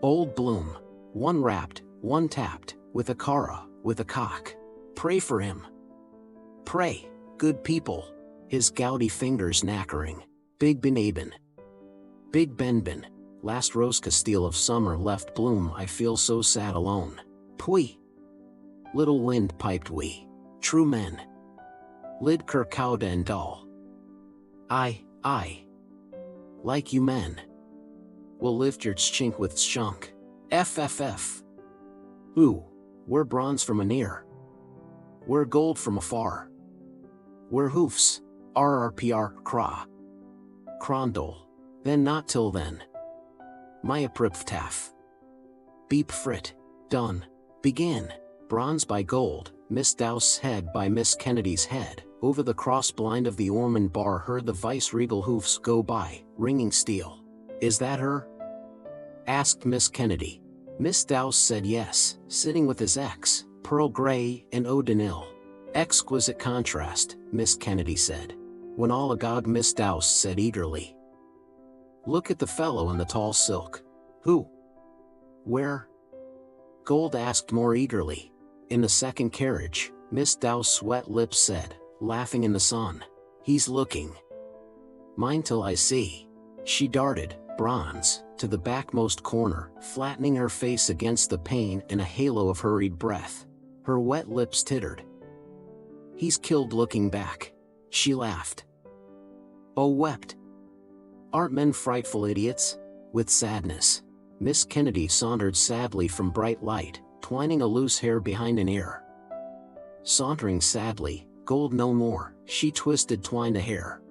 Old Bloom. One wrapped, one tapped, with a cara, with a cock. Pray for him. Pray, good people. His gouty fingers knackering. Big Benaben. Big Benben. Last rose Castile of summer left bloom. I feel so sad alone. Pui. Little wind piped we. True men. Lid Kirkauda and dull. I. Like you men. Will lift your chink with schunk. FFF. Ooh, we're bronze from anear. We're gold from afar. We're hoofs. RRPR, craw. Crondol. Then not till then. Maya pripftaf. Beep frit. Done. Begin. Bronze by gold, Miss Douse's head by Miss Kennedy's head. Over the cross-blind of the Ormond bar heard the vice-regal hoofs go by, ringing steel. Is that her? Asked Miss Kennedy. Miss Dowse said yes, sitting with his ex, Pearl Grey and O'Donnell. Exquisite contrast, Miss Kennedy said. When all agog Miss Dowse said eagerly. Look at the fellow in the tall silk. Who? Where? Gold asked more eagerly. In the second carriage, Miss Dowse's wet lips said, laughing in the sun. He's looking. Mine till I see. She darted, bronze, to the backmost corner, flattening her face against the pane in a halo of hurried breath. Her wet lips tittered. He's killed looking back. She laughed. Oh, wept. Aren't men frightful idiots? With sadness. Miss Kennedy sauntered sadly from bright light, twining a loose hair behind an ear. Sauntering sadly, gold no more, she twisted twined a hair.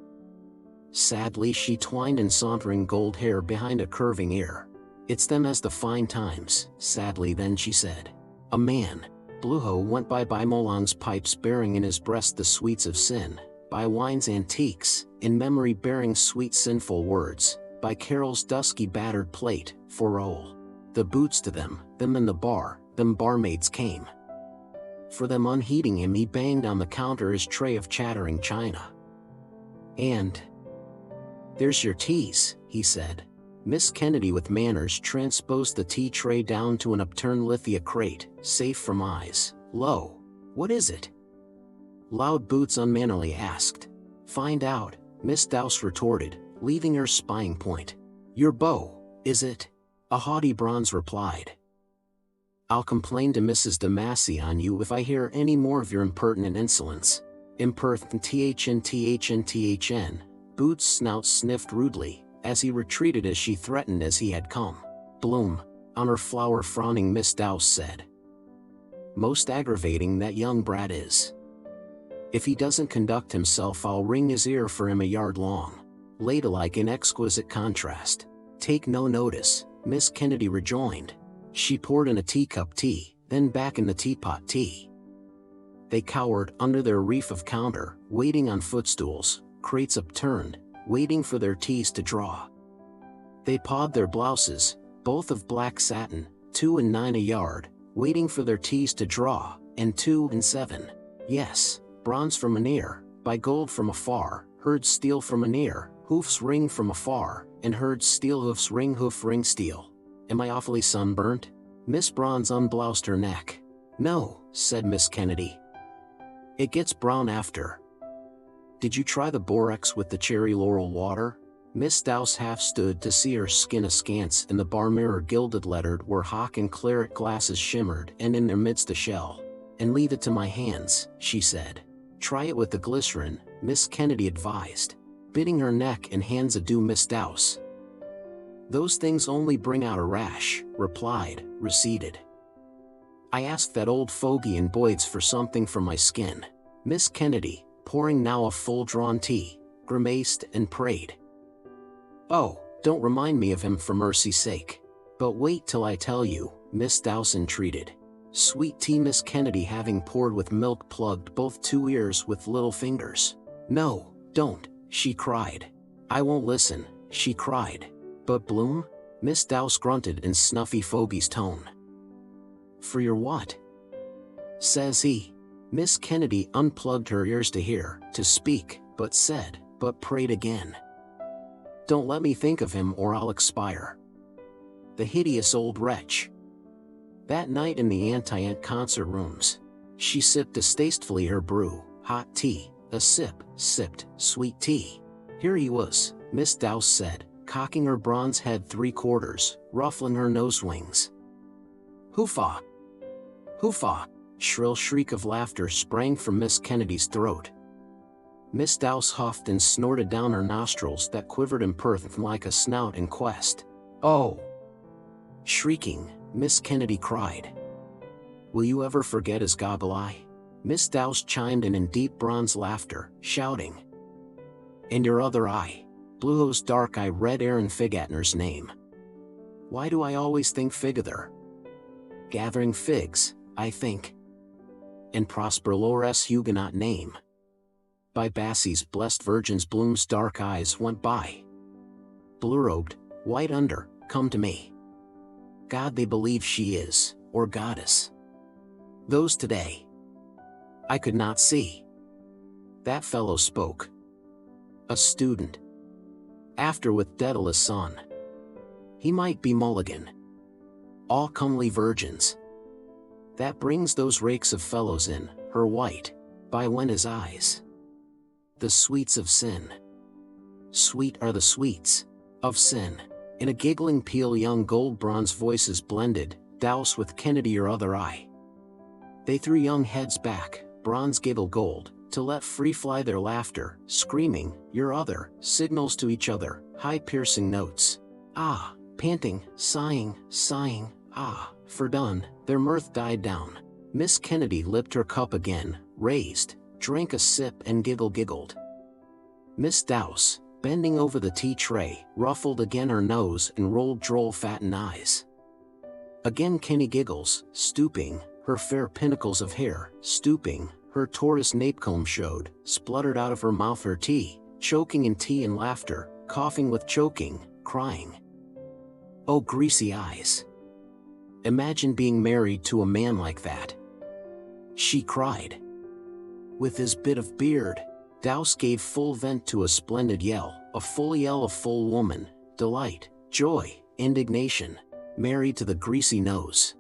Sadly she twined in sauntering gold hair behind a curving ear. It's them as the fine times, sadly then she said. A man, Bluho went by Molon's pipes bearing in his breast the sweets of sin, by wine's antiques, in memory bearing sweet sinful words, by Carol's dusky battered plate, for roll. The boots to them in the bar, them barmaids came. For them unheeding him he banged on the counter his tray of chattering china. And there's your teas, he said. Miss Kennedy with manners transposed the tea tray down to an upturned lithia crate, safe from eyes. Lo, what is it? Loud Boots unmannerly asked. Find out, Miss Dowse retorted, leaving her spying point. Your beau, is it? A haughty bronze replied. I'll complain to Mrs. de Massey on you if I hear any more of your impertinent insolence. Impertinent THN. Boots' snout sniffed rudely, as he retreated as she threatened as he had come. Bloom, on her flower frowning Miss Dowse said. Most aggravating that young brat is. If he doesn't conduct himself I'll wring his ear for him a yard long. Ladylike in exquisite contrast. Take no notice, Miss Kennedy rejoined. She poured in a teacup tea, then back in the teapot tea. They cowered under their reef of counter, waiting on footstools, crates upturned, waiting for their teas to draw. They pawed their blouses, both of black satin, 2 and 9 a yard, waiting for their teas to draw, and 2 and 7. Yes, bronze from anear, by gold from afar, heard steel from anear, hoofs ring from afar, and heard steel hoofs ring hoof ring steel. Am I awfully sunburnt? Miss Bronze unbloused her neck. No, said Miss Kennedy. It gets brown after. Did you try the borax with the cherry laurel water? Miss Dowse half stood to see her skin askance in the bar mirror gilded lettered where hock and claret glasses shimmered and in their midst a shell. And leave it to my hands, she said. Try it with the glycerin, Miss Kennedy advised, bidding her neck and hands adieu Miss Dowse. Those things only bring out a rash, replied, receded. I asked that old fogey in Boyd's for something from my skin. Miss Kennedy, pouring now a full-drawn tea, grimaced and prayed. Oh, don't remind me of him for mercy's sake. But wait till I tell you, Miss Dowse entreated. Sweet tea Miss Kennedy having poured with milk plugged both 2 ears with little fingers. No, don't, she cried. I won't listen, she cried. But Bloom? Miss Dowse grunted in snuffy fogey's tone. For your what? Says he. Miss Kennedy unplugged her ears to hear, to speak, but said, but prayed again. Don't let me think of him or I'll expire. The hideous old wretch. That night in the Anti-Ant concert rooms, she sipped distastefully her brew, hot tea, a sip, sipped, sweet tea. Here he was, Miss Dowse said, cocking her bronze head 3/4, ruffling her nose wings. Hoofa! Hoofa! Shrill shriek of laughter sprang from Miss Kennedy's throat. Miss Dowse huffed and snorted down her nostrils that quivered and purred like a snout in quest. "Oh!" Shrieking, Miss Kennedy cried. "Will you ever forget his goggle eye?" Miss Dowse chimed in deep bronze laughter, shouting. "And your other eye?" Blueho's dark eye read Aaron Figatner's name. "Why do I always think figather? Gathering figs, I think. And Prosper Lores Huguenot name." By Bassie's blessed virgins Bloom's dark eyes went by. "Blue-robed, white under, come to me. God they believe she is, or goddess. Those today I could not see." That fellow spoke. A student. After with Dedalus son. He might be Mulligan. All comely virgins. That brings those rakes of fellows in, her white, by when his eyes. The sweets of sin. Sweet are the sweets of sin. In a giggling peal young gold bronze voices blended, Dowse with Kennedy your other eye. They threw young heads back, bronze giggle gold, to let free fly their laughter, screaming, your other, signals to each other, high piercing notes. Ah, panting, sighing, ah, for done, their mirth died down. Miss Kennedy lipped her cup again, raised, drank a sip and giggled. Miss Dowse, bending over the tea tray, ruffled again her nose and rolled droll fattened eyes. Again Kenny giggles, stooping, her fair pinnacles of hair, stooping, her Taurus napecomb showed, spluttered out of her mouth her tea, choking in tea and laughter, coughing with choking, crying. Oh greasy eyes. Imagine being married to a man like that. She cried. With his bit of beard, Dowse gave full vent to a splendid yell, a full yell of full woman, delight, joy, indignation, married to the greasy nose.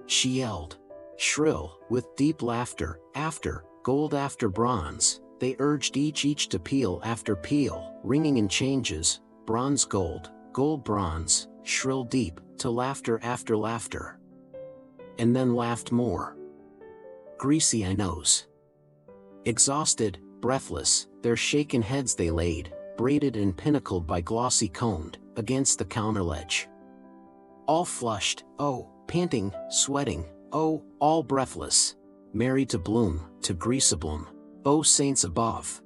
She yelled, shrill, with deep laughter, after, gold after bronze, they urged each to peal after peal, ringing in changes, bronze gold, gold bronze, shrill deep, to laughter after laughter. And then laughed more. Greasy I knows. Exhausted, breathless, their shaken heads they laid, braided and pinnacled by glossy coned, against the counter ledge. All flushed, oh, panting, sweating, oh, all breathless, married to Bloom, to Greaseblum, oh saints above.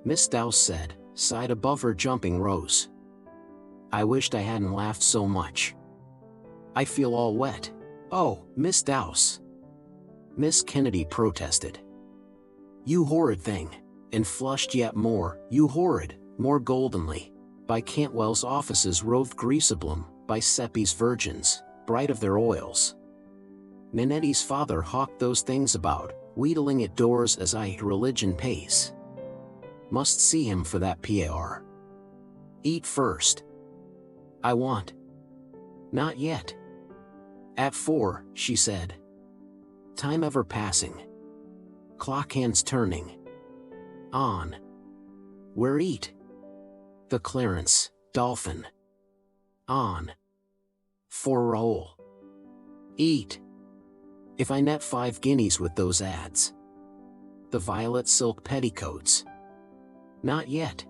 Miss Dowse said, sighed above her jumping rose. I wished I hadn't laughed so much. I feel all wet. Oh, Miss Dowse. Miss Kennedy protested. You horrid thing, and flushed yet more, you horrid, more goldenly. By Cantwell's offices roved Greaseblum, by Seppi's virgins, bright of their oils. Ninetti's father hawked those things about, wheedling at doors as I religion pays. Must see him for that par. Eat first. I want. Not yet. At 4, she said. Time ever passing. Clock hands turning. On. Where eat? The Clarence, Dolphin. On. For Raoul. Eat. If I net 5 guineas with those ads. The violet silk petticoats. Not yet.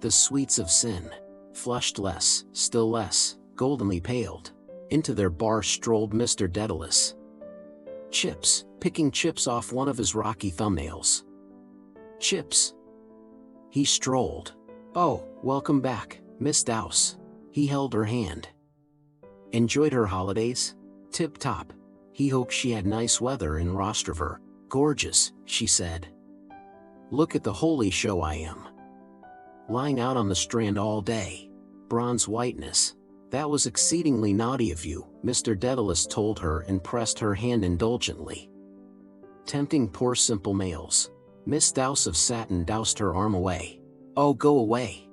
The sweets of sin, flushed less, still less, goldenly paled. Into their bar strolled Mr. Dedalus. Chips, picking chips off one of his rocky thumbnails. Chips. He strolled. Oh, welcome back, Miss Dowse. He held her hand. Enjoyed her holidays? Tip-top. He hoped she had nice weather in Rostraver. Gorgeous, she said. Look at the holy show I am. Lying out on the strand all day. Bronze whiteness. That was exceedingly naughty of you, Mr. Dedalus told her and pressed her hand indulgently. Tempting poor simple males. Miss Dowse of Satin doused her arm away. Oh, go away,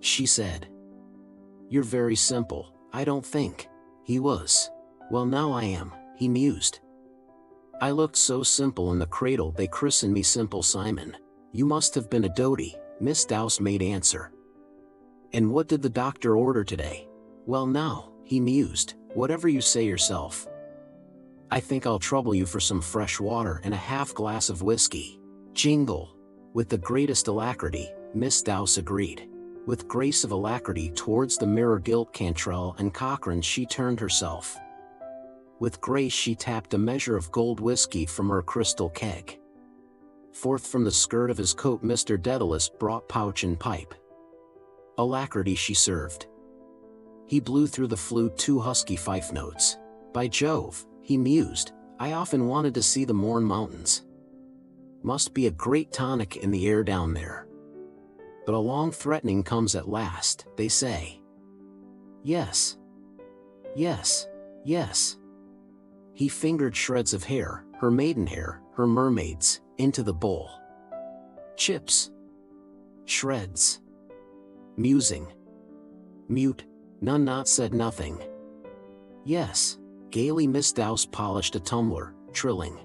she said. You're very simple, I don't think. He was. Well, now I am, he mused. I looked so simple in the cradle they christened me Simple Simon. You must have been a doty, Miss Dowse made answer. And what did the doctor order today? Well now, he mused, whatever you say yourself. I think I'll trouble you for some fresh water and a half glass of whiskey. Jingle, With the greatest alacrity, Miss Dowse agreed. With grace of alacrity towards the mirror gilt Cantrell and Cochrane she turned herself. With grace she tapped a measure of gold whiskey from her crystal keg. Forth from the skirt of his coat Mr. Dedalus brought pouch and pipe. Alacrity she served. He blew through the flute 2 husky fife notes. By Jove, he mused, I often wanted to see the Mourne Mountains. Must be a great tonic in the air down there. But a long threatening comes at last, they say. Yes. Yes. Yes. He fingered shreds of hair, her maidenhair, her mermaid's, into the bowl. Chips. Shreds. Musing. Mute, none not said nothing. Yes. Gaily Miss Dowse polished a tumbler, trilling.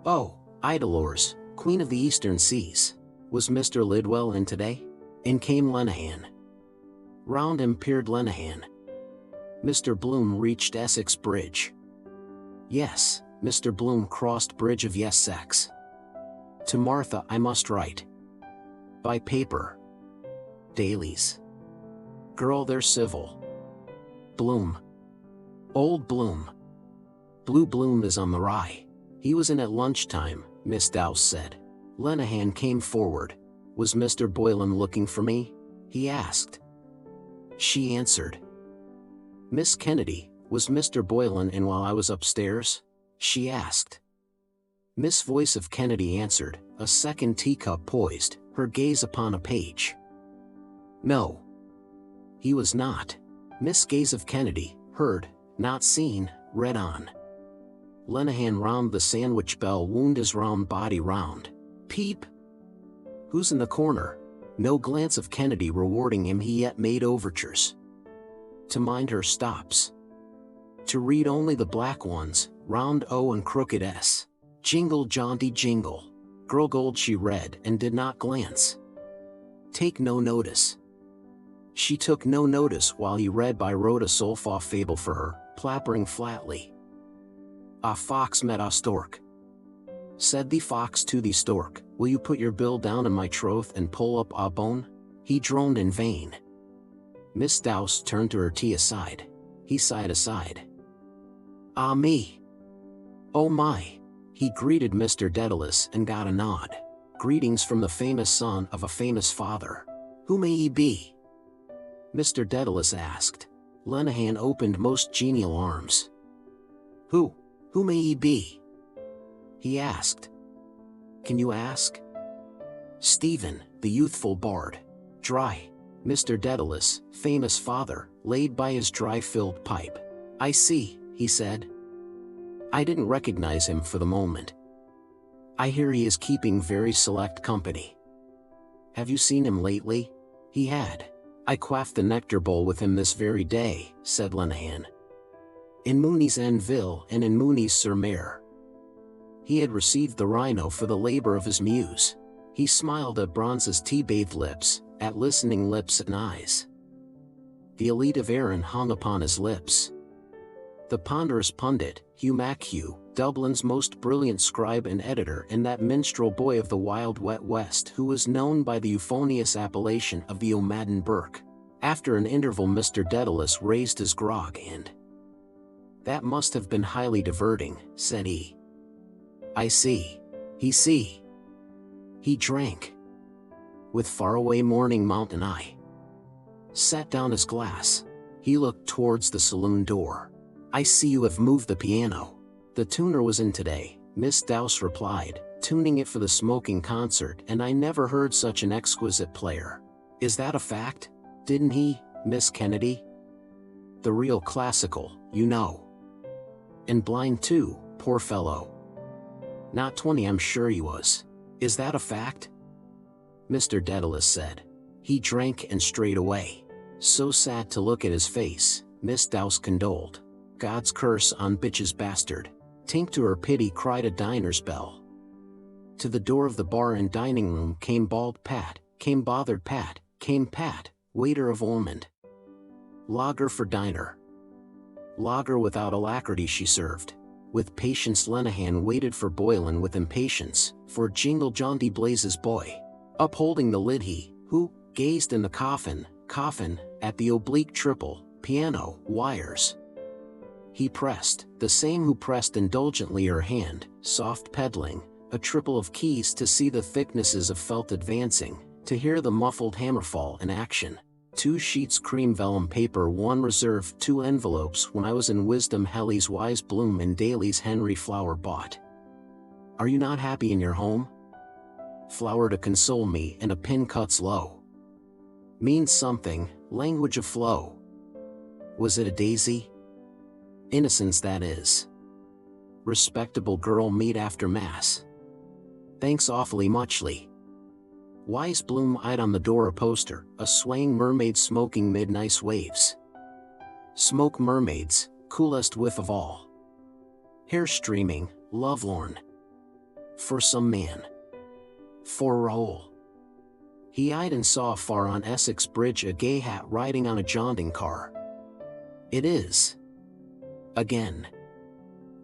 Oh, Idlors, Queen of the Eastern Seas. Was Mr. Lidwell in today? In came Lenehan. Round him peered Lenehan. Mr. Bloom reached Essex Bridge. Yes, Mr. Bloom crossed Bridge of Essex. To Martha I must write. By paper. Dailies. Girl they're civil. Bloom. Old Bloom. Blue Bloom is on the Rye. He was in at lunchtime, Miss Dowse said. Lenehan came forward. Was Mr. Boylan looking for me? He asked. She answered. Miss Kennedy, was Mr. Boylan in while I was upstairs? She asked. Miss Voice of Kennedy answered, a second teacup poised, her gaze upon a page. No. He was not. Miss Gaze of Kennedy, heard, not seen, read on. Lenehan round the sandwich bell wound his round body round. Peep. Who's in the corner? No glance of Kennedy rewarding him he yet made overtures. To mind her stops. To read only the black ones, round O and crooked S. Jingle jaunty jingle. Girl gold she read and did not glance. Take no notice. She took no notice while he read by rote a Solfa fable for her, plappering flatly. A fox met a stork. Said the fox to the stork, will you put your bill down in my troth and pull up a bone? He droned in vain. Miss Dowse turned to her tea aside. He sighed aside. Ah me! Oh my! He greeted Mr. Dedalus and got a nod. Greetings from the famous son of a famous father. Who may he be? Mr. Dedalus asked. Lenehan opened most genial arms. Who may he be? He asked. Can you ask? Stephen, the youthful bard. Dry. Mr. Dedalus, famous father, laid by his dry-filled pipe. I see, he said. I didn't recognize him for the moment. I hear he is keeping very select company. Have you seen him lately? He had. I quaffed the nectar bowl with him this very day, said Lenehan. In Mooney's Enville and in Mooney's sur Mer. He had received the rhino for the labor of his muse. He smiled at Bronze's tea-bathed lips, at listening lips and eyes. The elite of Erin hung upon his lips. The ponderous pundit, Hugh Machew, Dublin's most brilliant scribe and editor and that minstrel boy of the wild wet west who was known by the euphonious appellation of the O'Madden Burke. After an interval Mr. Dedalus raised his grog and, that must have been highly diverting, said he. I see. He drank. With faraway morning mountain eye. Sat down his glass. He looked towards the saloon door. I see you have moved the piano. The tuner was in today, Miss Dowse replied, tuning it for the smoking concert, and I never heard such an exquisite player. Is that a fact? Didn't he, Miss Kennedy? The real classical, you know. And blind too, poor fellow. Not 20 I'm sure he was. Is that a fact? Mr. Dedalus said. He drank and strayed away. So sad to look at his face, Miss Dowse condoled. God's curse on bitch's bastard. Tink to her pity cried a diner's bell. To the door of the bar and dining room came bald Pat, came bothered Pat, came Pat, waiter of Ormond. Lager for diner. Lager without alacrity she served. With patience Lenehan waited for Boylan with impatience, for jingle jaunty Blazes boy. Upholding the lid he, who, gazed in the coffin, at the oblique triple, piano, wires. He pressed, the same who pressed indulgently her hand, soft peddling, a triple of keys to see the thicknesses of felt advancing, to hear the muffled hammerfall in action. 2 sheets cream vellum paper, 1 reserve, 2 envelopes. When I was in wisdom Helly's wise Bloom and Daly's Henry Flower bought. Are you not happy in your home? Flower to console me, and a pin cuts low. Means something, language of flow. Was it a daisy? Innocence that is. Respectable girl meet after mass. Thanks awfully muchly. Wise Bloom eyed on the door a poster, a swaying mermaid smoking mid nice waves. Smoke mermaids, coolest whiff of all. Hair streaming, lovelorn. For some man. For Raoul. He eyed and saw far on Essex Bridge a gay hat riding on a jaunting car. It is. Again.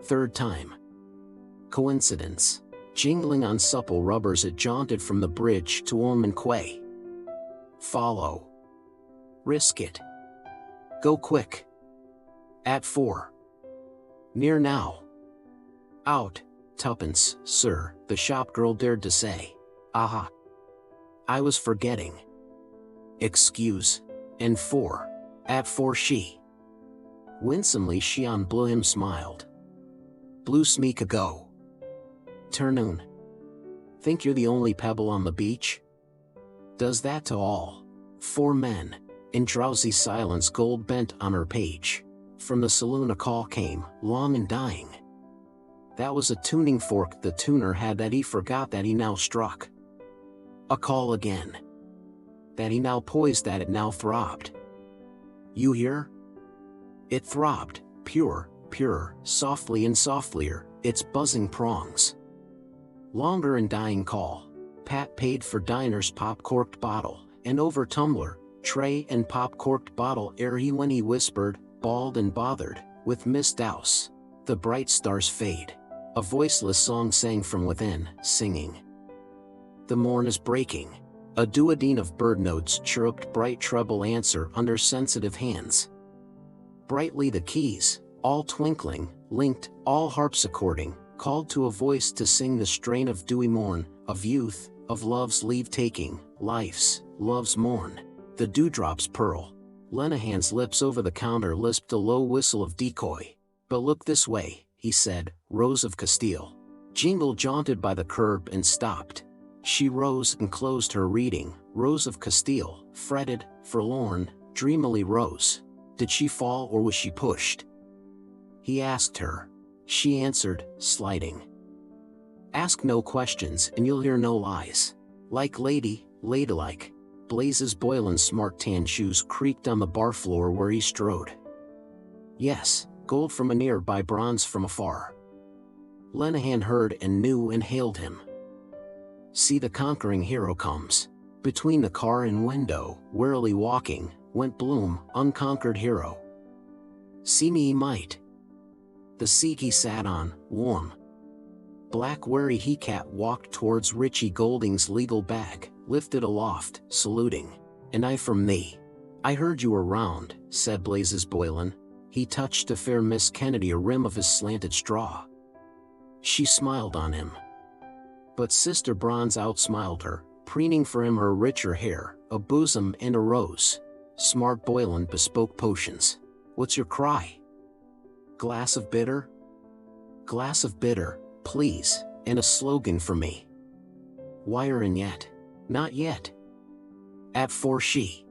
3rd time. Coincidence. Jingling on supple rubbers it jaunted from the bridge to Ormond Quay. Follow. Risk it. Go quick. At 4. Near now. Out, 2pence, sir, the shop girl dared to say. Aha. I was forgetting. Excuse. And 4. At 4 she. Winsomely she on Bloom smiled. Blue smeek ago. Turnoon. Think you're the only pebble on the beach? Does that to all. 4 men. In drowsy silence gold bent on her page. From the saloon a call came, long and dying. That was a tuning fork the tuner had that he forgot that he now struck. A call again. That he now poised that it now throbbed. You hear? It throbbed, pure, softly and softlier, its buzzing prongs. Longer and dying call. Pat paid for diner's pop-corked bottle, and over tumbler, tray and pop-corked bottle ere he when he whispered, bawled and bothered, with Miss Douse. The bright stars fade. A voiceless song sang from within, singing. The morn is breaking. A duodene of bird notes chirruped bright treble answer under sensitive hands. Brightly the keys, all twinkling, linked, all harpsichording, called to a voice to sing the strain of dewy morn, of youth, of love's leave-taking, life's, love's morn. The dewdrops pearl. Lenehan's lips over the counter lisped a low whistle of decoy. But look this way, he said, Rose of Castile. Jingle jaunted by the curb and stopped. She rose and closed her reading. Rose of Castile, fretted, forlorn, dreamily rose. Did she fall or was she pushed? He asked her. She answered, sliding. Ask no questions and you'll hear no lies. Like lady, ladylike. Blazes Boylan's smart tan shoes creaked on the bar floor where he strode. Yes, gold from anear by bronze from afar. Lenehan heard and knew and hailed him. See the conquering hero comes. Between the car and window, warily walking, went Bloom, unconquered hero. See me he might. The seat he sat on, warm. Black wary he cat walked towards Richie Golding's legal bag, lifted aloft, saluting. And I from thee. I heard you were round, said Blazes Boylan. He touched to fair Miss Kennedy a rim of his slanted straw. She smiled on him. But Sister Bronze outsmiled her, preening for him her richer hair, a bosom and a rose. Smart Boylan bespoke potions. What's your cry? Glass of bitter? Glass of bitter, please, and a slogan for me. Wiring yet? Not yet. At 4 she.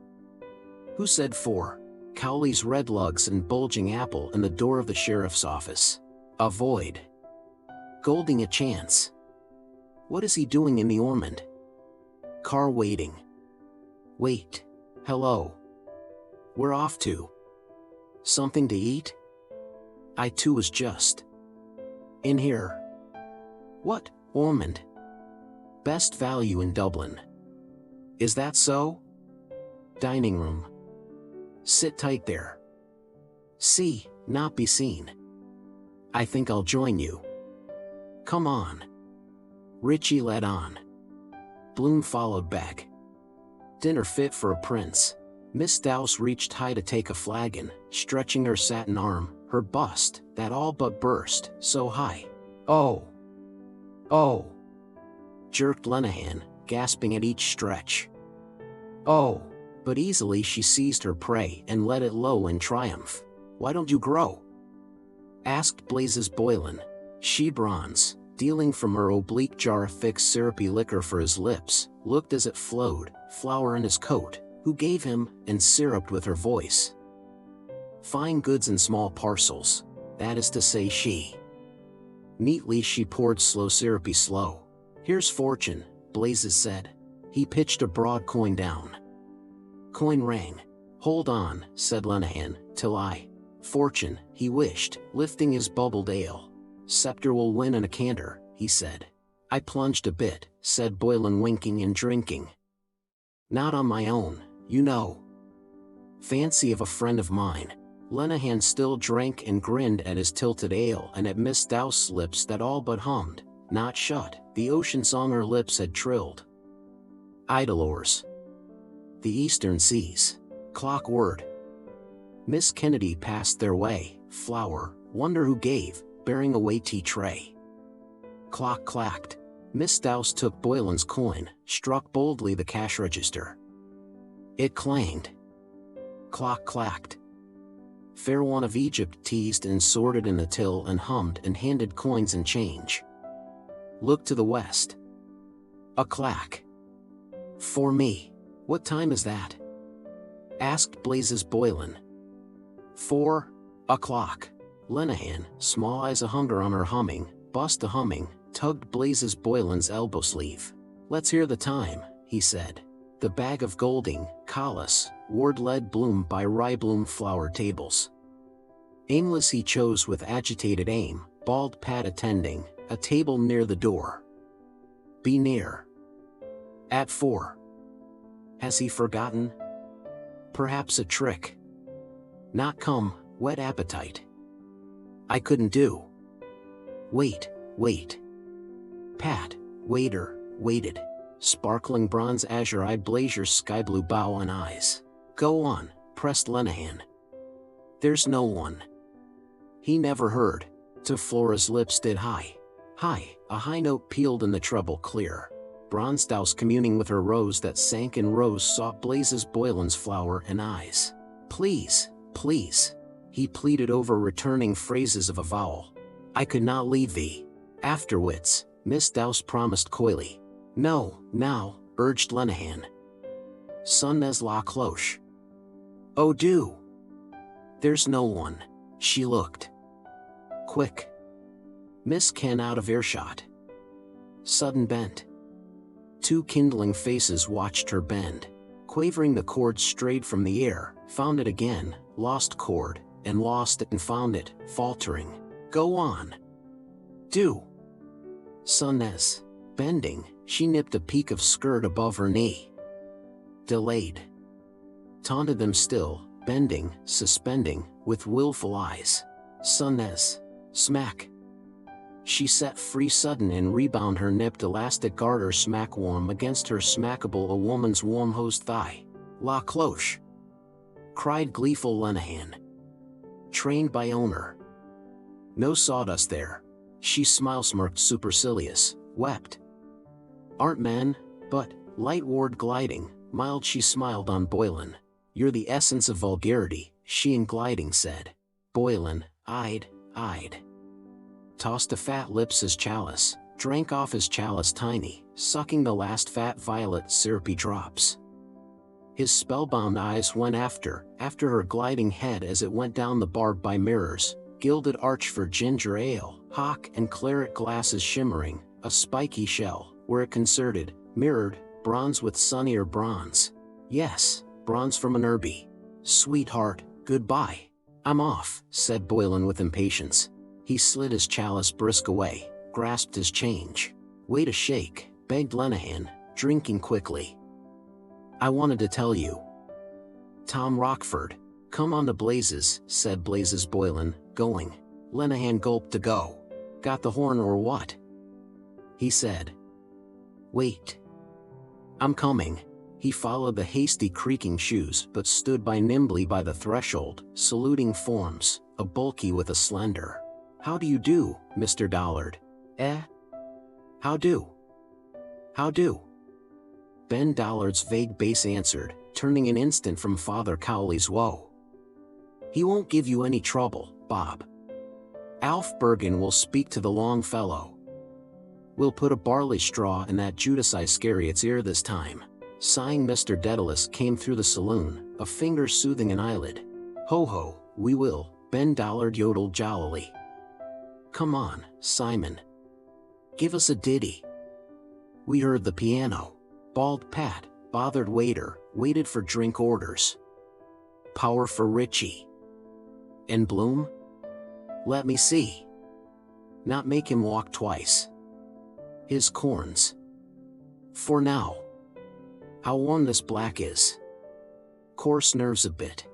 Who said 4? Cowley's red lugs and bulging apple in the door of the sheriff's office. Avoid. Golding a chance. What is he doing in the Ormond? Car waiting. Wait. Hello. We're off to. Something to eat? I too was just. In here. What, Ormond? Best value in Dublin. Is that so? Dining room. Sit tight there. See, not be seen. I think I'll join you. Come on. Richie led on. Bloom followed back. Dinner fit for a prince. Miss Dowse reached high to take a flagon, stretching her satin arm, her bust, that all but burst, so high. Oh! Oh! Jerked Lenehan, gasping at each stretch. Oh! But easily she seized her prey and let it low in triumph. Why don't you grow? Asked Blazes Boylan. She bronze, dealing from her oblique jar a thick syrupy liquor for his lips, looked as it flowed, flour in his coat, who gave him, and syruped with her voice. Fine goods in small parcels, that is to say she. Neatly she poured slow syrupy slow. Here's fortune, Blazes said. He pitched a broad coin down. Coin rang. Hold on, said Lenehan, till I. Fortune, he wished, lifting his bubbled ale. Scepter will win in a canter, he said. I plunged a bit, said Boylan, winking and drinking. Not on my own, you know. Fancy of a friend of mine. Lenehan still drank and grinned at his tilted ale and at Miss Dowse's lips that all but hummed, not shut, the ocean song her lips had trilled. Idlers. The Eastern Seas. Clock word. Miss Kennedy passed their way, flower, wonder who gave, bearing away tea tray. Clock clacked. Miss Dowse took Boylan's coin, struck boldly the cash register. It clanged. Clock clacked. Fair one of Egypt teased and sorted in the till and hummed and handed coins and change. Look to the west. A clack. For me. What time is that? Asked Blazes Boylan. 4 o'clock. Lenehan, small eyes a hunger on her humming, bust a humming, tugged Blazes Boylan's elbow sleeve. Let's hear the time, he said. The bag of golding, Collis, ward led Bloom by rye-bloom flower tables. Aimless he chose with agitated aim, bald Pat attending, a table near the door. Be near. At 4. Has he forgotten? Perhaps a trick. Not come, whet appetite. I couldn't do. Wait, wait. Pat, waiter, waited. Sparkling bronze azure-eyed Blazer's sky-blue bow and eyes. Go on, pressed Lenehan. There's no one. He never heard. To Flora's lips did high. High, a high note pealed in the treble clear. Bronze Dowse communing with her rose that sank and rose sought Blazes Boylan's flower and eyes. Please, please. He pleaded over returning phrases of avowal. I could not leave thee. Afterwards, Miss Dowse promised coyly. No, now, urged Lenehan. Son n'est la cloche. Oh do. There's no one. She looked. Quick. Miss Ken out of earshot. Sudden bent. Two kindling faces watched her bend. Quavering the chord strayed from the air, found it again, lost chord, and lost it and found it, faltering. Go on. Do. Sonnes. Bending, she nipped a peak of skirt above her knee. Delayed. Taunted them still, bending, suspending, with willful eyes. Sonnes. Smack. She set free sudden and rebound her nipped elastic garter smack warm against her smackable a woman's warm-hosed thigh. La cloche. Cried gleeful Lenehan. Trained by owner. No sawdust there. She smile-smirked supercilious, wept. Aren't men, but, light ward gliding, mild she smiled on Boylan. You're the essence of vulgarity, she in gliding said. Boylan, eyed. Tossed a fat lips his chalice, drank off his chalice tiny, sucking the last fat violet syrupy drops. His spellbound eyes went after her gliding head as it went down the barb by mirrors, gilded arch for ginger ale, hock and claret glasses shimmering, a spiky shell, where it concerted, mirrored, bronze with sunnier bronze. Yes, bronze from an Irby. Sweetheart, goodbye. I'm off, said Boylan with impatience. He slid his chalice brisk away, grasped his change. Wait a shake, begged Lenehan, drinking quickly. I wanted to tell you. Tom Rockford. Come on to Blazes, said Blazes Boylan, going. Lenehan gulped to go. Got the horn or what? He said. Wait. I'm coming. He followed the hasty creaking shoes but stood nimbly by the threshold, saluting forms, a bulky with a slender. How do you do, Mr. Dollard? Eh? How do? How do? Ben Dollard's vague bass answered, turning an instant from Father Cowley's woe. He won't give you any trouble, Bob. Alf Bergen will speak to the long fellow. We'll put a barley straw in that Judas Iscariot's ear this time. Sighing, Mr. Dedalus came through the saloon, a finger soothing an eyelid. Ho ho, we will, Ben Dollard yodeled jollily. Come on, Simon. Give us a ditty. We heard the piano. Bald Pat, bothered waiter, waited for drink orders. Power for Richie. And Bloom? Let me see. Not make him walk twice. His corns. For now. How warm this black is. Coarse nerves a bit.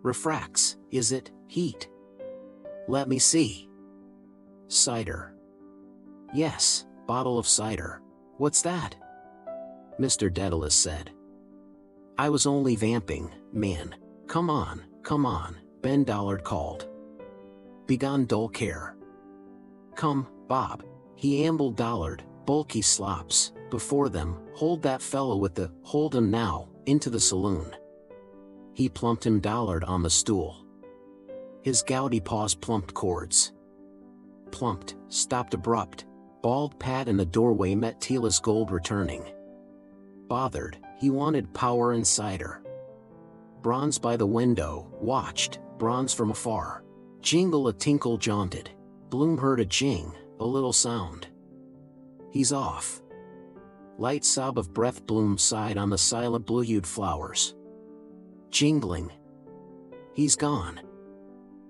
Refracts, is it, heat? Let me see. Cider. Yes, bottle of cider. What's that? Mr. Dedalus said. I was only vamping, man. Come on, Ben Dollard called. Begone dull care. Come, Bob. He ambled Dollard, bulky slops, before them. Hold that fellow with the, hold him now, into the saloon. He plumped him Dollard on the stool. His gouty paws plumped chords. Plumped, stopped abrupt. Bald Pat in the doorway met Tila's gold returning. Bothered, he wanted power and cider. Bronze by the window, watched, bronze from afar. Jingle a tinkle jaunted. Bloom heard a jing, a little sound. He's off. Light sob of breath. Bloom sighed on the silent blue-hued flowers. Jingling. He's gone.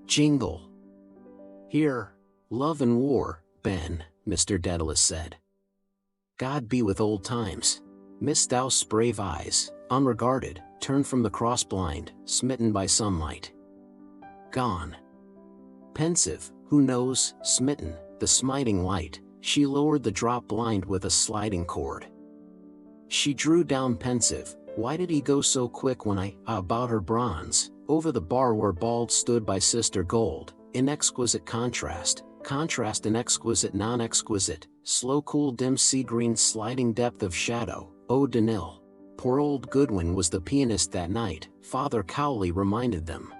Jingle. Here, love and war, Ben, Mr. Dedalus said. God be with old times. Miss Dowse's brave eyes, unregarded, turned from the cross-blind, smitten by sunlight. Gone. Pensive, who knows, smitten, the smiting light, she lowered the drop blind with a sliding cord. She drew down pensive. Why did he go so quick when about her bronze, over the bar where Bald stood by Sister Gold, in exquisite contrast in exquisite non-exquisite, slow cool dim sea-green sliding depth of shadow, Ode to Nil. Poor old Goodwin was the pianist that night, Father Cowley reminded them.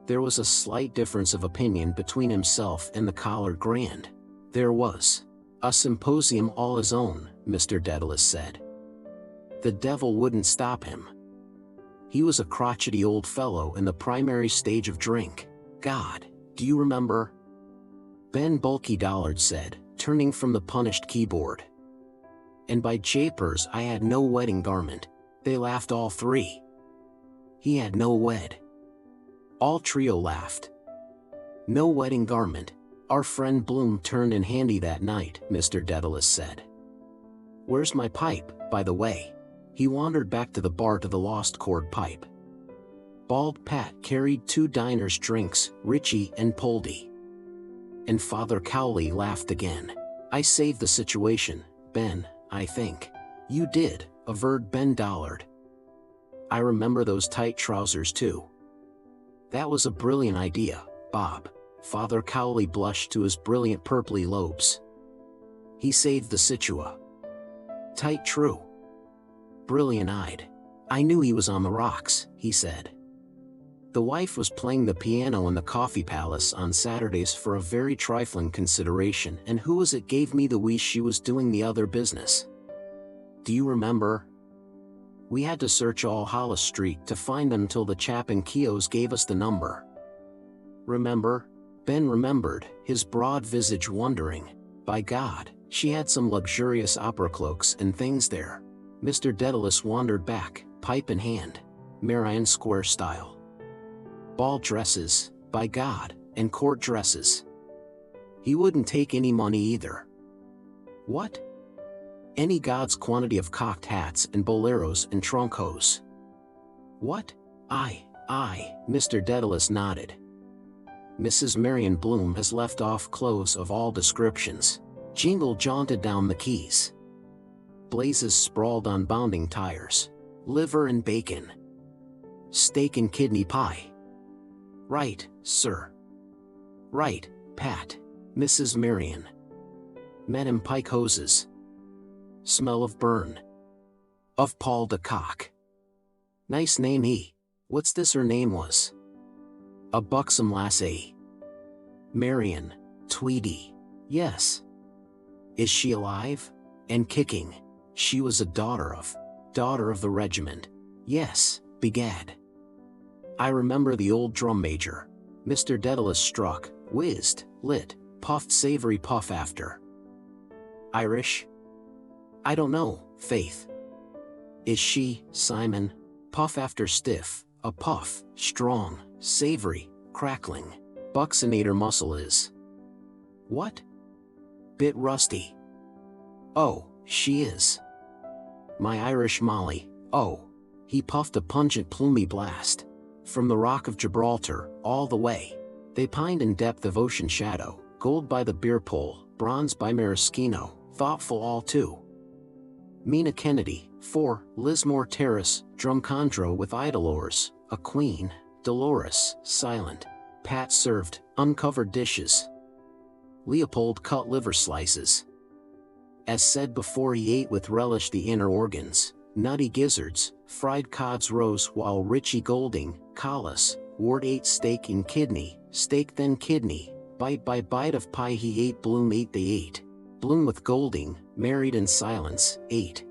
There was a slight difference of opinion between himself and the Collard Grand. There was. A symposium all his own, Mr. Dedalus said. The devil wouldn't stop him. He was a crotchety old fellow in the primary stage of drink. God, do you remember? Ben Bulky Dollard said, turning from the punished keyboard. And by japers, I had no wedding garment. They laughed all three. He had no wed. All trio laughed. No wedding garment. Our friend Bloom turned in handy that night, Mr. Dedalus said. Where's my pipe, by the way? He wandered back to the bar to the lost cord pipe. Bald Pat carried 2 diners' drinks, Richie and Poldy. And Father Cowley laughed again. I saved the situation, Ben, I think. You did, averred Ben Dollard. I remember those tight trousers too. That was a brilliant idea, Bob. Father Cowley blushed to his brilliant purply lobes. He saved the situa. Tight true. Brilliant-eyed. I knew he was on the rocks, he said. The wife was playing the piano in the Coffee Palace on Saturdays for a very trifling consideration, and who was it gave me the wheeze she was doing the other business? Do you remember? We had to search all Hollis Street to find them till the chap in Keogh's gave us the number. Remember? Ben remembered, his broad visage wondering. By God, she had some luxurious opera cloaks and things there. Mr. Dedalus wandered back, pipe in hand. Merrion Square style. Ball dresses, by God, and court dresses. He wouldn't take any money either. What? Any god's quantity of cocked hats and boleros and trunk hose. What? Aye, Mr. Dedalus nodded. Mrs. Marion Bloom has left off clothes of all descriptions. Jingle jaunted down the quays. Blazes sprawled on bounding tires. Liver and bacon. Steak and kidney pie. Right, sir. Right, Pat. Mrs. Marion. Men in pike hoses. Smell of burn. Of Paul de Kock. Nice name What's this her name was? A buxom lassie. Marion, Tweedy. Yes. Is she alive? And kicking? She was a daughter of the regiment. Yes, begad. I remember the old drum major. Mr. Dedalus struck, whizzed, lit, puffed savory puff after. Irish? I don't know, faith. Is she, Simon? Puff after stiff, a puff, strong, savory, crackling. Buccinator muscle is. What? Bit rusty. Oh, she is. My Irish Molly, oh. He puffed a pungent plumy blast. From the Rock of Gibraltar, all the way. They pined in depth of ocean shadow, gold by the beer pole, bronze by maraschino, thoughtful all too. Mina Kennedy, 4, Lismore Terrace, Drumcondro with idlers, a queen, Dolores, silent. Pat served, uncovered dishes. Leopold cut liver slices. As said before, he ate with relish the inner organs, nutty gizzards, fried cod's rose, while Richie Golding, Collis, Ward ate steak and kidney, steak then kidney, bite by bite of pie he ate. Bloom ate they ate. Bloom with Golding, married in silence, ate.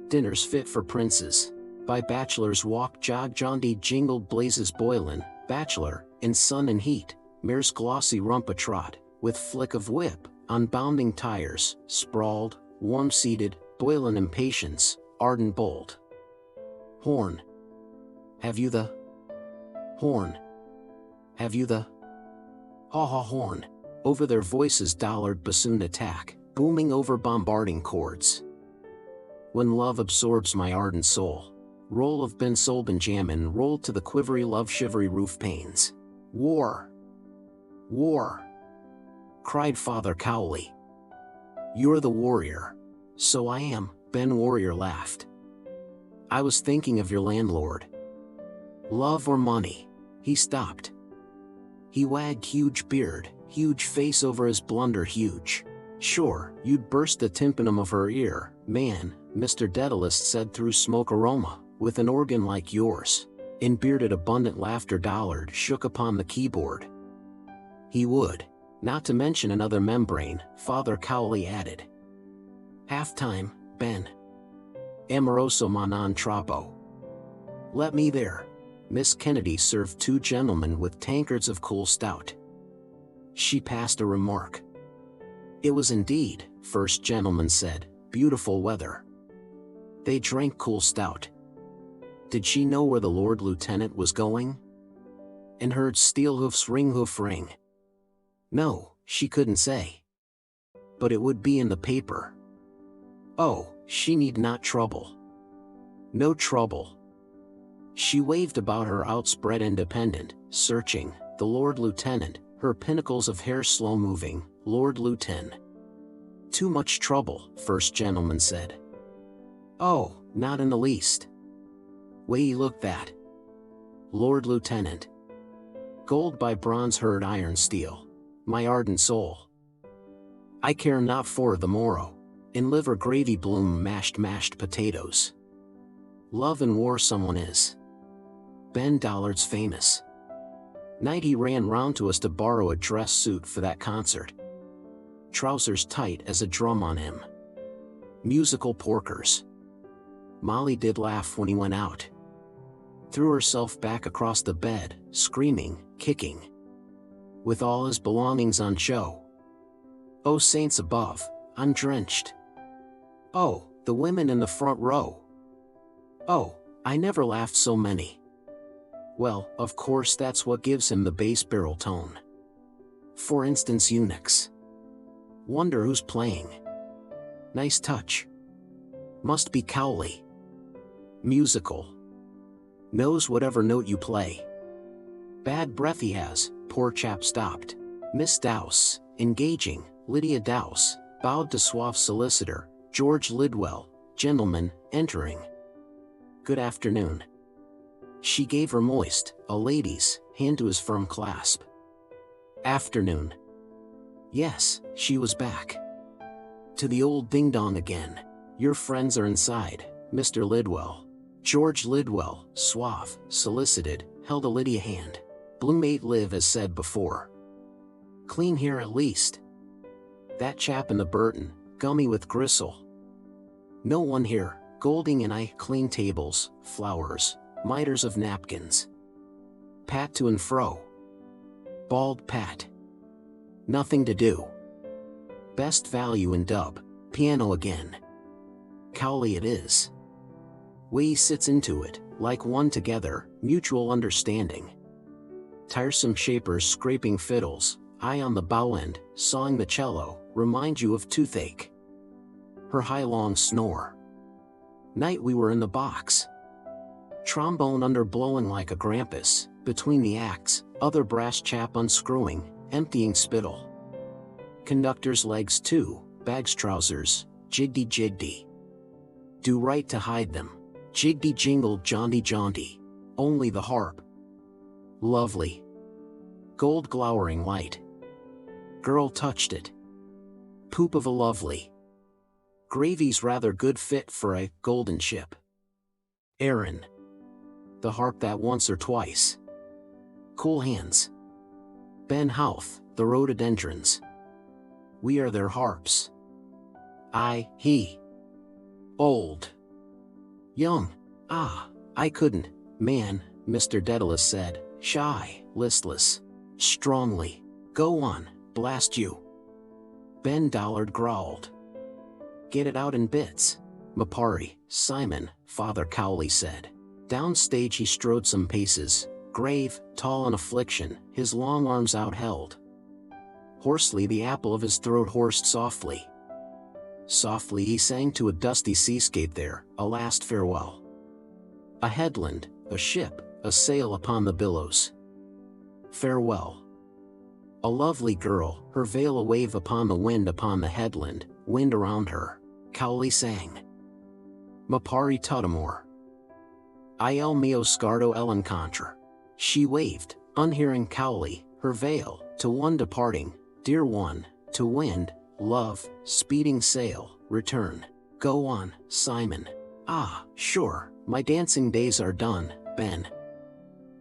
Dinners fit for princes. By bachelors walk jog jaunty jingled blazes boilin', bachelor, in sun and heat, mare's glossy rump a trot, with flick of whip, on bounding tires, sprawled, warm-seated, boilin' impatience, ardent bold. Horn. Have you the? Horn. Have you the? Ha ha horn. Over their voices dollard bassoon attack, booming over bombarding chords. When love absorbs my ardent soul. Roll of Ben Solben jammin' rolled to the quivery love shivery roof panes. War! War! Cried Father Cowley. You're the warrior. So I am, Ben Warrior laughed. I was thinking of your landlord. Love or money? He stopped. He wagged huge beard, huge face over his blunder huge. Sure, you'd burst the tympanum of her ear, man, Mr. Dedalus said through smoke aroma, with an organ like yours. In bearded abundant laughter Dollard shook upon the keyboard. He would. Not to mention another membrane, Father Cowley added. Half-time, Ben. Amoroso ma non troppo. Let me there. Miss Kennedy served 2 gentlemen with tankards of cool stout. She passed a remark. It was indeed, first gentleman said, beautiful weather. They drank cool stout. Did she know where the Lord Lieutenant was going? And heard steel hoofs ring hoof ring. No, she couldn't say. But it would be in the paper. Oh, she need not trouble. No trouble. She waved about her outspread independent, searching, the Lord Lieutenant, her pinnacles of hair slow moving, Lord Lieutenant. Too much trouble, first gentleman said. Oh, not in the least. Way you look that. Lord Lieutenant. Gold by bronze herd iron steel. My ardent soul. I care not for the morrow. In liver gravy Bloom mashed potatoes. Love and war someone is. Ben Dollard's famous. Night he ran round to us to borrow a dress suit for that concert. Trousers tight as a drum on him. Musical porkers. Molly did laugh when he went out. Threw herself back across the bed, screaming, kicking. With all his belongings on show. Oh saints above, I'm drenched. Oh, the women in the front row. Oh, I never laughed so many. Well, of course that's what gives him the bass barrel tone. For instance eunuchs. Wonder who's playing. Nice touch. Must be Cowley. Musical. Knows whatever note you play. Bad breath he has, poor chap stopped. Miss Dowse, engaging, Lydia Dowse, bowed to suave solicitor, George Lidwell, gentleman, entering. Good afternoon. She gave her moist, a lady's, hand to his firm clasp. Afternoon. Yes, she was back. To the old ding-dong again. Your friends are inside, Mr. Lidwell. George Lidwell, suave, solicited, held a Lydia hand. Bloom ain't live as said before. Clean here at least. That chap in the Burton, gummy with gristle. No one here, Golding and I, clean tables, flowers, miters of napkins. Pat to and fro. Bald Pat. Nothing to do. Best value in Dub, piano again. Cowley it is. We sits into it, like one together, mutual understanding. Tiresome shapers scraping fiddles, I on the bow end, sawing the cello, remind you of toothache. Her high long snore. Night we were in the box. Trombone under blowing like a grampus, between the acts, other brass chap unscrewing, emptying spittle. Conductor's legs too, bags trousers, jigdy. Do right to hide them. Jigdy jingle jaunty, only the harp. Lovely. Gold glowering light. Girl touched it. Poop of a lovely. Gravy's rather good fit for a golden ship. Aaron. The harp that once or twice. Cool hands. Ben Houth, the rhododendrons. We are their harps. He. Old. Young. I couldn't, man, Mr. Dedalus said, shy, listless. Strongly. Go on, blast you. Ben Dollard growled. Get it out in bits. Mapari, Simon, Father Cowley said. Downstage he strode some paces, grave, tall in affliction, his long arms outheld. Hoarsely the apple of his throat horsed softly. Softly he sang to a dusty seascape there, a last farewell. A headland, a ship, a sail upon the billows. Farewell. A lovely girl, her veil a wave upon the headland, wind around her. Cowley sang. Mapari Tuttamore. Il mio scardo l'encontre. She waved, unhearing Cowley, her veil, to one departing, dear one, to wind, love, speeding sail, return. Go on, Simon. Sure, my dancing days are done, Ben.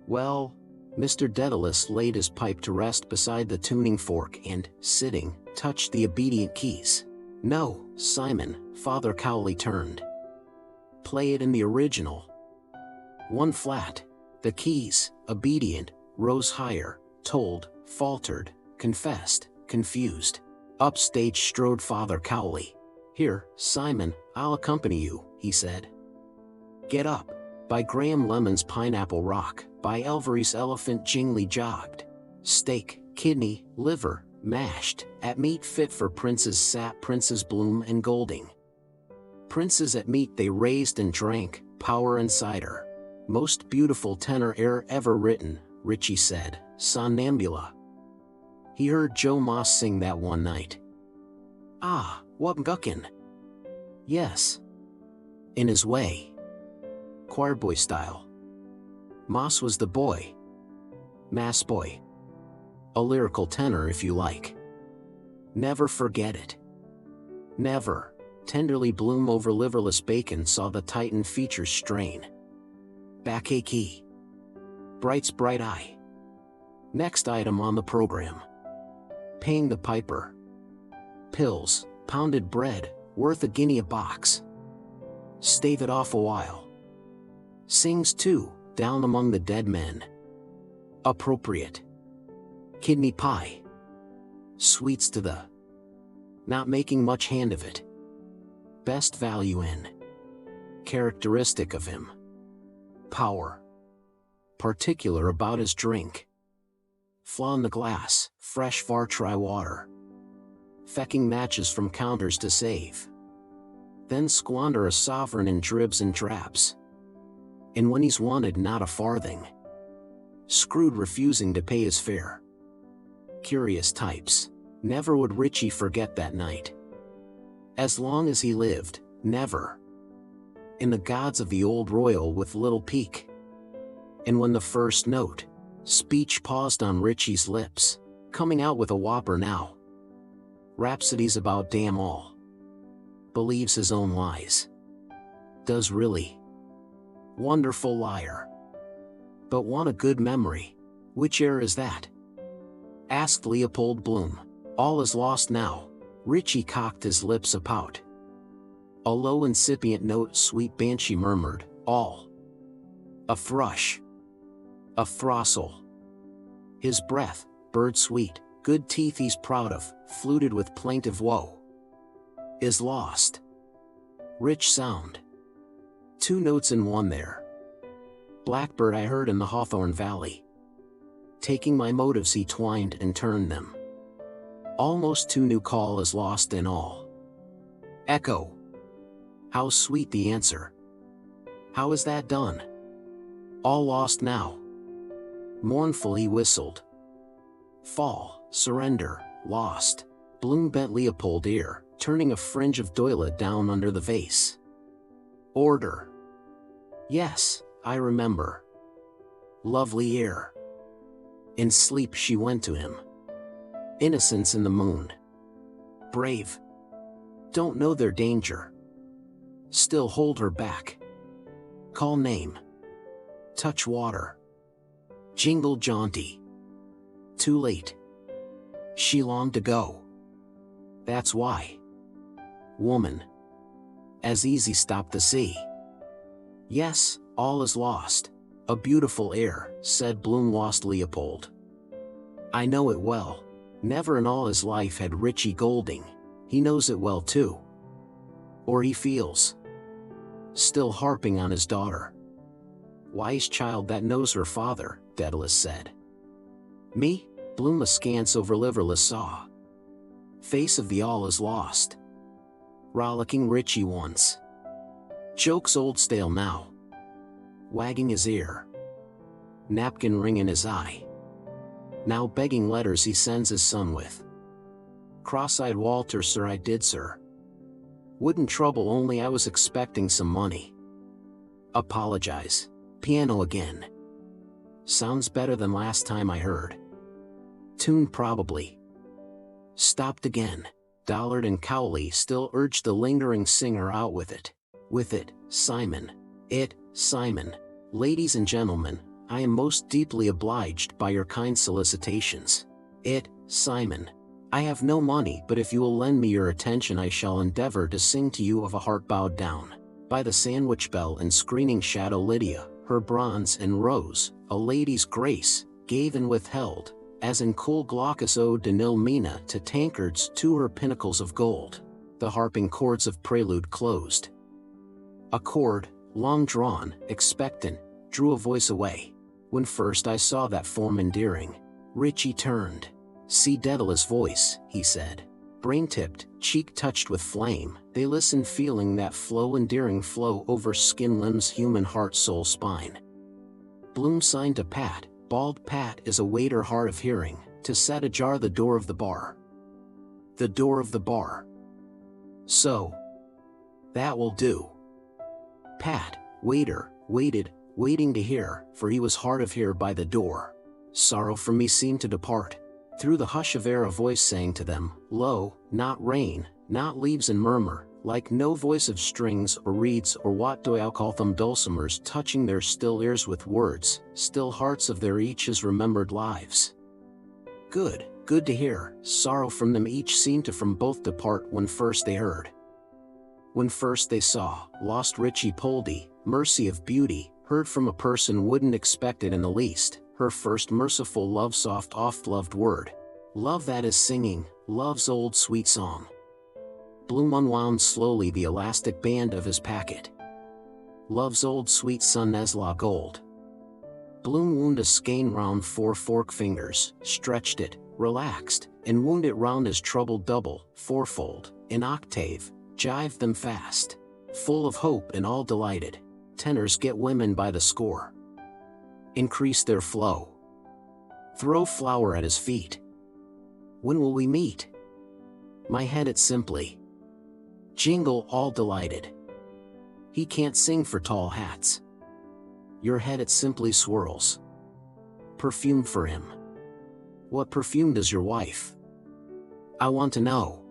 Well, Mr. Dedalus laid his pipe to rest beside the tuning fork and, sitting, touched the obedient keys. No, Simon, Father Cowley turned. Play it in the original. One flat. The keys, obedient, rose higher, told, faltered, confessed, confused. Upstage strode Father Cowley. Here, Simon, I'll accompany you, he said. Get Up, by Graham Lemon's Pineapple Rock, by Elvery's Elephant Jingly jogged. Steak, kidney, liver, mashed, at meat fit for princes sat Princes Bloom and Golding. Princes at meat they raised and drank, power and cider. Most beautiful tenor air ever written, Ritchie said, Somnambula. He heard Joe Moss sing that one night. What guckin'? Yes. In his way. Choirboy style. Moss was the boy. Mass boy. A lyrical tenor if you like. Never forget it. Never. Tenderly Bloom over liverless bacon saw the Titan features strain. Backachy. Bright's bright eye. Next item on the program. Paying the piper. Pills, pounded bread, worth a guinea a box. Stave it off a while. Sings too, down among the dead men. Appropriate. Kidney pie. Sweets to the. Not making much hand of it. Best value in. Characteristic of him. Power. Particular about his drink. Flaw in the glass, fresh far try water. Fecking matches from counters to save. Then squander a sovereign in dribs and drabs. And when he's wanted not a farthing. Screwed refusing to pay his fare. Curious types. Never would Richie forget that night. As long as he lived, never. In the gods of the old royal with little peak. And when the first note, speech paused on Richie's lips, coming out with a whopper now. Rhapsodies about damn all. Believes his own lies. Does really. Wonderful liar. But want a good memory. Which era is that? Asked Leopold Bloom. All is lost now. Richie cocked his lips apout. A low incipient note sweet banshee murmured, all. A thrush. A throstle. His breath, bird sweet, good teeth he's proud of, fluted with plaintive woe. Is lost. Rich sound. Two notes in one there. Blackbird I heard in the Hawthorne Valley. Taking my motives he twined and turned them. Almost two new call is lost in all. Echo. How sweet the answer. How is that done? All lost now. Mournful he whistled. Fall, surrender, lost. Bloom bent Leopold ear, turning a fringe of doyla down under the vase. Order. Yes, I remember. Lovely ear. In sleep she went to him. Innocence in the moon. Brave. Don't know their danger. Still hold her back. Call name. Touch water. Jingle jaunty. Too late. She longed to go. That's why. Woman. As easy stop the sea. Yes, all is lost. A beautiful air, said Bloom lost Leopold. I know it well. Never in all his life had Richie Golding. He knows it well too. Or he feels. Still harping on his daughter. Wise child that knows her father, Dedalus said. Me? Bloom askance over liverless saw. Face of the all is lost. Rollicking Richie once. Jokes old stale now. Wagging his ear. Napkin ring in his eye. Now begging letters he sends his son with. Cross-eyed Walter, sir, I did, sir. Wouldn't trouble, only I was expecting some money. Apologize. Piano again. Sounds better than last time I heard. Tune probably. Stopped again. Dollard and Cowley still urged the lingering singer out with it. With it, Simon. It, Simon. Ladies and gentlemen, I am most deeply obliged by your kind solicitations. It, Simon. I have no money, but if you will lend me your attention I shall endeavor to sing to you of a heart bowed down. By the sandwich bell and screening shadow Lydia, her bronze and rose, a lady's grace, gave and withheld, as in cool Glaucus ode to nil Mina to tankards to her pinnacles of gold. The harping chords of prelude closed. A chord, long drawn, expectant, drew a voice away. When first I saw that form endearing, Richie turned. See Dedalus' voice, he said. Brain-tipped, cheek touched with flame, they listened feeling that flow endearing flow over skin limbs human heart soul spine. Bloom signed to Pat, bald Pat is a waiter hard of hearing, to set ajar the door of the bar. The door of the bar. So. That will do. Pat, waiter, waited, waiting to hear, for he was hard of hear by the door. Sorrow from me seemed to depart. Through the hush of air a voice sang to them, lo, not rain, not leaves and murmur, like no voice of strings or reeds or what do I call them dulcimers touching their still ears with words, still hearts of their each's remembered lives. Good, good to hear, sorrow from them each seemed to from both depart when first they heard. When first they saw, lost Richie Poldy, mercy of beauty, heard from a person wouldn't expect it in the least. Her first merciful love soft oft-loved word. Love that is singing, love's old sweet song. Bloom unwound slowly the elastic band of his packet. Love's old sweet son Nesla gold. Bloom wound a skein round 4 fork fingers, stretched it, relaxed, and wound it round his troubled double, fourfold, in octave, jived them fast. Full of hope and all delighted. Tenors get women by the score. Increase their flow. Throw flower at his feet. When will we meet? My head it simply. Jingle all delighted. He can't sing for tall hats. Your head it simply swirls. Perfume for him. What perfume does your wife? I want to know.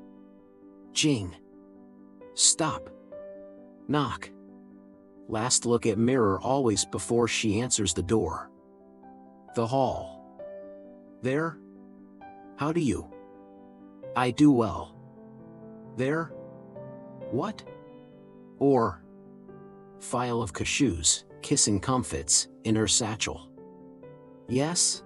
Jing. Stop. Knock. Last look at mirror always before she answers the door. The hall. There? How do you? I do well. There? What? Or. File of cashews, kissing comfits, in her satchel. Yes?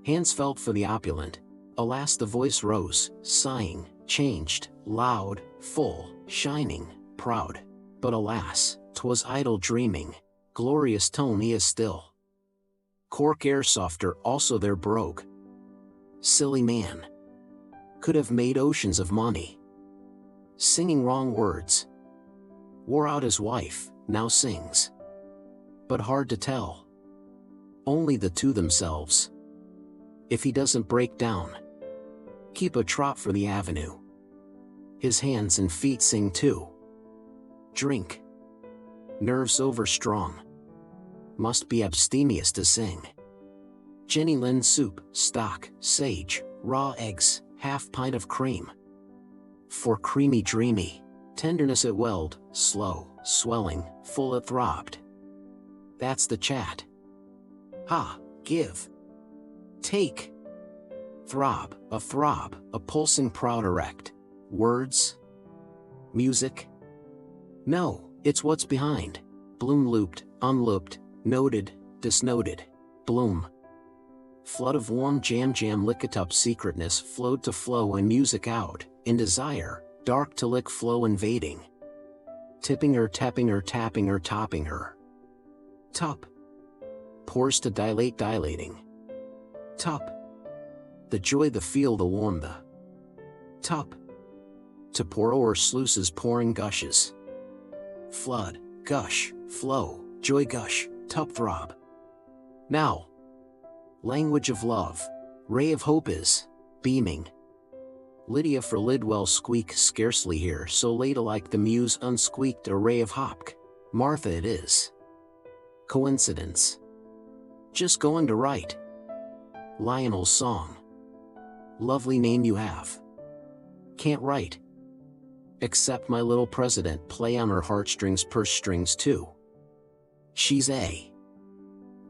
Hands felt for the opulent. Alas, the voice rose, sighing, changed, loud, full, shining, proud. But alas, 'twas idle dreaming, glorious tone he is still. Cork air softer also there broke. Silly man. Could have made oceans of money. Singing wrong words. Wore out his wife, now sings. But hard to tell. Only the two themselves. If he doesn't break down. Keep a trot for the avenue. His hands and feet sing too. Drink. Nerves overstrong. Must be abstemious to sing. Jenny Lynn soup, stock, sage, raw eggs, half pint of cream. For creamy dreamy, tenderness it welled, slow, swelling, full it throbbed. That's the chat. Ha, give. Take. Throb, a pulsing proud erect. Words? Music? No, it's what's behind. Bloom looped, unlooped, noted, disnoted. Bloom. Flood of warm jam lickatup secretness flowed to flow and music out, in desire, dark to lick flow invading. Tipping her, tapping her, tapping her, topping her. Top. Pores to dilate, dilating. Top. The joy, the feel, the warm, the. Top. To pour o'er sluices pouring gushes. Flood, gush, flow, joy gush, top throb. Now. Language of love, ray of hope is, beaming. Lydia for Lidwell squeak scarcely here so late alike the muse unsqueaked a ray of hopk. Martha it is. Coincidence. Just going to write. Lionel's song. Lovely name you have. Can't write. Except my little president play on her heartstrings purse strings too. She's a.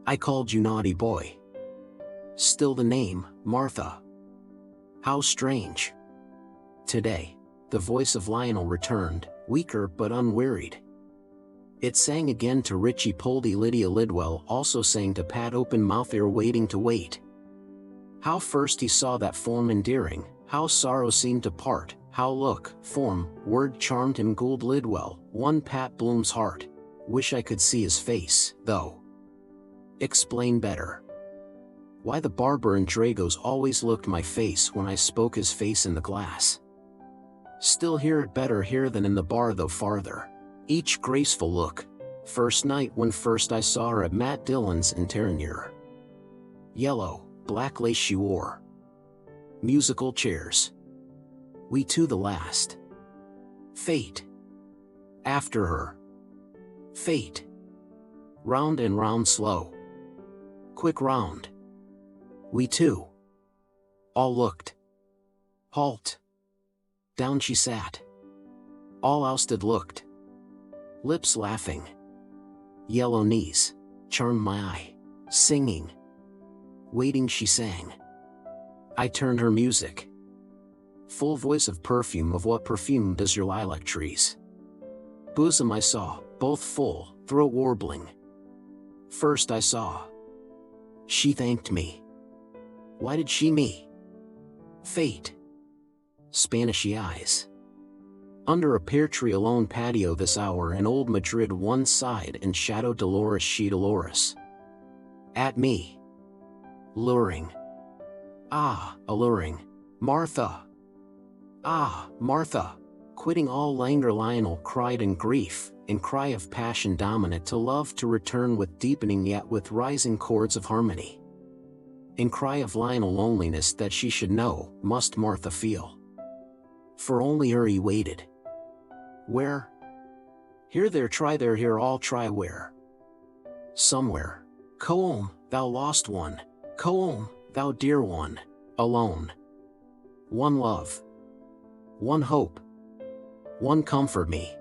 I called you naughty boy. Still the name, Martha. How strange. Today, the voice of Lionel returned, weaker but unwearied. It sang again to Richie Poldy. Lydia Lidwell also sang to Pat open mouth ear waiting to wait. How first he saw that form endearing, how sorrow seemed to part, how look, form, word charmed him. Gould Lidwell, won Pat Bloom's heart. Wish I could see his face, though. Explain better. Why the barber and Dragos always looked my face when I spoke his face in the glass. Still hear it better here than in the bar though farther. Each graceful look. First night when first I saw her at Matt Dillon's in Terranure. Yellow, black lace she wore. Musical chairs. We two the last. Fate. After her. Fate. Round and round slow. Quick round. We two. All looked. Halt. Down she sat. All ousted looked. Lips laughing. Yellow knees. Charmed my eye. Singing. Waiting she sang. I turned her music. Full voice of perfume. Of what perfume does your lilac trees? Bosom I saw, both full, throat warbling. First I saw. She thanked me. Why did she me? Fate. Spanishy eyes. Under a pear tree alone patio this hour in old Madrid one side and shadow Dolores she Dolores. At me. Luring. Ah, alluring. Martha. Ah, Martha. Quitting all languor Lionel cried in grief, in cry of passion dominant to love to return with deepening yet with rising chords of harmony. in cry of Lionel loneliness that she should know, must Martha feel. For only her he waited. Where? Here, there, try there, here, all try where? Somewhere. Coom, thou lost one. Coom, thou dear one. Alone. One love. One hope. One comfort me.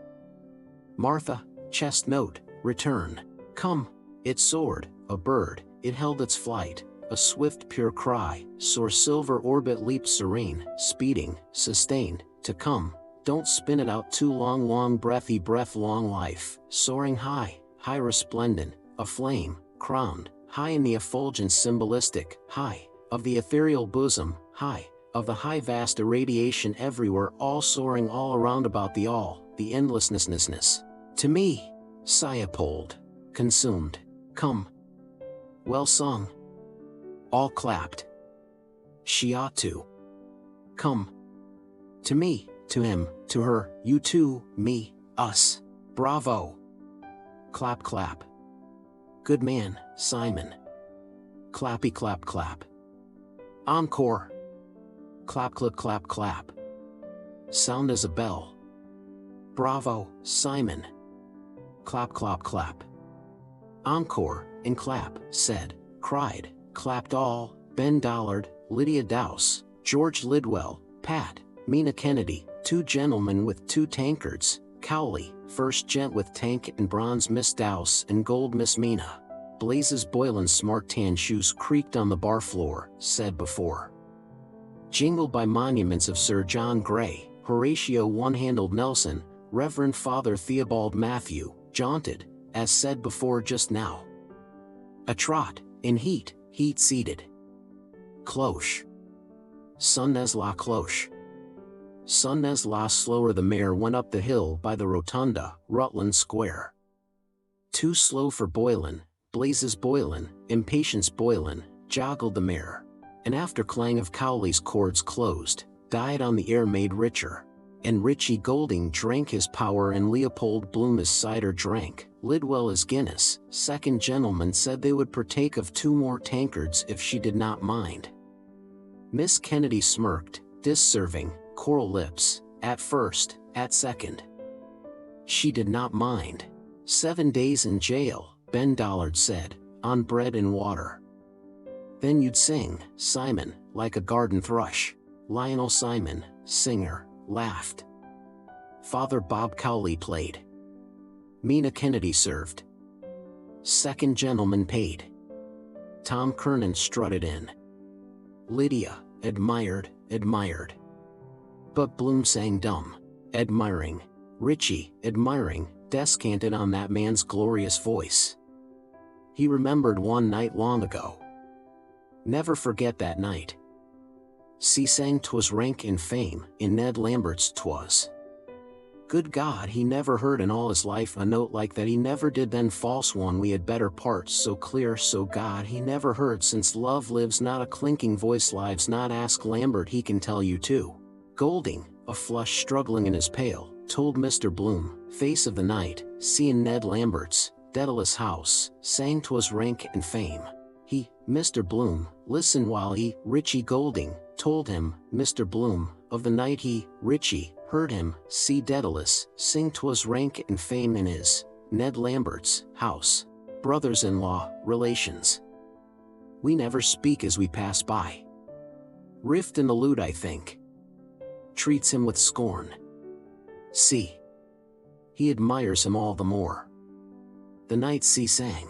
Martha, chest note, return. Come. It soared, a bird, it held its flight, a swift pure cry, soar silver orbit leaped serene, speeding, sustained, to come, don't spin it out too long, long breathy breath, long life, soaring high, high resplendent, aflame, crowned, high in the effulgence symbolistic, high, of the ethereal bosom, high, of the high vast irradiation everywhere, all soaring all around about the all, the endlessness. To me, Leopold, consumed. Come. Well sung. All clapped. She ought to. Come. To me, to him, to her, you too, me, us. Bravo. Clap clap. Good man, Simon. Clappy clap clap. Encore. Clap clap clap clap. Sound as a bell. Bravo, Simon. Clap clap clap. Encore, and clap, said, cried, clapped all, Ben Dollard, Lydia Dowse, George Lidwell, Pat, Mina Kennedy, two gentlemen with two tankards, Cowley, first gent with tank and bronze Miss Dowse and gold Miss Mina. Blazes Boylan's smart tan shoes creaked on the bar floor, said before. Jingled by monuments of Sir John Gray, Horatio one-handled Nelson, Reverend Father Theobald Matthew, jaunted, as said before just now. A trot, in heat seated. Cloche. Sonnes la cloche. Sonnes la slower the mare went up the hill by the rotunda, Rutland Square. Too slow for Boylan, Blazes Boylan, Impatience Boylan, joggled the mare. And after clang of Cowley's chords closed, died on the air made richer. And Richie Golding drank his power and Leopold Bloom his cider drank, Lidwell his Guinness. Second gentleman said they would partake of 2 more tankards if she did not mind. Miss Kennedy smirked, disserving, coral lips, at first, at second. She did not mind. 7 days in jail, Ben Dollard said, on bread and water. Then you'd sing, Simon, like a garden thrush. Lionel Simon, singer, laughed. Father Bob Cowley played. Mina Kennedy served. Second gentleman paid. Tom Kernan strutted in. Lydia, admired. But Bloom sang dumb, admiring. Richie, admiring, descanted on that man's glorious voice. He remembered one night long ago. Never forget that night. Sang 'twas rank in fame, in Ned Lambert's 'twas. Good God, he never heard in all his life a note like that, he never did, then false one, we had better parts, so clear, so God, he never heard, since love lives not, a clinking voice lives not, ask Lambert, he can tell you too. Golding, a flush struggling in his pale, told Mr. Bloom, face of the night, in Ned Lambert's, Dedalus house, sang 'twas rank in fame. He, Mr. Bloom, listened while he, Richie Golding, told him, Mr. Bloom, of the night he, Richie, heard him, Dedalus, sing 'twas rank in fame in his, Ned Lambert's, house. Brothers-in-law, relations. We never speak as we pass by. Rift in the lute, I think. Treats him with scorn. See. He admires him all the more. The night sang.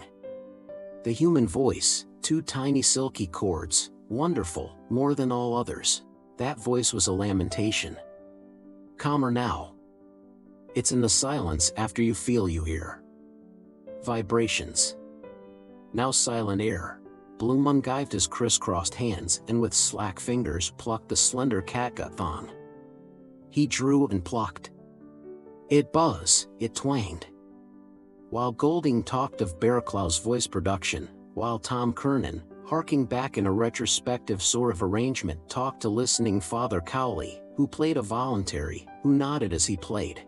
The human voice, 2 tiny silky chords, wonderful, more than all others. That voice was a lamentation. Calmer now. It's in the silence after you feel you hear. Vibrations. Now silent air. Bloom ungived his crisscrossed hands and with slack fingers plucked the slender catgut thong. He drew and plucked. It buzzed, it twanged. While Golding talked of Barraclough's voice production, while Tom Kernan, harking back in a retrospective sort of arrangement, talked to listening Father Cowley, who played a voluntary, who nodded as he played.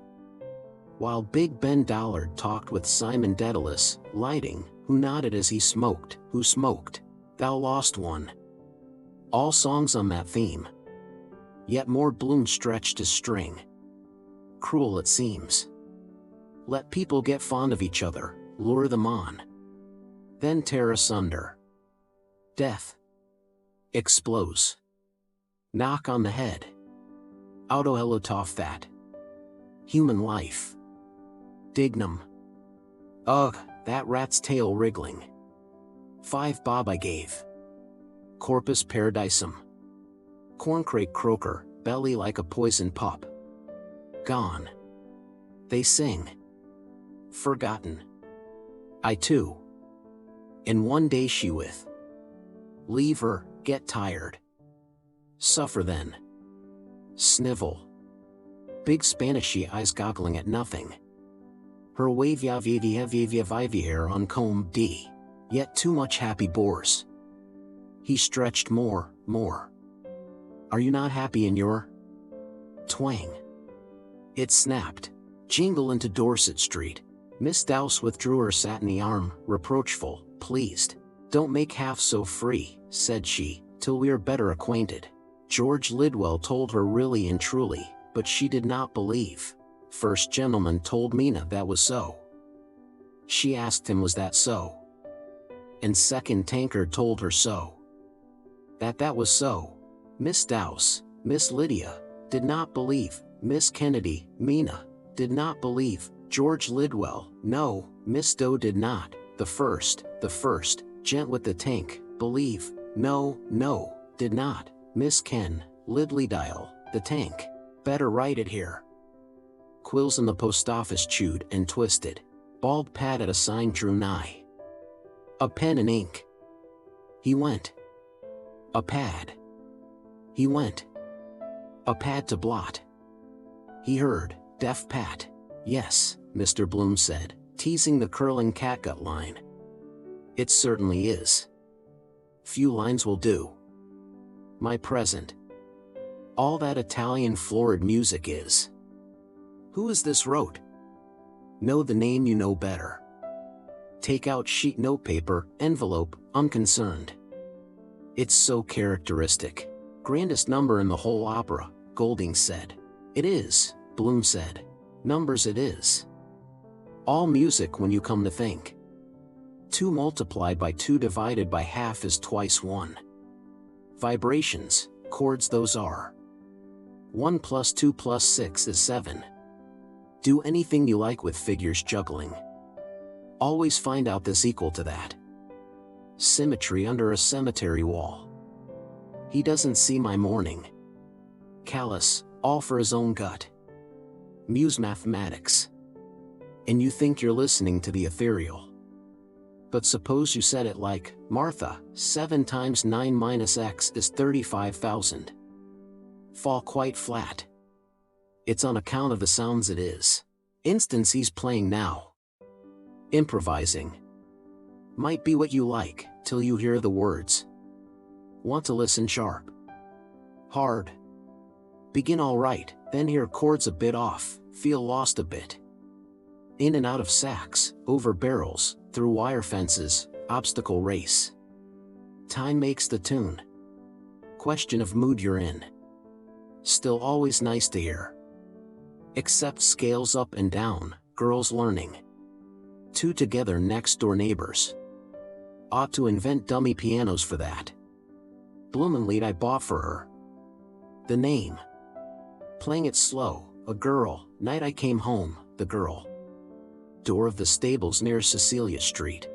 While Big Ben Dollard talked with Simon Dedalus, lighting, who nodded as he smoked, who smoked. Thou lost one. All songs on that theme. Yet more Bloom stretched his string. Cruel it seems. Let people get fond of each other, lure them on. Then tear asunder. Death explodes. Knock on the head. Autoelotoph that. Human life. Dignum. Ugh, that rat's tail wriggling. 5 bob I gave. Corpus paradisum. Corncrake croaker, belly like a poison pup. Gone. They sing. Forgotten. I too. In one day she with. Leave her, get tired. Suffer then. Snivel. Big Spanishy eyes goggling at nothing. Her wavia vivia uncombed d. Yet too much happy bores. He stretched more. Are you not happy in your? Twang. It snapped. Jingle into Dorset Street. Miss Dowse withdrew her satiny arm, reproachful, pleased. Don't make half so free, said she, till we are better acquainted. George Lidwell told her really and truly, but she did not believe. First gentleman told Mina that was so. She asked him was that so? And second tankard told her so. That was so. Miss Dowse, Miss Lydia, did not believe. Miss Kennedy, Mina, did not believe. George Lidwell, no, Miss Doe did not. The first, gent with the tank, believe. No, did not. Miss Ken, Lidleydile, the tank. Better write it here. Quills in the post office chewed and twisted. Bald Pat at a sign drew nigh. A pen and ink. He went. A pad. He went. A pad to blot. He heard, deaf Pat. Yes, Mr. Bloom said, teasing the curling catgut line. It certainly is. Few lines will do. My present. All that Italian florid music is. Who is this wrote? Know the name you know better. Take out sheet notepaper, envelope, unconcerned. It's so characteristic. Grandest number in the whole opera, Golding said. It is, Bloom said. Numbers it is. All music when you come to think. 2 multiplied by 2 divided by half is twice 1. Vibrations, chords those are. 1 plus 2 plus 6 is 7. Do anything you like with figures juggling. Always find out this equal to that. Symmetry under a cemetery wall. He doesn't see my mourning. Callous, all for his own gut. Muse mathematics. And you think you're listening to the ethereal. But suppose you said it like, Martha, 7 times 9 minus x is 35,000. Fall quite flat. It's on account of the sounds it is. Instance he's playing now. Improvising. Might be what you like, till you hear the words. Want to listen sharp. Hard. Begin all right, then hear chords a bit off, feel lost a bit. In and out of sacks, over barrels, through wire fences, obstacle race. Time makes the tune. Question of mood you're in. Still always nice to hear. Except scales up and down, girls learning. 2 together next door neighbors. Ought to invent dummy pianos for that. Blumenlied I bought for her. The name. Playing it slow, a girl, night I came home, the girl. Door of the stables near Cecilia Street.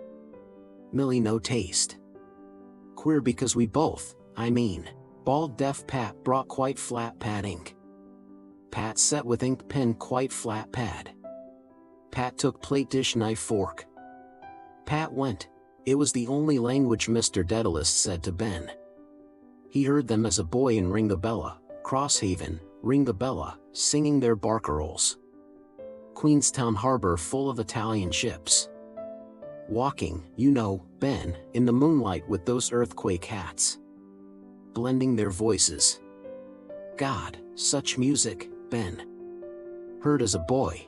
Millie no taste. Queer because we both, bald deaf Pat brought quite flat pad ink. Pat set with ink pen quite flat pad. Pat took plate dish knife fork. Pat went. It was the only language Mr. Dedalus said to Ben. He heard them as a boy in Ring the Bella, Crosshaven, Ring the Bella, singing their barcarolles. Queenstown harbor full of Italian ships. Walking, you know, Ben, in the moonlight with those earthquake hats. Blending their voices. God, such music, Ben. Heard as a boy.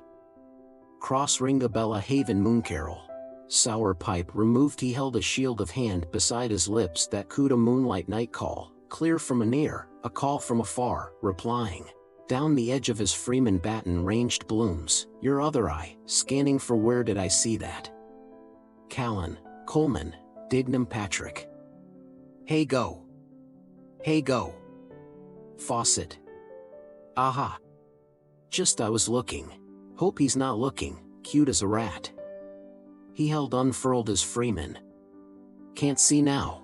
Cross Ring the Bella Haven moon carol. Sour pipe removed he held a shield of hand beside his lips that cooed a moonlight night call, clear from anear, a call from afar, replying. Down the edge of his Freeman baton ranged Bloom's, your other eye, scanning for where did I see that? Callan, Coleman, Dignam Patrick. Hey go. Hey go. Fawcett. Aha. Just I was looking. Hope he's not looking, cute as a rat. He held unfurled as Freeman. Can't see now.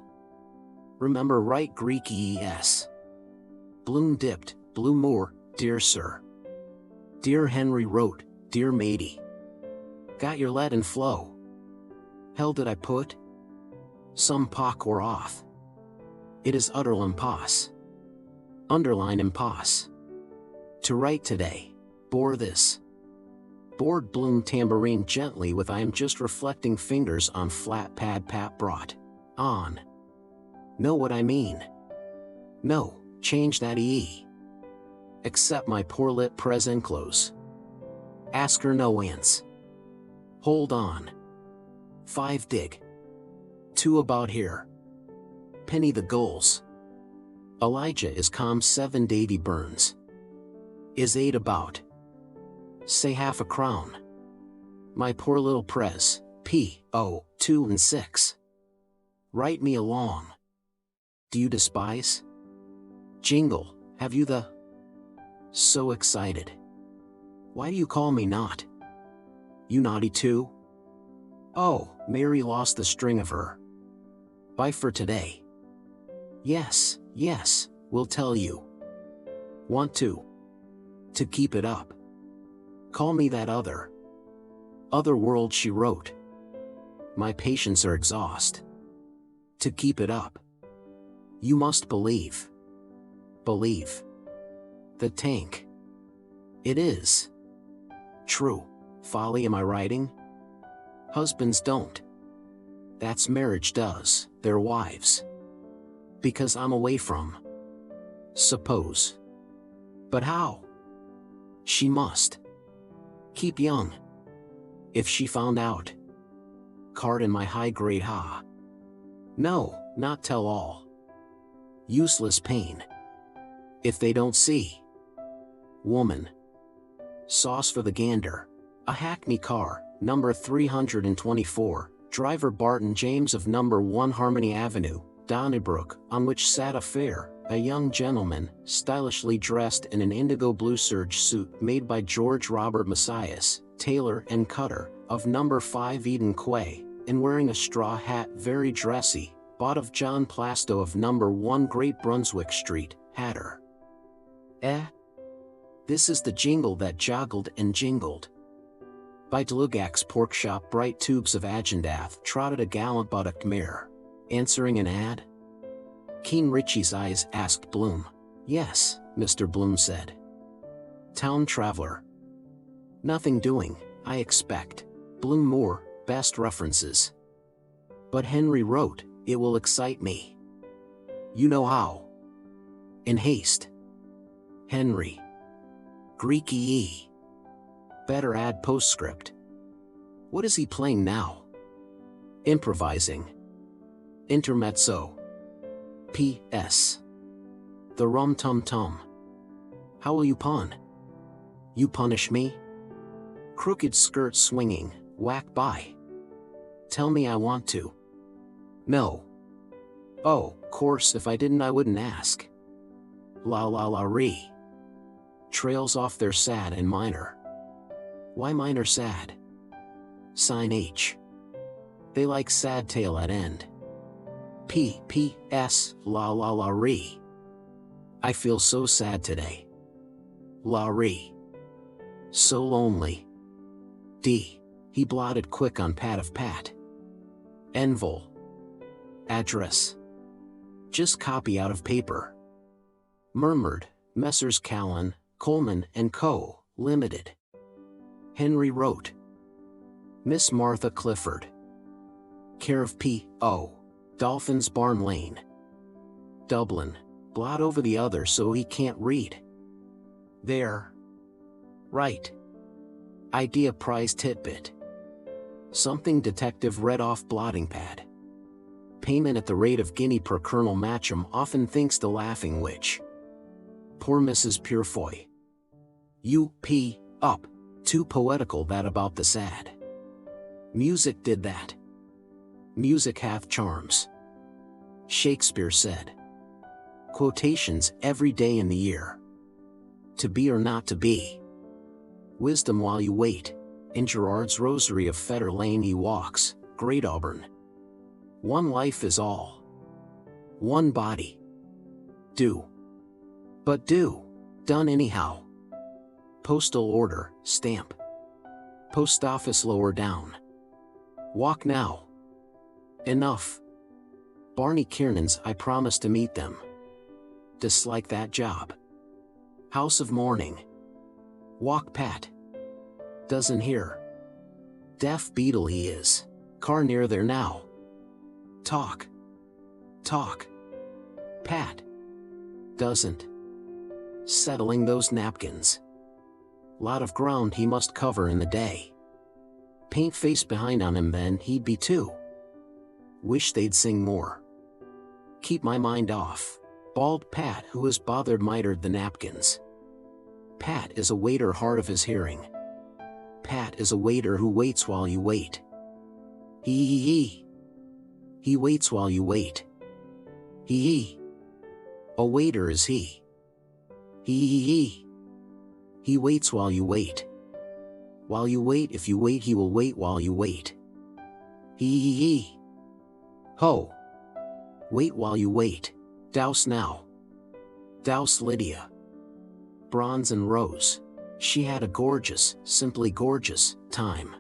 Remember right Greek ES. Bloom dipped, Blue more, dear sir. Dear Henry wrote, dear matey. Got your let and flow. Hell did I put? Some pock or off. It is utter impasse. Underline impasse. To write today. Bore this. Bored Bloom tambourine gently with I am just reflecting fingers on flat pad Pat brought. On. Know what I mean? No, change that E. Accept my poor lit pres enclose. Ask her no ants. Hold on. 5 dig. 2 about here. Penny the goals. Elijah is calm 7 Davy Burns. Is 8 about. Say half a crown. My poor little pres, P.O. 2 and 6. Write me along. Do you despise? Jingle, have you the? So excited. Why do you call me not? You naughty too? Oh, Mary lost the string of her. Bye for today. Yes, yes, we'll tell you. Want to keep it up. Call me that other world she wrote. My patience are exhaust. To keep it up. You must believe. Believe. The tank. It is. True. Folly am I writing? Husbands don't. That's marriage does, their wives. Because I'm away from. Suppose. But how? She must. Keep young. If she found out. Card in my high grade ha. No, not tell all. Useless pain. If they don't see. Woman. Sauce for the gander. A hackney car, number 324, driver Barton James of number 1 Harmony Avenue, Donnybrook, on which sat a a young gentleman, stylishly dressed in an indigo blue serge suit made by George Robert Messias, tailor and cutter, of number 5 Eden Quay, and wearing a straw hat very dressy, bought of John Plasto of number 1 Great Brunswick Street, Hatter. This is the jingle that joggled and jingled. By Dlugak's pork shop bright tubes of Agendath trotted a gallant buttock mare. Answering an ad? Keen Richie's eyes asked Bloom. Yes, Mr. Bloom said. Town traveler. Nothing doing, I expect. Bloom more, best references. But Henry wrote, it will excite me. You know how. In haste. Henry. Greek E. Better add postscript. What is he playing now? Improvising. Intermezzo. P.S. The rum-tum-tum. How will you pun? You punish me? Crooked skirt swinging, whack by. Tell me I want to. No. Oh, course if I didn't I wouldn't ask. La la la ree. Trails off their sad and minor. Why minor sad? Sign H. They like sad tail at end. P.S. La la la ree. I feel so sad today. La ree. So lonely. D. He blotted quick on pad of Pat. Envol. Address. Just copy out of paper. Murmured, Messrs. Callan, Coleman and Co., Limited. Henry wrote. Miss Martha Clifford. Care of P.O. Dolphin's Barn Lane. Dublin. Blot over the other so he can't read. There. Right. Idea prize titbit. Something detective read off blotting pad. payment at the rate of guinea per Colonel Matcham often thinks the laughing witch. Poor Mrs. Purefoy. U.P. up. Too poetical that about the sad. Music did that. Music hath charms. Shakespeare said. Quotations every day in the year. To be or not to be. Wisdom while you wait. In Gerard's Rosary of Fetter Lane he walks, Great Auburn. One life is all. One body. Do. But do. Done anyhow. Postal order, stamp. Post office lower down. Walk now. Enough. Barney Kiernan's I promise to meet them. Dislike that job. House of mourning. Walk Pat. Doesn't hear. Deaf beetle he is. Car near there now. Talk. Talk. Pat. Doesn't. Settling those napkins. Lot of ground he must cover in the day. Paint face behind on him then he'd be too. Wish they'd sing more. Keep my mind off. Bald Pat who is bothered mitered the napkins. Pat is a waiter hard of his hearing. Pat is a waiter who waits while you wait. He waits while you wait. He. A waiter is he. He waits while you wait. While you wait if you wait he will wait while you wait. He. Ho. Wait while you wait. Douse now. Douse Lydia. Bronze and rose. She had a gorgeous, simply gorgeous, time.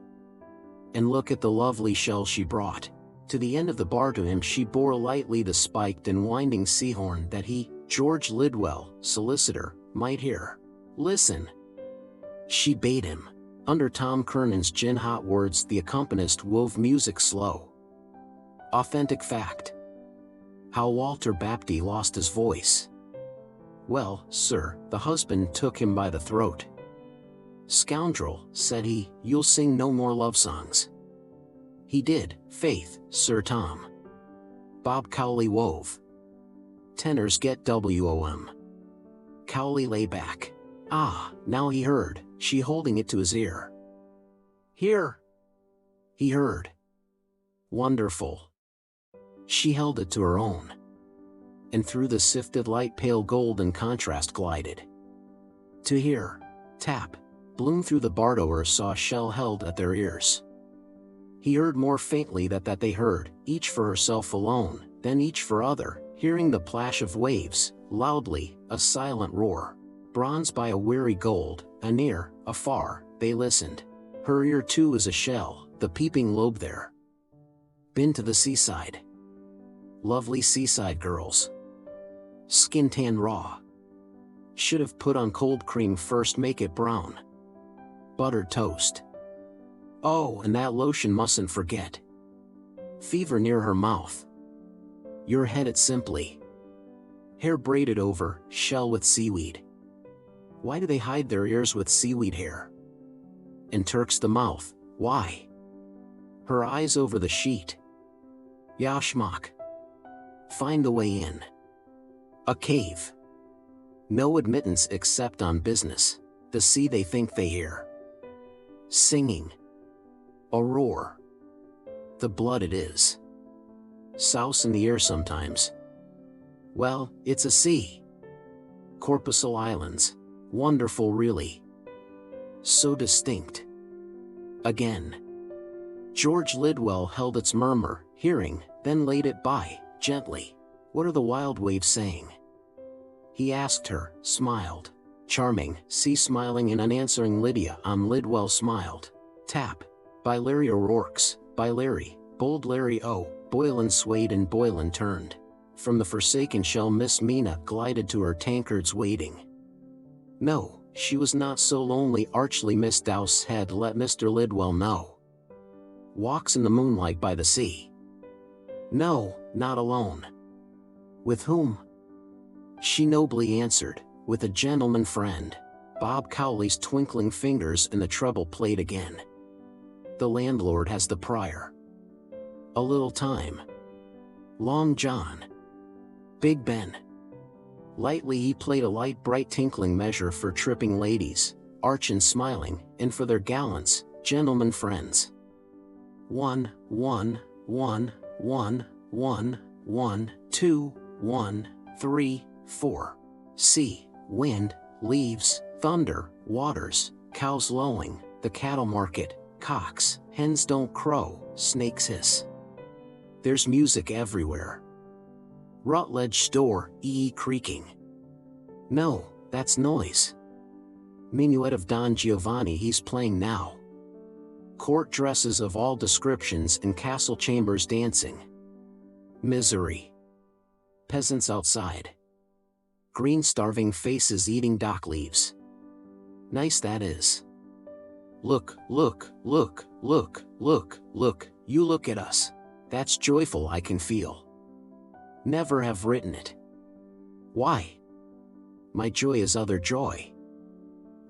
And look at the lovely shell she brought. To the end of the bar to him she bore lightly the spiked and winding seahorn that he, George Lidwell, solicitor, might hear. Listen. She bade him. Under Tom Kernan's gin-hot words the accompanist wove music slow. Authentic fact. How Walter Bapty lost his voice. Well, sir, the husband took him by the throat. Scoundrel, said he, you'll sing no more love songs. He did, faith, Sir Tom. Bob Cowley wove. Tenors get WOM. Cowley lay back. Ah, now he heard, she holding it to his ear. Here. He heard. Wonderful. She held it to her own. And through the sifted light pale golden contrast glided. To hear. Tap. Bloom through the bar door saw shell held at their ears. He heard more faintly that they heard, each for herself alone, then each for other, hearing the plash of waves, loudly, a silent roar. Bronze by a weary gold, anear, afar, they listened. Her ear too is a shell, the peeping lobe there. Been to the seaside. Lovely seaside girls. Skin tan raw. Should have put on cold cream first, make it brown. Buttered toast. Oh, and that lotion mustn't forget. Fever near her mouth. Your head it simply. Hair braided over, shell with seaweed. Why do they hide their ears with seaweed hair? And Turks the mouth, why? Her eyes over the sheet. Yashmak. Find the way in. A cave. No admittance except on business. The sea they think they hear. Singing. A roar. The blood it is. Souse in the air sometimes. Well, it's a sea. Corpuscle Islands. Wonderful really. So distinct. Again. George Lidwell held its murmur, hearing, then laid it by, gently. What are the wild waves saying? He asked her, smiled. Charming, see smiling and unanswering Lydia. Lidwell smiled. Tap. By Larry O'Rourke's, by Larry, bold Larry O. Boylan swayed and Boylan turned. From the forsaken shell Miss Mina glided to her tankards waiting. No, she was not so lonely. Archly Miss Douse had let Mr. Lidwell know. Walks in the moonlight by the sea. No, not alone. With whom? She nobly answered, with a gentleman friend. Bob Cowley's twinkling fingers and the treble played again. The landlord has the prior. A little time. Long John. Big Ben. Lightly he played a light bright tinkling measure for tripping ladies, arch and smiling, and for their gallants, gentlemen friends. 1, 1, 1, 1, 1, 1, 2, 1, 3, 4. Sea, wind, leaves, thunder, waters, cows lowing, the cattle market, cocks, hens don't crow, snakes hiss. There's music everywhere. Rutledge store, creaking. No, that's noise. Minuet of Don Giovanni he's playing now. Court dresses of all descriptions and castle chambers dancing. Misery. Peasants outside. Green starving faces eating dock leaves. Nice that is. Look, look, look, look, look, look, you look at us. That's joyful I can feel. Never have written it. Why? My joy is other joy.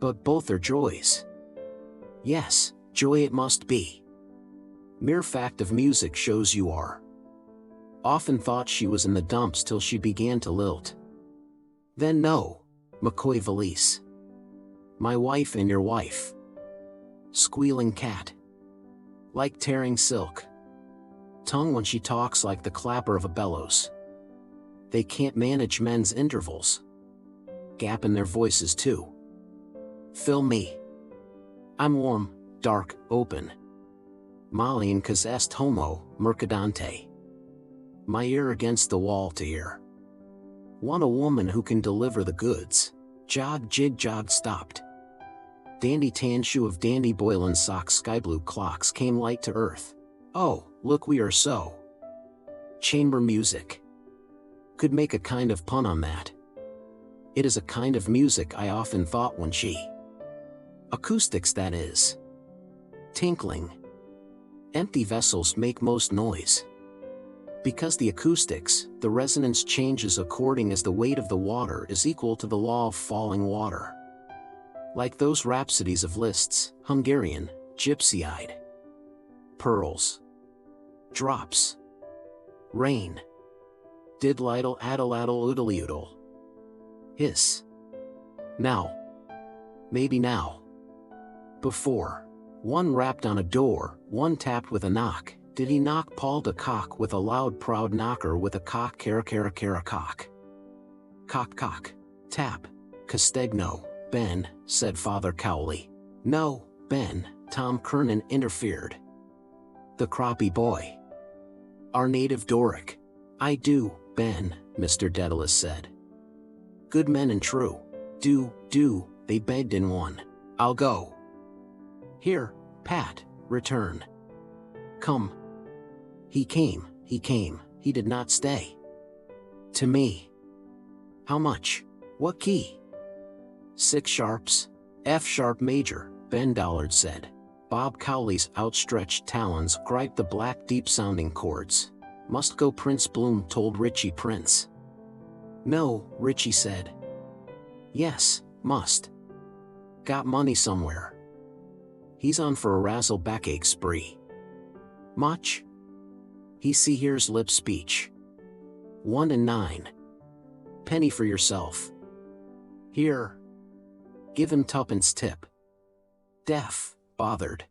But both are joys. Yes, joy it must be. Mere fact of music shows you are. Often thought she was in the dumps till she began to lilt. Then no, McCoy valise. My wife and your wife. Squealing cat. Like tearing silk. Tongue when she talks like the clapper of a bellows. They can't manage men's intervals. Gap in their voices too. Fill me. I'm warm, dark, open. Molly and cause est homo, mercadante. My ear against the wall to hear. Want a woman who can deliver the goods. Jog jig jog stopped. Dandy tan shoe of Dandy Boylan socks sky blue clocks came light to earth. Oh, look we are so. Chamber music. Could make a kind of pun on that. It is a kind of music I often thought when she. Acoustics that is. Tinkling. Empty vessels make most noise. Because the acoustics, the resonance changes according as the weight of the water is equal to the law of falling water. Like those rhapsodies of Liszt's, Hungarian, gypsy-eyed. Pearls. Drops. Rain. Diddle addle oodle. Hiss. Now. Maybe now. Before. One rapped on a door, one tapped with a knock. Did he knock Paul de Cock with a loud proud knocker with a cock cara cock? Cock. Tap. Castegno. Ben, said Father Cowley. No, Ben, Tom Kernan interfered. The croppy boy. Our native Doric. I do, Ben, Mr. Dedalus said. Good men and true. Do, they begged in one. I'll go. Here, Pat, return. Come. He came, he did not stay. To me. How much? What key? 6 sharps. F sharp major, Ben Dollard said. Bob Cowley's outstretched talons griped the black deep-sounding chords. Must go Prince Bloom told Richie Prince. No, Richie said. Yes, must. Got money somewhere. He's on for a razzle backache spree. Much? He see here's lip speech. 1 and 9. Penny for yourself. Here. Give him tuppence tip. Deaf, bothered.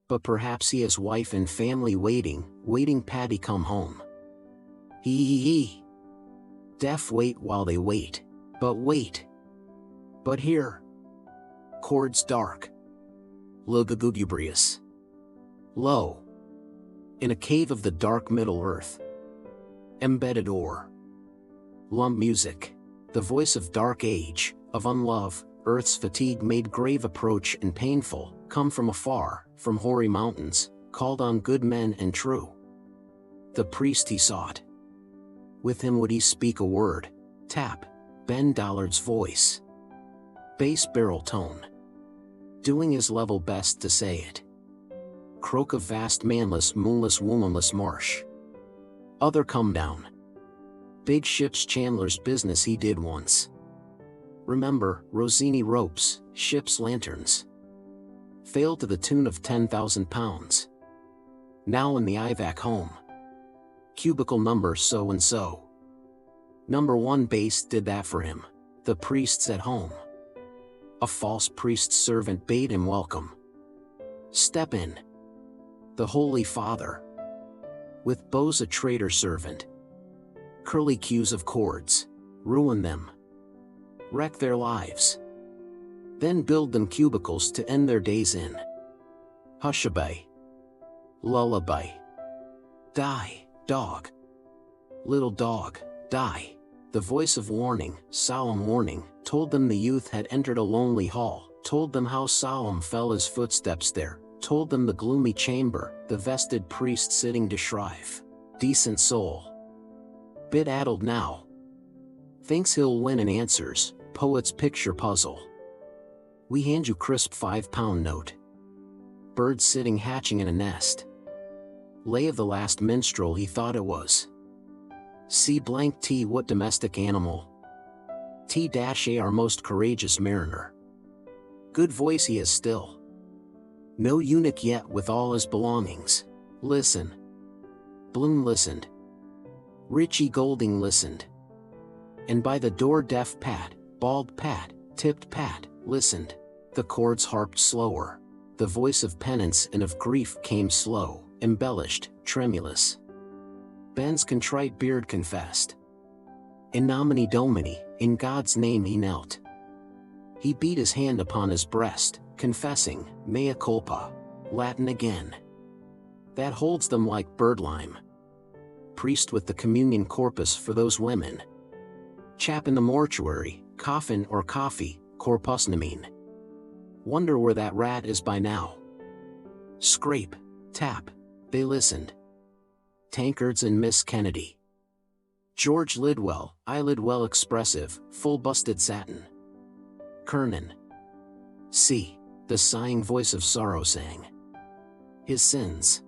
But perhaps he has wife and family waiting Paddy come home. He. Deaf wait while they wait. But here. Chords dark. Lugubrious. Low. In a cave of the dark middle earth. Embedded ore. Lump music. The voice of dark age, of unlove, earth's fatigue made grave approach and painful, come from afar, from hoary mountains, called on good men and true. The priest he sought. With him would he speak a word. Tap. Ben Dollard's voice. Bass barrel tone. Doing his level best to say it. Croak of vast manless moonless womanless marsh. Other come down. Big ship's chandler's business he did once. Remember, Rossini ropes, ship's lanterns. Failed to the tune of £10,000. Now in the Ivac home. Cubicle number so and so. Number 1 base did that for him. The priests at home. A false priest's servant bade him welcome. Step in. The Holy Father. With bows a traitor servant. Curly cues of chords. Ruin them. Wreck their lives. Then build them cubicles to end their days in. Hushabye. Lullaby. Die, dog. Little dog, die. The voice of warning, solemn warning, told them the youth had entered a lonely hall, told them how solemn fell his footsteps there, told them the gloomy chamber, the vested priest sitting to shrive. Decent soul. Bit addled now. Thinks he'll win and answers, poet's picture puzzle. We hand you crisp £5 note. Bird sitting hatching in a nest. Lay of the last minstrel he thought it was. C*T what domestic animal? T-A our most courageous mariner. Good voice he has still. No eunuch yet with all his belongings. Listen. Bloom listened. Richie Golding listened. And by the door deaf Pat, bald Pat, tipped Pat, listened. The chords harped slower. The voice of penance and of grief came slow, embellished, tremulous. Ben's contrite beard confessed. In nomine Domini, in God's name he knelt. He beat his hand upon his breast, confessing, mea culpa. Latin again. That holds them like birdlime. Priest with the communion corpus for those women. Chap in the mortuary, coffin or coffee, corpusnomine. Wonder where that rat is by now. Scrape, tap, they listened. Tankards and Miss Kennedy. George Lidwell, eyelid well expressive, full-busted satin. Kernan. See, the sighing voice of sorrow sang. His sins.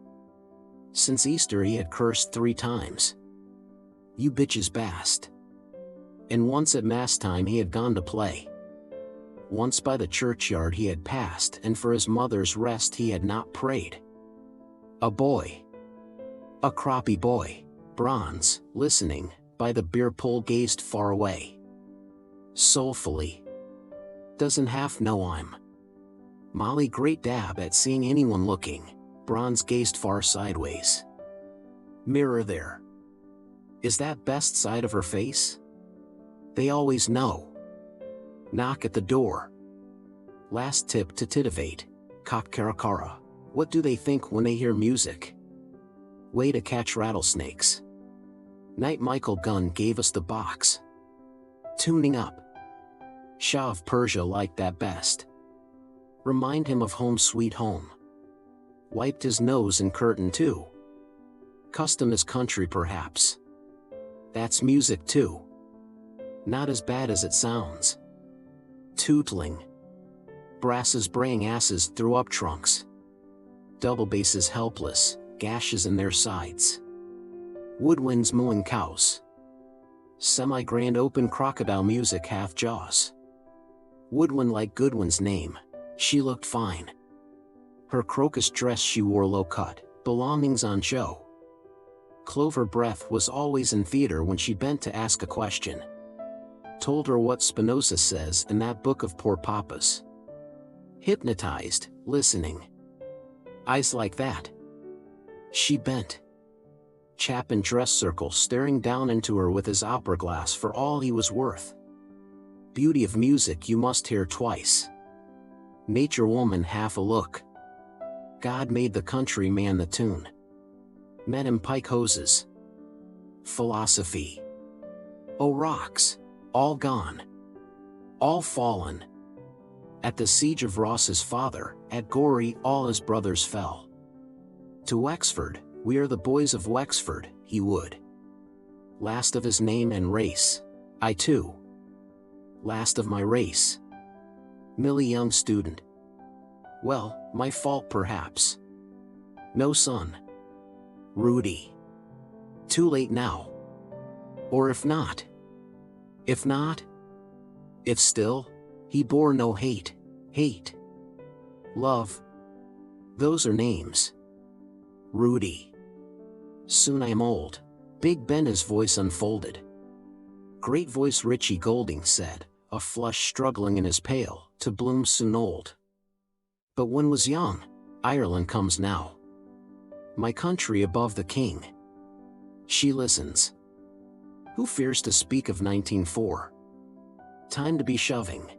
Since Easter he had cursed 3 times. You bitches bast. And once at mass time he had gone to play. Once by the churchyard he had passed, and for his mother's rest he had not prayed. A boy. A croppy boy, bronze, listening, by the beer pole gazed far away. Soulfully. Doesn't half know I'm. Molly great dab at seeing anyone looking, bronze gazed far sideways. Mirror there. Is that best side of her face? They always know. Knock at the door. Last tip to titivate, cock-cara-cara. What do they think when they hear music? Way to catch rattlesnakes. Knight Michael Gunn gave us the box. Tuning up. Shah of Persia liked that best. Remind him of Home Sweet Home. Wiped his nose and curtain too. Custom is country perhaps. That's music too. Not as bad as it sounds. Tootling. Brasses braying asses threw up trunks. Double basses helpless, gashes in their sides. Woodwinds mooing cows. Semi-grand open crocodile music half jaws. Woodwind like Goodwin's name. She looked fine. Her crocus dress she wore low cut, belongings on show. Clover breath was always in theater when she bent to ask a question. Told her what Spinoza says in that book of poor papas. Hypnotized, listening. Eyes like that. She bent. Chap in dress circle staring down into her with his opera glass for all he was worth. Beauty of music you must hear twice. Nature woman half a look. God made the country man the tune. Met him pike hoses. Philosophy. Oh rocks, all gone. All fallen. At the siege of Ross's father, at Gorey all his brothers fell. To Wexford, we are the boys of Wexford, he would. Last of his name and race. I too. Last of my race. Millie young student. Well, my fault perhaps. No son. Rudy. Too late now. Or if not. If not. If still. He bore no hate. Hate. Love. Those are names. Rudy. Soon I am old. Big Ben, his voice unfolded. Great voice, Richie Golding said, a flush struggling in his pale, to bloom soon old. But when was young, Ireland comes now. My country above the king. She listens. Who fears to speak of 1904? Time to be shoving.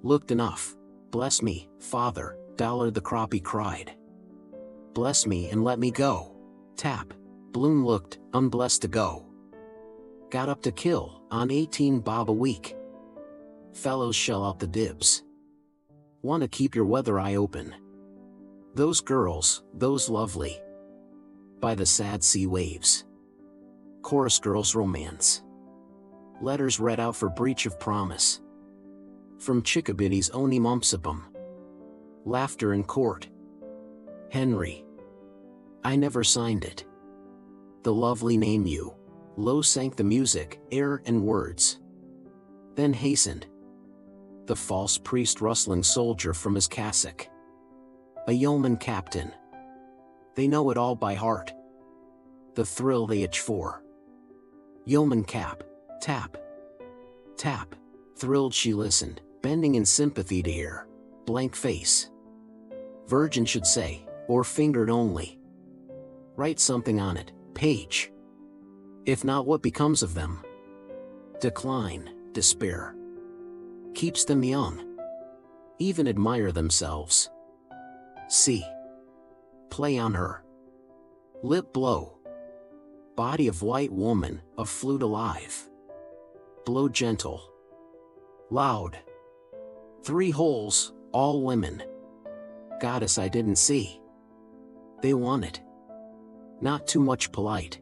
Looked enough. Bless me, father, Dollar the Croppy cried. Bless me and let me go. Tap. Bloom looked, unblessed to go. Got up to kill, on 18 bob a week. Fellows shell out the dibs. Want to keep your weather eye open. Those girls, those lovely. By the sad sea waves. Chorus girls romance. Letters read out for breach of promise. From Chickabiddy's Oni Mumpsipum. Laughter in court. Henry. I never signed it. The lovely name you. Low sank the music, air and words. Then hastened. The false priest rustling soldier from his cassock. A yeoman captain. They know it all by heart. The thrill they itch for. Yeoman cap. Tap. Tap. Thrilled she listened, bending in sympathy to hear. Blank face. Virgin should say, or fingered only. Write something on it, page. If not, what becomes of them? Decline, despair. Keeps them young. Even admire themselves. See. Play on her. Lip blow. Body of white woman, a flute alive. Blow gentle. Loud. 3 holes, all women. Goddess I didn't see. They want it. Not too much polite.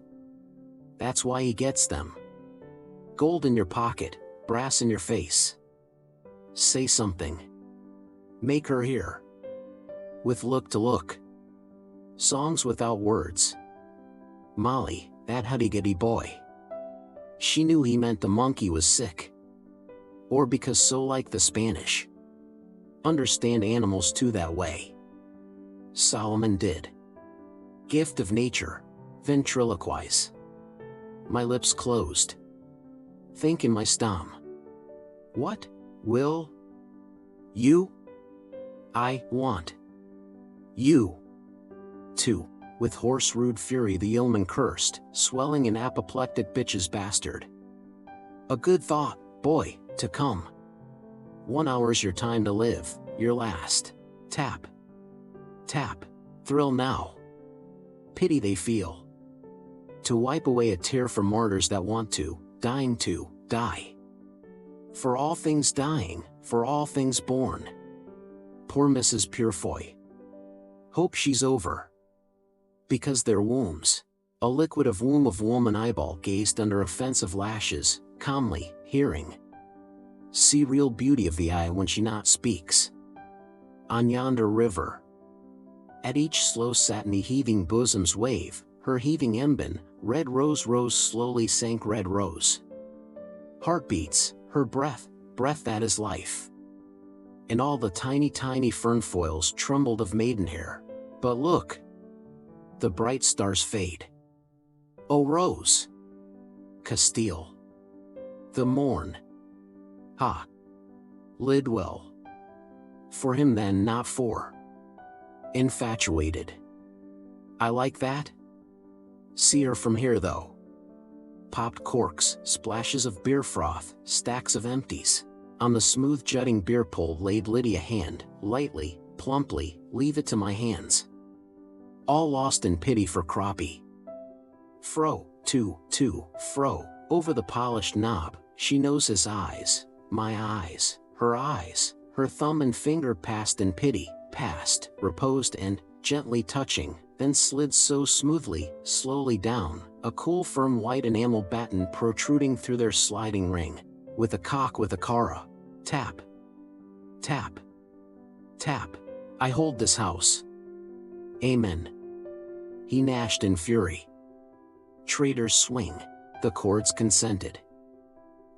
That's why he gets them. Gold in your pocket, brass in your face. Say something. Make her hear. With look to look. Songs without words. Molly, that huddy-guddy boy. She knew he meant the monkey was sick. Or because so like the Spanish. Understand animals too that way. Solomon did. Gift of nature. Ventriloquize. My lips closed. Think in my stom. What, will? You? I want. You. Too. With hoarse rude fury the yeoman cursed, swelling in apoplectic bitch's bastard. A good thought, boy, to come. 1 hour's your time to live, your last. Tap. Tap. Thrill now. Pity they feel. To wipe away a tear for martyrs that want to, dying to, die. For all things dying, for all things born. Poor Mrs. Purefoy. Hope she's over. Because their wombs. A liquid of womb of woman eyeball gazed under offensive lashes, calmly, hearing. See real beauty of the eye when she not speaks. On yonder river. At each slow satiny heaving bosom's wave, her heaving embon, red rose rose slowly sank red rose. Heartbeats, her breath, breath that is life. And all the tiny fernfoils trembled of maidenhair. But look! The bright stars fade. O rose! Castile. The morn. Ha! Lidwell. For him then, not for. Infatuated. I like that. See her from here though. Popped corks, splashes of beer froth, stacks of empties. On the smooth jutting beer pole laid Lydia hand, lightly, plumply, leave it to my hands. All lost in pity for Croppy. Fro, fro, over the polished knob, she knows his eyes, my eyes, her thumb and finger passed in pity, passed, reposed and, gently touching, then slid so smoothly, slowly down, a cool firm white enamel batten protruding through their sliding ring, with a cock with a cara. Tap. Tap. Tap. I hold this house. Amen. He gnashed in fury. Traitors swing. The chords consented.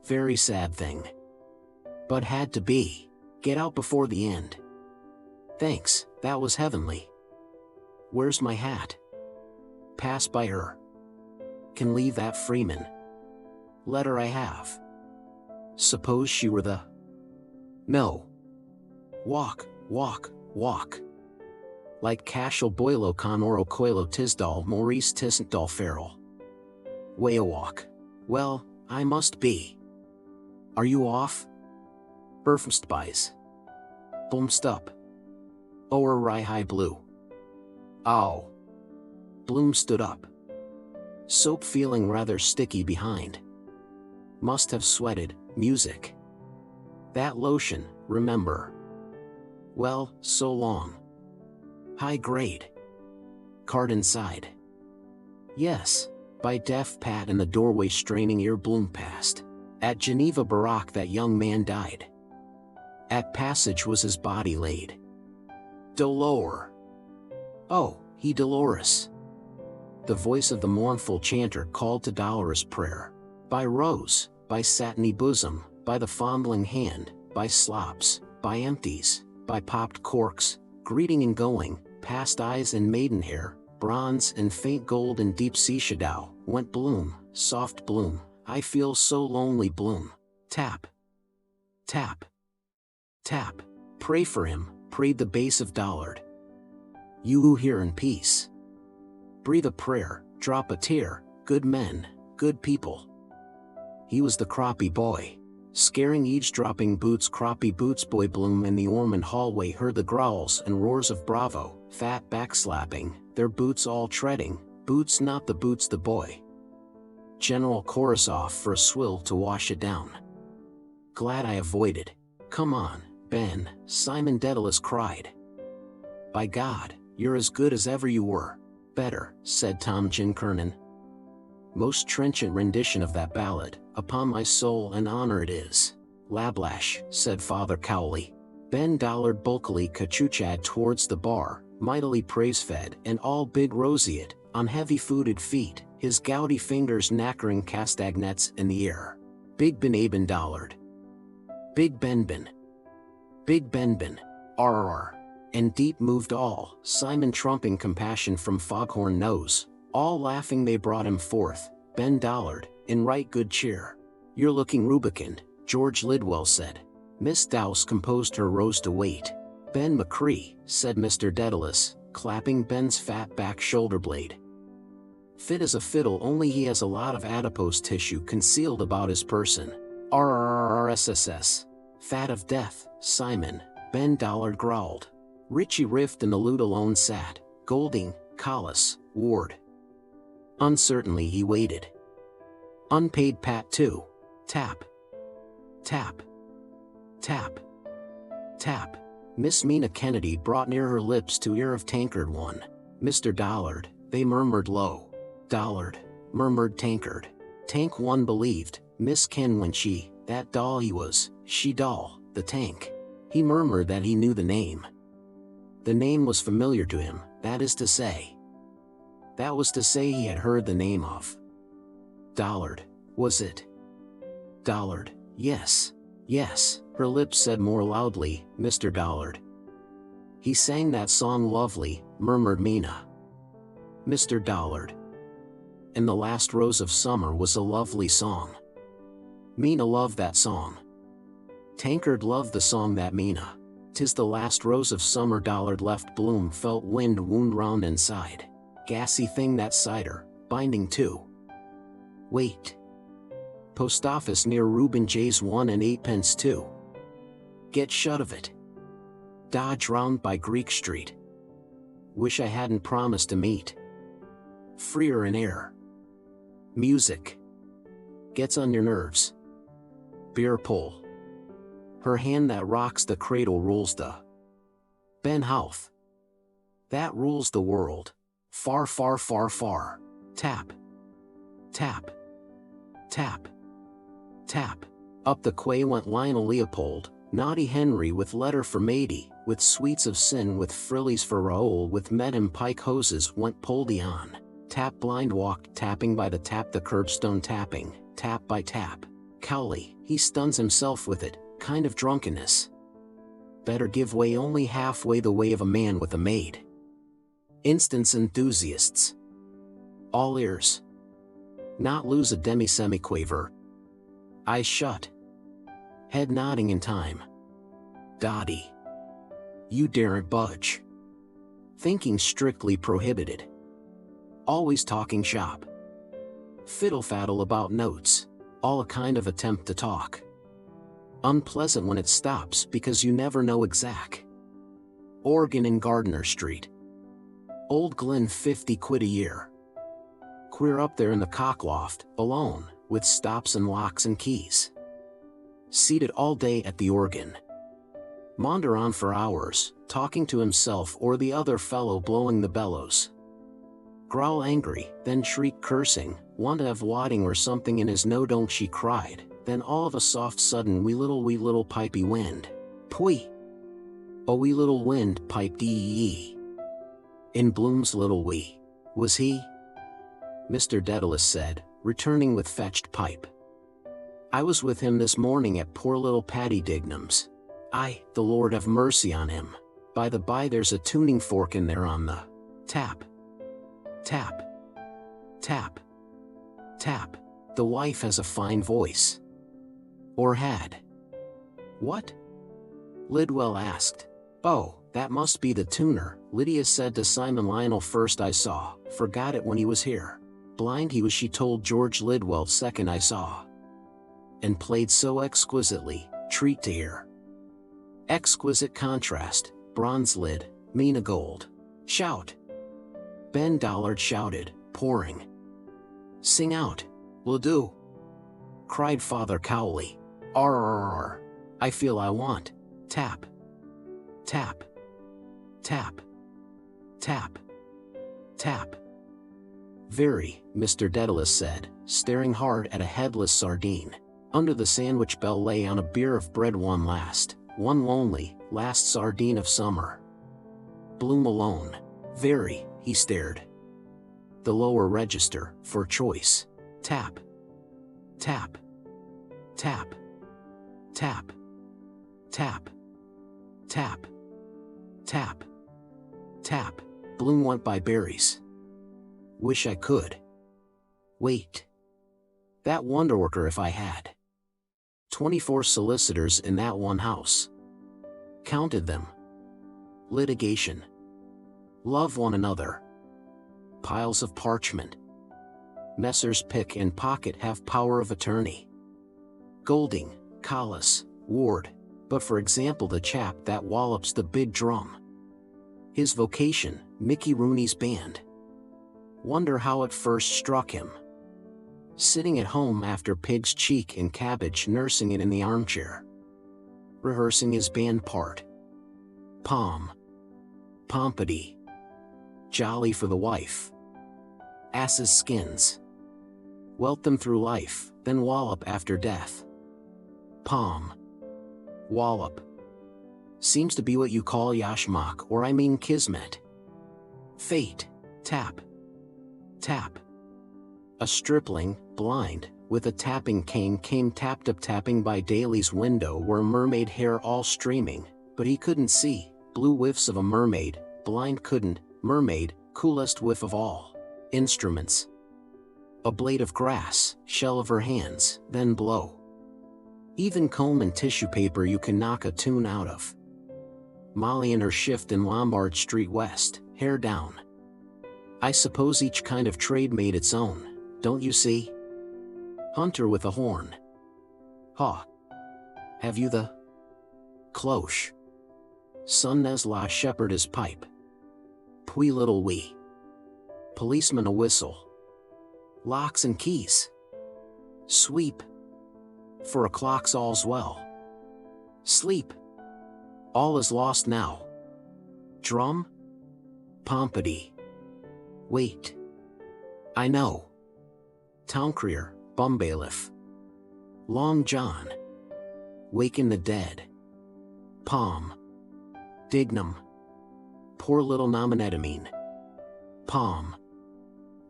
Very sad thing. But had to be. Get out before the end. Thanks, that was heavenly. Where's my hat? Pass by her. can leave that Freeman. Let her I have. Suppose she were the... No. Walk, walk, walk. Like Cashel Boilo Conoro Coilo Tisdall Maurice Tisdall Farrell. Way a walk. Well, I must be. Are you off? Berfmstbys. Bloomstup. O'er rye high blue. Ow. Bloom stood up. Soap feeling rather sticky behind. Must have sweated, music. That lotion, remember. Well, so long. High grade. Card inside. Yes, by deaf Pat in the doorway straining ear Bloom passed. At Geneva Barak that young man died. At Passage was his body laid. Dolore. Oh, he Dolores. The voice of the mournful chanter called to dolorous prayer. By rose, by satiny bosom, by the fondling hand, by slops, by empties, by popped corks, greeting and going, past eyes and maidenhair, bronze and faint gold and deep sea shadow, went Bloom, soft Bloom, I feel so lonely Bloom. Tap. Tap. Tap. Pray for him, prayed the bass of Dollard. You who hear in peace. Breathe a prayer, drop a tear, good men, good people. He was the croppy boy. Scaring eavesdropping boots croppy boots boy Bloom in the Ormond hallway heard the growls and roars of Bravo, fat backslapping, their boots all treading, boots not the boots the boy. General chorus off for a swill to wash it down. Glad I avoided. Come on, Ben, Simon Dedalus cried. By God, you're as good as ever you were. Better, said Tom Ginkernan. Most trenchant rendition of that ballad, upon my soul and honor it is. Lablash, said Father Cowley. Ben Dollard bulkily cachuchad towards the bar, mightily praise-fed and all big roseate, on heavy-footed feet, his gouty fingers knackering castagnets in the air. Big Ben Aben Dollard. Big Benben. Big Benben. RR. And deep moved all, Simon trumping compassion from foghorn nose. All laughing they brought him forth, Ben Dollard, in right good cheer. You're looking rubicund, George Lidwell said. Miss Dowse composed her rose to wait. Ben McCree, said Mr. Dedalus, clapping Ben's fat back shoulder blade. Fit as a fiddle, only he has a lot of adipose tissue concealed about his person. RRRSSS. Fat of death, Simon, Ben Dollard growled. Richie riffed and the lute alone sat, Golding, Collis, Ward. Uncertainly he waited. Unpaid Pat too. Tap. Tap. Tap. Tap. Miss Mina Kennedy brought near her lips to ear of Tankard one. Mr. Dollard, they murmured low. Dollard, murmured Tankard. Tank one believed, Miss Ken when she, that doll he was, she doll, the tank. He murmured that he knew the name. The name was familiar to him, that is to say. That was to say he had heard the name of. Dollard, was it? Dollard, yes, yes, her lips said more loudly, Mr. Dollard. He sang that song lovely, murmured Mina. Mr. Dollard. And the last rose of summer was a lovely song. Mina loved that song. Tankard loved the song that Mina. 'Tis the last rose of summer Dollard left Bloom felt wind wound round inside. Gassy thing that cider, binding too. Wait. Post office near Reuben J's 1 and 8 too. Get shut of it. Dodge round by Greek Street. Wish I hadn't promised to meet. Freer in air. Music. Gets on your nerves. Beer pull. Her hand that rocks the cradle rules the. Ben Houth. That rules the world. Far, far, far, far. Tap. Tap. Tap. Tap. Up the quay went Lionel Leopold, naughty Henry with letter for Matey, with sweets of sin with frillies for Raoul with met him pike hoses went Poldy on. Tap blind walked tapping by the tap the curbstone tapping, tap by tap. Cowley, he stuns himself with it, kind of drunkenness. Better give way only halfway the way of a man with a maid. Instance enthusiasts. All ears. Not lose a demi-semiquaver. Eyes shut. Head nodding in time. Dotty. You daren't budge. Thinking strictly prohibited. Always talking shop. Fiddle-faddle about notes, all a kind of attempt to talk. Unpleasant when it stops because you never know exact. Organ in Gardiner Street. Old Glen 50 quid a year. Queer up there in the cockloft, alone, with stops and locks and keys. Seated all day at the organ. Maunder on for hours, talking to himself or the other fellow blowing the bellows. Growl angry, then shriek cursing, want to have wadding or something in his no don't she cried, then all of a soft sudden wee little pipey wind. Pwee! A wee little wind piped ee. In Bloom's little wee. Was he? Mr. Dedalus said, returning with fetched pipe. I was with him this morning at poor little Paddy Dignam's. Aye, the Lord have mercy on him. By the by, there's a tuning fork in there on the tap. Tap. Tap. Tap. The wife has a fine voice. Or had. What? Lidwell asked. Oh, that must be the tuner, Lydia said to Simon Lionel. First I saw, forgot it when he was here. Blind he was, she told George Lidwell. Second I saw. And played so exquisitely, treat to hear. Exquisite contrast, bronze lid, Mina gold. Shout. Ben Dollard shouted, pouring. Sing out, will do. Cried Father Cowley. Arr. I feel I want. Tap. Tap. Tap. Tap. Tap. Very, Mr. Dedalus said, staring hard at a headless sardine. Under the sandwich bell lay on a bier of bread one lonely, last sardine of summer. Bloom alone. Very, he stared. The lower register, for choice. Tap. Tap. Tap. Tap. Tap. Tap. Tap. Tap. Bloom went by berries. Wish I could. Wait. That wonderworker if I had. 24 solicitors in that one house. Counted them. Litigation. Love one another. Piles of parchment. Messrs. Pick and Pocket have power of attorney. Golding, Collis, Ward, but for example the chap that wallops the big drum. His vocation, Mickey Rooney's band. Wonder how it first struck him. Sitting at home after Pig's Cheek and Cabbage, nursing it in the armchair. Rehearsing his band part. Pompity. Jolly for the wife. Asses' skins. Welt them through life, then wallop after death. Wallop. Seems to be what you call yashmak, or I mean kismet. Fate. Tap. Tap. A stripling, blind, with a tapping cane came tapped up tapping by Daly's window where mermaid hair all streaming, but he couldn't see, blue whiffs of a mermaid, blind couldn't, mermaid, coolest whiff of all. Instruments. A blade of grass, shell of her hands, then blow. Even comb and tissue paper you can knock a tune out of. Molly in her shift in Lombard Street West, hair down. I suppose each kind of trade made its own, don't you see? Hunter with a horn. Ha. Have you the cloche? Sunnes la shepherd his pipe. Pwee little wee. Policeman a whistle. Locks and keys. Sweep. For a clock's all's well. Sleep. All is lost now. Drum? Pompity. Wait. I know. Town crier, bum bailiff. Long John. Waken the dead. Dignam. Poor little nominettamine.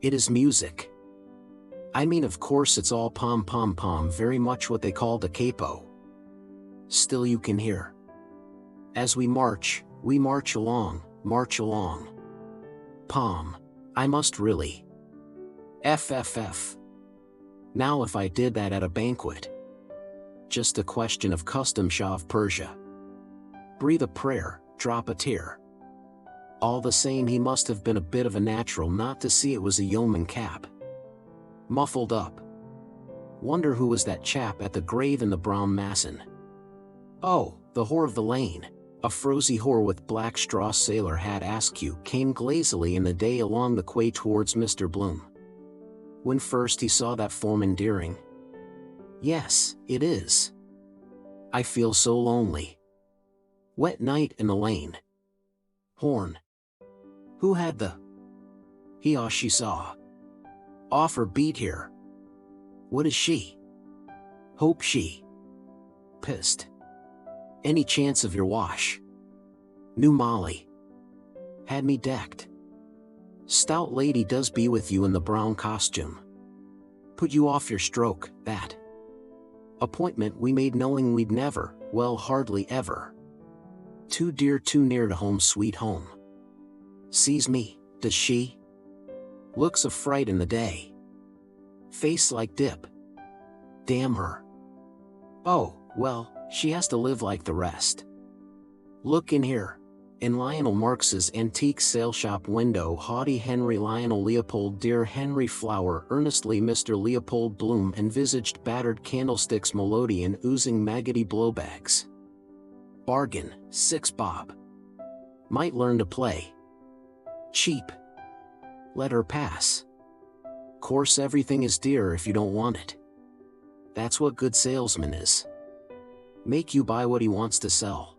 It is music. I mean, of course it's all pom, very much what they call the capo. Still you can hear. As we march along. I must really. FFF. Now if I did that at a banquet. Just a question of custom, Shah of Persia. Breathe a prayer, drop a tear. All the same, he must have been a bit of a natural not to see it was a yeoman cap. Muffled up. Wonder who was that chap at the grave in the brown mason. Oh, the whore of the lane. A frosy whore with black straw sailor hat askew came glazily in the day along the quay towards Mr. Bloom. When first he saw that form endearing. Yes, it is. I feel so lonely. Wet night in the lane. Horn. Who had the? He or she saw. Offer beat here. What is she? Hope she. Pissed. Any chance of your wash? New Molly. Had me decked. Stout lady does be with you in the brown costume. Put you off your stroke, that. Appointment we made knowing we'd never, well hardly ever. Too dear too near to home sweet home. Sees me, does she? Looks of fright in the day. Face like dip. Damn her. Oh, well, she has to live like the rest. Look in here. In Lionel Marx's antique sale shop window, haughty Henry Lionel Leopold dear Henry Flower earnestly Mr. Leopold Bloom envisaged battered candlesticks melodeon oozing maggoty blowbags. Bargain, 6 bob. Might learn to play. Cheap. Let her pass. Course everything is dear if you don't want it. That's what good salesman is. Make you buy what he wants to sell.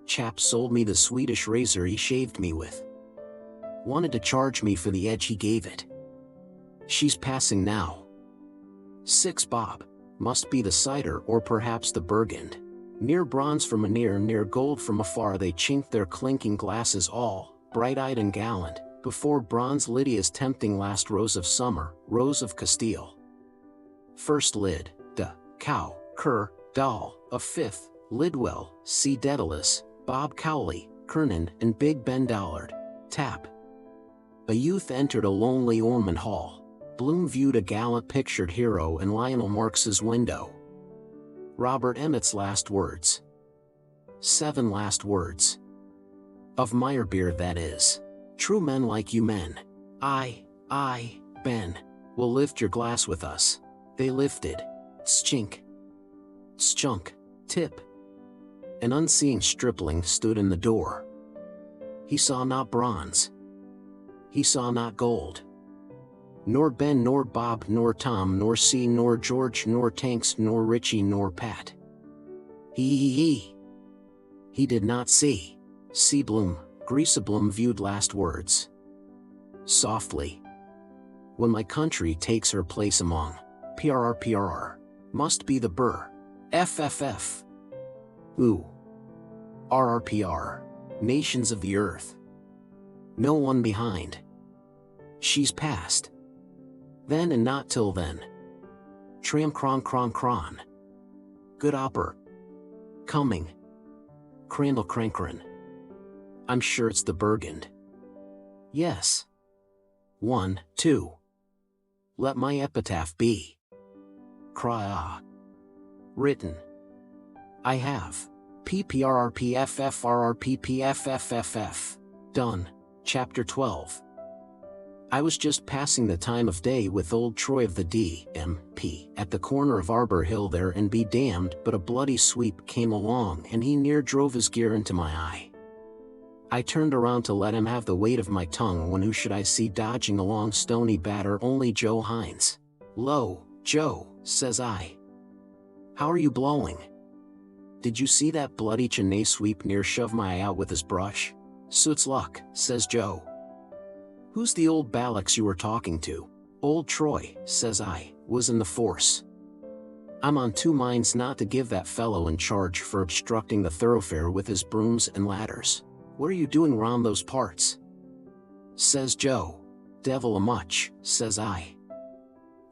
Chap sold me the Swedish razor he shaved me with. Wanted to charge me for the edge he gave it. She's passing now. 6 bob. Must be the cider or perhaps the Burgund. Near bronze from anear, near gold from afar, they chinked their clinking glasses all, bright-eyed and gallant, before bronze Lydia's tempting last rose of summer, rose of Castile. First lid, de, cow, cur, doll, a fifth, Lidwell, C. Dedalus, Bob Cowley, Kernan, and Big Ben Dollard. Tap. A youth entered a lonely Ormond Hall. Bloom viewed a gallant pictured hero in Lionel Marx's window. Robert Emmet's last words. 7 last words. Of Meyerbeer, that is. True men like you men. I, Ben, will lift your glass with us. They lifted. Schink. Schunk. Tip. An unseeing stripling stood in the door. He saw not bronze. He saw not gold. Nor Ben, nor Bob, nor Tom, nor C, nor George, nor Tanks, nor Richie, nor Pat. He did not see. C. Bloom, Greaseblom viewed last words. Softly. When my country takes her place among PRR, must be the burr. FFF. Ooh. RRPR. Nations of the earth. No one behind. She's past. Then and not till then. Tram cron. Good opper. Coming. Crandall Crankrin. I'm sure it's the Burgund. Yes. 1, 2. Let my epitaph be. Cry ah. Written. I have. PPRRPFFRRPPFFFF. Done. Chapter 12. I was just passing the time of day with old Troy of the D.M.P. at the corner of Arbor Hill there, and be damned but a bloody sweep came along and he near drove his gear into my eye. I turned around to let him have the weight of my tongue when who should I see dodging along Stony Batter only Joe Hines. "Lo, Joe," says I. "How are you blowing? Did you see that bloody Chennai sweep near shove my eye out with his brush?" "Suits luck," says Joe. "Who's the old Ballocks you were talking to?" "Old Troy," says I, "was in the force. I'm on 2 minds not to give that fellow in charge for obstructing the thoroughfare with his brooms and ladders. What are you doing round those parts?" Says Joe. "Devil a much," says I.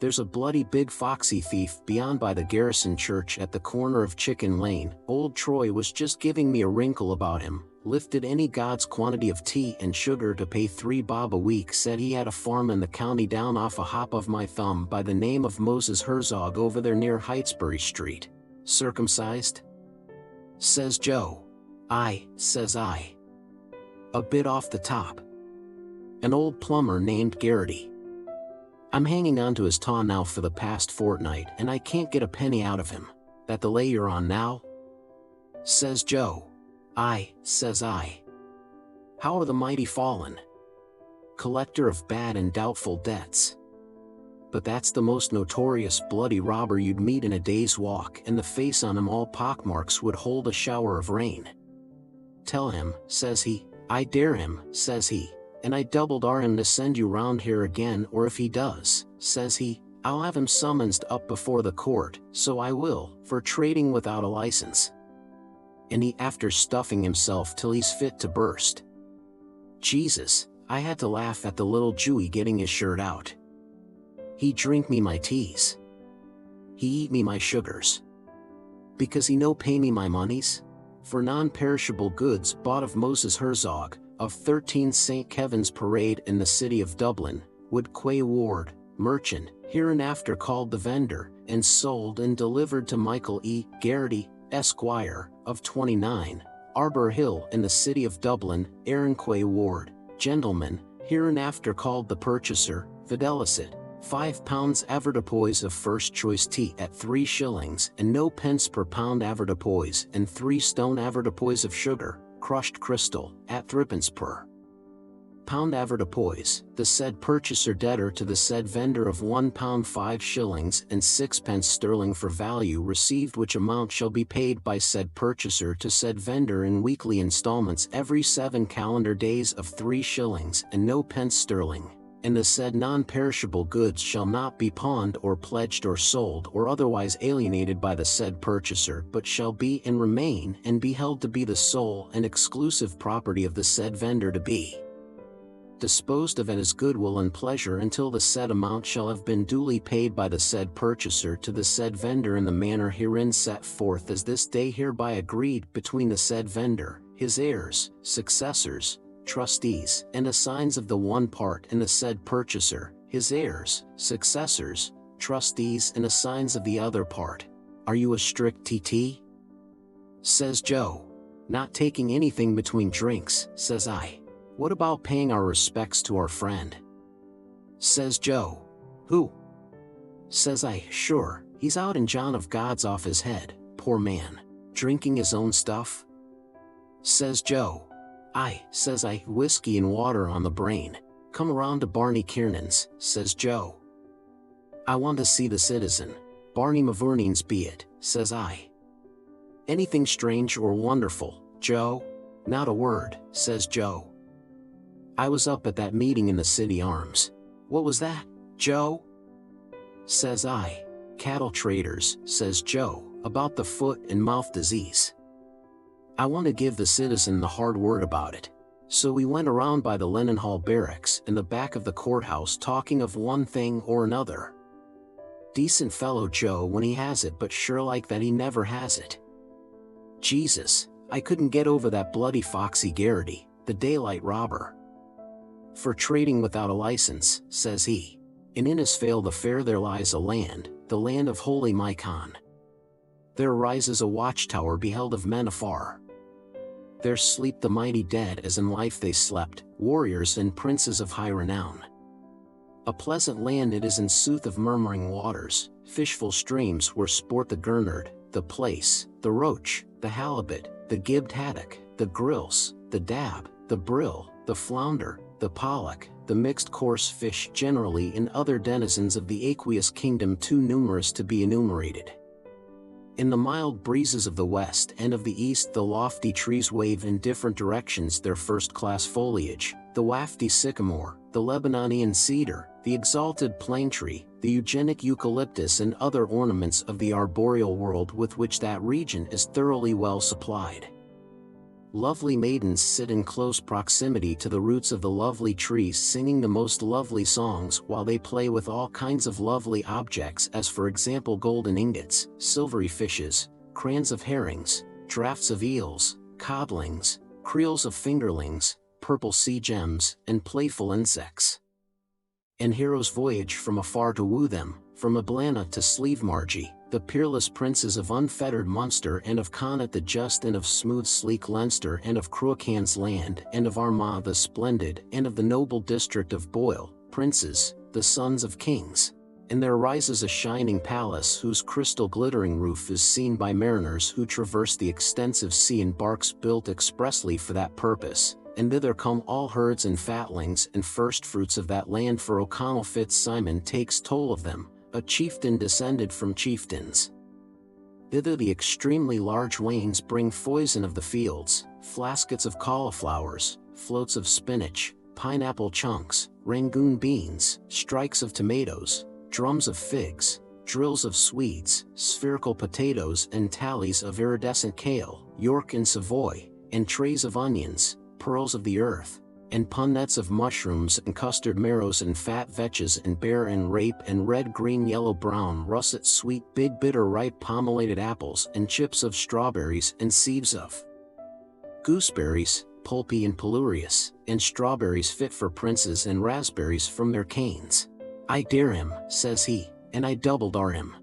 "There's a bloody big foxy thief beyond by the Garrison Church at the corner of Chicken Lane. Old Troy was just giving me a wrinkle about him, lifted any god's quantity of tea and sugar to pay 3 bob a week, said he had a farm in the county down off a hop of my thumb by the name of Moses Herzog over there near Heytesbury Street. Circumcised? Says Joe. Aye, says I. A bit off the top. An old plumber named Garrity. I'm hanging on to his taw now for the past fortnight and I can't get a penny out of him. That the lay you're on now? Says Joe. Aye, says I. How are the mighty fallen? Collector of bad and doubtful debts. But that's the most notorious bloody robber you'd meet in a day's walk, and the face on him all pockmarks would hold a shower of rain. Tell him, says he, I dare him, says he, and I doubled R him to send you round here again, or if he does, says he, I'll have him summoned up before the court, so I will, for trading without a license. And he after stuffing himself till he's fit to burst. Jesus, I had to laugh at the little Jewy getting his shirt out. He drink me my teas. He eat me my sugars. Because he no pay me my monies? For non-perishable goods bought of Moses Herzog, of 13 St. Kevin's Parade in the city of Dublin, Wood Quay Ward, merchant, hereinafter called the vendor, and sold and delivered to Michael E. Garrity, Esquire, of 29, Arbor Hill in the city of Dublin, Quay Ward, gentleman, hereinafter called the purchaser, Videlicet, 5 pounds avoirdupois of first choice tea at 3 shillings and no pence per pound avoirdupois, and 3 stone avoirdupois of sugar, crushed crystal, at 3d per pound avoirdupois, the said purchaser debtor to the said vendor of 1 pound 5 shillings and 6 sterling for value received, which amount shall be paid by said purchaser to said vendor in weekly installments every 7 calendar days of 3 shillings and no pence sterling. And the said non-perishable goods shall not be pawned or pledged or sold or otherwise alienated by the said purchaser, but shall be and remain and be held to be the sole and exclusive property of the said vendor, to be disposed of at his goodwill and pleasure until the said amount shall have been duly paid by the said purchaser to the said vendor in the manner herein set forth as this day hereby agreed between the said vendor, his heirs, successors, trustees, and assigns of the one part, and the said purchaser, his heirs, successors, trustees, and assigns of the other part. Are you a strict TT? Says Joe. Not taking anything between drinks, says I. What about paying our respects to our friend? Says Joe. Who? Says I. Sure, he's out in John of God's off his head, poor man. Drinking his own stuff? Says Joe. Aye, says I. Whiskey and water on the brain. Come around to Barney Kiernan's, says Joe. I want to see the citizen. Barney Mavourneen's be it, says I. Anything strange or wonderful, Joe? Not a word, says Joe. I was up at that meeting in the City Arms. What was that, Joe? Says I. Cattle traders, says Joe, about the foot and mouth disease. I want to give the citizen the hard word about it. So we went around by the Lennon Hall barracks in the back of the courthouse talking of one thing or another. Decent fellow Joe when he has it, but sure like that he never has it. Jesus, I couldn't get over that bloody foxy Garrity, the daylight robber. For trading without a license, says he. In Innisfail the fair there lies a land, the land of holy Micon. There rises a watchtower beheld of men afar. There sleep the mighty dead as in life they slept, warriors and princes of high renown. A pleasant land it is in sooth of murmuring waters, fishful streams where sport the gurnard, the plaice, the roach, the halibut, the gibbed haddock, the grilse, the dab, the brill, the flounder, the pollock, the mixed coarse fish generally, and other denizens of the aqueous kingdom too numerous to be enumerated. In the mild breezes of the west and of the east the lofty trees wave in different directions their first-class foliage, the wafty sycamore, the Lebanonian cedar, the exalted plane tree, the eugenic eucalyptus, and other ornaments of the arboreal world with which that region is thoroughly well supplied. Lovely maidens sit in close proximity to the roots of the lovely trees singing the most lovely songs while they play with all kinds of lovely objects, as for example golden ingots, silvery fishes, crans of herrings, draughts of eels, codlings, creels of fingerlings, purple sea gems, and playful insects. And heroes voyage from afar to woo them, from Ablana to Sleevemargy, the peerless princes of unfettered Munster and of Connaught the just and of smooth sleek Leinster and of Cruachan's land and of Armagh the splendid and of the noble district of Boyle, princes, the sons of kings. And there rises a shining palace whose crystal glittering roof is seen by mariners who traverse the extensive sea in barks built expressly for that purpose, and thither come all herds and fatlings and firstfruits of that land, for O'Connell Fitzsimon takes toll of them, a chieftain descended from chieftains. Thither the extremely large wains bring foison of the fields, flaskets of cauliflowers, floats of spinach, pineapple chunks, Rangoon beans, strikes of tomatoes, drums of figs, drills of swedes, spherical potatoes and tallies of iridescent kale, York and Savoy, and trays of onions, pearls of the earth, and punnets of mushrooms and custard marrows and fat vetches and bear and rape and red green yellow brown russet sweet big bitter ripe pomelated apples and chips of strawberries and sieves of gooseberries, pulpy and pelurious, and strawberries fit for princes and raspberries from their canes. I dare him, says he, and I doubled ar him.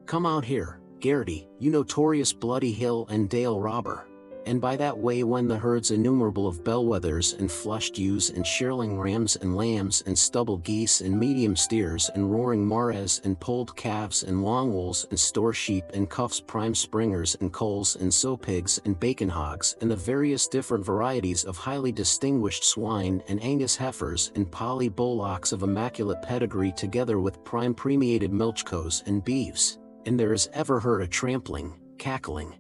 Come out here, Garrity, you notorious bloody hill and dale robber. And by that way when the herds innumerable of bellwethers and flushed ewes and shearling rams and lambs and stubble geese and medium steers and roaring mares and polled calves and long wools and store sheep and cuffs prime springers and coals and sow pigs and bacon hogs and the various different varieties of highly distinguished swine and Angus heifers and polly bullocks of immaculate pedigree together with prime premiated milchcows and beeves, and there is ever heard a trampling, cackling,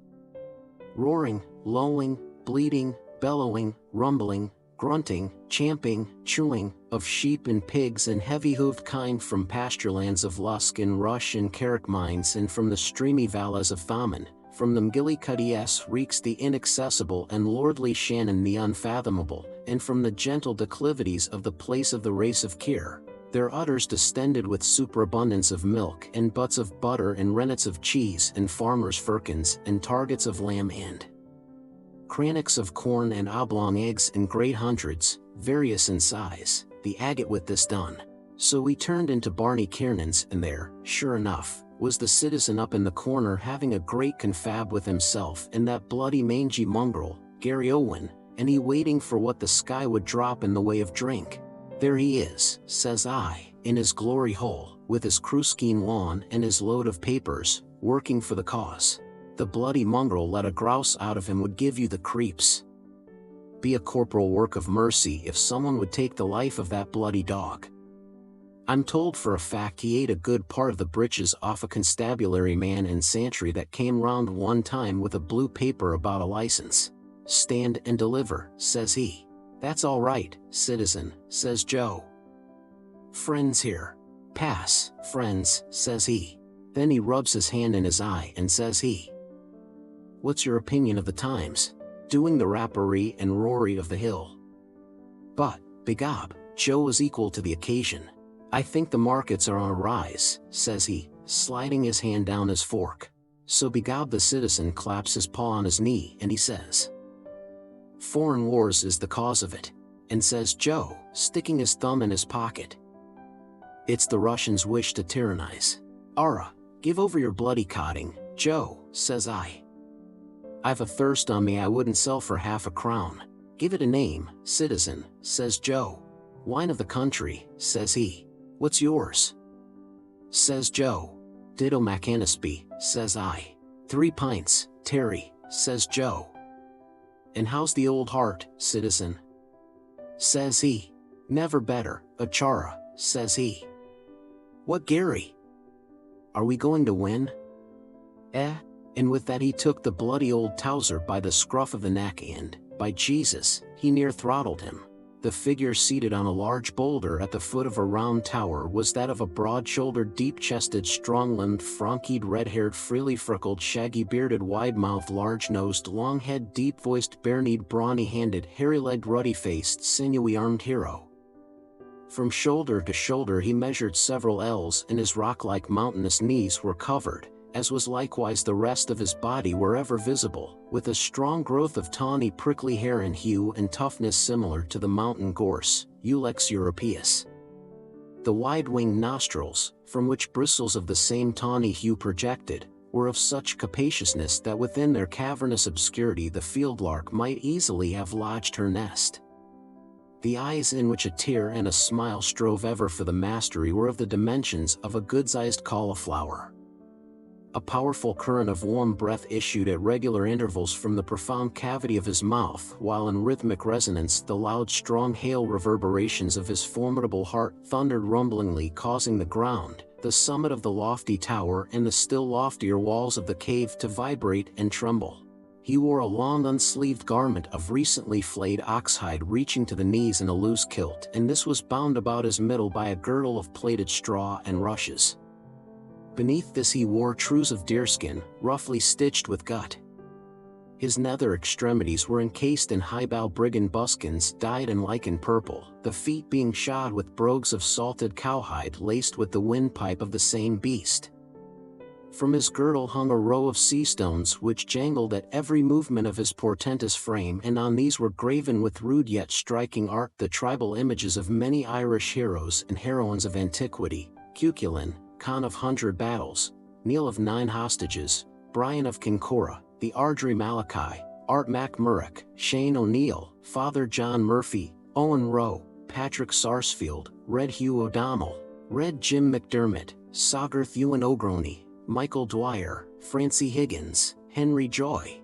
roaring, lowing, bleating, bellowing, rumbling, grunting, champing, chewing, of sheep and pigs and heavy-hooved kine from pasturelands of Lusk and Rush and Carrick mines and from the streamy valleys of Thomond, from the McGillicuddy reeks the inaccessible and lordly Shannon the unfathomable, and from the gentle declivities of the place of the race of Keir, their udders distended with superabundance of milk and butts of butter and rennets of cheese and farmers' firkins and targets of lamb and crannocks of corn and oblong eggs in great hundreds, various in size, the agate with this done. So we turned into Barney Kiernan's, and there, sure enough, was the citizen up in the corner having a great confab with himself and that bloody mangy mongrel, Gary Owen, and he waiting for what the sky would drop in the way of drink. There he is, says I, in his glory hole, with his Cruskeen lawn and his load of papers, working for the cause. The bloody mongrel let a grouse out of him would give you the creeps. Be a corporal work of mercy if someone would take the life of that bloody dog. I'm told for a fact he ate a good part of the breeches off a constabulary man in Santry that came round one time with a blue paper about a license. Stand and deliver, says he. That's all right, citizen, says Joe. Friends here. Pass, friends, says he. Then he rubs his hand in his eye and says he, what's your opinion of the times? Doing the rapparee and Rory of the hill. But, begob, Joe is equal to the occasion. I think the markets are on a rise, says he, sliding his hand down his fork. So begob the citizen claps his paw on his knee and he says, foreign wars is the cause of it. And says Joe, sticking his thumb in his pocket, it's the Russians' wish to tyrannize. Ara, give over your bloody cotting, Joe, says I. I've a thirst on me I wouldn't sell for half a crown. Give it a name, citizen, says Joe. Wine of the country, says he. What's yours? Says Joe. Ditto Macanisby, says I. 3 pints, Terry, says Joe. And how's the old heart, citizen? Says he. Never better, a chara, says he. What Gary? Are we going to win? And with that he took the bloody old Towser by the scruff of the neck and, by Jesus, he near throttled him. The figure seated on a large boulder at the foot of a round tower was that of a broad-shouldered, deep-chested, strong-limbed, frank-eyed, red-haired, freely freckled, shaggy-bearded, wide-mouthed, large-nosed, long-head, deep-voiced, bare-kneed, brawny-handed, hairy-legged, ruddy-faced, sinewy-armed hero. From shoulder to shoulder he measured several ells and his rock-like mountainous knees were covered, as was likewise the rest of his body wherever visible, with a strong growth of tawny prickly hair in hue and toughness similar to the mountain gorse, Ulex europaeus. The wide-winged nostrils, from which bristles of the same tawny hue projected, were of such capaciousness that within their cavernous obscurity the field-lark might easily have lodged her nest. The eyes, in which a tear and a smile strove ever for the mastery, were of the dimensions of a good-sized cauliflower. A powerful current of warm breath issued at regular intervals from the profound cavity of his mouth, while in rhythmic resonance the loud strong hail reverberations of his formidable heart thundered rumblingly, causing the ground, the summit of the lofty tower and the still loftier walls of the cave to vibrate and tremble. He wore a long unsleeved garment of recently flayed oxhide reaching to the knees and a loose kilt, and this was bound about his middle by a girdle of plaited straw and rushes. Beneath this he wore trews of deerskin, roughly stitched with gut. His nether extremities were encased in high-bough brigand buskins dyed in lichen purple, the feet being shod with brogues of salted cowhide laced with the windpipe of the same beast. From his girdle hung a row of sea stones which jangled at every movement of his portentous frame, and on these were graven with rude yet striking art the tribal images of many Irish heroes and heroines of antiquity: Cuchulainn, Conn of 100 Battles, Neil of 9 Hostages, Brian of Kincora, the Ardry Malachi, Art Mac Murroch, Shane O'Neill, Father John Murphy, Owen Roe, Patrick Sarsfield, Red Hugh O'Donnell, Red Jim McDermott, Soggarth Ewan O'Grony, Michael Dwyer, Francie Higgins, Henry Joy,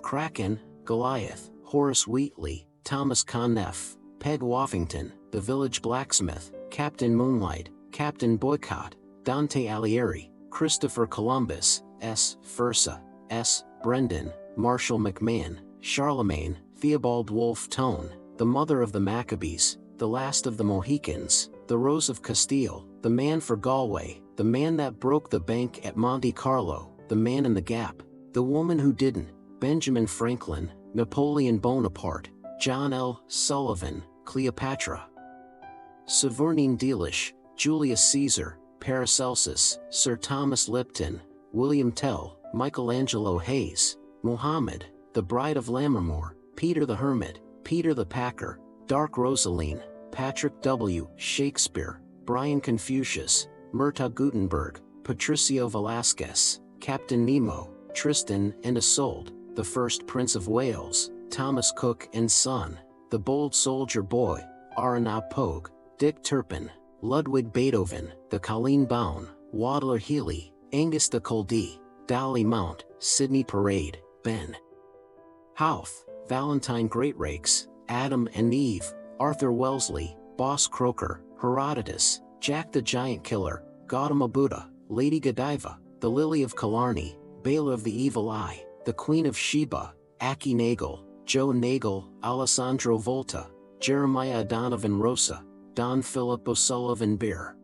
Kraken, Goliath, Horace Wheatley, Thomas Conneff, Peg Woffington, the village blacksmith, Captain Moonlight, Captain Boycott, Dante Alighieri, Christopher Columbus, S. Fursa, S. Brendan, Marshall McMahon, Charlemagne, Theobald Wolfe Tone, the mother of the Maccabees, the last of the Mohicans, the Rose of Castile, the man for Galway, the man that broke the bank at Monte Carlo, the man in the Gap, the woman who didn't, Benjamin Franklin, Napoleon Bonaparte, John L. Sullivan, Cleopatra, Savornin Delish, Julius Caesar, Paracelsus, Sir Thomas Lipton, William Tell, Michelangelo Hayes, Muhammad, the Bride of Lammermoor, Peter the Hermit, Peter the Packer, Dark Rosaline, Patrick W. Shakespeare, Brian Confucius, Murta Gutenberg, Patricio Velasquez, Captain Nemo, Tristan and Isolde, the first Prince of Wales, Thomas Cook and Son, the Bold Soldier Boy, Arnaud Pogue, Dick Turpin, Ludwig Beethoven, the Colleen Bawn, Wadler Healy, Angus the Culdee, Dolly Mount, Sidney Parade, Ben Houth, Valentine Greatrakes, Adam and Eve, Arthur Wellesley, Boss Croker, Herodotus, Jack the Giant Killer, Gautama Buddha, Lady Godiva, the Lily of Killarney, Bela of the Evil Eye, the Queen of Sheba, Aki Nagel, Joe Nagel, Alessandro Volta, Jeremiah Donovan Rosa, Don Philip O'Sullivan Beer.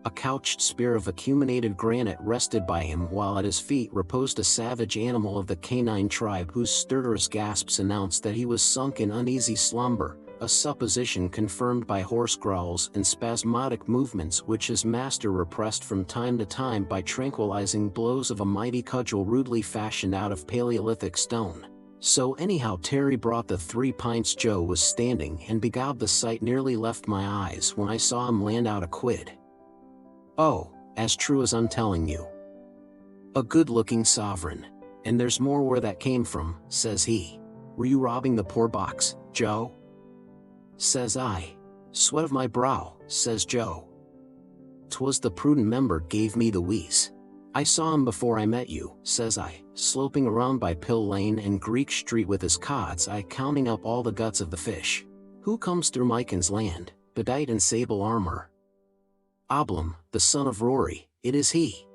A couched spear of acuminated granite rested by him, while at his feet reposed a savage animal of the canine tribe whose stertorous gasps announced that he was sunk in uneasy slumber, a supposition confirmed by hoarse growls and spasmodic movements which his master repressed from time to time by tranquilizing blows of a mighty cudgel rudely fashioned out of Paleolithic stone. So anyhow Terry brought the 3 pints. Joe was standing, and begob the sight nearly left my eyes when I saw him land out a quid. Oh, as true as I'm telling you. A good-looking sovereign. And there's more where that came from, says he. Were you robbing the poor box, Joe? Says I. Sweat of my brow, says Joe. 'Twas the prudent member gave me the wheeze. I saw him before I met you, says I, sloping around by Pill Lane and Greek Street with his cod's eye counting up all the guts of the fish. Who comes through Mycon's land, bedight in sable armor? Oblum, the son of Rory, it is he.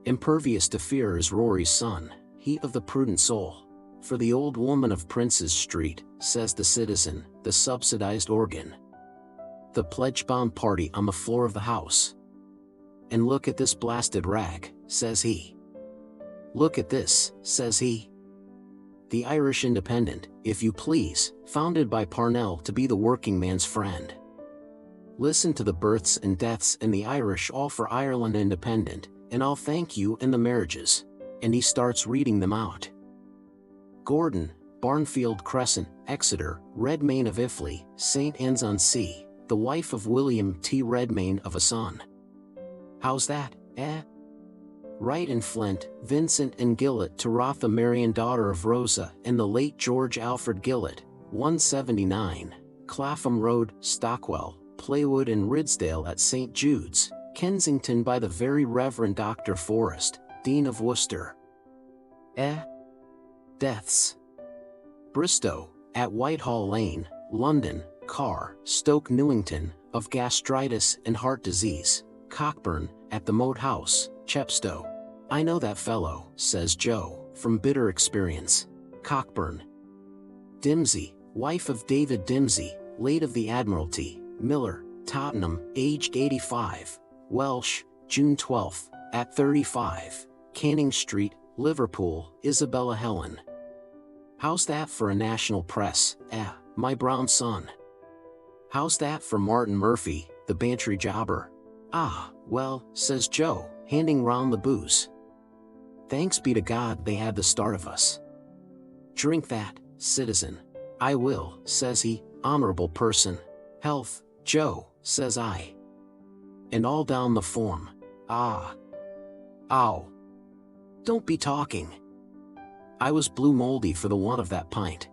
Impervious to fear is Rory's son, he of the prudent soul. For the old woman of Prince's Street, says the citizen, the subsidized organ. The pledge-bound party on the floor of the house. And look at this blasted rag, says he. Look at this, says he. The Irish Independent, if you please, founded by Parnell to be the working man's friend. Listen to the births and deaths in the Irish, all for Ireland Independent, and I'll thank you in the marriages. And he starts reading them out. Gordon, Barnfield Crescent, Exeter, Redmayne of Iffley, St. Anne's-on-Sea, the wife of William T. Redmayne of a son. How's that, eh? Wright and Flint, Vincent and Gillett to Rotha Marion daughter of Rosa and the late George Alfred Gillett, 179, Clapham Road, Stockwell, Playwood and Ridsdale at St. Jude's, Kensington by the Very Reverend Dr. Forrest, Dean of Worcester. Deaths. Bristow, at Whitehall Lane, London, Carr, Stoke Newington, of gastritis and heart disease. Cockburn, at the Moat House, Chepstow. I know that fellow, says Joe, from bitter experience. Cockburn. Dimsey, wife of David Dimsey, late of the Admiralty, Miller, Tottenham, aged 85, Welsh, June 12, at 35, Canning Street, Liverpool, Isabella Helen. How's that for a national press, my brown son? How's that for Martin Murphy, the Bantry jobber? Ah, well, says Joe, handing round the booze. Thanks be to God they had the start of us. Drink that, citizen. I will, says he, honorable person. Health, Joe, says I. And all down the form. Ah. Ow. Don't be talking. I was blue moldy for the want of that pint.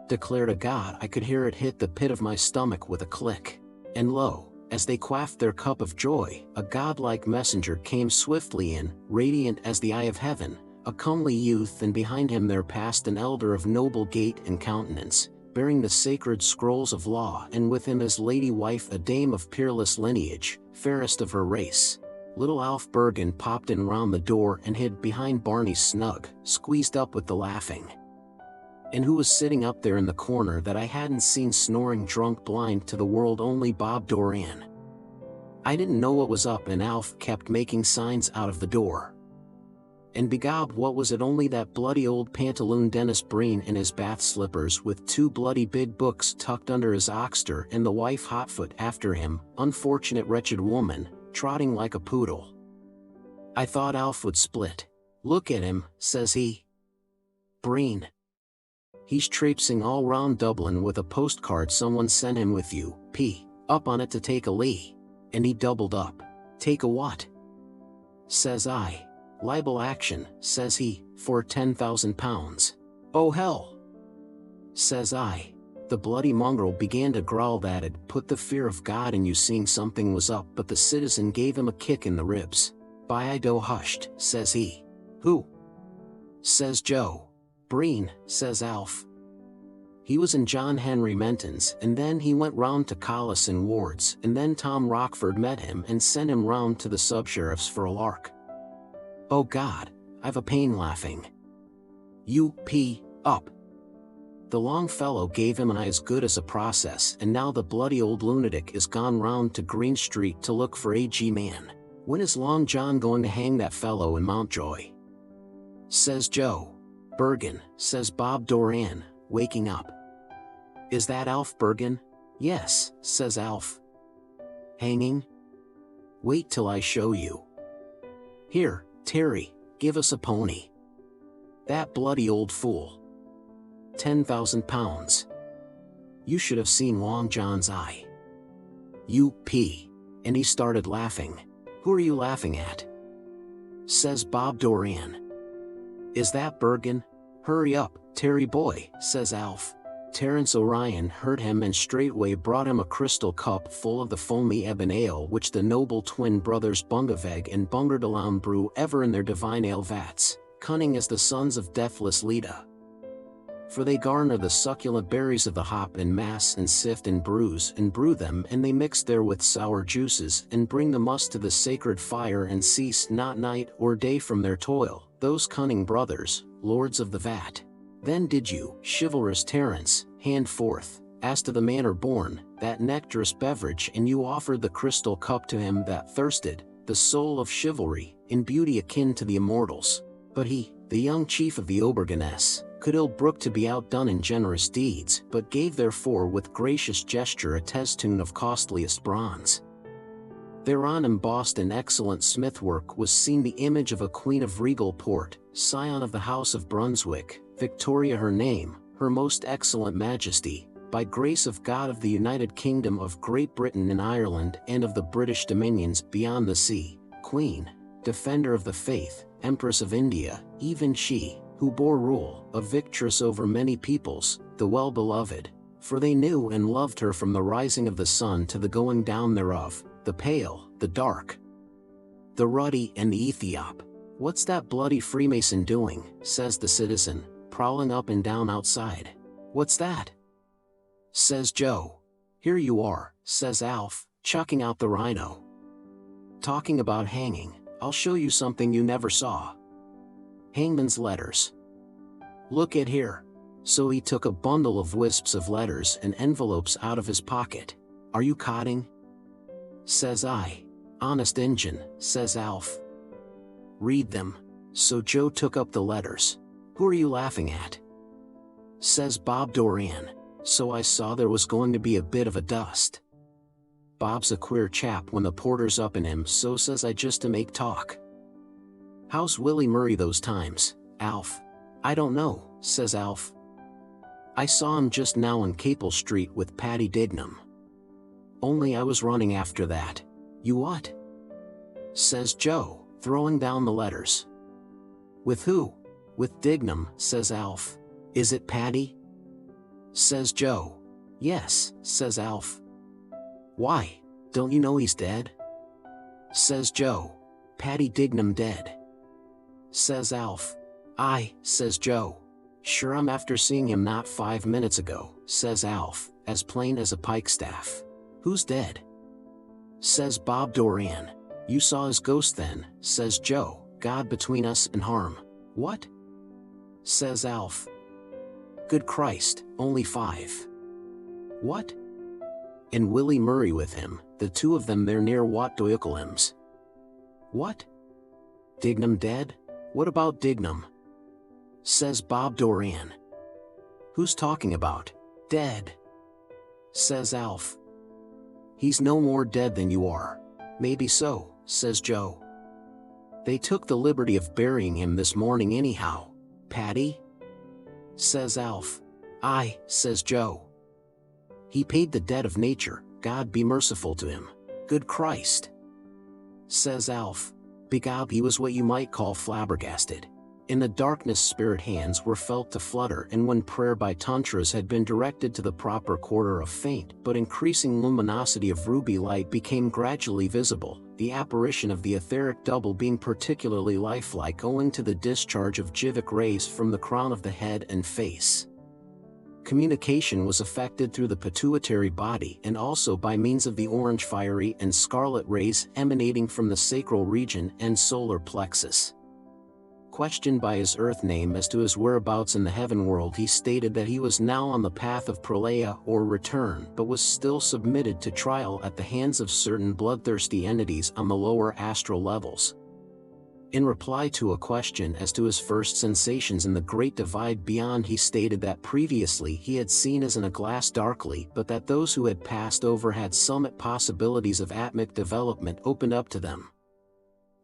Declare to God I could hear it hit the pit of my stomach with a click. And lo, as they quaffed their cup of joy, a godlike messenger came swiftly in, radiant as the eye of heaven, a comely youth, and behind him there passed an elder of noble gait and countenance, bearing the sacred scrolls of law, and with him his lady wife, a dame of peerless lineage, fairest of her race. Little Alf Bergen popped in round the door and hid behind Barney's snug, squeezed up with the laughing. And who was sitting up there in the corner that I hadn't seen, snoring drunk blind to the world, only Bob Doran. I didn't know what was up, and Alf kept making signs out of the door. And begob, what was it, only that bloody old pantaloon Dennis Breen in his bath slippers with two bloody big books tucked under his oxter, and the wife hotfoot after him, unfortunate wretched woman, trotting like a poodle. I thought Alf would split. Look at him, says he. Breen. He's traipsing all round Dublin with a postcard someone sent him with you, up on it to take a lee. And he doubled up. Take a what? Says I. Libel action, says he, for £10,000. Oh hell! Says I. The bloody mongrel began to growl that'd put the fear of God in you, seeing something was up, but the citizen gave him a kick in the ribs. Bido hushed, says he. Who? Says Joe. Breen, says Alf. He was in John Henry Menton's, and then he went round to Collis and Ward's, and then Tom Rockford met him and sent him round to the sub-sheriff's for a lark. Oh God, I've a pain laughing. Up. The long fellow gave him an eye as good as a process, and now the bloody old lunatic is gone round to Green Street to look for A.G. Mann. When is Long John going to hang that fellow in Mountjoy? Says Joe. Bergen, says Bob Doran, waking up. Is that Alf Bergen? Yes, says Alf. Hanging? Wait till I show you. Here, Terry, give us a pony. That bloody old fool. £10,000. You should have seen Long John's eye. And he started laughing. Who are you laughing at? Says Bob Doran. Is that Bergen? Hurry up, Terry boy, says Alf. Terence Orion heard him and straightway brought him a crystal cup full of the foamy ebon ale which the noble twin brothers Bungaveg and Bungerdelown brew ever in their divine ale vats, cunning as the sons of deathless Leda. For they garner the succulent berries of the hop in mass, and sift and bruise and brew them, and they mix therewith sour juices, and bring the must to the sacred fire, and cease not night or day from their toil, those cunning brothers, lords of the vat. Then did you, chivalrous Terence, hand forth, as to the manner born, that nectarous beverage, and you offered the crystal cup to him that thirsted, the soul of chivalry, in beauty akin to the immortals. But he, the young chief of the Aubergines, could ill brook to be outdone in generous deeds, but gave therefore with gracious gesture a testoon of costliest bronze. Thereon embossed in excellent smithwork was seen the image of a queen of regal port, scion of the House of Brunswick, Victoria her name, her most excellent majesty, by grace of God of the United Kingdom of Great Britain and Ireland and of the British dominions beyond the sea, Queen, Defender of the Faith, Empress of India, even she, who bore rule, a victress over many peoples, the well-beloved, for they knew and loved her from the rising of the sun to the going down thereof, the pale, the dark, the ruddy and the Ethiop. "What's that bloody Freemason doing?" says the citizen, prowling up and down outside. "What's that?" says Joe. "Here you are," says Alf, chucking out the rhino. "Talking about hanging, I'll show you something you never saw. Hangman's letters. Look at here." So he took a bundle of wisps of letters and envelopes out of his pocket. "Are you cotting?" says I. "Honest Injun," says Alf. "Read them." So Joe took up the letters. "Who are you laughing at?" says Bob Doran. So I saw there was going to be a bit of a dust. Bob's a queer chap when the porter's up in him, so says I just to make talk. "How's Willie Murray those times, Alf?" "I don't know," says Alf. "I saw him just now on Capel Street with Paddy Dignam. Only I was running after that." "You what?" says Joe, throwing down the letters. "With who?" "With Dignam," says Alf. "Is it Paddy?" says Joe. "Yes," says Alf. "Why, don't you know he's dead?" says Joe. "Paddy Dignam dead?" says Alf. "Aye," says Joe. "Sure, I'm after seeing him not 5 minutes ago," says Alf, as plain as a pikestaff. "Who's dead?" says Bob Doran. "You saw his ghost then," says Joe. "God between us and harm." "What?" says Alf. "Good Christ, only 5. "What?" "And Willie Murray with him, the two of them there near Wat Doyle's." "What? Dignam dead? What about Dignam?" says Bob Doran. "Who's talking about dead?" says Alf. "He's no more dead than you are." "Maybe so," says Joe. "They took the liberty of burying him this morning anyhow." "Paddy?" says Alf. "Aye," says Joe. "He paid the debt of nature, God be merciful to him." "Good Christ," says Alf. "Begob he was what you might call flabbergasted." In the darkness spirit hands were felt to flutter, and when prayer by tantras had been directed to the proper quarter, a faint but increasing luminosity of ruby light became gradually visible, the apparition of the etheric double being particularly lifelike owing to the discharge of jivic rays from the crown of the head and face. Communication was effected through the pituitary body and also by means of the orange fiery and scarlet rays emanating from the sacral region and solar plexus. Questioned by his earth name as to his whereabouts in the heaven world, he stated that he was now on the path of pralaya or return, but was still submitted to trial at the hands of certain bloodthirsty entities on the lower astral levels. In reply to a question as to his first sensations in the great divide beyond, he stated that previously he had seen as in a glass darkly, but that those who had passed over had summit possibilities of atmic development opened up to them.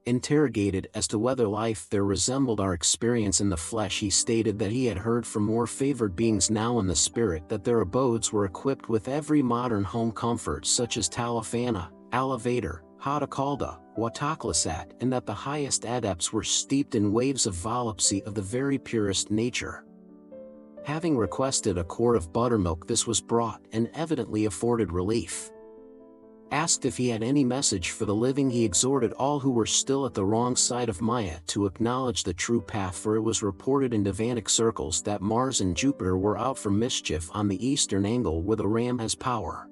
Interrogated as to whether life there resembled our experience in the flesh, he stated that he had heard from more favored beings now in the spirit that their abodes were equipped with every modern home comfort such as talafana, elevator, hatakalda, wataklasat, and that the highest adepts were steeped in waves of volupcy of the very purest nature. Having requested a quart of buttermilk, this was brought and evidently afforded relief. Asked if he had any message for the living, he exhorted all who were still at the wrong side of Maya to acknowledge the true path, for it was reported in Divanic circles that Mars and Jupiter were out for mischief on the eastern angle where the ram has power.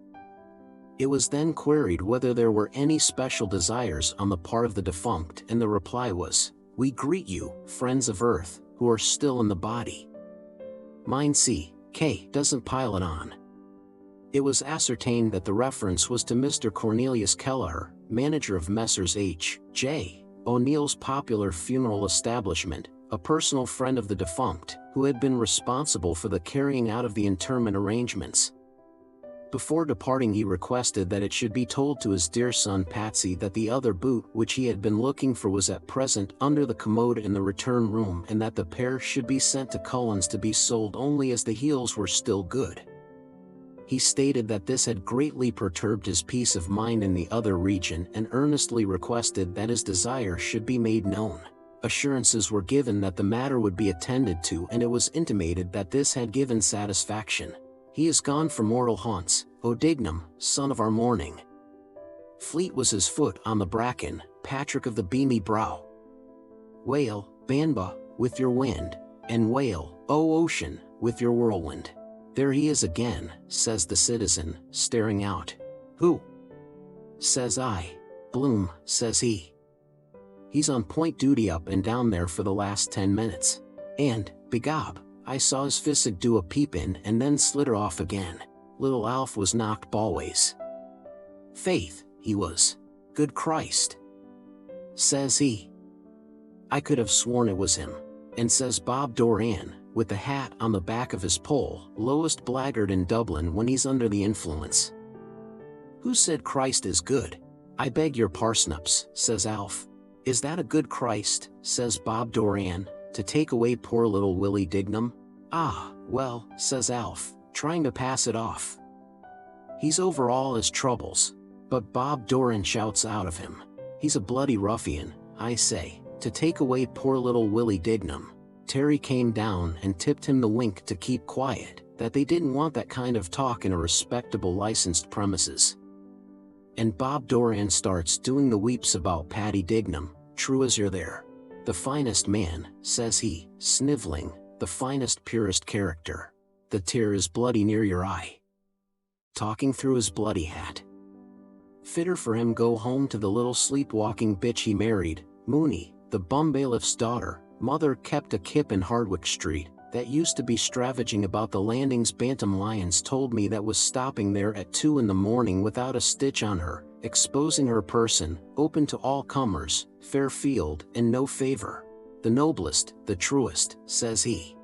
It was then queried whether there were any special desires on the part of the defunct, and the reply was, "We greet you, friends of Earth, who are still in the body. Mind C.K. doesn't pile it on." It was ascertained that the reference was to Mr. Cornelius Kelleher, manager of Messrs. H.J. O'Neill's popular funeral establishment, a personal friend of the defunct, who had been responsible for the carrying out of the interment arrangements. Before departing he requested that it should be told to his dear son Patsy that the other boot which he had been looking for was at present under the commode in the return room, and that the pair should be sent to Cullen's to be sold only as the heels were still good. He stated that this had greatly perturbed his peace of mind in the other region, and earnestly requested that his desire should be made known. Assurances were given that the matter would be attended to, and it was intimated that this had given satisfaction. He is gone from mortal haunts, O Dignam, son of our morning. Fleet was his foot on the bracken, Patrick of the beamy brow. Wail, Banba, with your wind, and wail, O ocean, with your whirlwind. There he is again, says the citizen, staring out. Who? Says I. Bloom, says he. He's on point duty up and down there for the last 10 minutes. And, begob, I saw his fissig do a peep in and then slitter off again. Little Alf was knocked ballways. Faith, he was. Good Christ. Says he. I could have sworn it was him. And says Bob Doran, with the hat on the back of his pole, lowest blackguard in Dublin when he's under the influence. Who said Christ is good? I beg your parsnips, says Alf. Is that a good Christ, says Bob Doran, to take away poor little Willie Dignam? Ah, well, says Alf, trying to pass it off. He's over all his troubles. But Bob Doran shouts out of him. He's a bloody ruffian, I say, to take away poor little Willie Dignam. Terry came down and tipped him the wink to keep quiet, that they didn't want that kind of talk in a respectable licensed premises. And Bob Doran starts doing the weeps about Paddy Dignam, true as you're there. The finest man, says he, snivelling, the finest purest character. The tear is bloody near your eye. Talking through his bloody hat. Fitter for him go home to the little sleepwalking bitch he married, Mooney, the bum bailiff's daughter. Mother kept a kip in Hardwick Street, that used to be stravaging about the landings. Bantam Lyons told me that was stopping there at 2 in the morning without a stitch on her, exposing her person, open to all comers, fair field and no favor. The noblest, the truest, says he.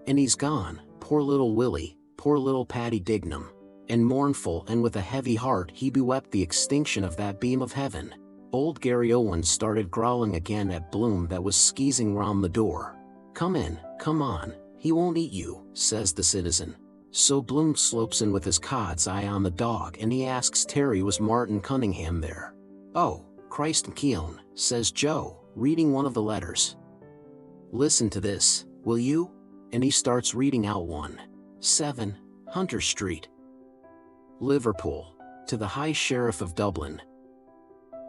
And he's gone, poor little Willie, poor little Paddy Dignam. And mournful and with a heavy heart he bewept the extinction of that beam of heaven. Old Gary Owen started growling again at Bloom that was skeezing round the door. Come in, come on, he won't eat you, says the citizen. So Bloom slopes in with his cod's eye on the dog, and he asks Terry was Martin Cunningham there. Oh, Christ Keown, says Joe, reading one of the letters. Listen to this, will you? And he starts reading out one. 7, Hunter Street. Liverpool. To the High Sheriff of Dublin.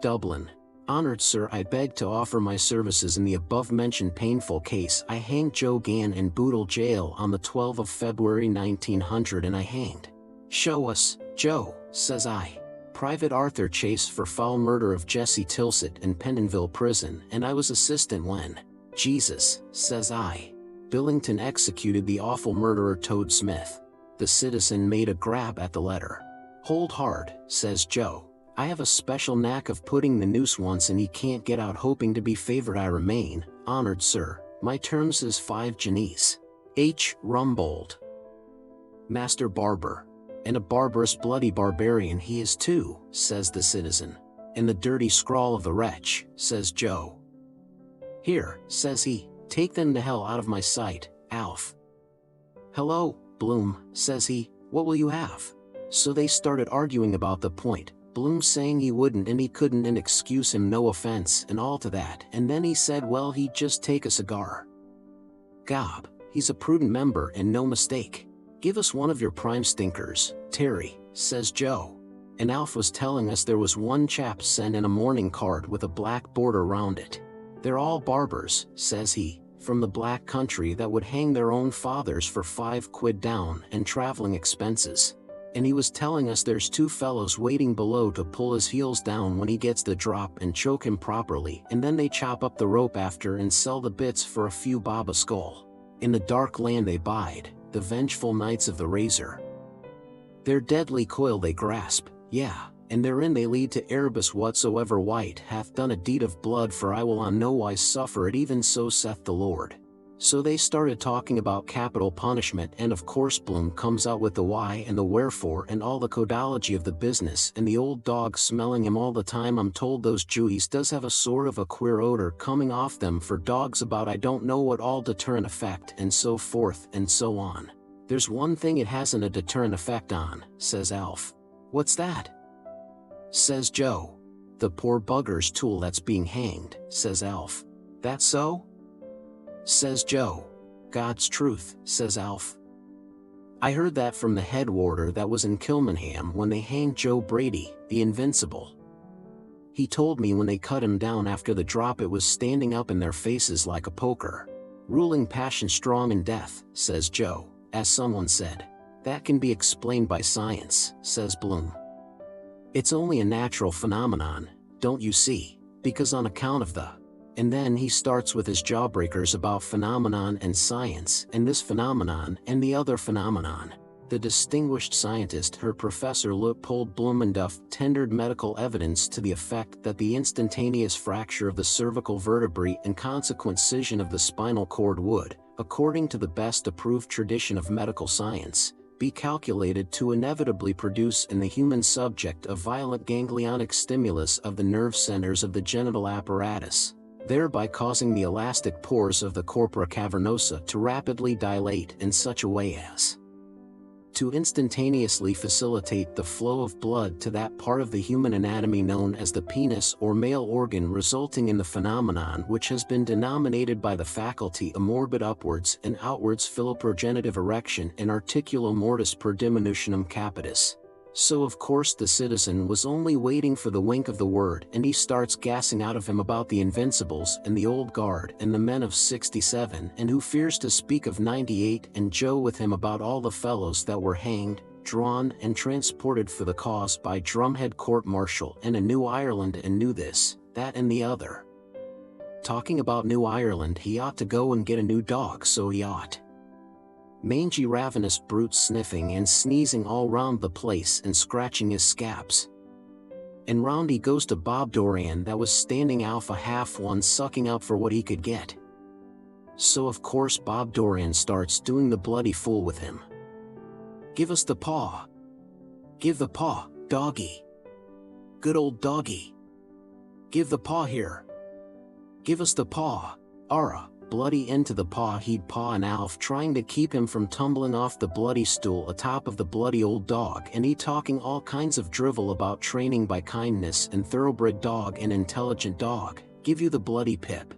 Dublin. Honored Sir, I beg to offer my services in the above-mentioned painful case. I hanged Joe Gann in Bootle Jail on the 12th of February 1900, and I hanged. Show us, Joe, says I. Private Arthur Chase for foul murder of Jesse Tilsett in Pentonville Prison, and I was assistant when. Jesus, says I. Billington executed the awful murderer Toad Smith. The citizen made a grab at the letter. Hold hard, says Joe. I have a special knack of putting the noose once and he can't get out. Hoping to be favored I remain, honored sir. My terms is 5 guineas. H. Rumbold. Master Barber. And a barbarous bloody barbarian he is too, says the citizen. And the dirty scrawl of the wretch, says Joe. Here, says he, take them to hell out of my sight, Alf. Hello, Bloom, says he, what will you have? So they started arguing about the point. Bloom saying he wouldn't and he couldn't and excuse him, no offense and all to that, and then he said well he'd just take a cigar. Gob, he's a prudent member and no mistake. Give us one of your prime stinkers, Terry, says Joe. And Alf was telling us there was one chap sent in a mourning card with a black border round it. They're all barbers, says he, from the black country that would hang their own fathers for 5 quid down and traveling expenses. And he was telling us there's 2 fellows waiting below to pull his heels down when he gets the drop and choke him properly, and then they chop up the rope after and sell the bits for a few bob a skull. In the dark land they bide, the vengeful knights of the razor. Their deadly coil they grasp, yeah, and therein they lead to Erebus. Whatsoever white hath done a deed of blood, for I will on no wise suffer it, even so saith the Lord. So they started talking about capital punishment, and of course Bloom comes out with the why and the wherefore and all the codology of the business, and the old dog smelling him all the time. I'm told those Jewies does have a sort of a queer odor coming off them for dogs about I don't know what all deterrent effect and so forth and so on. There's one thing it hasn't a deterrent effect on, says Alf. What's that? Says Joe. The poor bugger's tool that's being hanged, says Alf. That so? Says Joe. God's truth, says Alf. I heard that from the head warder that was in Kilmainham when they hanged Joe Brady, the Invincible. He told me when they cut him down after the drop it was standing up in their faces like a poker. Ruling passion strong in death, says Joe, as someone said. That can be explained by science, says Bloom. It's only a natural phenomenon, don't you see, because on account of the... And then he starts with his jawbreakers about phenomenon and science, and this phenomenon and the other phenomenon. The distinguished scientist, Herr Professor Leopold Bloom, tendered medical evidence to the effect that the instantaneous fracture of the cervical vertebrae and consequent scission of the spinal cord would, according to the best approved tradition of medical science, be calculated to inevitably produce in the human subject a violent ganglionic stimulus of the nerve centers of the genital apparatus, thereby causing the elastic pores of the corpora cavernosa to rapidly dilate in such a way as to instantaneously facilitate the flow of blood to that part of the human anatomy known as the penis or male organ, resulting in the phenomenon which has been denominated by the faculty a morbid upwards and outwards philoprogenitive erection and articulo mortis per diminutionem capitis. So of course the citizen was only waiting for the wink of the word, and he starts gassing out of him about the Invincibles and the Old Guard and the men of 67 and who fears to speak of 98, and Joe with him about all the fellows that were hanged, drawn and transported for the cause by drumhead court-martial and a New Ireland and knew this, that and the other. Talking about New Ireland, he ought to go and get a new dog, so he ought. Mangy ravenous brute sniffing and sneezing all round the place and scratching his scabs. And round he goes to Bob Dorian that was standing Alpha half one sucking up for what he could get. So of course Bob Dorian starts doing the bloody fool with him. Give us the paw. Give the paw, doggy. Good old doggy. Give the paw here. Give us the paw, Ara. Bloody into the paw he'd paw and Alf trying to keep him from tumbling off the bloody stool atop of the bloody old dog, and he talking all kinds of drivel about training by kindness and thoroughbred dog and intelligent dog, give you the bloody pip.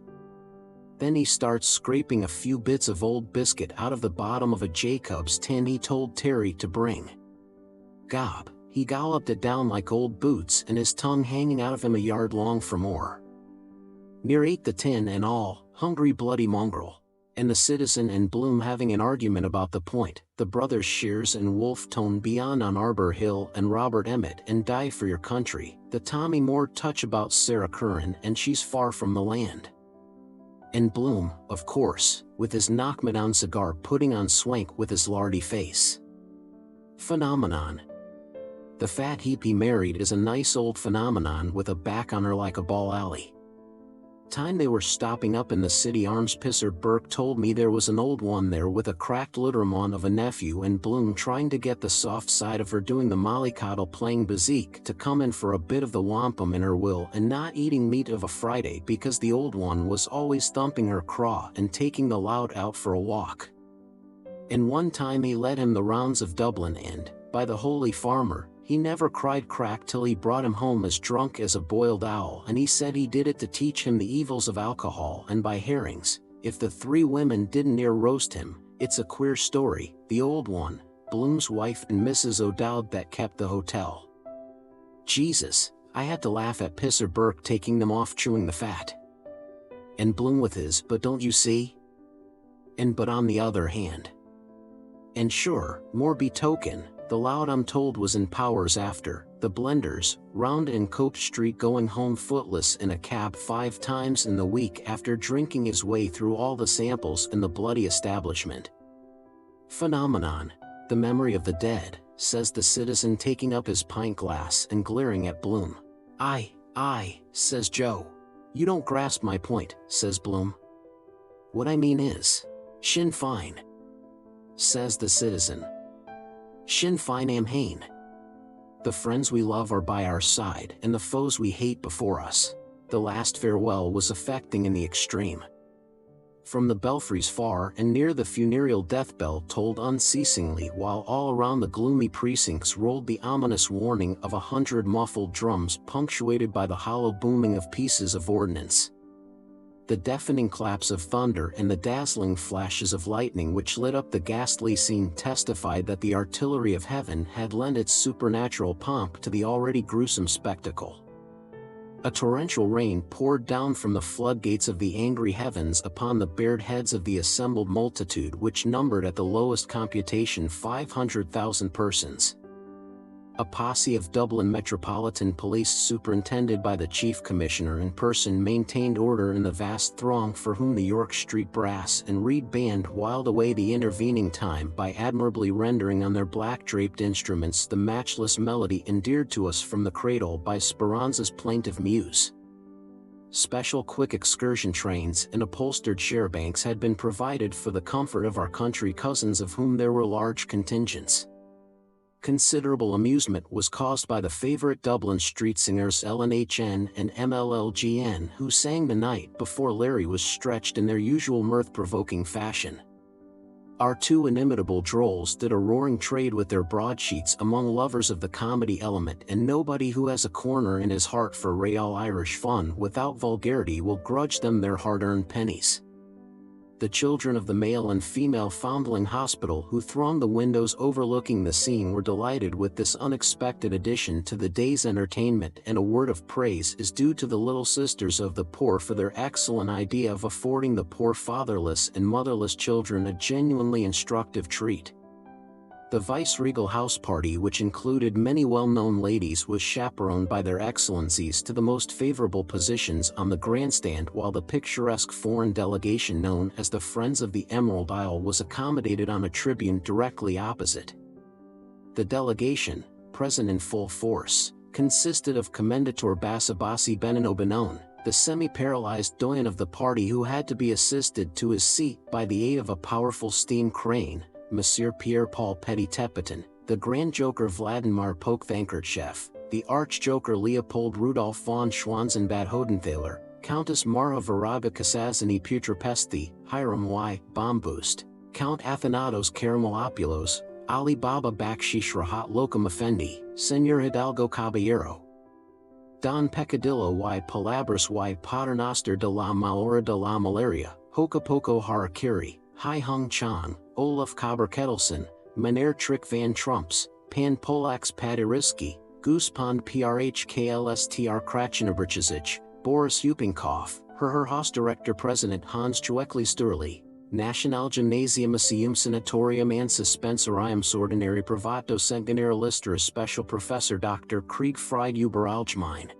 Then he starts scraping a few bits of old biscuit out of the bottom of a Jacob's tin he told Terry to bring. Gob, he galloped it down like old boots and his tongue hanging out of him a yard long for more. Near ate the tin and all, hungry bloody mongrel, and the citizen and Bloom having an argument about the point, the brothers Shears and Wolfe Tone beyond on Arbor Hill and Robert Emmett and Die for Your Country, the Tommy Moore touch about Sarah Curran and She's Far from the Land. And Bloom, of course, with his knock-me-down cigar putting on swank with his lardy face. Phenomenon. The fat heap he married is a nice old phenomenon with a back on her like a ball alley. Time they were stopping up in the City Arms, Pisser Burke told me there was an old one there with a cracked littermon of a nephew, and Bloom trying to get the soft side of her doing the mollycoddle playing bezique to come in for a bit of the wampum in her will and not eating meat of a Friday because the old one was always thumping her craw and taking the lout out for a walk. And one time he led him the rounds of Dublin and, by the holy farmer, he never cried crack till he brought him home as drunk as a boiled owl, and he said he did it to teach him the evils of alcohol and by herrings, if the three women didn't near roast him. It's a queer story, the old one, Bloom's wife and Mrs. O'Dowd that kept the hotel. Jesus, I had to laugh at Pisser Burke taking them off chewing the fat. And Bloom with his, but don't you see? And but on the other hand. And sure, more betoken, the lout I'm told was in Powers after, the Blenders, round in Cope Street going home footless in a cab 5 times in the week after drinking his way through all the samples in the bloody establishment. Phenomenon. The memory of the dead, says the citizen taking up his pint glass and glaring at Bloom. Aye, says Joe. You don't grasp my point, says Bloom. What I mean is, Sinn Féin, says the citizen. Sinn Féin am hain. The friends we love are by our side and the foes we hate before us. The last farewell was affecting in the extreme. From the belfries far and near the funereal death bell tolled unceasingly, while all around the gloomy precincts rolled the ominous warning of 100 muffled drums punctuated by the hollow booming of pieces of ordnance. The deafening claps of thunder and the dazzling flashes of lightning which lit up the ghastly scene testified that the artillery of heaven had lent its supernatural pomp to the already gruesome spectacle. A torrential rain poured down from the floodgates of the angry heavens upon the bared heads of the assembled multitude, which numbered at the lowest computation 500,000 persons. A posse of Dublin Metropolitan Police superintended by the Chief Commissioner in person maintained order in the vast throng for whom the York Street Brass and Reed Band whiled away the intervening time by admirably rendering on their black-draped instruments the matchless melody endeared to us from the cradle by Speranza's plaintive muse. Special quick excursion trains and upholstered charabancs had been provided for the comfort of our country cousins, of whom there were large contingents. Considerable amusement was caused by the favorite Dublin street singers LNHN and MLLGN, who sang the night before Larry was stretched in their usual mirth-provoking fashion. Our two inimitable drolls did a roaring trade with their broadsheets among lovers of the comedy element, and nobody who has a corner in his heart for real Irish fun without vulgarity will grudge them their hard-earned pennies. The children of the male and female foundling hospital who thronged the windows overlooking the scene were delighted with this unexpected addition to the day's entertainment, and a word of praise is due to the Little Sisters of the Poor for their excellent idea of affording the poor fatherless and motherless children a genuinely instructive treat. The vice-regal house party, which included many well-known ladies, was chaperoned by their excellencies to the most favorable positions on the grandstand, while the picturesque foreign delegation known as the Friends of the Emerald Isle was accommodated on a tribune directly opposite. The delegation, present in full force, consisted of Commendator Basabasi Benino Benone, the semi-paralyzed doyen of the party, who had to be assisted to his seat by the aid of a powerful steam crane, Monsieur Pierre-Paul Petit-Tepetin, the Grand Joker Vladimir Pochthankertchev, the Arch-Joker Leopold Rudolf von Schwanzenbad Hodenthaler, Countess Mara Viraga Kasazini Putrapesti, Hiram Y. Bomboost, Count Athanatos Karamoopoulos, Ali Baba Bakshish Rahat Lokam Effendi, Senor Hidalgo Caballero, Don Peccadillo y Palabras y Paternoster de la Malora de la Malaria, Hokapoco Harakiri, Hai Hung Chang, Olaf Kaber-Ketelsen, Meneer Trick van Trumps, Pan Polax Padiriski, Goospond Prhklstr Kratchenabrichizich, Boris Yupinkov, Her Hausdirektor President Hans Chuekli Sturli, National Gymnasium Sanatorium and Suspensorium Ordinary Privato Generalister Special Professor Dr. Krieg Fried Überallgemein.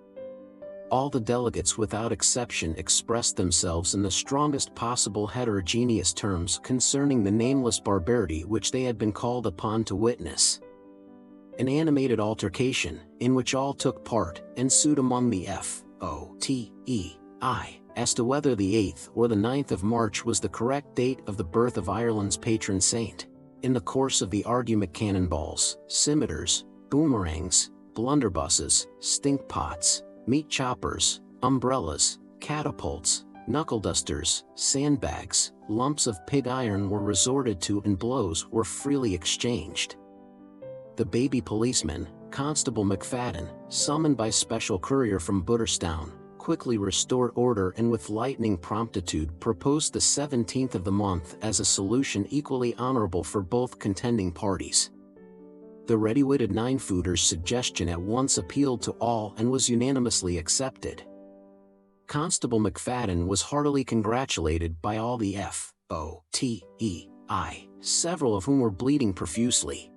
All the delegates without exception expressed themselves in the strongest possible heterogeneous terms concerning the nameless barbarity which they had been called upon to witness. An animated altercation, in which all took part, ensued among the FOTEI, as to whether the 8th or the 9th of March was the correct date of the birth of Ireland's patron saint. In the course of the argument, cannonballs, scimitars, boomerangs, blunderbusses, stink pots, meat choppers, umbrellas, catapults, knuckle dusters, sandbags, lumps of pig iron were resorted to, and blows were freely exchanged. The baby policeman, Constable McFadden, summoned by special courier from Butterstown, quickly restored order and with lightning promptitude proposed the 17th of the month as a solution equally honorable for both contending parties. The ready-witted nine-footer's suggestion at once appealed to all and was unanimously accepted. Constable McFadden was heartily congratulated by all the FOTEI, several of whom were bleeding profusely.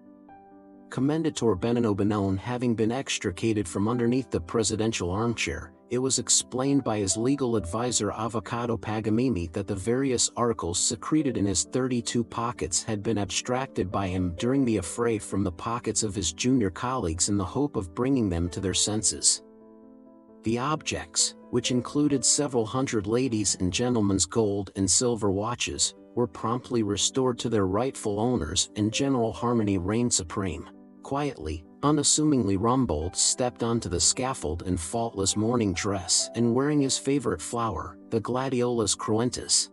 Commendator Benino Benone having been extricated from underneath the presidential armchair, it was explained by his legal advisor Avocado Pagamimi that the various articles secreted in his 32 pockets had been abstracted by him during the affray from the pockets of his junior colleagues in the hope of bringing them to their senses. The objects, which included several hundred ladies' and gentlemen's gold and silver watches, were promptly restored to their rightful owners and general harmony reigned supreme. Quietly, unassumingly Rumbold stepped onto the scaffold in faultless morning dress and wearing his favorite flower, the Gladiolus cruentus.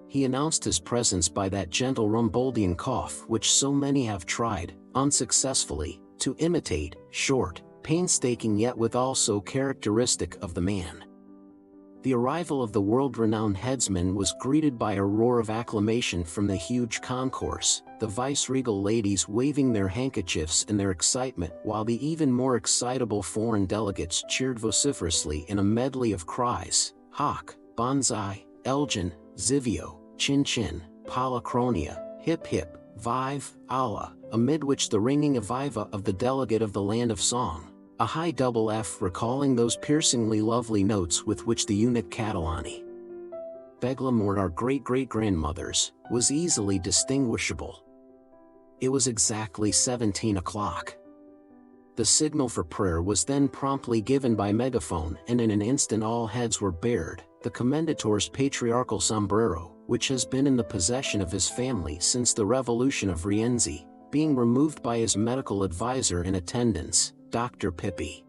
He announced his presence by that gentle Rumboldian cough which so many have tried, unsuccessfully, to imitate, short, painstaking yet withal so characteristic of the man. The arrival of the world-renowned headsman was greeted by a roar of acclamation from the huge concourse, the viceregal ladies waving their handkerchiefs in their excitement while the even more excitable foreign delegates cheered vociferously in a medley of cries, Hoc, Banzai, Elgin, Zivio, Chin Chin, Palachronia, Hip Hip, Vive, Allah, amid which the ringing Aviva of the delegate of the land of song, a high double F recalling those piercingly lovely notes with which the eunuch Catalani Beglamour, our great-great-grandmothers, was easily distinguishable. It was exactly 17 o'clock. The signal for prayer was then promptly given by megaphone, and in an instant all heads were bared, the commendator's patriarchal sombrero, which has been in the possession of his family since the Revolution of Rienzi, being removed by his medical advisor in attendance, Dr. Pippi.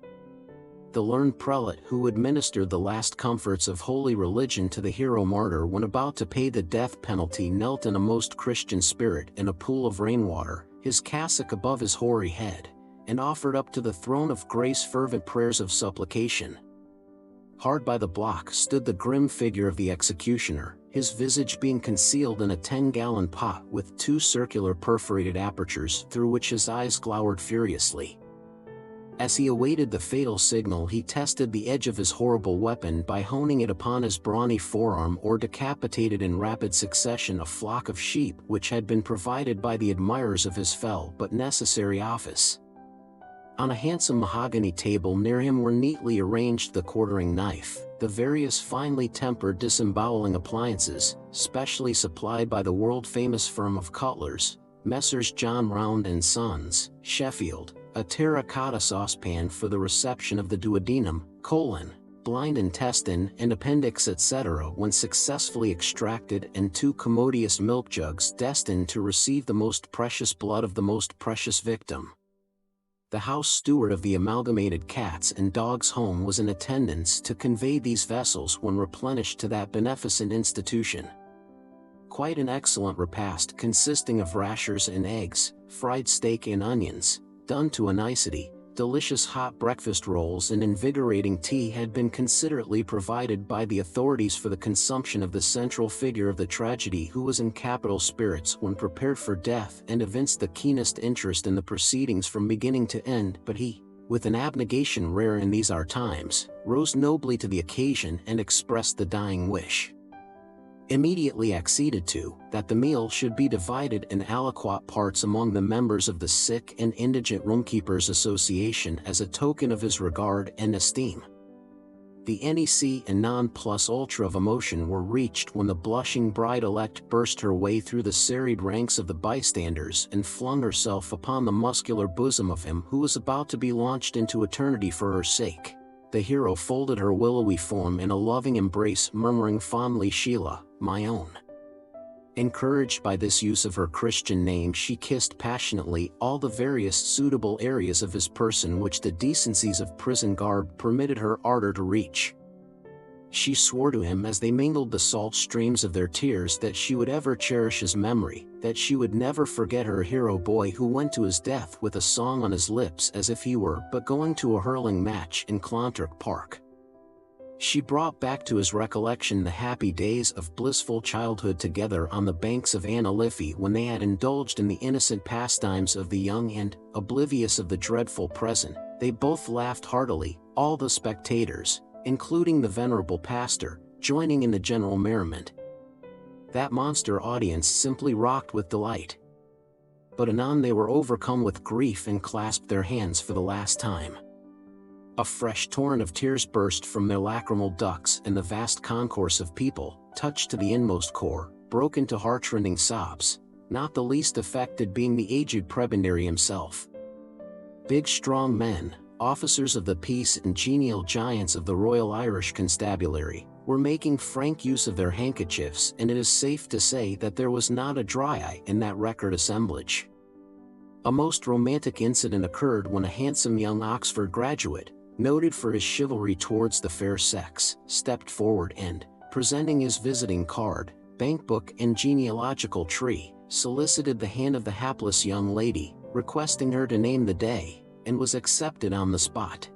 The learned prelate who administered the last comforts of holy religion to the hero martyr when about to pay the death penalty knelt in a most Christian spirit in a pool of rainwater, his cassock above his hoary head, and offered up to the throne of grace fervent prayers of supplication. Hard by the block stood the grim figure of the executioner, his visage being concealed in a 10-gallon pot with 2 circular perforated apertures through which his eyes glowered furiously. As he awaited the fatal signal, he tested the edge of his horrible weapon by honing it upon his brawny forearm, or decapitated in rapid succession a flock of sheep which had been provided by the admirers of his fell but necessary office. On a handsome mahogany table near him were neatly arranged the quartering knife, the various finely tempered disemboweling appliances, specially supplied by the world-famous firm of cutlers, Messrs. John Round and Sons, Sheffield, a terracotta saucepan for the reception of the duodenum, colon, blind intestine and appendix etc. when successfully extracted, and 2 commodious milk jugs destined to receive the most precious blood of the most precious victim. The house steward of the Amalgamated Cats and Dogs Home was in attendance to convey these vessels when replenished to that beneficent institution. Quite an excellent repast consisting of rashers and eggs, fried steak and onions, done to a nicety, delicious hot breakfast rolls and invigorating tea had been considerately provided by the authorities for the consumption of the central figure of the tragedy, who was in capital spirits when prepared for death and evinced the keenest interest in the proceedings from beginning to end, but he, with an abnegation rare in these our times, rose nobly to the occasion and expressed the dying wish, immediately acceded to, that the meal should be divided in aliquot parts among the members of the Sick and Indigent Roomkeepers Association as a token of his regard and esteem. The NEC and non plus ultra of emotion were reached when the blushing bride-elect burst her way through the serried ranks of the bystanders and flung herself upon the muscular bosom of him who was about to be launched into eternity for her sake. The hero folded her willowy form in a loving embrace, murmuring fondly, "Sheila, my own." Encouraged by this use of her Christian name, she kissed passionately all the various suitable areas of his person which the decencies of prison garb permitted her ardor to reach. She swore to him as they mingled the salt streams of their tears that she would ever cherish his memory, that she would never forget her hero boy who went to his death with a song on his lips as if he were but going to a hurling match in Clontarf Park. She brought back to his recollection the happy days of blissful childhood together on the banks of Anna Liffey, when they had indulged in the innocent pastimes of the young and, oblivious of the dreadful present, they both laughed heartily, all the spectators, including the venerable pastor, joining in the general merriment. That monster audience simply rocked with delight. But anon they were overcome with grief and clasped their hands for the last time. A fresh torrent of tears burst from their lacrimal ducts, and the vast concourse of people, touched to the inmost core, broke into heartrending sobs, not the least affected being the aged prebendary himself. Big strong men, officers of the peace and genial giants of the Royal Irish Constabulary, were making frank use of their handkerchiefs, and it is safe to say that there was not a dry eye in that record assemblage. A most romantic incident occurred when a handsome young Oxford graduate, noted for his chivalry towards the fair sex, stepped forward and, presenting his visiting card, bankbook and genealogical tree, solicited the hand of the hapless young lady, requesting her to name the day, and was accepted on the spot.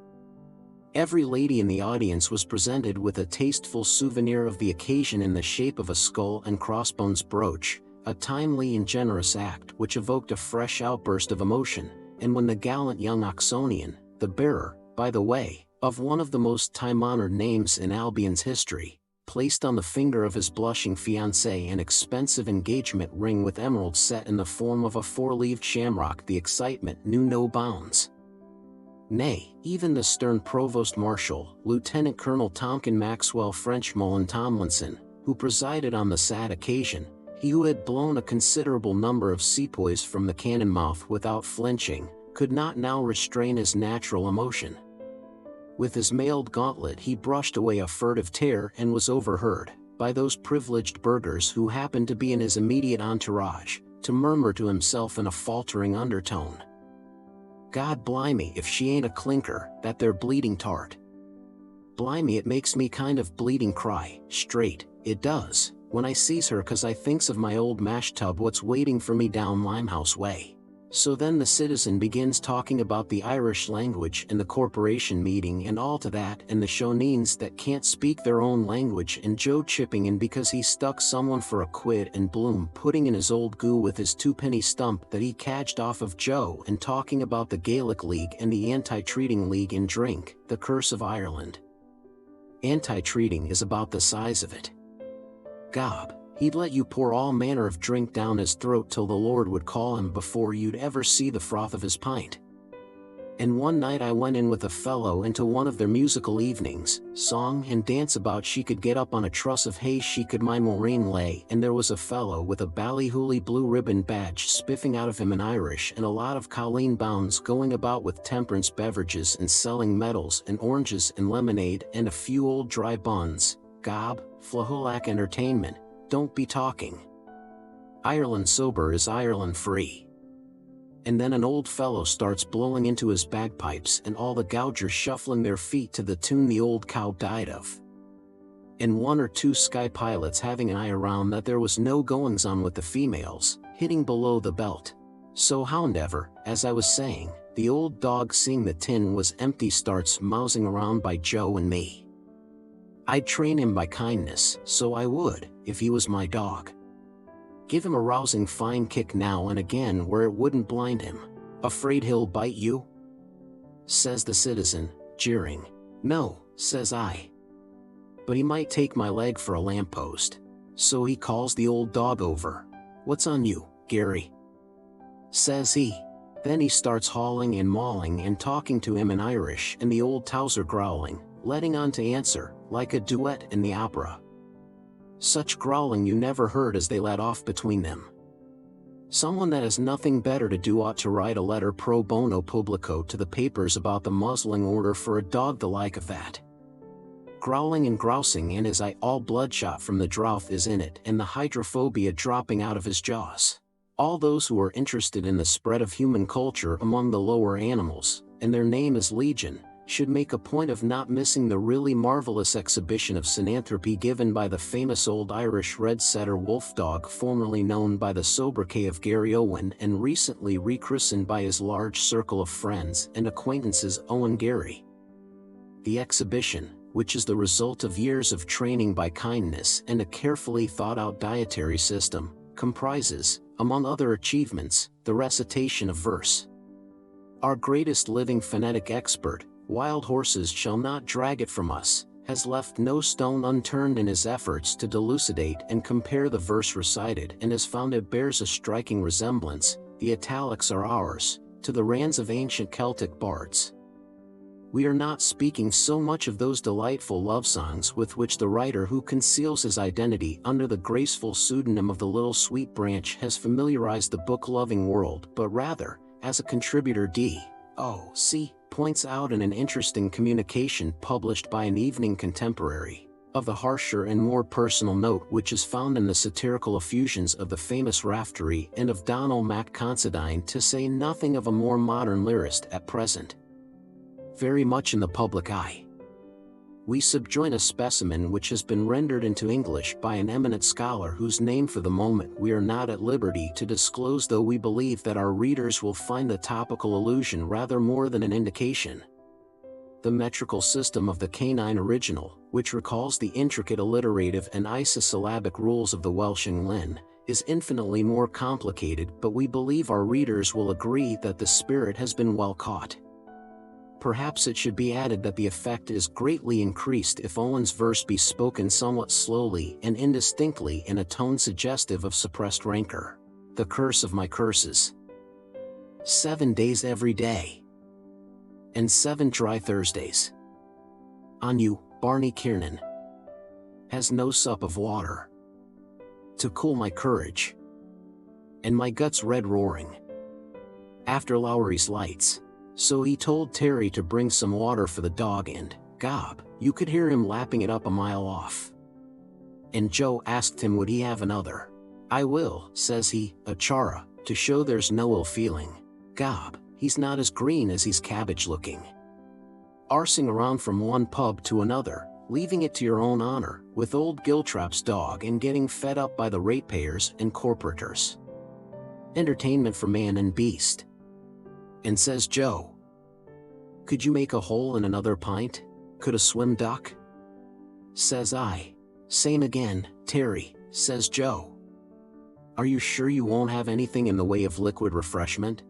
Every lady in the audience was presented with a tasteful souvenir of the occasion in the shape of a skull and crossbones brooch, a timely and generous act which evoked a fresh outburst of emotion, and when the gallant young Oxonian, the bearer, by the way, of one of the most time-honored names in Albion's history, placed on the finger of his blushing fiancée an expensive engagement ring with emeralds set in the form of a four-leaved shamrock, the excitement knew no bounds. Nay, even the stern Provost Marshal, Lieutenant Colonel Tomkin Maxwell Frenchmullen Tomlinson, who presided on the sad occasion, he who had blown a considerable number of sepoys from the cannon mouth without flinching, could not now restrain his natural emotion. With his mailed gauntlet he brushed away a furtive tear and was overheard, by those privileged burghers who happened to be in his immediate entourage, to murmur to himself in a faltering undertone, "God blimey if she ain't a clinker, that there bleeding tart. Blimey, it makes me kind of bleeding cry, straight, it does, when I sees her, 'cause I thinks of my old mash tub what's waiting for me down Limehouse way." So then the citizen begins talking about the Irish language and the corporation meeting and all to that, and the Shonines that can't speak their own language, and Joe chipping in because he stuck someone for a quid, and Bloom putting in his old goo with his twopenny stump that he cadged off of Joe, and talking about the Gaelic League and the Anti-Treating League in drink, the curse of Ireland. Anti-treating is about the size of it. Gob, he'd let you pour all manner of drink down his throat till the Lord would call him before you'd ever see the froth of his pint. And one night I went in with a fellow into one of their musical evenings, song and dance about she could get up on a truss of hay, she could my Maureen lay, and there was a fellow with a ballyhooly blue ribbon badge spiffing out of him in Irish, and a lot of Colleen Bounds going about with temperance beverages and selling medals and oranges and lemonade and a few old dry buns. Gob, Flahulac entertainment. Don't be talking. Ireland sober is Ireland free. And then an old fellow starts blowing into his bagpipes, and all the gougers shuffling their feet to the tune the old cow died of. And one or two sky pilots having an eye around that there was no goings on with the females, hitting below the belt. So however, as I was saying, the old dog, seeing the tin was empty, starts mousing around by Joe and me. I'd train him by kindness, so I would, if he was my dog. Give him a rousing fine kick now and again where it wouldn't blind him. Afraid he'll bite you? Says the citizen, jeering. No, says I. But he might take my leg for a lamppost. So he calls the old dog over. What's on you, Gary? Says he. Then he starts hauling and mauling and talking to him in Irish, and the old Towser growling, letting on to answer, like a duet in the opera. Such growling you never heard as they let off between them. Someone that has nothing better to do ought to write a letter pro bono publico to the papers about the muzzling order for a dog the like of that. Growling and grousing, and his eye all bloodshot from the drouth is in it, and the hydrophobia dropping out of his jaws. All those who are interested in the spread of human culture among the lower animals, and their name is legion, should make a point of not missing the really marvelous exhibition of synanthropy given by the famous old Irish red setter wolf dog, formerly known by the sobriquet of Gary Owen and recently rechristened by his large circle of friends and acquaintances Owen Gary. The exhibition, which is the result of years of training by kindness and a carefully thought-out dietary system, comprises, among other achievements, the recitation of verse. Our greatest living phonetic expert, Wild Horses Shall Not Drag It From Us, has left no stone unturned in his efforts to delucidate and compare the verse recited, and has found it bears a striking resemblance, the italics are ours, to the ranns of ancient Celtic bards. We are not speaking so much of those delightful love songs with which the writer who conceals his identity under the graceful pseudonym of the Little Sweet Branch has familiarized the book-loving world, but rather, as a contributor D.O.C. points out in an interesting communication published by an evening contemporary, of the harsher and more personal note which is found in the satirical effusions of the famous Raftery and of Donald Mac Considine, to say nothing of a more modern lyrist at present, very much in the public eye. We subjoin a specimen which has been rendered into English by an eminent scholar whose name for the moment we are not at liberty to disclose, though we believe that our readers will find the topical allusion rather more than an indication. The metrical system of the canine original, which recalls the intricate alliterative and isosyllabic rules of the Welsh Lin, is infinitely more complicated, but we believe our readers will agree that the spirit has been well caught. Perhaps it should be added that the effect is greatly increased if Owen's verse be spoken somewhat slowly and indistinctly in a tone suggestive of suppressed rancor. The curse of my curses. 7 days every day. And 7 dry Thursdays. On you, Barney Kiernan. Has no sup of water to cool my courage, and my guts red roaring after Lowry's lights. So he told Terry to bring some water for the dog, and, gob, you could hear him lapping it up a mile off. And Joe asked him would he have another. I will, says he, a chara, to show there's no ill feeling. Gob, he's not as green as he's cabbage looking. Arsing around from one pub to another, leaving it to your own honor, with old Giltrap's dog, and getting fed up by the ratepayers and corporators. Entertainment for man and beast. And says Joe, could you make a hole in another pint? Could a swim duck? Says I. Same again, Terry, says Joe. Are you sure you won't have anything in the way of liquid refreshment?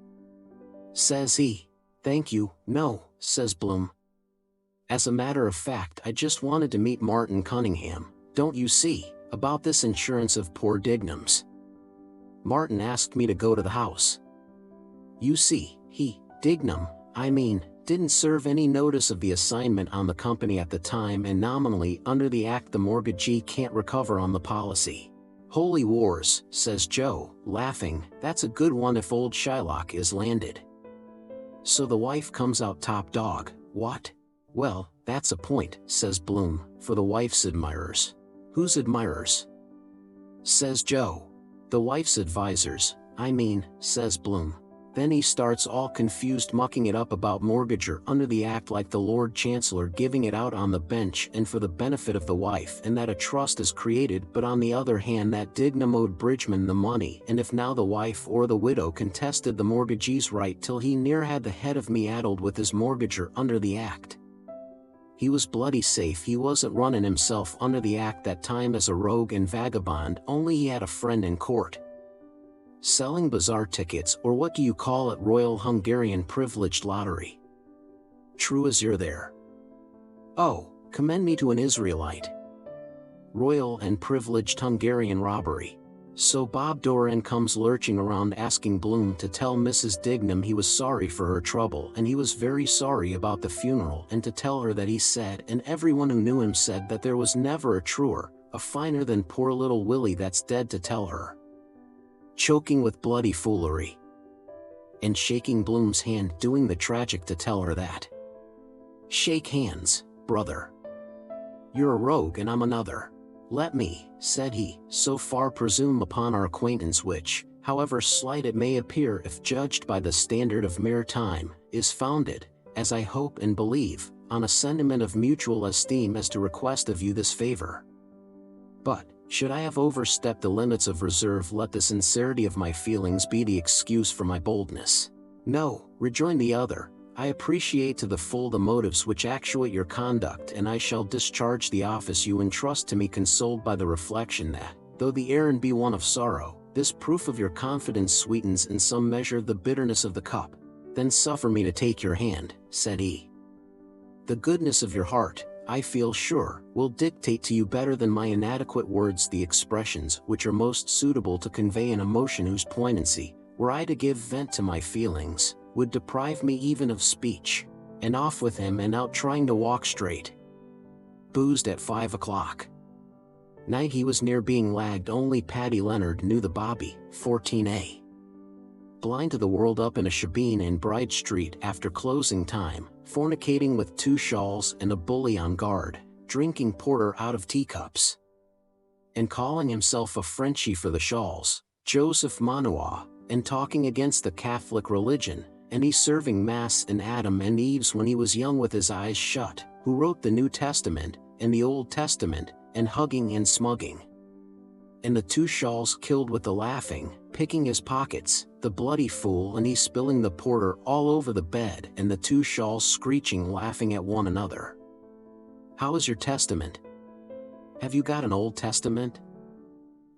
Says he. Thank you, no, says Bloom. As a matter of fact, I just wanted to meet Martin Cunningham, don't you see, about this insurance of poor Dignam's. Martin asked me to go to the house. You see, he, Dignam, didn't serve any notice of the assignment on the company at the time, and nominally under the act the mortgagee can't recover on the policy. Holy wars, says Joe, laughing, that's a good one if old Shylock is landed. So the wife comes out top dog, what? Well, that's a point, says Bloom, for the wife's admirers. Whose admirers? Says Joe. The wife's advisors, says Bloom. Then he starts all confused mucking it up about mortgager under the act like the Lord Chancellor giving it out on the bench and for the benefit of the wife, and that a trust is created, but on the other hand that Dignam owed Bridgman the money, and if now the wife or the widow contested the mortgagee's right till he near had the head of me addled with his mortgager under the act. He was bloody safe he wasn't running himself under the act that time as a rogue and vagabond, only he had a friend in court. Selling bazaar tickets, or what do you call it, Royal Hungarian Privileged Lottery. True as you're there. Oh, commend me to an Israelite. Royal and Privileged Hungarian Robbery. So Bob Doran comes lurching around asking Bloom to tell Mrs. Dignam he was sorry for her trouble, and he was very sorry about the funeral, and to tell her that he said, and everyone who knew him said, that there was never a truer, a finer than poor little Willie that's dead, to tell her. Choking with bloody foolery. And shaking Bloom's hand, doing the tragic, to tell her that. Shake hands, brother. You're a rogue and I'm another. Let me, said he, so far presume upon our acquaintance which, however slight it may appear if judged by the standard of mere time, is founded, as I hope and believe, on a sentiment of mutual esteem, as to request of you this favor. But, should I have overstepped the limits of reserve, let the sincerity of my feelings be the excuse for my boldness. No, rejoined the other, I appreciate to the full the motives which actuate your conduct, and I shall discharge the office you entrust to me, consoled by the reflection that, though the errand be one of sorrow, this proof of your confidence sweetens in some measure the bitterness of the cup. Then suffer me to take your hand, said he. The goodness of your heart, I feel sure, will dictate to you better than my inadequate words the expressions which are most suitable to convey an emotion whose poignancy, were I to give vent to my feelings, would deprive me even of speech. And off with him, and out trying to walk straight. Boozed at 5 o'clock. Night he was near being lagged, only Paddy Leonard knew the bobby, 14A. Blind to the world up in a shebeen in Bride Street after closing time, fornicating with 2 shawls and a bully on guard, drinking porter out of teacups. And calling himself a Frenchie for the shawls, Joseph Manoir, and talking against the Catholic religion, and he serving Mass in Adam and Eve's when he was young with his eyes shut, who wrote the New Testament, and the Old Testament, and hugging and smugging. And the two shawls killed with the laughing, picking his pockets, the bloody fool and he spilling the porter all over the bed and the two shawls screeching laughing at one another. How is your testament? Have you got an Old Testament?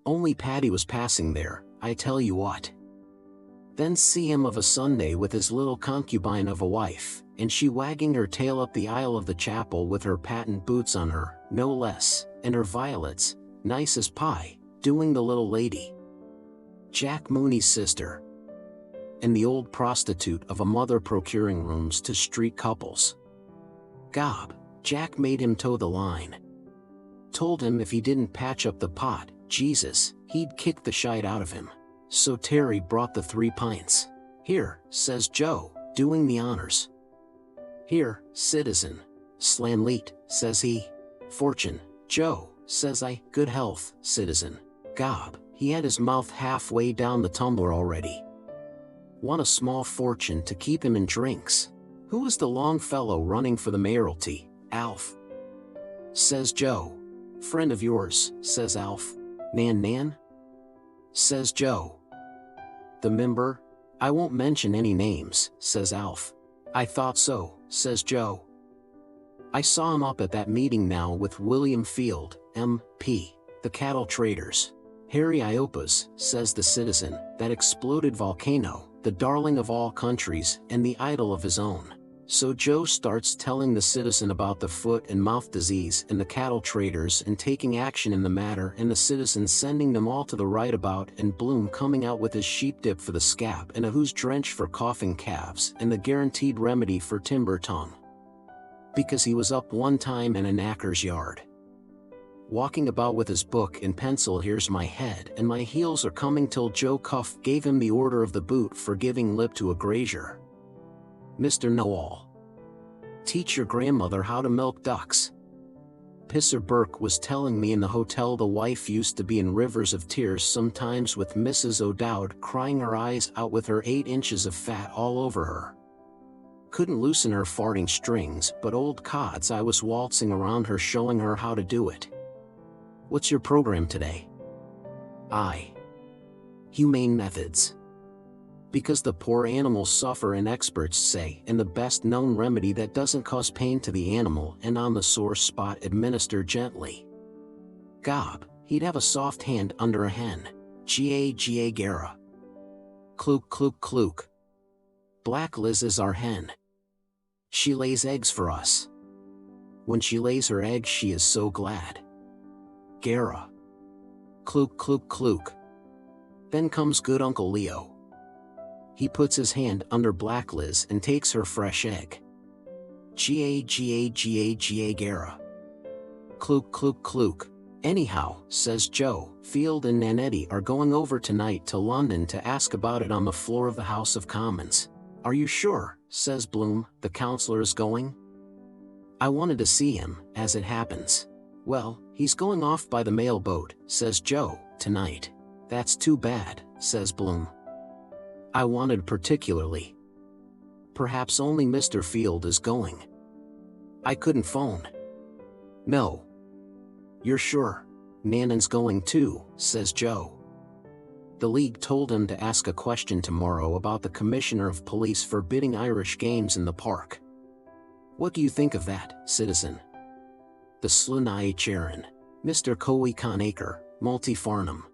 Only Paddy was passing there, I tell you what. Then see him of a Sunday with his little concubine of a wife, and she wagging her tail up the aisle of the chapel with her patent boots on her, no less, and her violets, nice as pie, doing the little lady. Jack Mooney's sister. And the old prostitute of a mother procuring rooms to street couples. Gob, Jack made him toe the line. Told him if he didn't patch up the pot, Jesus, he'd kick the shite out of him. So Terry brought the 3 pints. Here, says Joe, doing the honors. Here, citizen. Slanleet, says he. Fortune, Joe, says I. Good health, citizen. Gob, he had his mouth halfway down the tumbler already. Want a small fortune to keep him in drinks. Who was the long fellow running for the mayoralty? Alf. Says Joe. Friend of yours, says Alf. Nan? Says Joe. The member? I won't mention any names, says Alf. I thought so, says Joe. I saw him up at that meeting now with William Field, M.P., the cattle traders. Harry Iopas, says the citizen, that exploded volcano, the darling of all countries, and the idol of his own. So Joe starts telling the citizen about the foot and mouth disease and the cattle traders and taking action in the matter and the citizen sending them all to the right about and Bloom coming out with his sheep dip for the scab and a who's drench for coughing calves and the guaranteed remedy for timber tongue. Because he was up one time in a knacker's yard. Walking about with his book and pencil. Here's my head and my heels are coming till Joe Cuff gave him the order of the boot for giving lip to a grazier. Mr. Know-all. Teach your grandmother how to milk ducks. Pisser Burke was telling me in the hotel the wife used to be in rivers of tears sometimes with Mrs. O'Dowd crying her eyes out with her 8 inches of fat all over her. Couldn't loosen her farting strings, but old cods I was waltzing around her showing her how to do it. What's your program today? Humane methods. Because the poor animals suffer and experts say, and the best known remedy that doesn't cause pain to the animal and on the sore spot administer gently. Gob, he'd have a soft hand under a hen. Ga Gara. Klook. Black Liz is our hen. She lays eggs for us. When she lays her eggs she is so glad. Gara. Klook. Then comes good Uncle Leo. He puts his hand under Black Liz and takes her fresh egg. Ga Gara. Klook. Anyhow, says Joe, Field and Nanetti are going over tonight to London to ask about it on the floor of the House of Commons. Are you sure, says Bloom, the councillor is going? I wanted to see him, as it happens. Well, he's going off by the mail boat, says Joe, tonight. That's too bad, says Bloom. I wanted particularly. Perhaps only Mr. Field is going. I couldn't phone. No. You're sure? Nanan's going too, says Joe. The League told him to ask a question tomorrow about the Commissioner of Police forbidding Irish games in the park. What do you think of that, citizen? The Slunai Charon, Mr. Coe Conacre, Multi Farnham.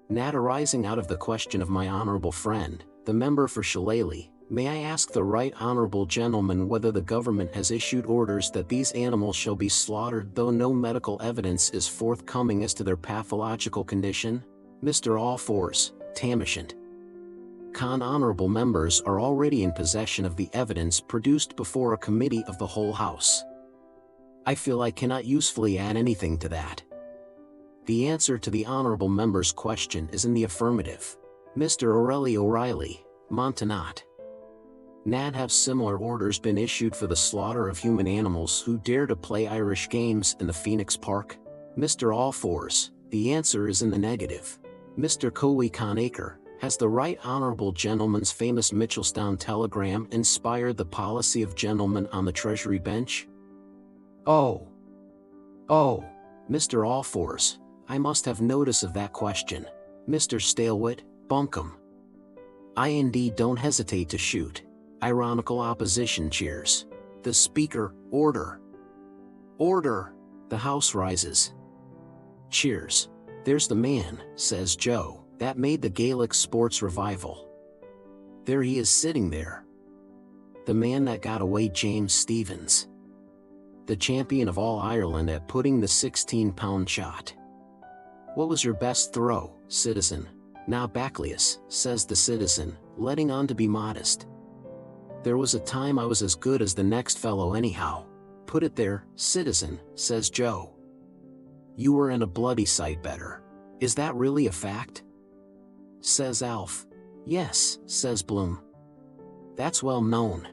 Nat arising out of the question of my honourable friend, the member for Shillelagh, may I ask the right honourable gentleman whether the government has issued orders that these animals shall be slaughtered though no medical evidence is forthcoming as to their pathological condition? Mr. Allfours, Tamashant. Honourable members are already in possession of the evidence produced before a committee of the whole House. I feel I cannot usefully add anything to that. The answer to the honourable member's question is in the affirmative. Mr. O'Reilly, Montanat. Nad have similar orders been issued for the slaughter of human animals who dare to play Irish games in the Phoenix Park? Mr. All Fours, the answer is in the negative. Mr. Cowie Conacher, has the Right Honourable Gentleman's famous Mitchelstown telegram inspired the policy of gentlemen on the Treasury bench? Oh, Mr. All Fours, I must have notice of that question. Mr. Stalewit, bunkum. I indeed don't hesitate to shoot. Ironical opposition cheers. The Speaker, order. Order! The House rises. Cheers. There's the man, says Joe, that made the Gaelic sports revival. There he is sitting there. The man that got away James Stephens. The champion of all Ireland at putting the 16-pound shot. What was your best throw, citizen? Now Baclius, says the citizen, letting on to be modest. There was a time I was as good as the next fellow anyhow. Put it there, citizen, says Joe. You were in a bloody sight better. Is that really a fact? Says Alf. Yes, says Bloom. That's well known.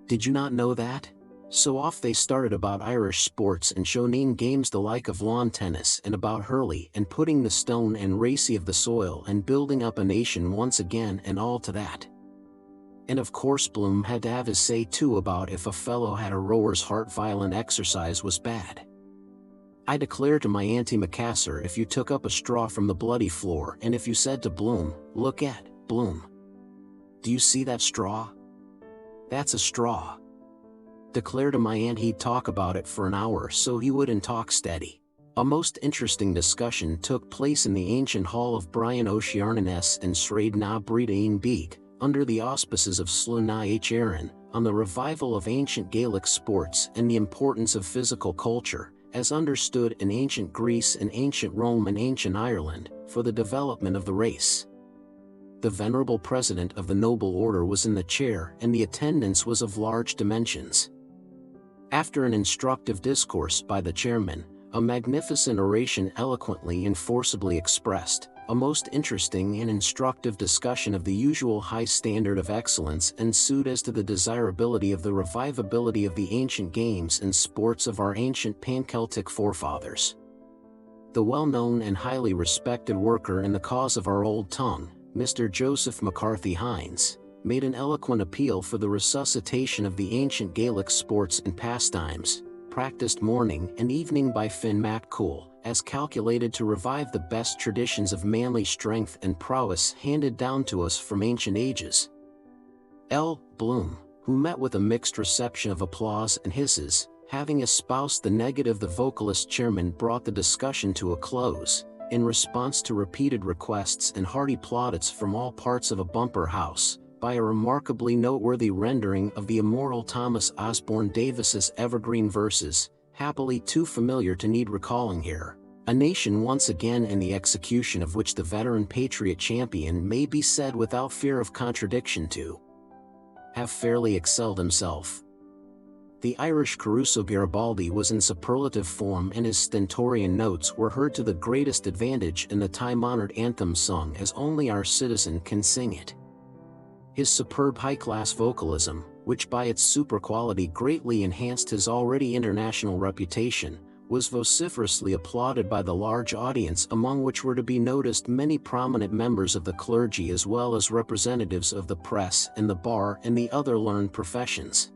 Did you not know that? So off they started about Irish sports and shoneen games the like of lawn tennis and about hurley and putting the stone and racy of the soil and building up a nation once again and all to that. And of course Bloom had to have his say too about if a fellow had a rower's heart violent exercise was bad. I declare to my Auntie Macassar if you took up a straw from the bloody floor and if you said to Bloom, look at, Bloom. Do you see that straw? That's a straw. Declare to my aunt he'd talk about it for an hour so he wouldn't talk steady. A most interesting discussion took place in the ancient hall of Brian O'Shearnanes and Sraid na Breda Beag, under the auspices of Sluna H. Aaron, on the revival of ancient Gaelic sports and the importance of physical culture, as understood in ancient Greece and ancient Rome and ancient Ireland, for the development of the race. The venerable president of the noble order was in the chair and the attendance was of large dimensions. After an instructive discourse by the chairman, a magnificent oration eloquently and forcibly expressed, a most interesting and instructive discussion of the usual high standard of excellence ensued as to the desirability of the revivability of the ancient games and sports of our ancient pan-Celtic forefathers. The well-known and highly respected worker in the cause of our old tongue, Mr. Joseph McCarthy Hines, made an eloquent appeal for the resuscitation of the ancient Gaelic sports and pastimes, practiced morning and evening by Finn MacCool, as calculated to revive the best traditions of manly strength and prowess handed down to us from ancient ages. L. Bloom, who met with a mixed reception of applause and hisses, having espoused the negative, the vocalist chairman brought the discussion to a close, in response to repeated requests and hearty plaudits from all parts of a bumper house, by a remarkably noteworthy rendering of the immortal Thomas Osborne Davis's evergreen verses, happily too familiar to need recalling here. A nation once again in the execution of which the veteran patriot champion may be said without fear of contradiction to have fairly excelled himself. The Irish Caruso Garibaldi was in superlative form and his stentorian notes were heard to the greatest advantage in the time-honored anthem sung as only our citizen can sing it. His superb high-class vocalism, which by its super quality greatly enhanced his already international reputation, was vociferously applauded by the large audience among which were to be noticed many prominent members of the clergy as well as representatives of the press and the bar and the other learned professions.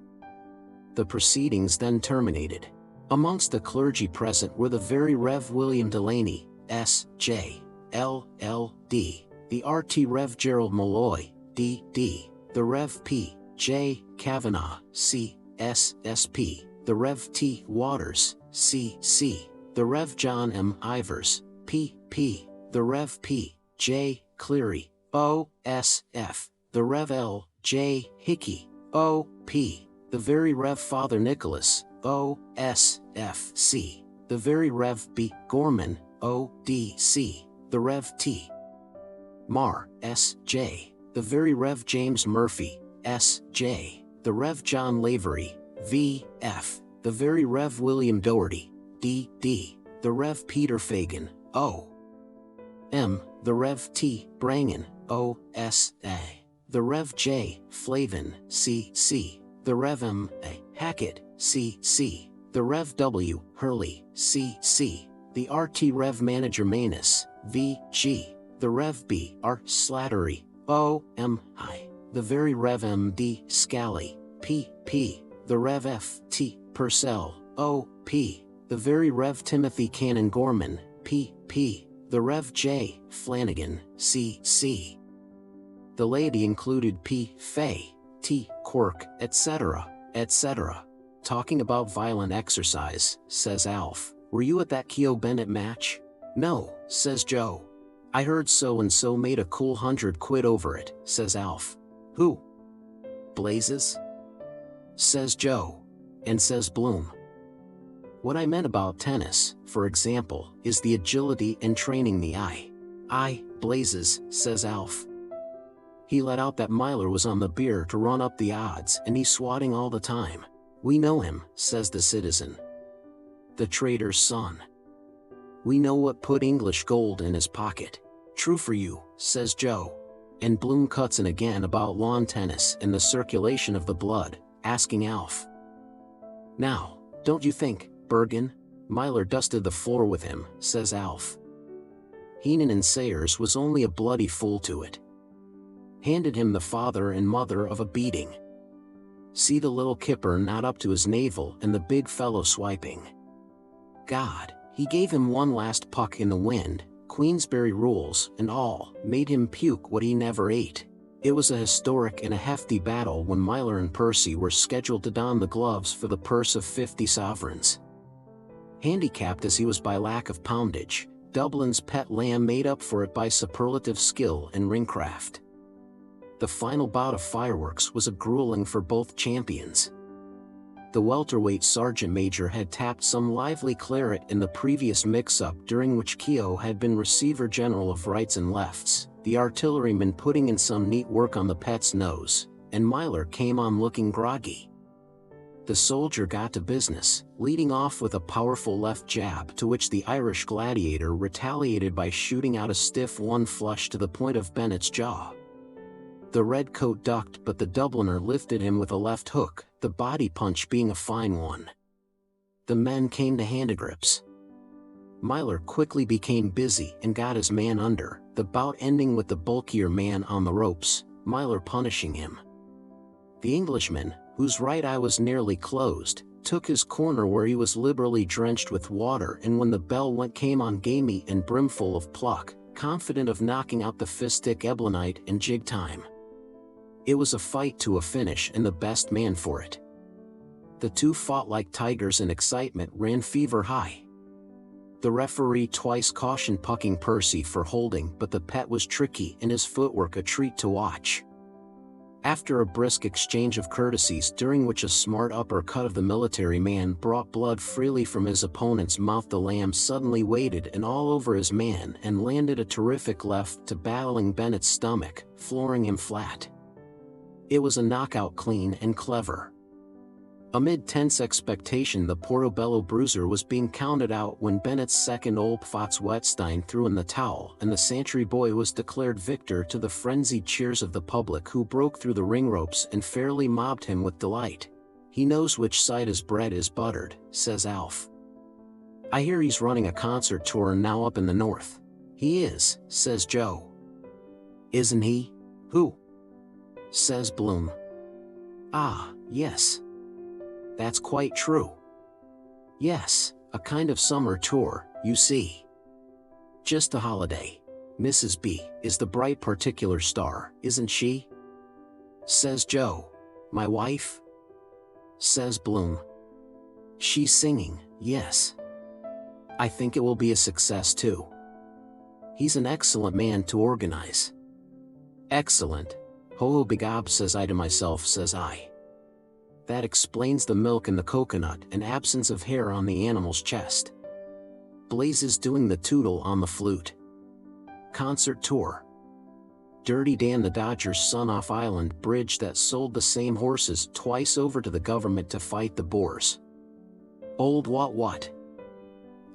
The proceedings then terminated. Amongst the clergy present were the very Rev. William Delaney, S.J., L.L.D., the R.T. Rev. Gerald Malloy, D.D., the Rev. P. J. Kavanagh, C.S.S.P., the Rev. T. Waters, C.C., the Rev. John M. Ivers, P.P., the Rev. P. J. Cleary, O.S.F., the Rev. L. J. Hickey, O.P., the Very Rev. Father Nicholas, O.S.F.C., the Very Rev. B. Gorman, O.D.C., the Rev. T. Marr, S.J., the Very Rev. James Murphy, S.J., the Rev. John Lavery, V.F., the Very Rev. William Doherty, D.D., the Rev. Peter Fagan, O.M., the Rev. T. Brangan, O.S.A., The Rev J. Flavin, C.C., the Rev M. A. Hackett, C.C., the Rev W. Hurley, C.C., the RT Rev Manager Manus, V.G., the Rev B. R. Slattery, O.M.I., the Very Rev M.D. Scally, P.P., the Rev F.T. Purcell, O.P., the Very Rev Timothy Cannon Gorman, P.P., the Rev J. Flanagan, C.C. The laity included P. Fay, T. Quirk, etc., etc. Talking about violent exercise, says Alf. Were you at that Keogh Bennett match? No, says Joe. I heard so-and-so made a cool £100 over it, says Alf. Who? Blazes? Says Joe. And says Bloom. What I meant about tennis, for example, is the agility and training the eye. Blazes, says Alf. He let out that Myler was on the beer to run up the odds and he's swatting all the time. We know him, says the citizen. The trader's son. We know what put English gold in his pocket. True for you, says Joe. And Bloom cuts in again about lawn tennis and the circulation of the blood, asking Alf. Now, don't you think, Bergen? Myler dusted the floor with him, says Alf. Heenan and Sayers was only a bloody fool to it. Handed him the father and mother of a beating. See the little kipper not up to his navel and the big fellow swiping. God, he gave him one last puck in the wind, Queensberry rules and all, made him puke what he never ate. It was a historic and a hefty battle when Myler and Percy were scheduled to don the gloves for the purse of 50 sovereigns. Handicapped as he was by lack of poundage, Dublin's pet lamb made up for it by superlative skill and ringcraft. The final bout of fireworks was a grueling for both champions. The welterweight sergeant major had tapped some lively claret in the previous mix-up during which Keogh had been receiver general of rights and lefts, the artilleryman putting in some neat work on the pet's nose, and Myler came on looking groggy. The soldier got to business, leading off with a powerful left jab to which the Irish gladiator retaliated by shooting out a stiff one flush to the point of Bennett's jaw. The redcoat ducked but the Dubliner lifted him with a left hook, the body punch being a fine one. The men came to handgrips. Myler quickly became busy and got his man under, the bout ending with the bulkier man on the ropes, Myler punishing him. The Englishman, whose right eye was nearly closed, took his corner where he was liberally drenched with water, and when the bell went came on gamey and brimful of pluck, confident of knocking out the fistic Eblanite in jig time. It was a fight to a finish and the best man for it. The two fought like tigers and excitement ran fever high. The referee twice cautioned pucking Percy for holding, but the pet was tricky and his footwork a treat to watch. After a brisk exchange of courtesies during which a smart uppercut of the military man brought blood freely from his opponent's mouth, the lamb suddenly waded and all over his man and landed a terrific left to battling Bennett's stomach, flooring him flat. It was a knockout clean and clever. Amid tense expectation, the Portobello bruiser was being counted out when Bennett's second Olpfatz Wetstein threw in the towel and the Santry boy was declared victor to the frenzied cheers of the public, who broke through the ring ropes and fairly mobbed him with delight. He knows which side his bread is buttered, says Alf. I hear he's running a concert tour now up in the north. He is, says Joe. Isn't he? Who? Says Bloom. Ah, yes. That's quite true. Yes, a kind of summer tour, you see. Just a holiday. Mrs. B is the bright particular star, isn't she? Says Joe. My wife? Says Bloom. She's singing, yes. I think it will be a success too. He's an excellent man to organize. Excellent. Ho-ho begob, says I to myself, says I. That explains the milk in the coconut and absence of hair on the animal's chest. Blazes doing the tootle on the flute. Concert tour. Dirty Dan the Dodger's son off Island Bridge that sold the same horses twice over to the government to fight the Boers. Old what?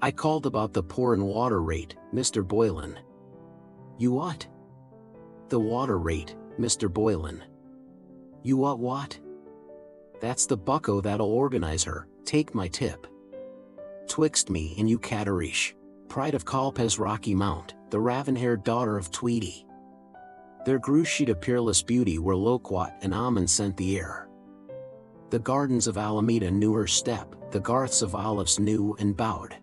I called about the poor and water rate, Mr. Boylan. You what? The water rate, Mr. Boylan. You what? That's the bucko that'll organize her, take my tip. Twixt me and you Catarish, pride of Calpes Rocky Mount, the raven-haired daughter of Tweedy. There grew she to peerless beauty where loquat and almond scent the air. The gardens of Alameda knew her step, the garths of olives knew and bowed.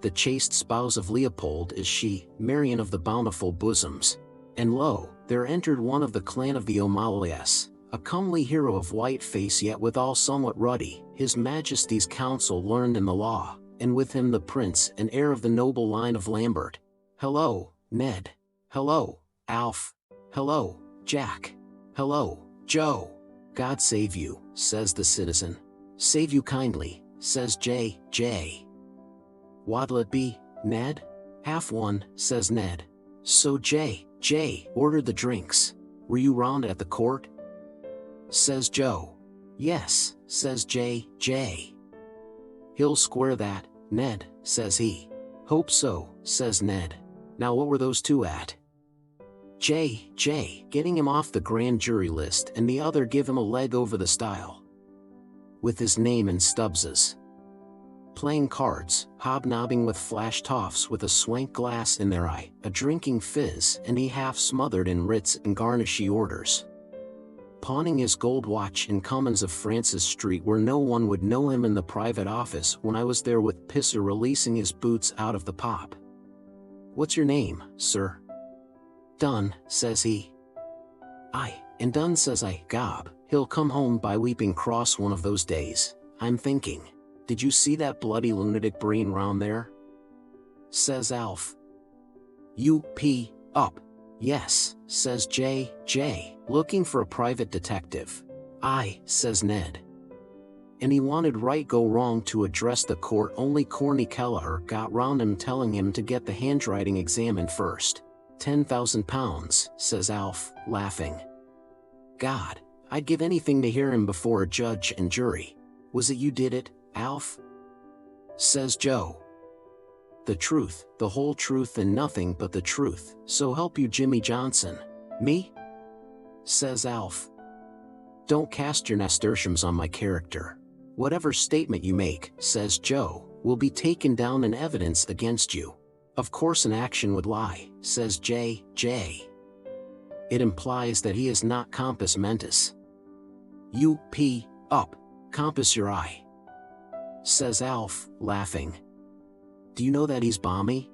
The chaste spouse of Leopold is she, Marian of the bountiful bosoms. And lo, there entered one of the clan of the O'Malley's, a comely hero of white face yet withal somewhat ruddy, his majesty's counsel learned in the law, and with him the prince and heir of the noble line of Lambert. Hello, Ned. Hello, Alf. Hello, Jack. Hello, Joe. God save you, says the citizen. Save you kindly, says J. What'll it be, Ned? Half one, says Ned. So J ordered the drinks. Were you round at the court? Says Joe. Yes, says J. He'll square that, Ned, says he. Hope so, says Ned. Now what were those two at? J, getting him off the grand jury list and the other give him a leg over the stile. With his name in Stubbs's. Playing cards, hobnobbing with flash toffs with a swank glass in their eye, a drinking fizz, and he half smothered in writs and garnishy orders. Pawning his gold watch in Commons of Francis Street where no one would know him in the private office when I was there with Pisser releasing his boots out of the pop. What's your name, sir? Dunn, says he. Aye, and Dunn says I, gob, he'll come home by Weeping Cross one of those days, I'm thinking. Did you see that bloody lunatic Breen round there? Says Alf. U.P. up. Yes, says J. Looking for a private detective. Aye, says Ned. And he wanted right go wrong to address the court only Corny Kelleher got round him telling him to get the handwriting examined first. £10,000, says Alf, laughing. God, I'd give anything to hear him before a judge and jury. Was it you did it, Alf? Says Joe. The truth, the whole truth and nothing but the truth, so help you Jimmy Johnson. Me? Says Alf. Don't cast your nasturtiums on my character. Whatever statement you make, says Joe, will be taken down in evidence against you. Of course an action would lie, says J. It implies that he is not compos mentis. U.P. up, compass your eye. Says Alf, laughing. Do you know that he's balmy?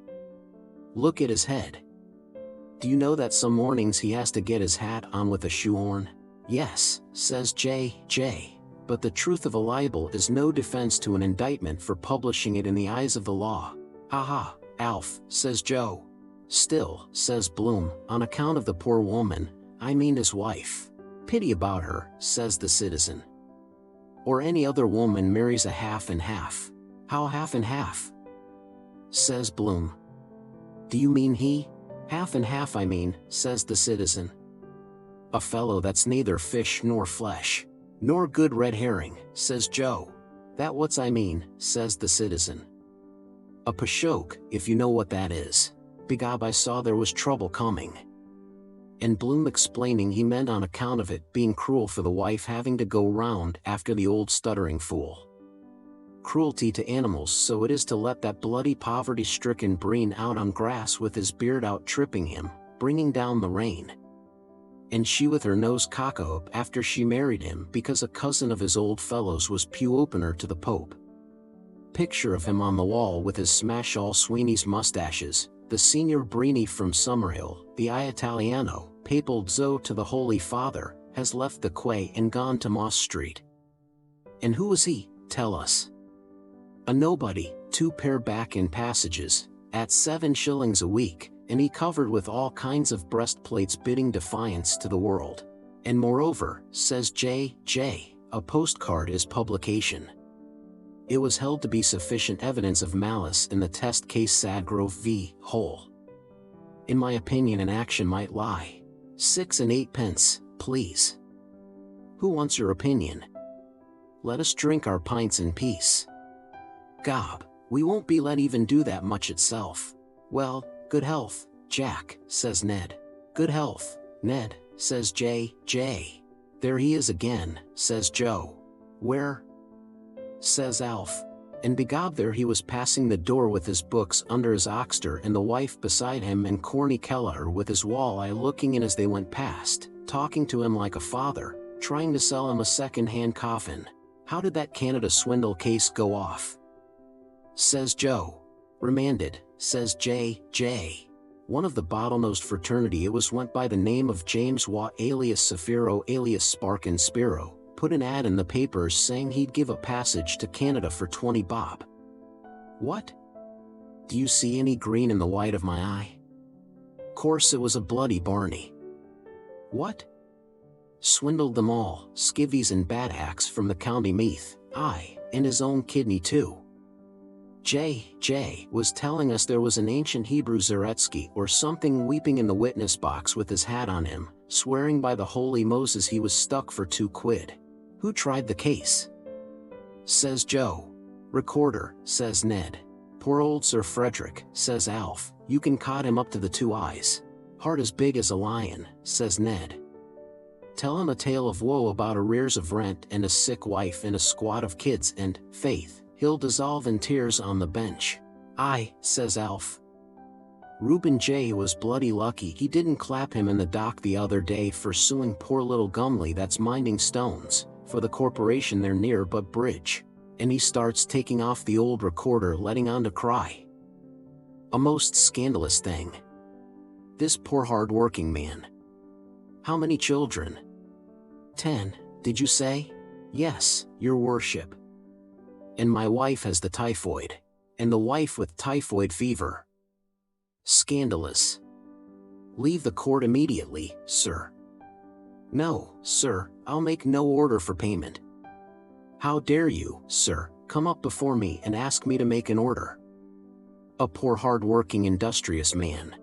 Look at his head. Do you know that some mornings he has to get his hat on with a shoe on? Yes, says J. But the truth of a libel is no defense to an indictment for publishing it in the eyes of the law. Ha ha, Alf, says Joe. Still, says Bloom, on account of the poor woman, I mean his wife. Pity about her, says the citizen. Or any other woman marries a half and half. How half and half? Says Bloom. Do you mean he? Half and half I mean, says the citizen. A fellow that's neither fish nor flesh, nor good red herring, says Joe. That what's I mean, says the citizen. A pashoke, if you know what that is. Begob I saw there was trouble coming. And Bloom explaining he meant on account of it being cruel for the wife having to go round after the old stuttering fool. Cruelty to animals, so it is to let that bloody poverty-stricken Breen out on grass with his beard out tripping him, bringing down the rain. And she with her nose cock-up after she married him because a cousin of his old fellow's was pew-opener to the Pope. Picture of him on the wall with his smash-all Sweeney's mustaches, the Signor Brini from Summerhill, the Italiano, papal zo to the Holy Father, has left the quay and gone to Moss Street. And who was he, tell us? A nobody, 2 pair back in passages, at 7 shillings a week, and he covered with all kinds of breastplates bidding defiance to the world. And moreover, says J. a postcard is publication. It was held to be sufficient evidence of malice in the test case Sadgrove v. Hull. In my opinion an action might lie. 6 and 8 pence, please. Who wants your opinion? Let us drink our pints in peace. Gob, we won't be let even do that much itself. Well, good health, Jack, says Ned. Good health, Ned, says J. There he is again, says Joe. Where? Says Alf. And begob there he was passing the door with his books under his oxter and the wife beside him and Corny Kelleher with his wall-eye looking in as they went past, talking to him like a father, trying to sell him a second-hand coffin. How did that Canada swindle case go off? Says Joe. Remanded, says J. One of the bottlenose fraternity, it was went by the name of James Watt alias Saphiro alias Spark and Spiro, put an ad in the papers saying he'd give a passage to Canada for 20 bob. What? Do you see any green in the white of my eye? Course it was a bloody Barney. What? Swindled them all, skivvies and bad hacks from the county Meath, aye, and his own kidney too. J. was telling us there was an ancient Hebrew Zaretsky or something weeping in the witness box with his hat on him, swearing by the holy Moses he was stuck for 2 quid. Who tried the case? Says Joe. Recorder, says Ned. Poor old Sir Frederick, says Alf, you can cod him up to the 2 eyes. Heart as big as a lion, says Ned. Tell him a tale of woe about arrears of rent and a sick wife and a squad of kids and, faith, he'll dissolve in tears on the bench. Aye, says Alf. Reuben J. was bloody lucky he didn't clap him in the dock the other day for suing poor little Gumley that's minding stones, for the corporation they're near but bridge. And he starts taking off the old recorder letting on to cry. A most scandalous thing. This poor hard-working man. How many children? 10, did you say? Yes, your worship. And my wife has the typhoid. And the wife with typhoid fever. Scandalous. Leave the court immediately, sir. No, sir, I'll make no order for payment. How dare you, sir, come up before me and ask me to make an order? A poor hard-working industrious man.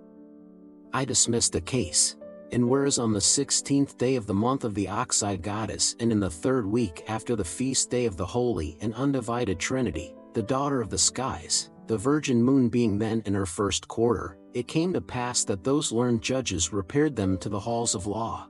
I dismiss the case. And whereas on the 16th day of the month of the Oxide Goddess and in the 3rd week after the feast day of the Holy and Undivided Trinity, the daughter of the skies, the Virgin Moon being then in her 1st quarter, it came to pass that those learned judges repaired them to the halls of law.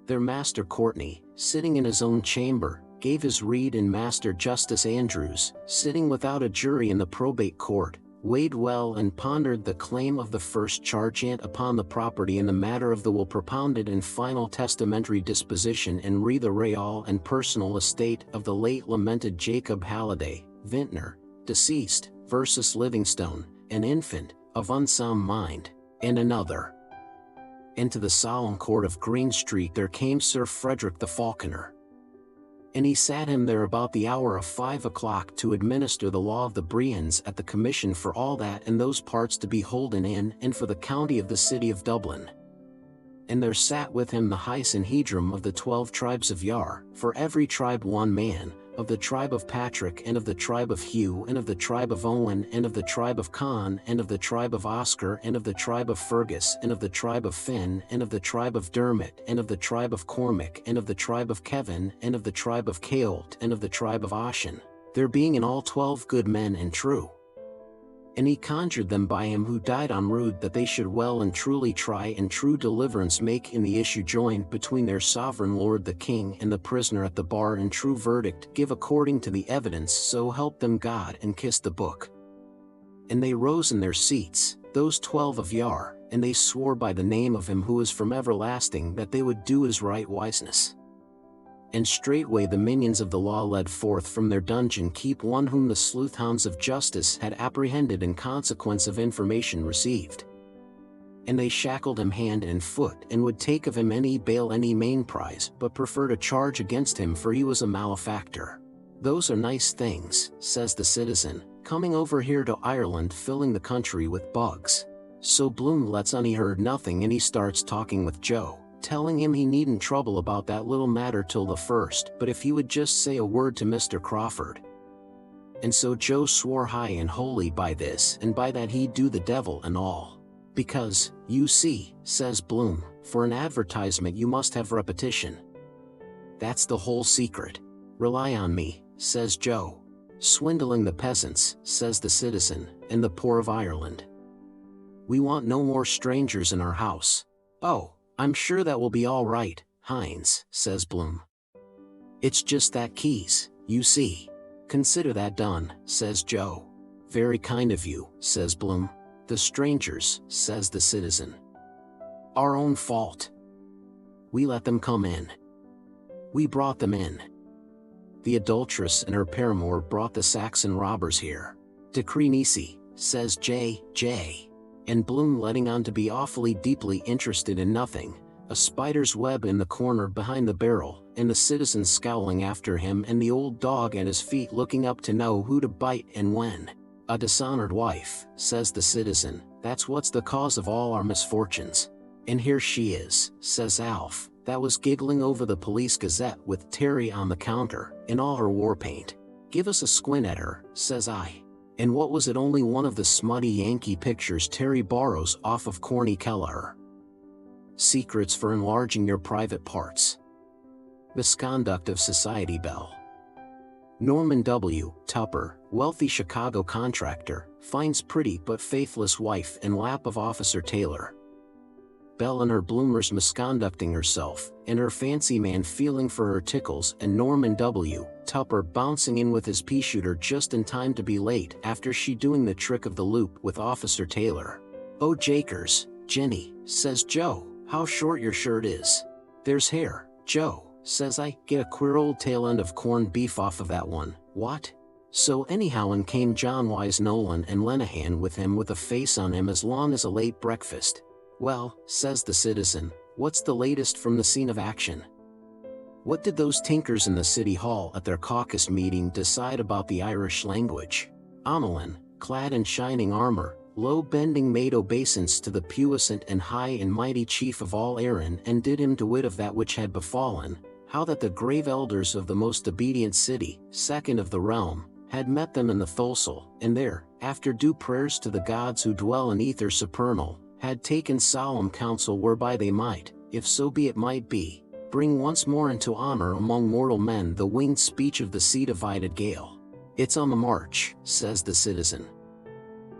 Their Master Courtney, sitting in his own chamber, gave his reed, and Master Justice Andrews, sitting without a jury in the probate court, weighed well and pondered the claim of the first chargeant upon the property in the matter of the will propounded in final testamentary disposition and re the real and personal estate of the late lamented Jacob Halliday, vintner, deceased, versus Livingstone, an infant, of unsound mind, and another. Into the solemn court of Green Street there came Sir Frederick the Falconer. And he sat him there about the hour of 5 o'clock to administer the law of the Brians at the commission for all that and those parts to be holden in and for the county of the city of Dublin. And there sat with him the high Sanhedrim of the 12 tribes of Yar, for every tribe 1 man, of the tribe of Patrick and of the tribe of Hugh and of the tribe of Owen and of the tribe of Con and of the tribe of Oscar and of the tribe of Fergus and of the tribe of Finn and of the tribe of Dermot and of the tribe of Cormac and of the tribe of Kevin and of the tribe of Caolt and of the tribe of Ashen, there being in all 12 good men and true. And he conjured them by him who died on rood that they should well and truly try and true deliverance make in the issue joined between their sovereign lord the king and the prisoner at the bar, and true verdict give according to the evidence, so help them God, and kissed the book. And they rose in their seats, those 12 of Yar, and they swore by the name of him who is from everlasting that they would do his right wiseness. And straightway the minions of the law led forth from their dungeon keep one whom the sleuth-hounds of justice had apprehended in consequence of information received. And they shackled him hand and foot, and would take of him any bail, any main prize, but preferred a charge against him, for he was a malefactor. Those are nice things, says the citizen, coming over here to Ireland filling the country with bugs. So Bloom lets on he heard nothing, and he starts talking with Joe, telling him he needn't trouble about that little matter till the 1st, but if he would just say a word to Mr. Crawford. And so Joe swore high and holy by this and by that he'd do the devil and all. Because, you see, says Bloom, for an advertisement you must have repetition. That's the whole secret. Rely on me, says Joe. Swindling the peasants, says the citizen, and the poor of Ireland. We want no more strangers in our house. Oh, I'm sure that will be all right, Hines, says Bloom. It's just that keys, you see. Consider that done, says Joe. Very kind of you, says Bloom. The strangers, says the citizen. Our own fault. We let them come in. We brought them in. The adulteress and her paramour brought the Saxon robbers here. Decree nisi, says J. And Bloom letting on to be awfully deeply interested in nothing, a spider's web in the corner behind the barrel, and the citizen scowling after him and the old dog at his feet looking up to know who to bite and when. A dishonored wife, says the citizen, that's what's the cause of all our misfortunes. And here she is, says Alf, that was giggling over the Police Gazette with Terry on the counter, in all her war paint. Give us a squint at her, says I. And what was it, only one of the smutty Yankee pictures Terry borrows off of Corny Kelleher? Secrets for enlarging your private parts. Misconduct of Society Belle. Norman W. Tupper, wealthy Chicago contractor, finds pretty but faithless wife in lap of Officer Taylor. Belle and her bloomers misconducting herself, and her fancy man feeling for her tickles, and Norman W. Tupper bouncing in with his pea-shooter just in time to be late after she doing the trick of the loop with Officer Taylor. Oh Jakers, Jenny, says Joe, how short your shirt is. There's hair, Joe, says I, get a queer old tail end of corned beef off of that one, what? So anyhow in came John Wise Nolan and Lenehan with him with a face on him as long as a late breakfast. Well, says the citizen, what's the latest from the scene of action? What did those tinkers in the city hall at their caucus meeting decide about the Irish language? Amelin, clad in shining armor, low-bending made obeisance to the puissant and high and mighty chief of all Erin, and did him to wit of that which had befallen, how that the grave elders of the most obedient city, second of the realm, had met them in the Thulsel, and there, after due prayers to the gods who dwell in ether supernal, had taken solemn counsel whereby they might, if so be it might be, bring once more into honor among mortal men the winged speech of the sea-divided gale. It's on the march, says the citizen.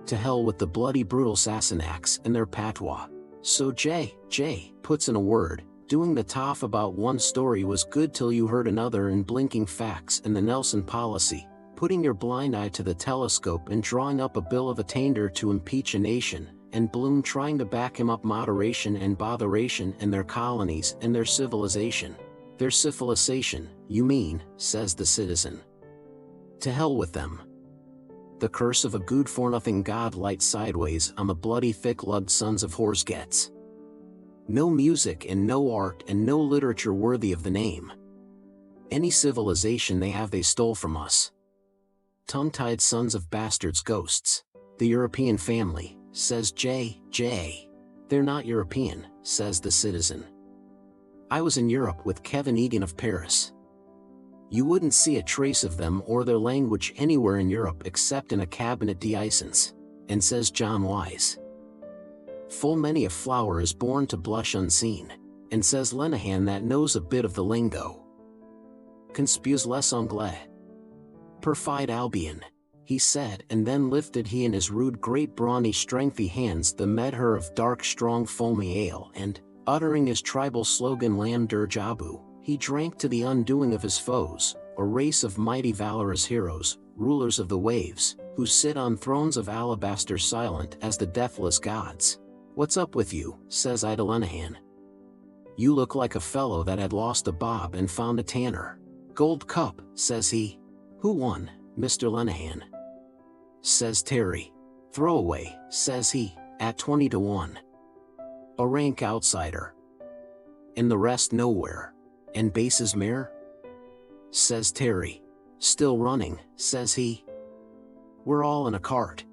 To hell with the bloody brutal Sassenachs and their patois. So J. puts in a word, doing the toff about one story was good till you heard another, and blinking facts and the Nelson policy, putting your blind eye to the telescope and drawing up a bill of attainder to impeach a nation, and Bloom trying to back him up moderation and botheration and their colonies and their civilization. Their civilization, you mean, says the citizen. To hell with them. The curse of a good-for-nothing god light sideways on the bloody thick-lugged sons of whores gets. No music and no art and no literature worthy of the name. Any civilization they have they stole from us. Tongue-tied sons of bastards ghosts. The European family, says J. They're not European, says the citizen. I was in Europe with Kevin Egan of Paris. You wouldn't see a trace of them or their language anywhere in Europe except in a cabinet d'essence, and says John Wise. Full many a flower is born to blush unseen, and says Lenehan that knows a bit of the lingo. Conspuse les Anglais. Perfide Albion, he said, and then lifted he in his rude great brawny strengthy hands the medher of dark strong foamy ale, and, uttering his tribal slogan Lam der Jabu, he drank to the undoing of his foes, a race of mighty valorous heroes, rulers of the waves, who sit on thrones of alabaster silent as the deathless gods. What's up with you, says I to Lenehan. You look like a fellow that had lost a bob and found a tanner. Gold cup, says he. Who won, Mr. Lenehan? Says Terry. Throwaway, says he, at 20-1. A rank outsider. And the rest nowhere. And Base's mare? Says Terry. Still running, says he. We're all in a cart.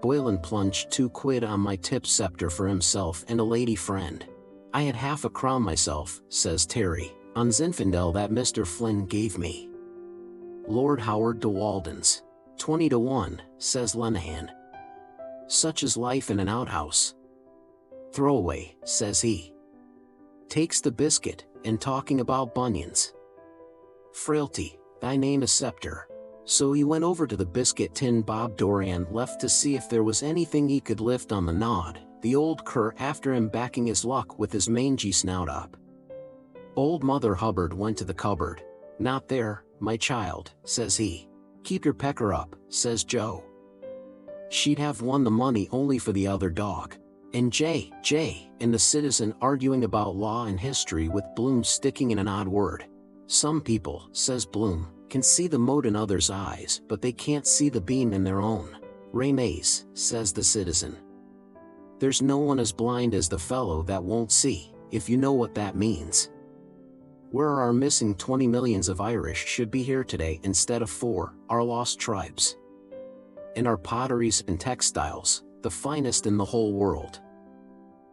Boylan plunged 2 quid on my tip scepter for himself and a lady friend. I had half a crown myself, says Terry, on Zinfandel that Mr. Flynn gave me. Lord Howard de Walden's. 20-1, says Lenehan. Such is life in an outhouse. Throwaway, says he. Takes the biscuit, and talking about bunions. Frailty, thy name is Scepter. So he went over to the biscuit tin Bob Doran left to see if there was anything he could lift on the nod, the old cur after him backing his luck with his mangy snout up. Old Mother Hubbard went to the cupboard. "Not there, my child," says he. "Keep your pecker up," says Joe. She'd have won the money only for the other dog. And J. and the citizen arguing about law and history with Bloom sticking in an odd word. "Some people," says Bloom, "can see the mote in others' eyes, but they can't see the beam in their own." "Remaze," says the citizen. "There's no one as blind as the fellow that won't see, if you know what that means." Where our missing 20 millions of Irish should be here today instead of 4, our lost tribes. And our potteries and textiles, the finest in the whole world.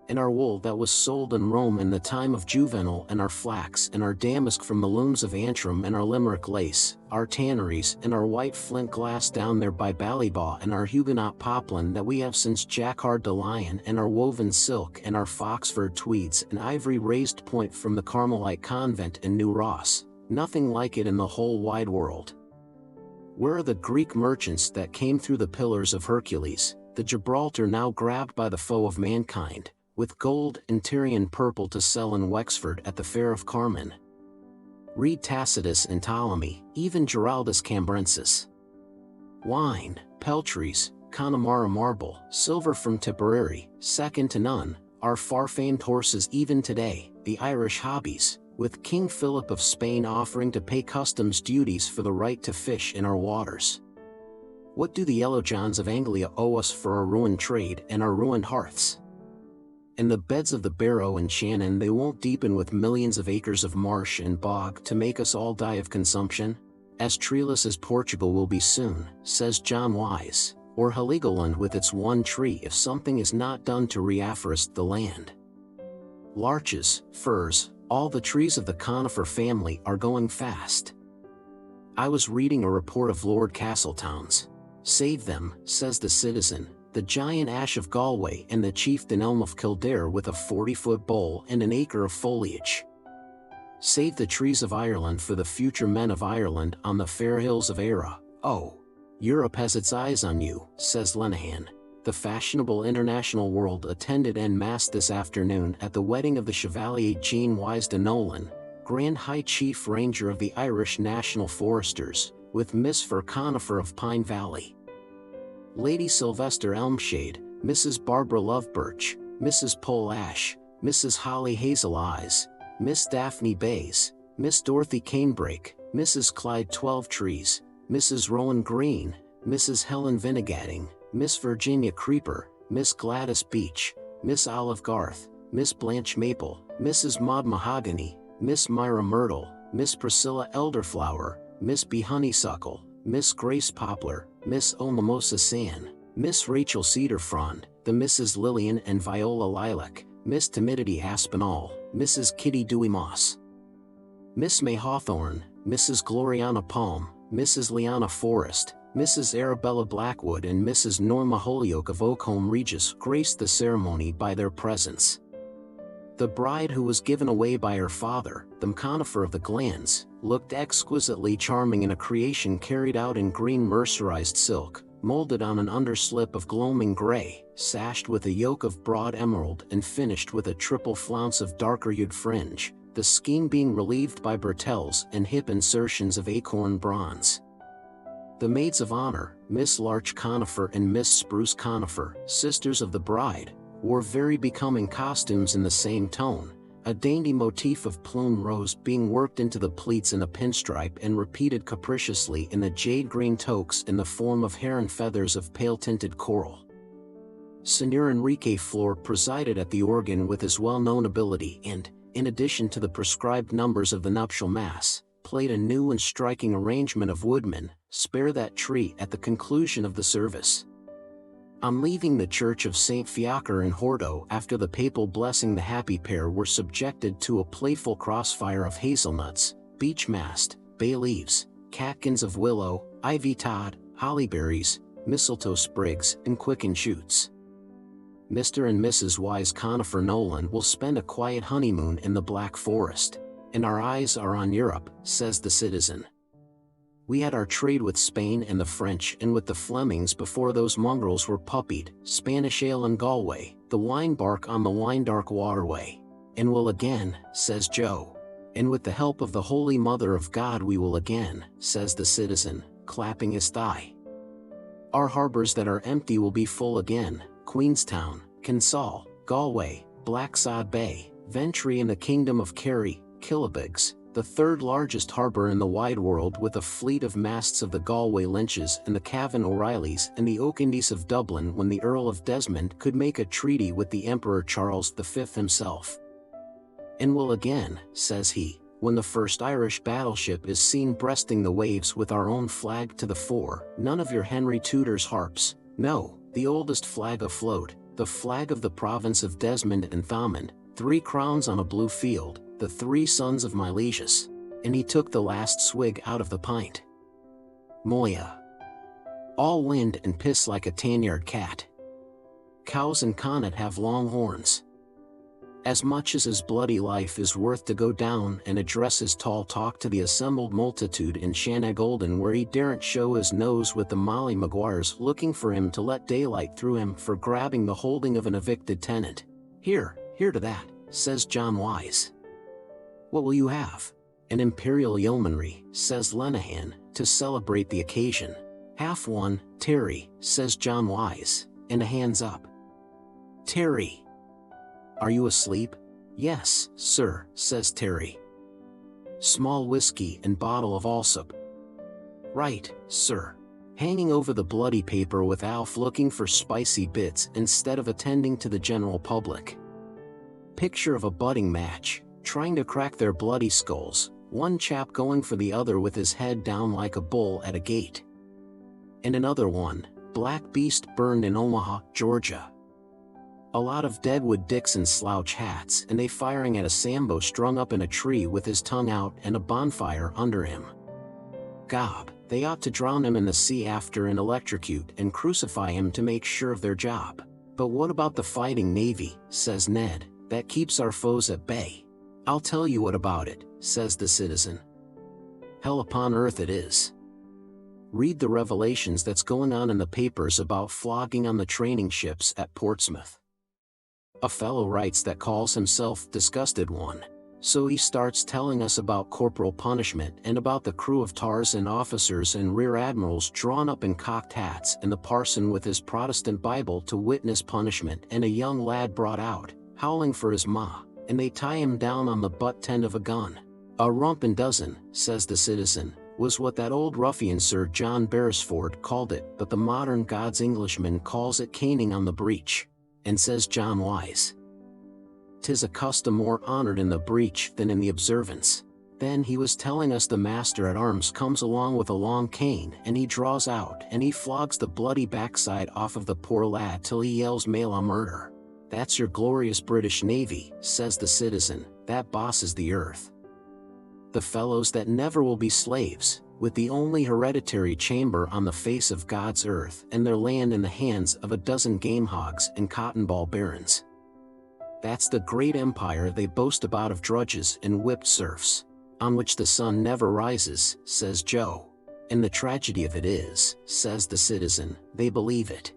And our wool that was sold in Rome in the time of Juvenal, and our flax and our damask from the looms of Antrim, and our Limerick lace, our tanneries and our white flint glass down there by Ballybaw, and our Huguenot poplin that we have since Jacquard de Lion, and our woven silk and our Foxford tweeds and ivory raised point from the Carmelite convent in New Ross, nothing like it in the whole wide world. Where are the Greek merchants that came through the Pillars of Hercules, the Gibraltar now grabbed by the foe of mankind, with gold and Tyrian purple to sell in Wexford at the Fair of Carmen? Read Tacitus and Ptolemy, even Giraldus Cambrensis. Wine, peltries, Connemara marble, silver from Tipperary, second to none, our far-famed horses even today, the Irish hobbies, with King Philip of Spain offering to pay customs duties for the right to fish in our waters. What do the Yellow Johns of Anglia owe us for our ruined trade and our ruined hearths? In the beds of the Barrow and Shannon they won't deepen with millions of acres of marsh and bog to make us all die of consumption? As treeless as Portugal will be soon, says John Wise, or Heligoland with its one tree if something is not done to reafforest the land. Larches, firs, all the trees of the conifer family are going fast. I was reading a report of Lord Castletown's. "Save them," says the citizen, "the giant ash of Galway and the chieftain elm of Kildare with a 40-foot bole and an acre of foliage. Save the trees of Ireland for the future men of Ireland on the fair hills of Era. Oh, Europe has its eyes on you," says Lenehan. The fashionable international world attended en masse this afternoon at the wedding of the Chevalier Jean Wise de Nolan, Grand High Chief Ranger of the Irish National Foresters, with Miss Fir Conifer of Pine Valley, Lady Sylvester Elmshade, Mrs. Barbara Lovebirch, Mrs. Pole Ash, Mrs. Holly Hazel Eyes, Miss Daphne Bays, Miss Dorothy Canebrake, Mrs. Clyde Twelvetrees, Mrs. Rowan Green, Mrs. Helen Vinnegatting, Miss Virginia Creeper, Miss Gladys Beach, Miss Olive Garth, Miss Blanche Maple, Mrs. Maud Mahogany, Miss Myra Myrtle, Miss Priscilla Elderflower, Miss B. Honeysuckle, Miss Grace Poplar, Miss O. Mimosa San, Miss Rachel Cedar Frond, the Mrs. Lillian and Viola Lilac, Miss Timidity Aspinall, Mrs. Kitty Dewey Moss, Miss May Hawthorne, Mrs. Gloriana Palm, Mrs. Liana Forrest, Mrs. Arabella Blackwood and Mrs. Norma Holyoke of Oakhome Regis graced the ceremony by their presence. The bride, who was given away by her father, the conifer of the Glens, looked exquisitely charming in a creation carried out in green mercerized silk, molded on an underslip of gloaming gray, sashed with a yoke of broad emerald and finished with a triple flounce of darker-hued fringe, the scheme being relieved by bretelles and hip insertions of acorn bronze. The maids of honor, Miss Larch Conifer and Miss Spruce Conifer, sisters of the bride, wore very becoming costumes in the same tone, a dainty motif of plume rose being worked into the pleats in a pinstripe and repeated capriciously in the jade-green toques in the form of heron feathers of pale-tinted coral. Signor Enrique Flor presided at the organ with his well-known ability and, in addition to the prescribed numbers of the nuptial mass, played a new and striking arrangement of Woodman, Spare That Tree at the conclusion of the service. On leaving the church of St. Fiacre in Hordo after the papal blessing, the happy pair were subjected to a playful crossfire of hazelnuts, beech mast, bay leaves, catkins of willow, ivy tod, hollyberries, mistletoe sprigs, and quicken shoots. Mr. and Mrs. Wise Conifer Nolan will spend a quiet honeymoon in the Black Forest, and our eyes are on Europe, says the citizen. We had our trade with Spain and the French and with the Flemings before those mongrels were puppied, Spanish ale and Galway, the wine bark on the wine-dark waterway. And will again, says Joe. And with the help of the Holy Mother of God we will again, says the citizen, clapping his thigh. Our harbors that are empty will be full again, Queenstown, Kinsale, Galway, Blacksod Bay, Ventry and the Kingdom of Kerry, Killibegs, the third largest harbor in the wide world with a fleet of masts of the Galway Lynches and the Cavan O'Reillys and the Oak Indies of Dublin when the Earl of Desmond could make a treaty with the Emperor Charles V himself. And will again, says he, when the first Irish battleship is seen breasting the waves with our own flag to the fore, none of your Henry Tudor's harps, no, the oldest flag afloat, the flag of the province of Desmond and Thomond, 3 crowns on a blue field, the 3 sons of Milesius. And he took the last swig out of the pint. Moya. All wind and piss like a tan-yard cat. Cows and Connaught have long horns. As much as his bloody life is worth to go down and address his tall talk to the assembled multitude in Shanagolden where he daren't show his nose with the Molly Maguires looking for him to let daylight through him for grabbing the holding of an evicted tenant. Here to that, says John Wise. What will you have? An imperial yeomanry, says Lenehan, to celebrate the occasion. Half one, Terry, says John Wise, and a hands up. Terry. Are you asleep? Yes, sir, says Terry. Small whiskey and bottle of Allsop. Right, sir. Hanging over the bloody paper with Alf looking for spicy bits instead of attending to the general public. Picture of a budding match, trying to crack their bloody skulls, one chap going for the other with his head down like a bull at a gate. And another one, Black Beast burned in Omaha, Georgia. A lot of Deadwood Dicks in slouch hats and they firing at a Sambo strung up in a tree with his tongue out and a bonfire under him. Gob, they ought to drown him in the sea after and electrocute and crucify him to make sure of their job. But what about the fighting navy, says Ned, that keeps our foes at bay? I'll tell you what about it, says the citizen. Hell upon earth it is. Read the revelations that's going on in the papers about flogging on the training ships at Portsmouth. A fellow writes that calls himself Disgusted One. So he starts telling us about corporal punishment and about the crew of tars and officers and rear admirals drawn up in cocked hats and the parson with his Protestant Bible to witness punishment and a young lad brought out, howling for his ma, and they tie him down on the butt end of a gun. A rumpin' dozen, says the citizen, was what that old ruffian Sir John Beresford called it, but the modern God's Englishman calls it caning on the breech. And says John Wise, 'tis a custom more honored in the breach than in the observance. Then he was telling us the master-at-arms comes along with a long cane and he draws out and he flogs the bloody backside off of the poor lad till he yells mail on murder. That's your glorious British Navy, says the citizen, that bosses the earth. The fellows that never will be slaves, with the only hereditary chamber on the face of God's earth and their land in the hands of a dozen game hogs and cotton ball barons. That's the great empire they boast about of drudges and whipped serfs, on which the sun never rises, says Joe. And the tragedy of it is, says the citizen, they believe it.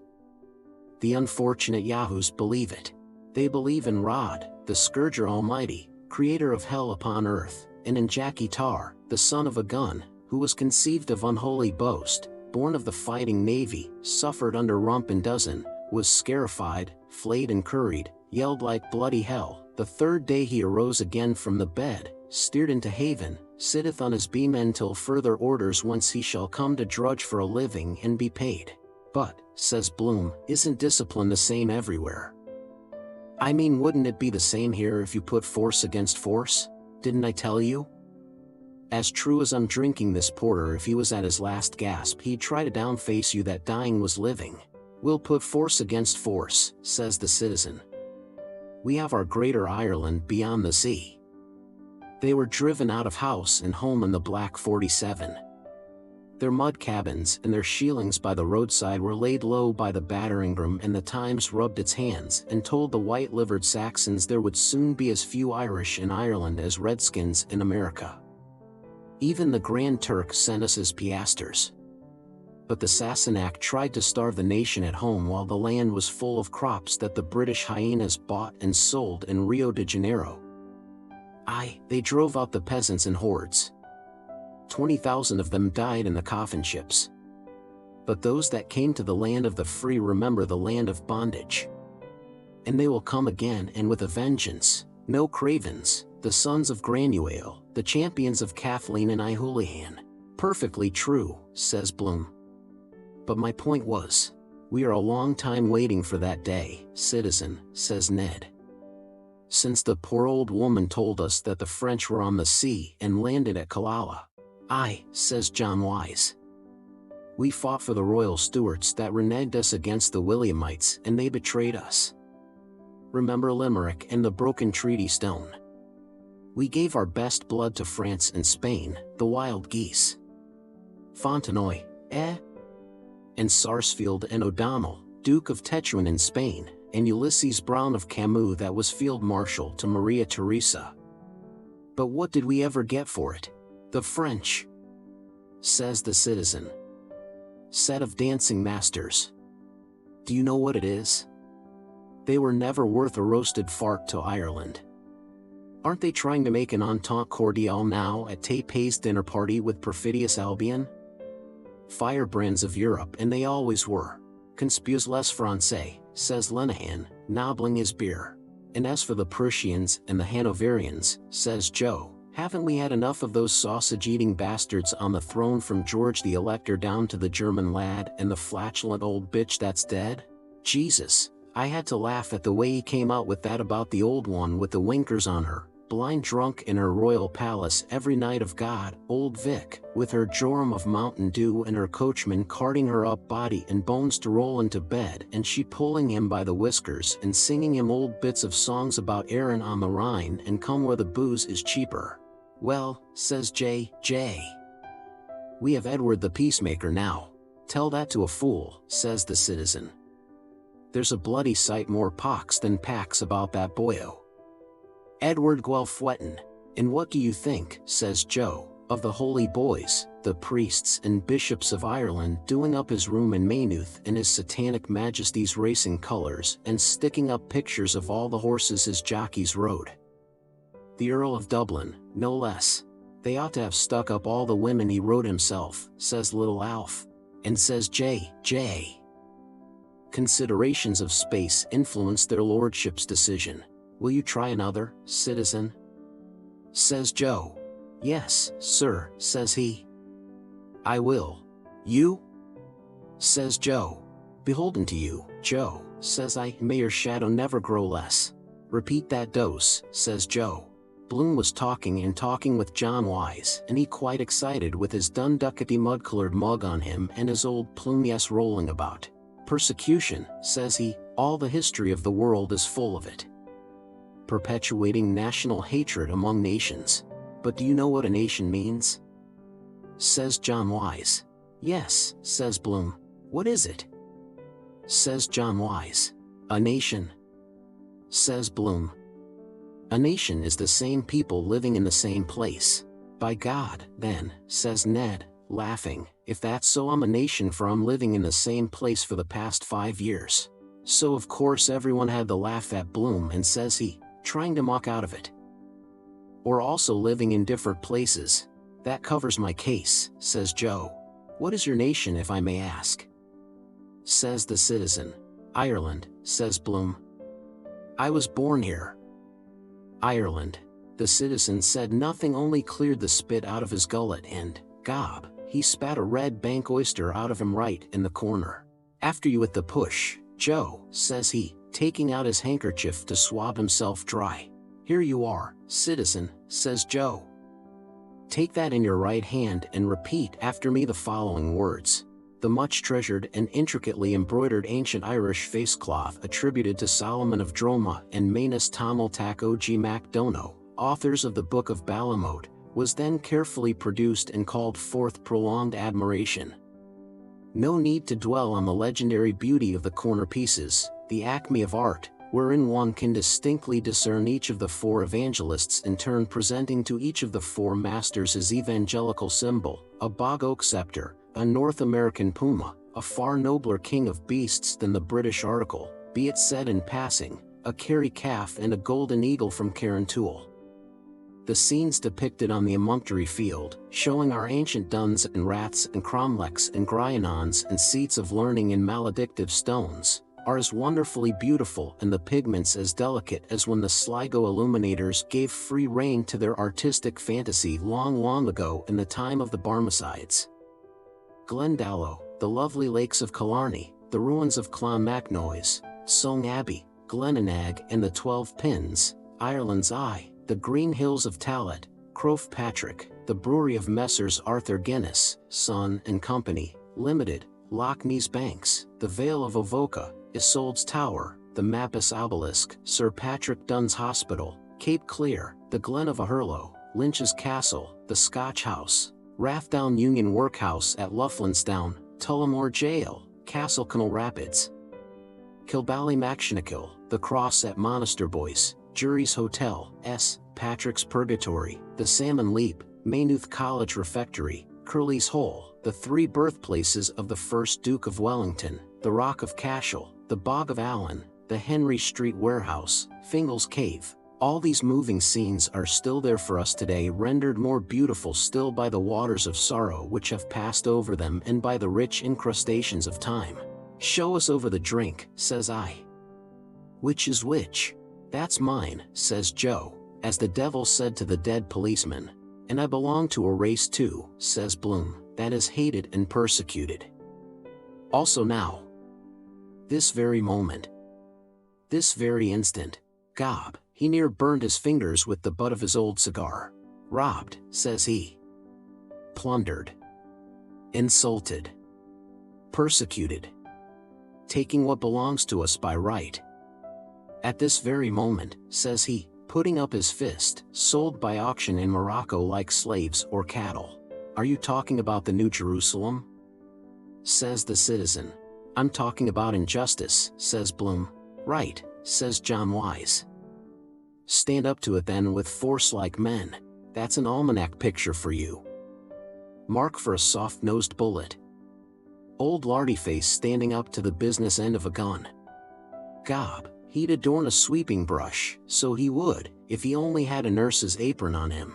The unfortunate yahoos believe it. They believe in Rod, the Scourger Almighty, creator of hell upon earth, and in Jackie Tar, the son of a gun, who was conceived of unholy boast, born of the fighting navy, suffered under rump and dozen, was scarified, flayed and curried, yelled like bloody hell. The third day he arose again from the bed, steered into haven, sitteth on his beam till further orders whence he shall come to drudge for a living and be paid. But, says Bloom, isn't discipline the same everywhere? I mean, wouldn't it be the same here if you put force against force? Didn't I tell you? As true as I'm drinking this porter, if he was at his last gasp he'd try to downface you that dying was living. We'll put force against force, says the citizen. We have our greater Ireland beyond the sea. They were driven out of house and home in the Black 47. Their mud cabins and their shielings by the roadside were laid low by the battering ram, and the Times rubbed its hands and told the white-livered Saxons there would soon be as few Irish in Ireland as Redskins in America. Even the Grand Turk sent us his piastres. But the Sassenach tried to starve the nation at home while the land was full of crops that the British hyenas bought and sold in Rio de Janeiro. They drove out the peasants in hordes. 20,000 of them died in the coffin ships. But those that came to the land of the free remember the land of bondage. And they will come again, and with a vengeance. No cravens, the sons of Granuaile, the champions of Kathleen and Ihoulihan. Perfectly true, says Bloom. But my point was, we are a long time waiting for that day, citizen, says Ned. Since the poor old woman told us that the French were on the sea and landed at Killala. Says John Wise. We fought for the royal Stuarts that reneged us against the Williamites, and they betrayed us. Remember Limerick and the broken treaty stone. We gave our best blood to France and Spain, the wild geese. Fontenoy, and Sarsfield and O'Donnell, Duke of Tetuan in Spain, and Ulysses Brown of Camus that was Field Marshal to Maria Theresa. But what did we ever get for it? The French, says the citizen. Set of dancing masters. Do you know what it is? They were never worth a roasted fart to Ireland. Aren't they trying to make an entente cordiale now at Tépé's dinner party with perfidious Albion? Firebrands of Europe, and they always were. Conspieux les Français, says Lenehan, nobbling his beer. And as for the Prussians and the Hanoverians, says Joe, haven't we had enough of those sausage-eating bastards on the throne from George the Elector down to the German lad and the flatulent old bitch that's dead? Jesus, I had to laugh at the way he came out with that about the old one with the winkers on her, blind drunk in her royal palace every night of God, old Vic, with her jorum of Mountain Dew and her coachman carting her up body and bones to roll into bed, and she pulling him by the whiskers and singing him old bits of songs about Erin on the Rhine and come where the booze is cheaper. Well, says J. We have Edward the Peacemaker now. Tell that to a fool, says the citizen. There's a bloody sight more pox than pax about that boyo. Edward Guelph-Wetton. And what do you think, says Joe, of the holy boys, the priests and bishops of Ireland doing up his room in Maynooth in his satanic majesty's racing colors and sticking up pictures of all the horses his jockeys rode? The Earl of Dublin, no less. They ought to have stuck up all the women he rode himself, says little Alf. And says J. Considerations of space influenced their lordship's decision. Will you try another, citizen? Says Joe. Yes, sir, says he. I will. You? Says Joe. Beholden to you, Joe, says I. May your shadow never grow less. Repeat that dose, says Joe. Bloom was talking with John Wise, and he quite excited with his Dunduckety mud-colored mug on him and his old plumies rolling about. Persecution, says he, all the history of the world is full of it. Perpetuating national hatred among nations. But do you know what a nation means? Says John Wise. Yes, says Bloom. What is it? Says John Wise. A nation. Says Bloom. A nation is the same people living in the same place. By God, then, says Ned, laughing, if that's so I'm a nation for I'm living in the same place for the past 5 years. So of course everyone had to laugh at Bloom, and says he, trying to mock out of it. Or also living in different places. That covers my case, says Joe. What is your nation if I may ask? Says the citizen. Ireland, says Bloom. I was born here. Ireland. The citizen said nothing, only cleared the spit out of his gullet and, gob, he spat a red bank oyster out of him right in the corner. After you with the push, Joe, says he, taking out his handkerchief to swab himself dry. Here you are, citizen, says Joe. Take that in your right hand and repeat after me the following words. The much treasured and intricately embroidered ancient Irish facecloth attributed to Solomon of Droma and Manus Tamiltak Og Macdono, authors of the Book of Balamode, was then carefully produced and called forth prolonged admiration. No need to dwell on the legendary beauty of the corner pieces, the acme of art, wherein one can distinctly discern each of the 4 evangelists in turn presenting to each of the 4 masters his evangelical symbol, a bog oak scepter, a North American puma, a far nobler king of beasts than the British article, be it said in passing, a Kerry calf and a golden eagle from Carrantoul. The scenes depicted on the emunctory field, showing our ancient duns and raths and cromlechs and gryanons and seats of learning and maledictive stones, are as wonderfully beautiful and the pigments as delicate as when the Sligo illuminators gave free rein to their artistic fantasy long ago in the time of the Barmecides. Glendalough, the lovely lakes of Killarney, the ruins of Clonmacnoise, Song Abbey, Glenanag and the 12 Pins, Ireland's Eye, the green hills of Tallet, Croagh Patrick, the brewery of Messrs. Arthur Guinness, Son and Company, Limited, Loch Nee's Banks, the Vale of Avoca, Isolde's Tower, the Mappus Obelisk, Sir Patrick Dunn's Hospital, Cape Clear, the Glen of Ahurlo, Lynch's Castle, the Scotch House, Rathdown Union Workhouse at Loughlinstown, Tullamore Jail, Castleconnell Rapids, Kilballymacshanakill, the Cross at Monasterboice, Jury's Hotel, S. Patrick's Purgatory, the Salmon Leap, Maynooth College Refectory, Curley's Hole, the three birthplaces of the first Duke of Wellington, the Rock of Cashel, the Bog of Allen, the Henry Street Warehouse, Fingal's Cave. All these moving scenes are still there for us today, rendered more beautiful still by the waters of sorrow which have passed over them and by the rich incrustations of time. "Show us over the drink," says I. "Which is which?" "That's mine," says Joe, as the devil said to the dead policeman. "And I belong to a race too," says Bloom, "that is hated and persecuted. Also now. This very moment. This very instant. Gob, he near burned his fingers with the butt of his old cigar. Robbed," says he. "Plundered. Insulted. Persecuted. Taking what belongs to us by right. At this very moment," says he, putting up his fist, "sold by auction in Morocco like slaves or cattle." "Are you talking about the New Jerusalem?" says the citizen. "I'm talking about injustice," says Bloom. "Right," says John Wise. "Stand up to it then with force like men. That's an almanac picture for you. Mark for a soft-nosed bullet. Old Lardyface standing up to the business end of a gun. Gob, he'd adorn a sweeping brush, so he would, if he only had a nurse's apron on him.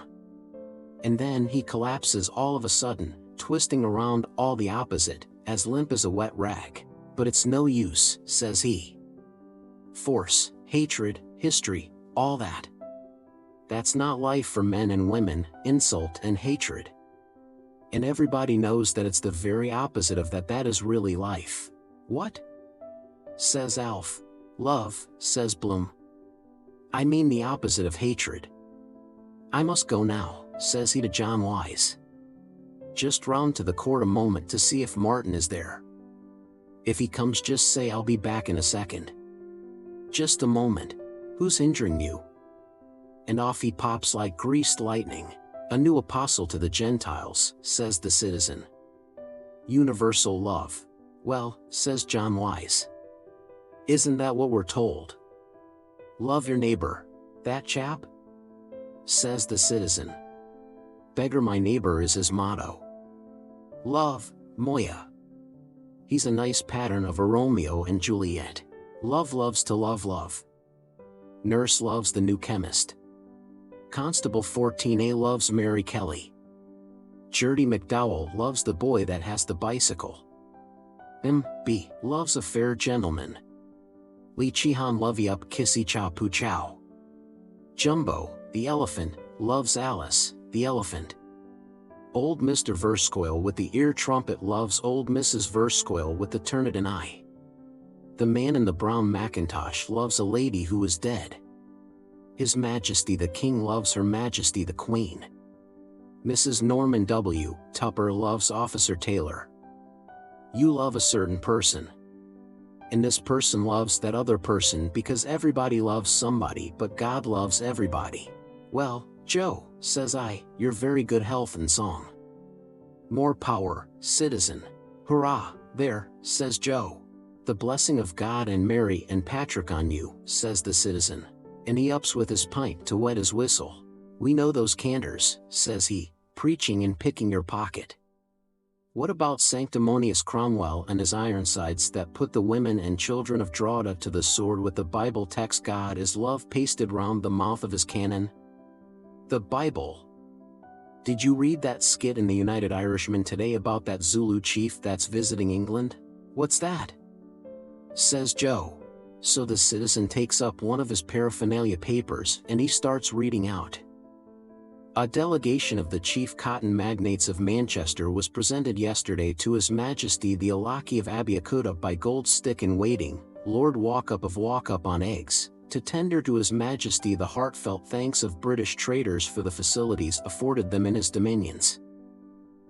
And then he collapses all of a sudden, twisting around all the opposite, as limp as a wet rag. But it's no use," says he. "Force, hatred, history, all that. That's not life for men and women, insult and hatred. And everybody knows that it's the very opposite of that. That is really life." "What?" says Alf. "Love," says Bloom. "I mean the opposite of hatred. I must go now," says he to John Wise. "Just round to the court a moment to see if Martin is there. If he comes, just say I'll be back in a second. Just a moment. Who's hindering you?" And off he pops like greased lightning. "A new apostle to the Gentiles," says the citizen. "Universal love." "Well," says John Wise. "Isn't that what we're told? Love your neighbor." "That chap?" says the citizen. "Beggar my neighbor is his motto. Love, Moya. He's a nice pattern of a Romeo and Juliet. Love loves to love. Nurse loves the new chemist. Constable 14A loves Mary Kelly. Gertie McDowell loves the boy that has the bicycle. M.B. loves a fair gentleman. Lee Chihan lovey up kissy chow poo chow. Jumbo, the elephant, loves Alice, the elephant. Old Mr. Verscoil with the ear trumpet loves old Mrs. Verscoil with the Turnitin eye. The man in the brown mackintosh loves a lady who is dead. His Majesty the King loves Her Majesty the Queen. Mrs. Norman W. Tupper loves Officer Taylor. You love a certain person. And this person loves that other person because everybody loves somebody, but God loves everybody. Well, Joe, says I, your very good health and song. More power, citizen. Hurrah, there, says Joe. The blessing of God and Mary and Patrick on you, says the citizen. And he ups with his pint to wet his whistle. We know those candors, says he, preaching and picking your pocket. What about sanctimonious Cromwell and his Ironsides that put the women and children of Drogheda to the sword with the Bible text God is love pasted round the mouth of his cannon? The Bible. Did you read that skit in the United Irishman today about that Zulu chief that's visiting England? What's that? Says Joe. So the citizen takes up one of his paraphernalia papers and he starts reading out. A delegation of the chief cotton magnates of Manchester was presented yesterday to His Majesty the Alaki of Abeokuta by Gold Stick in Waiting, Lord Walkup of Walkup on Eggs, to tender to His Majesty the heartfelt thanks of British traders for the facilities afforded them in his dominions.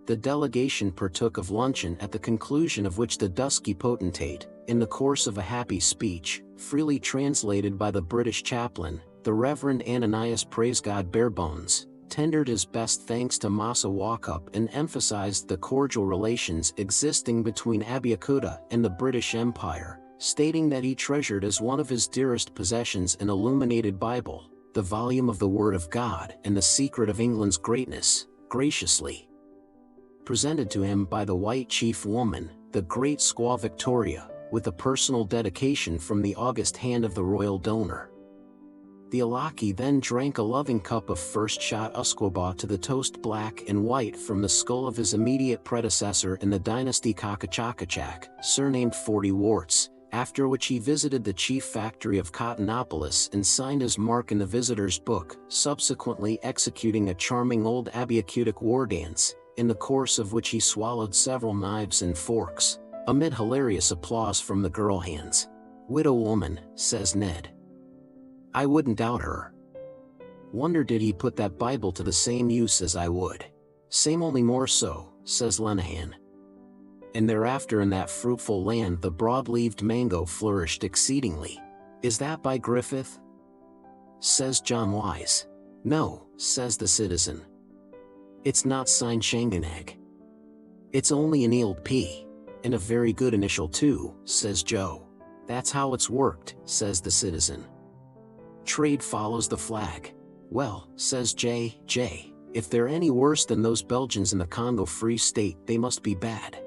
The delegation partook of luncheon at the conclusion of which the dusky potentate, in the course of a happy speech, freely translated by the British chaplain, the Reverend Ananias Praisegod Barebones, tendered his best thanks to Massa Walkup and emphasized the cordial relations existing between Abeokuta and the British Empire, stating that he treasured as one of his dearest possessions an illuminated Bible, the volume of the Word of God and the secret of England's greatness, graciously presented to him by the white chief woman, the great squaw Victoria, with a personal dedication from the august hand of the royal donor. The Alaki then drank a loving cup of first shot usquebaugh to the toast black and white from the skull of his immediate predecessor in the dynasty Kakachakachak, surnamed 40 Warts, after which he visited the chief factory of Cottonopolis and signed his mark in the visitor's book, subsequently executing a charming old Abeokutic war dance, in the course of which he swallowed several knives and forks, amid hilarious applause from the girl hands. Widow woman, says Ned. I wouldn't doubt her. Wonder did he put that Bible to the same use as I would. Same only more so, says Lenehan. And thereafter in that fruitful land the broad-leaved mango flourished exceedingly. Is that by Griffith? Says John Wise. No, says the citizen. It's not signed Shanganag. It's only an Eald P. And a very good initial too, says Joe. That's how it's worked, says the citizen. Trade follows the flag. Well, says J. If they're any worse than those Belgians in the Congo Free State, they must be bad.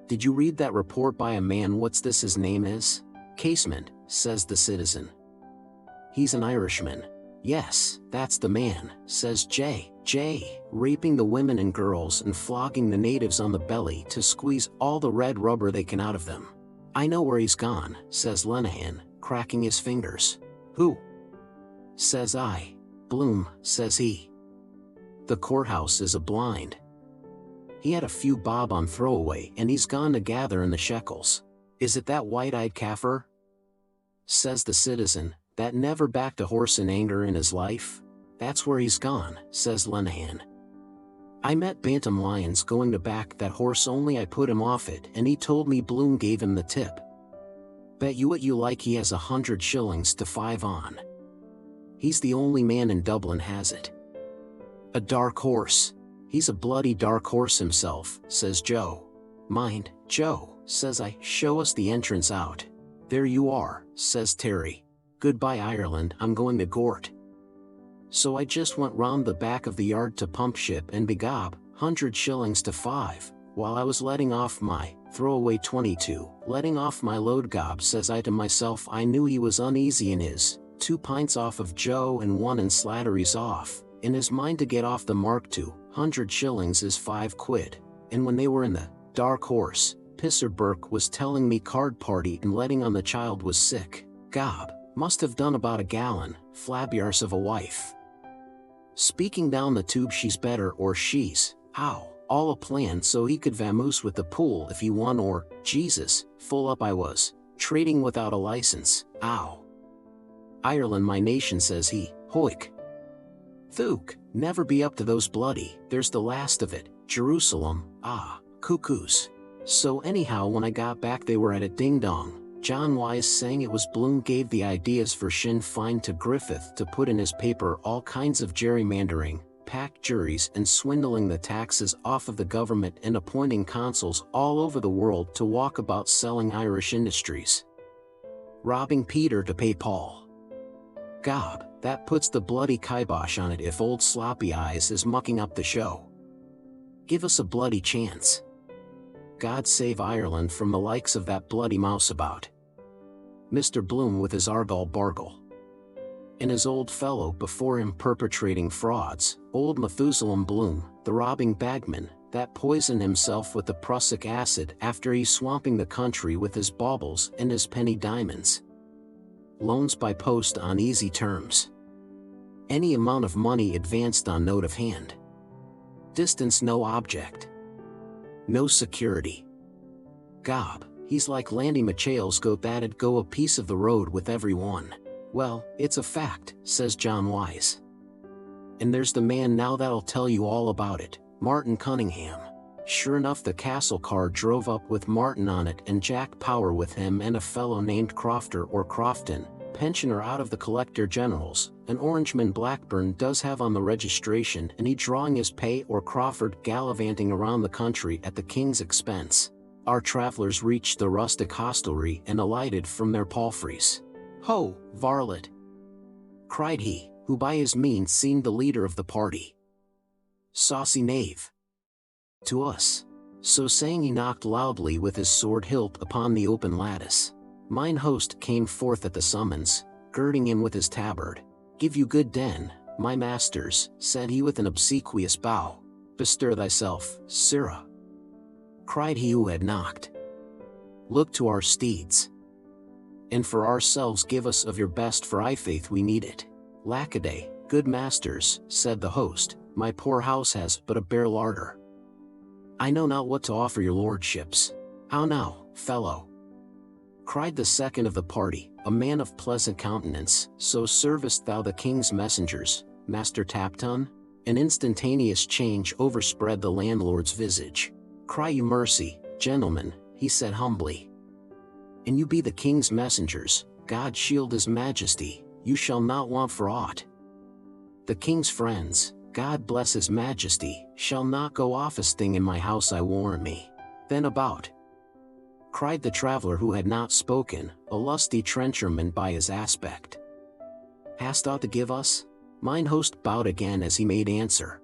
Did you read that report by a man what's this his name is? Casement, says the citizen. He's an Irishman. Yes, that's the man, says J. Raping the women and girls and flogging the natives on the belly to squeeze all the red rubber they can out of them. I know where he's gone, says Lenehan, cracking his fingers. Who? Says I. Bloom, says he. The courthouse is a blind. He had a few bob on throwaway and he's gone to gather in the shekels. Is it that white-eyed Kaffir? Says the citizen, that never backed a horse in anger in his life? That's where he's gone, says Lenehan. I met Bantam Lyons going to back that horse only I put him off it and he told me Bloom gave him the tip. Bet you what you like he has 100 shillings to 5 on. He's the only man in Dublin has it. A dark horse. He's a bloody dark horse himself, says Joe. Mind, Joe, says I, show us the entrance out. There you are, says Terry. Goodbye Ireland, I'm going to Gort. So I just went round the back of the yard to pump ship and begob, 100 shillings to 5, while I was letting off my throwaway 22, letting off my load gob, says I to myself. I knew he was uneasy in his 2 pints off of Joe and 1 in Slattery's off, in his mind to get off the mark to 100 shillings is 5 quid, and when they were in the dark horse, Pisser Burke was telling me card party and letting on the child was sick. Gob, must have done about a gallon, flabiarse of a wife. Speaking down the tube she's better or she's, how? All a plan so he could vamoose with the pool if he won or, Jesus, full up I was, trading without a license, ow. Ireland my nation, says he, hoik. Thuk, never be up to those bloody, there's the last of it, Jerusalem, cuckoos. So anyhow when I got back they were at it ding dong. John Wise saying it was Bloom gave the ideas for Sinn Féin to Griffith to put in his paper all kinds of gerrymandering, packed juries and swindling the taxes off of the government and appointing consuls all over the world to walk about selling Irish industries. Robbing Peter to pay Paul. Gob, that puts the bloody kibosh on it if old Sloppy Eyes is mucking up the show. Give us a bloody chance. God save Ireland from the likes of that bloody mouseabout. Mr. Bloom with his argle-bargle. And his old fellow before him perpetrating frauds, old Methusalem Bloom, the robbing bagman, that poisoned himself with the prussic acid after he swamping the country with his baubles and his penny diamonds. Loans by post on easy terms. Any amount of money advanced on note of hand. Distance no object. No security. Gob, he's like Landy Machal's goat that'd go a piece of the road with every one. Well, it's a fact, says John Wise. And there's the man now that'll tell you all about it, Martin Cunningham. Sure enough, the castle car drove up with Martin on it and Jack Power with him and a fellow named Crofter or Crofton, pensioner out of the Collector General's. An Orangeman Blackburn does have on the registration, and he drawing his pay or Crawford gallivanting around the country at the king's expense. Our travelers reached the rustic hostelry and alighted from their palfreys. "Ho, varlet!" cried he, who by his means seemed the leader of the party. "Saucy knave! To us!" So saying, he knocked loudly with his sword hilt upon the open lattice. Mine host came forth at the summons, girding in with his tabard. "Give you good den, my masters," said he with an obsequious bow. "Bestir thyself, sirrah," cried he who had knocked. "Look to our steeds. And for ourselves give us of your best, for I faith we need it." "Lackaday, good masters," said the host, "my poor house has but a bare larder. I know not what to offer your lordships." "How now, fellow?" cried the second of the party, a man of pleasant countenance. "So servest thou the king's messengers, Master Tapton?" An instantaneous change overspread the landlord's visage. "Cry you mercy, gentlemen," he said humbly. "And you be the king's messengers, God shield his majesty, you shall not want for aught. The king's friends, God bless his majesty, shall not go office thing in my house, I warrant me." "Then about," cried the traveller who had not spoken, a lusty trencherman by his aspect. "Hast aught to give us?" Mine host bowed again as he made answer.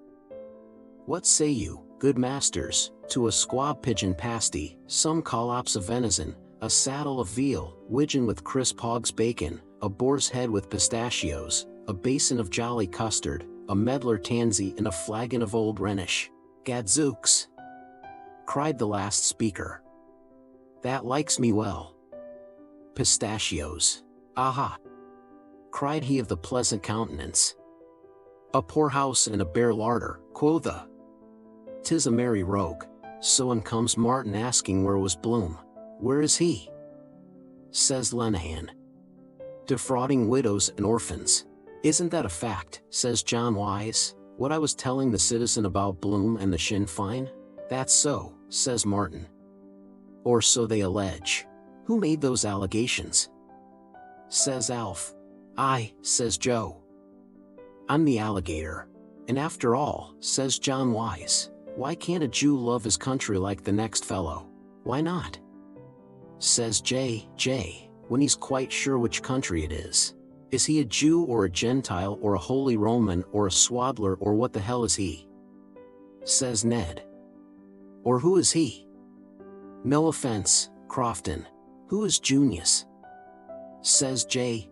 "What say you, good masters, to a squab pigeon pasty, some collops of venison, a saddle of veal, widgeon with crisp hog's bacon, a boar's head with pistachios, a basin of jolly custard, a medlar tansy and a flagon of old Rhenish?" "Gadzooks!" cried the last speaker. "That likes me well. Pistachios! Aha!" cried he of the pleasant countenance. "A poor house and a bare larder, quotha! 'Tis a merry rogue. So on comes Martin asking where was Bloom. 'Where is he?' says Lenehan. 'Defrauding widows and orphans.' 'Isn't that a fact?' says John Wise. 'What I was telling the citizen about Bloom and the Sinn Féin?' 'That's so,' says Martin. 'Or so they allege.' 'Who made those allegations?' says Alf. 'I,' says Joe. 'I'm the alligator. And after all,' says John Wise, 'why can't a Jew love his country like the next fellow?' 'Why not?' says J, when he's quite sure which country it is. 'Is he a Jew or a Gentile or a Holy Roman or a swaddler, or what the hell is he?' says Ned. 'Or who is he?' 'No offense, Crofton. Who is Junius?' says J.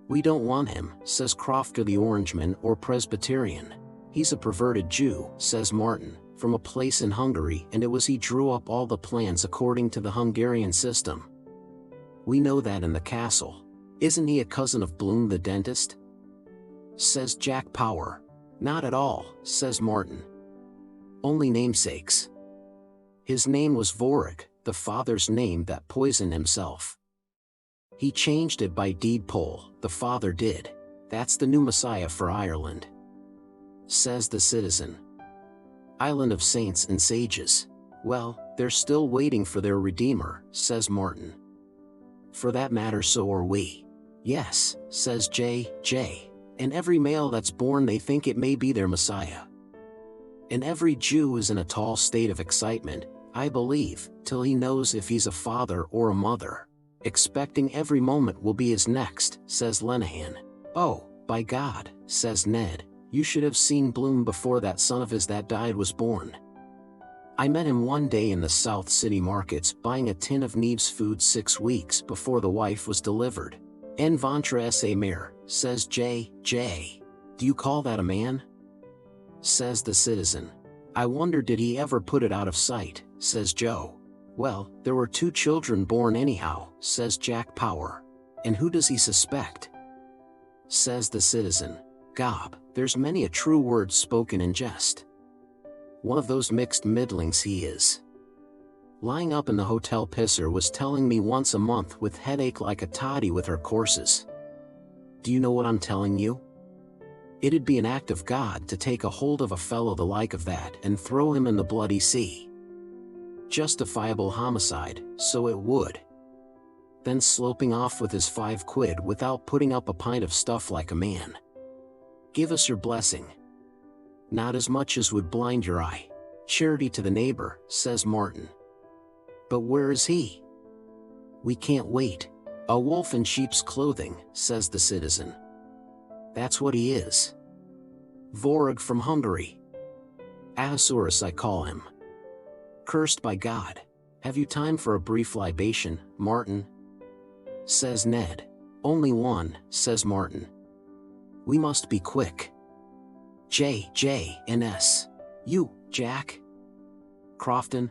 'We don't want him,' says Crofter the Orangeman or Presbyterian. 'He's a perverted Jew,' says Martin, 'from a place in Hungary, and it was he drew up all the plans according to the Hungarian system. We know that in the castle. Isn't he a cousin of Bloom the dentist?' says Jack Power. 'Not at all,' says Martin. 'Only namesakes. His name was Vorig, the father's name that poisoned himself. He changed it by deed poll, the father did. That's the new Messiah for Ireland,' says the citizen. 'Island of saints and sages. Well, they're still waiting for their Redeemer,' says Martin. 'For that matter, so are we.' 'Yes,' says J, 'and every male that's born they think it may be their Messiah. And every Jew is in a tall state of excitement, I believe, till he knows if he's a father or a mother. Expecting every moment will be his next,' says Lenehan. 'Oh, by God,' says Ned, 'you should have seen Bloom before that son of his that died was born. I met him one day in the South City markets buying a tin of Neve's food 6 weeks before the wife was delivered. En ventre sa mère, says J. Do you call that a man? Says the citizen. I wonder did he ever put it out of sight, says Joe. Well, there were 2 children born anyhow, says Jack Power. And who does he suspect? Says the citizen. Gob, there's many a true word spoken in jest. One of those mixed middlings he is. Lying up in the hotel pisser was telling me once a month with headache like a toddy with her courses. Do you know what I'm telling you? It'd be an act of God to take a hold of a fellow the like of that and throw him in the bloody sea. Justifiable homicide, so it would. Then sloping off with his 5 quid without putting up a pint of stuff like a man. Give us your blessing. Not as much as would blind your eye. Charity to the neighbor, says Martin. But where is he? We can't wait. A wolf in sheep's clothing, says the citizen. That's what he is. Vorag from Hungary. Ahasuerus I call him. Cursed by God. Have you time for a brief libation, Martin? Says Ned. Only one, says Martin. We must be quick. J and S. You, Jack? Crofton?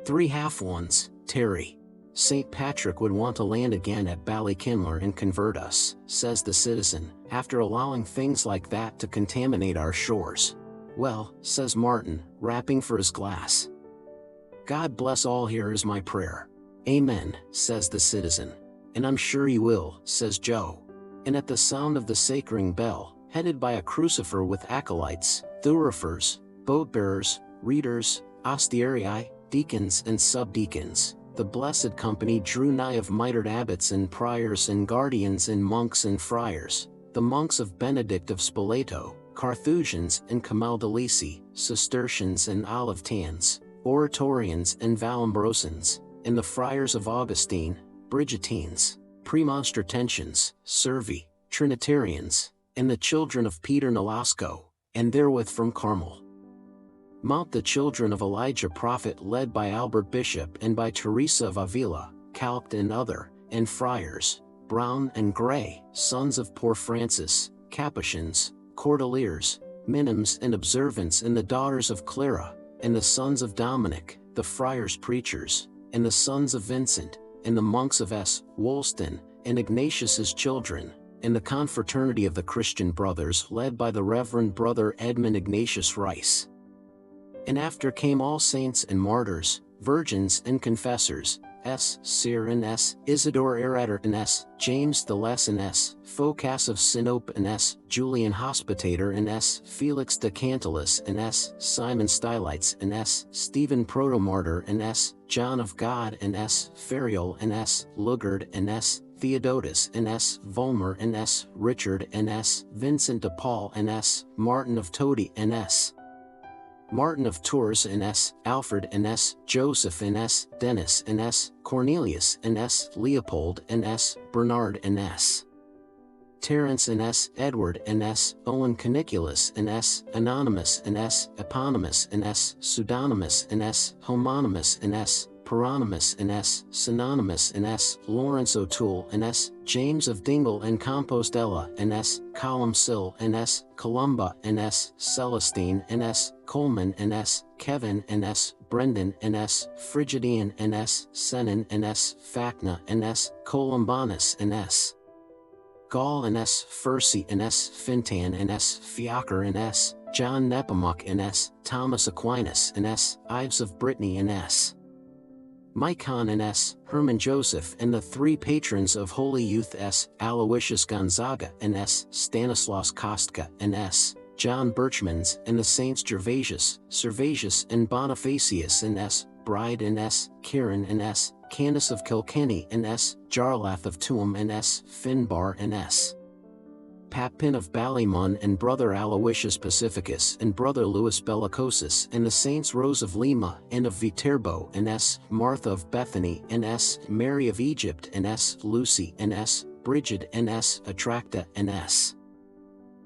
3 half-ones, Terry. St. Patrick would want to land again at Ballykinler and convert us, says the citizen, after allowing things like that to contaminate our shores. Well, says Martin, rapping for his glass. God bless all here is my prayer. Amen, says the citizen. And I'm sure he will, says Joe. And at the sound of the sacring bell, headed by a crucifer with acolytes, thurifers, boat-bearers, readers, ostiarii, deacons and subdeacons, the blessed company drew nigh of mitred abbots and priors and guardians and monks and friars, the monks of Benedict of Spoleto, Carthusians and Camaldolesi, Cistercians and Olivetans, Oratorians and Vallambrosans, and the friars of Augustine, Brigittines, Premonstratensians, Servi, Trinitarians, and the children of Peter Nolasco, and therewith from Carmel. Mount the children of Elijah prophet led by Albert Bishop and by Teresa of Avila, Calpt and other, and friars, brown and gray, sons of poor Francis, Capuchins, Cordeliers, Minims and observants and the daughters of Clara, and the sons of Dominic, the friars preachers, and the sons of Vincent, and the monks of S. Woolston, and Ignatius's children, and the confraternity of the Christian brothers led by the Reverend Brother Edmund Ignatius Rice. And after came all saints and martyrs, virgins and confessors, S. Cyr and S. Isidore Erater and S. James the Less and S. Phocas of Sinope and S. Julian Hospitator and S. Felix de Cantilus and S. Simon Stylites and S. Stephen Protomartyr and S. John of God and S. Ferial and S. Lugard and S. Theodotus and S. Volmer and S. Richard and S. Vincent de Paul and S. Martin of Todi and S. Martin of Tours and S. Alfred and S. Joseph and S. Dennis and S. Cornelius and S. Leopold and S. Bernard and S. Terence and S. Edward and S. Owen Caniculus and S. Anonymous and S. Eponymous and S. Pseudonymous and S. Homonymous and S. Paronymus and S. Synonymous and S. Lawrence O'Toole and S. James of Dingle and Compostela and S. Columcille and S. Columba and S. Celestine and S. Coleman and S. Kevin and S. Brendan and S. Frigidian and S. Senon and S. Facna and S. Columbanus and S. Gall and S. Fursey and S. Fintan and S. Fiacre and S. John Nepomuk and S. Thomas Aquinas and S. Ives of Brittany and S. Micon and S. Herman Joseph and the 3 patrons of Holy Youth S. Aloysius Gonzaga and S. Stanislaus Kostka and S. John Birchmans and the Saints Gervasius, Servasius and Bonifacius and S. Bride and S. Kieran and S. Candace of Kilkenny and S. Jarlath of Tuam and S. Finbar and S. Papin of Ballymun and Brother Aloysius Pacificus and Brother Louis Bellicosus and the Saints Rose of Lima and of Viterbo and S. Martha of Bethany and S. Mary of Egypt and S. Lucy and S. Brigid and S. Attracta and S.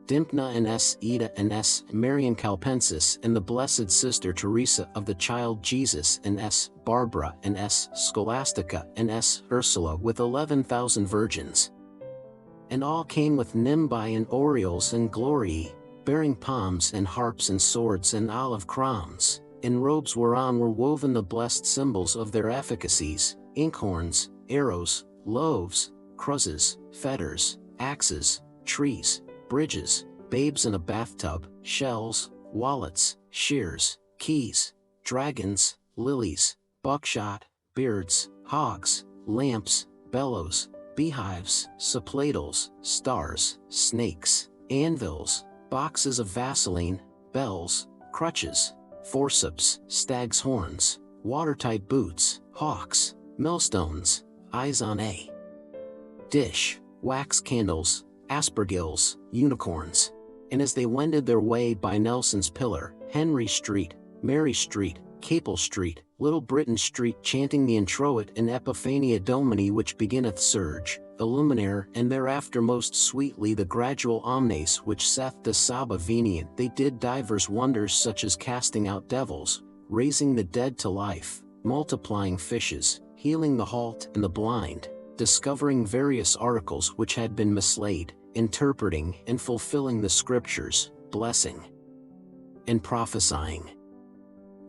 Dimpna and S. Ida and S. Marian Calpensis and the Blessed Sister Teresa of the Child Jesus and S. Barbara and S. Scholastica and S. Ursula with 11,000 virgins. And all came with nimbi and aureoles and glory, bearing palms and harps and swords and olive crowns, in robes whereon were woven the blessed symbols of their efficacies, inkhorns, arrows, loaves, crosses, fetters, axes, trees, bridges, babes in a bathtub, shells, wallets, shears, keys, dragons, lilies, buckshot, beards, hogs, lamps, bellows, beehives, saplatals, stars, snakes, anvils, boxes of vaseline, bells, crutches, forceps, stag's horns, watertight boots, hawks, millstones, eyes on a dish, wax candles, aspergills, unicorns. And as they wended their way by Nelson's Pillar, Henry Street, Mary Street, Capel Street, Little Britain Street, chanting the introit in Epiphania Domini which beginneth surge, Illuminare, and thereafter most sweetly the gradual omnes which saith de saba venient, they did divers wonders such as casting out devils, raising the dead to life, multiplying fishes, healing the halt and the blind, discovering various articles which had been mislaid, interpreting and fulfilling the scriptures, blessing and prophesying.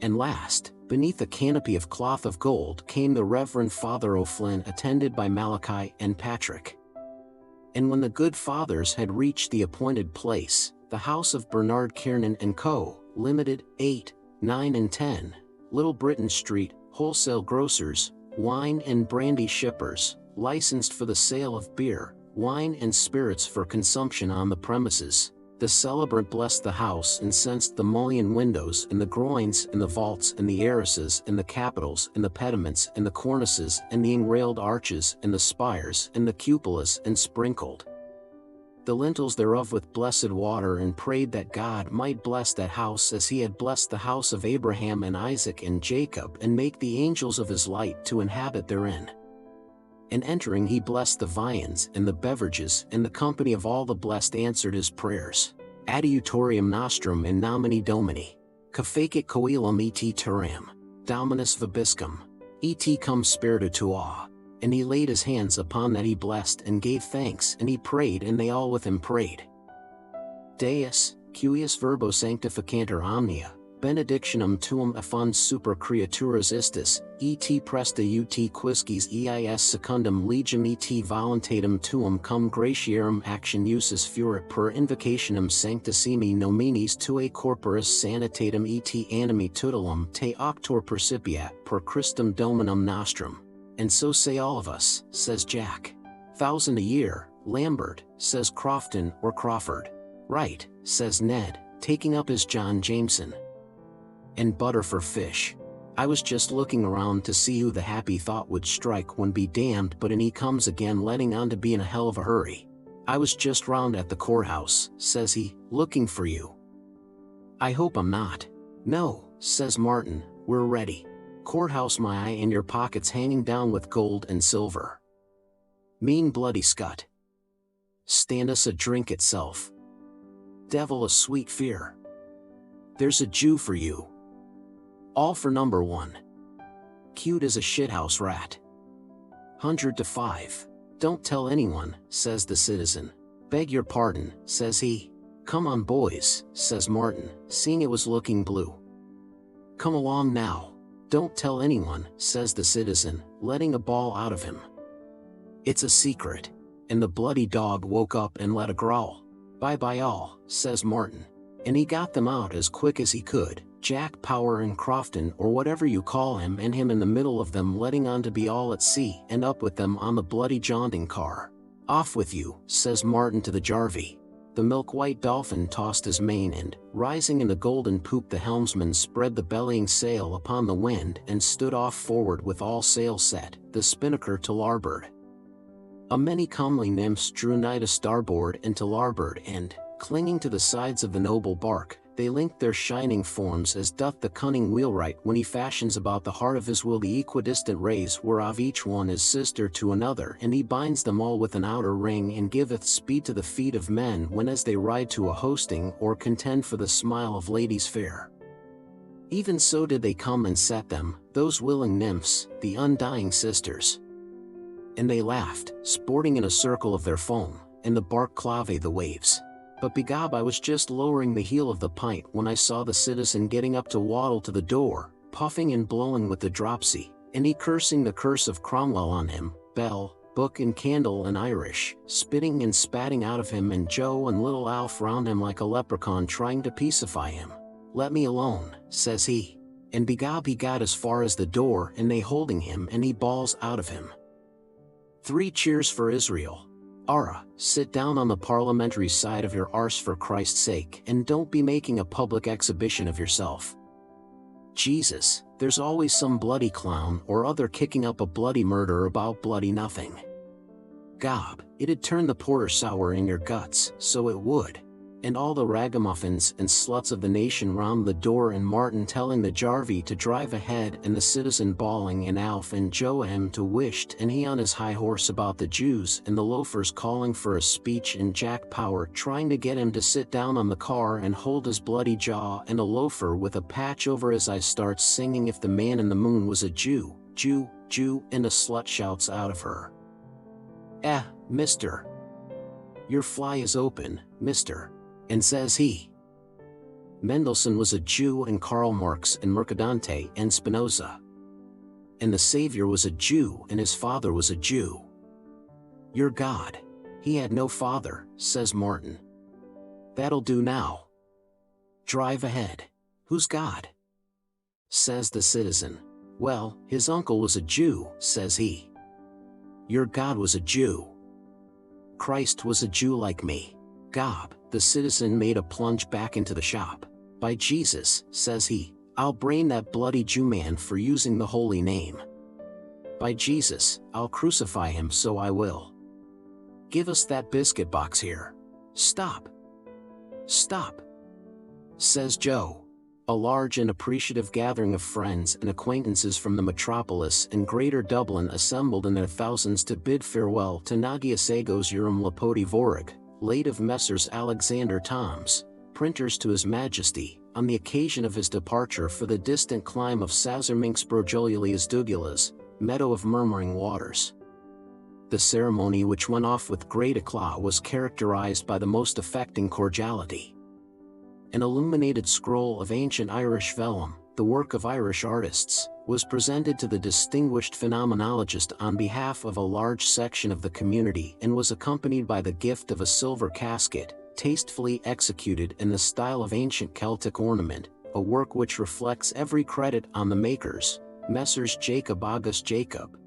And last, beneath a canopy of cloth of gold came the Reverend Father O'Flynn attended by Malachi and Patrick. And when the good fathers had reached the appointed place, the house of Bernard Kiernan and Co., Limited, 8, 9 and 10, Little Britain Street, wholesale grocers, wine and brandy shippers, licensed for the sale of beer, wine and spirits for consumption on the premises, the celebrant blessed the house and censed the mullioned windows and the groins and the vaults and the arrases and the capitals and the pediments and the cornices and the enrailed arches and the spires and the cupolas and sprinkled the lintels thereof with blessed water and prayed that God might bless that house as he had blessed the house of Abraham and Isaac and Jacob and make the angels of his light to inhabit therein. And entering he blessed the viands and the beverages, and the company of all the blessed answered his prayers. Adiutorium nostrum in nomine Domini. Confecit coelum et terram. Dominus vobiscum. Et cum spiritu tua. And he laid his hands upon that he blessed and gave thanks, and he prayed, and they all with him prayed. Deus, cuius verbo sanctificanter omnia, benedictionem tuum effund super creaturas istis, et presta ut quisquis eis secundum legem et voluntatem tuum cum gratiarum action usus furit per invocationem sanctissimi nominis tuae corporis sanitatem et animi tutelum te auctor percipiat per Christum Dominum nostrum. And so say all of us, says Jack. 1,000 a year, Lambert, says Crofton or Crawford. Right, says Ned, taking up his John Jameson. And butter for fish. I was just looking around to see who the happy thought would strike when be damned, but in he comes again letting on to be in a hell of a hurry. I was just round at the courthouse, says he, looking for you. I hope I'm not. No, says Martin, we're ready. Courthouse my eye and your pockets hanging down with gold and silver. Mean bloody scut. Stand us a drink itself. Devil a sweet fear. There's a Jew for you. All for number 1. Cute as a shithouse rat. 100 to 5. Don't tell anyone, says the citizen. Beg your pardon, says he. Come on boys, says Martin, seeing it was looking blue. Come along now. Don't tell anyone, says the citizen, letting a ball out of him. It's a secret. And the bloody dog woke up and let a growl. Bye all, says Martin. And he got them out as quick as he could, Jack Power and Crofton or whatever you call him, and him in the middle of them letting on to be all at sea, and up with them on the bloody jaunting car. Off with you, says Martin to the Jarvey. The milk-white Dolphin tossed his mane and, rising in the golden poop, the helmsman spread the bellying sail upon the wind and stood off forward with all sail set, the spinnaker to larboard. A many comely nymphs drew nigh to starboard and to larboard and, clinging to the sides of the noble bark, they link their shining forms as doth the cunning wheelwright when he fashions about the heart of his will the equidistant rays whereof each one is sister to another, and he binds them all with an outer ring, and giveth speed to the feet of men when as they ride to a hosting or contend for the smile of ladies fair. Even so did they come and set them, those willing nymphs, the undying sisters. And they laughed, sporting in a circle of their foam, and the bark clave the waves. But begob I was just lowering the heel of the pint when I saw the citizen getting up to waddle to the door, puffing and blowing with the dropsy, and he cursing the curse of Cromwell on him, bell, book and candle and Irish, spitting and spatting out of him, and Joe and little Alf round him like a leprechaun trying to peacify him. "Let me alone," says he. And begob he got as far as the door, and they holding him, and he bawls out of him, "3 cheers for Israel. Ara, sit down on the parliamentary side of your arse for Christ's sake, and don't be making a public exhibition of yourself. Jesus, there's always some bloody clown or other kicking up a bloody murder about bloody nothing. Gob, it'd turn the porter sour in your guts, so it would." And all the ragamuffins and sluts of the nation round the door, and Martin telling the jarvey to drive ahead, and the citizen bawling, and Alf and Joe him to wisht, and he on his high horse about the Jews, and the loafers calling for a speech, and Jack Power trying to get him to sit down on the car and hold his bloody jaw, and a loafer with a patch over his eye starts singing "If the Man in the Moon Was a Jew, Jew, Jew," and a slut shouts out of her, mister, your fly is open, mister." And says he, Mendelssohn was a Jew, and Karl Marx and Mercadante and Spinoza. And the Savior was a Jew, and his father was a Jew. "Your God, he had no father," says Martin. "That'll do now. Drive ahead. Who's God?" says the citizen. "Well, his uncle was a Jew," says he. "Your God was a Jew. Christ was a Jew like me." Gob, the citizen made a plunge back into the shop. "By Jesus," says he, "I'll brain that bloody Jew man for using the holy name. By Jesus, I'll crucify him, so I will. Give us that biscuit box here." "Stop! Stop!" says Joe. A large and appreciative gathering of friends and acquaintances from the metropolis and Greater Dublin assembled in their thousands to bid farewell to Nagiasegos Urim Lapoti Vorig, late of Messrs. Alexander Toms, printers, to His Majesty, on the occasion of his departure for the distant clime of Sazerminx Brojolias Dugulas, meadow of murmuring waters. The ceremony, which went off with great eclat, was characterized by the most affecting cordiality. An illuminated scroll of ancient Irish vellum, the work of Irish artists, was presented to the distinguished phenomenologist on behalf of a large section of the community, and was accompanied by the gift of a silver casket, tastefully executed in the style of ancient Celtic ornament, a work which reflects every credit on the makers, Messrs. Jacob August Jacob.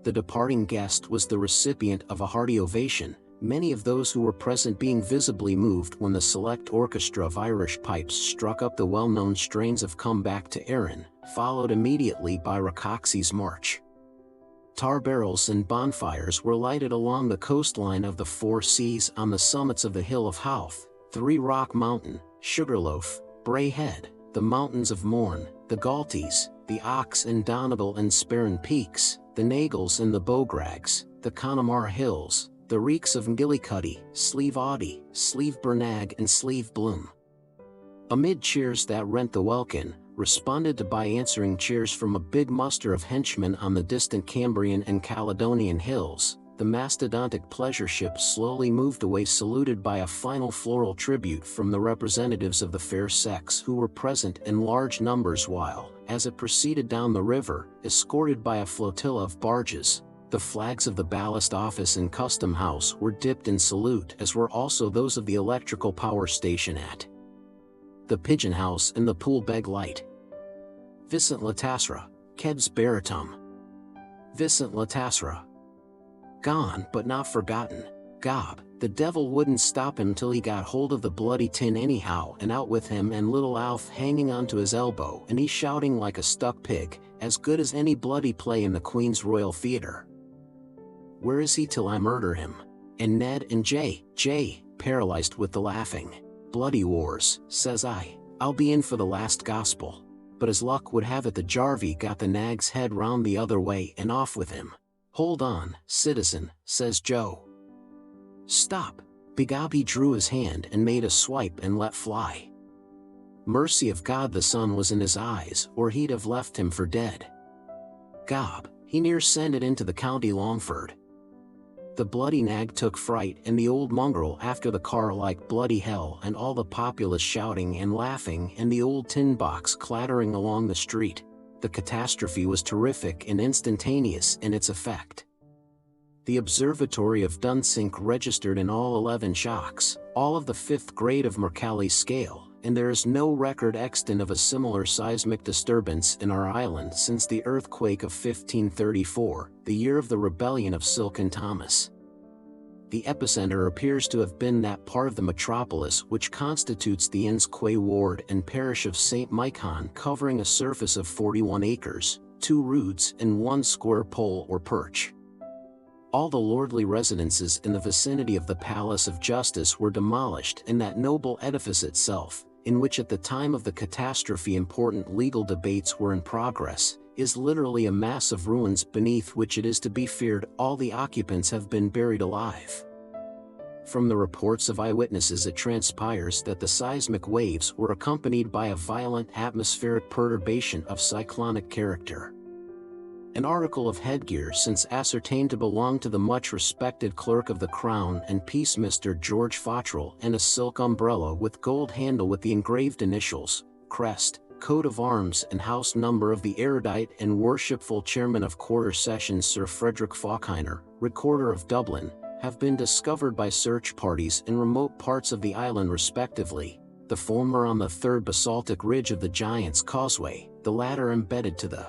The departing guest was the recipient of a hearty ovation, many of those who were present being visibly moved when the select orchestra of Irish pipes struck up the well-known strains of "Come Back to Erin," followed immediately by Rakoczy's March. Tar barrels and bonfires were lighted along the coastline of the 4 seas on the summits of the Hill of Howth, Three Rock Mountain, Sugarloaf, Bray Head, the Mountains of Mourne, the Galties, the Ox and Donegal and Sperrin Peaks, the Nagels and the Bogrags, the Connemara Hills, the reeks of Ngillicuddy, Slieve Audie, Slieve Bernag and Slieve Bloom. Amid cheers that rent the welkin, responded to by answering cheers from a big muster of henchmen on the distant Cambrian and Caledonian hills, the mastodontic pleasure ship slowly moved away, saluted by a final floral tribute from the representatives of the fair sex who were present in large numbers, while, as it proceeded down the river, escorted by a flotilla of barges, the flags of the ballast office and custom house were dipped in salute, as were also those of the electrical power station at the Pigeon House and the Pool Beg Light. Vicent Latasra, Kebs Baratum. Vicent Latasra. Gone but not forgotten. Gob, the devil wouldn't stop him till he got hold of the bloody tin anyhow, and out with him, and little Alf hanging onto his elbow, and he shouting like a stuck pig, as good as any bloody play in the Queen's Royal Theatre. "Where is he till I murder him?" And Ned and Jay, paralyzed with the laughing. Bloody wars, says I. I'll be in for the last gospel. But as luck would have it, the jarvey got the nag's head round the other way and off with him. Hold on, citizen, says Joe. Stop. Begob he drew his hand and made a swipe and let fly. Mercy of God, the sun was in his eyes, or he'd have left him for dead. Gob, he near sended into the county Longford. The bloody nag took fright and the old mongrel after the car like bloody hell, and all the populace shouting and laughing and the old tin box clattering along the street. The catastrophe was terrific and instantaneous in its effect. The observatory of Dunsink registered in all 11 shocks, all of the 5th grade of Mercalli's scale, and there is no record extant of a similar seismic disturbance in our island since the earthquake of 1534, the year of the rebellion of Silken Thomas. The epicenter appears to have been that part of the metropolis which constitutes the Innsquay ward and parish of St. Micon, covering a surface of 41 acres, 2 roods and 1 square pole or perch. All the lordly residences in the vicinity of the Palace of Justice were demolished, and that noble edifice itself, in which at the time of the catastrophe important legal debates were in progress, is literally a mass of ruins beneath which it is to be feared all the occupants have been buried alive. From the reports of eyewitnesses it transpires that the seismic waves were accompanied by a violent atmospheric perturbation of cyclonic character. An article of headgear since ascertained to belong to the much-respected clerk of the Crown and Peace Mr. George Fottrell, and a silk umbrella with gold handle with the engraved initials, crest, coat of arms and house number of the erudite and worshipful chairman of Quarter Sessions Sir Frederick Falkiner, Recorder of Dublin, have been discovered by search parties in remote parts of the island respectively, the former on the 3rd basaltic ridge of the Giant's Causeway, the latter embedded to the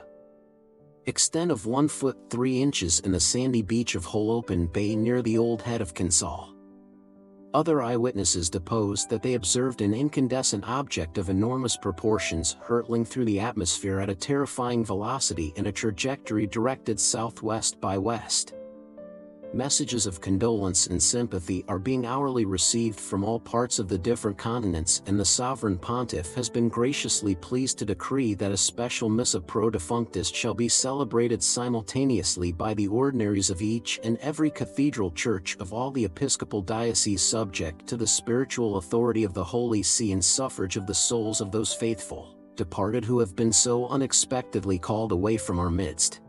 extent of 1 foot 3 inches in the sandy beach of Holopen Bay near the old head of Kinsale. Other eyewitnesses deposed that they observed an incandescent object of enormous proportions hurtling through the atmosphere at a terrifying velocity in a trajectory directed southwest by west. Messages of condolence and sympathy are being hourly received from all parts of the different continents, and the Sovereign Pontiff has been graciously pleased to decree that a special Missa pro defunctis shall be celebrated simultaneously by the ordinaries of each and every cathedral church of all the episcopal dioceses, subject to the spiritual authority of the Holy See, in suffrage of the souls of those faithful departed who have been so unexpectedly called away from our midst.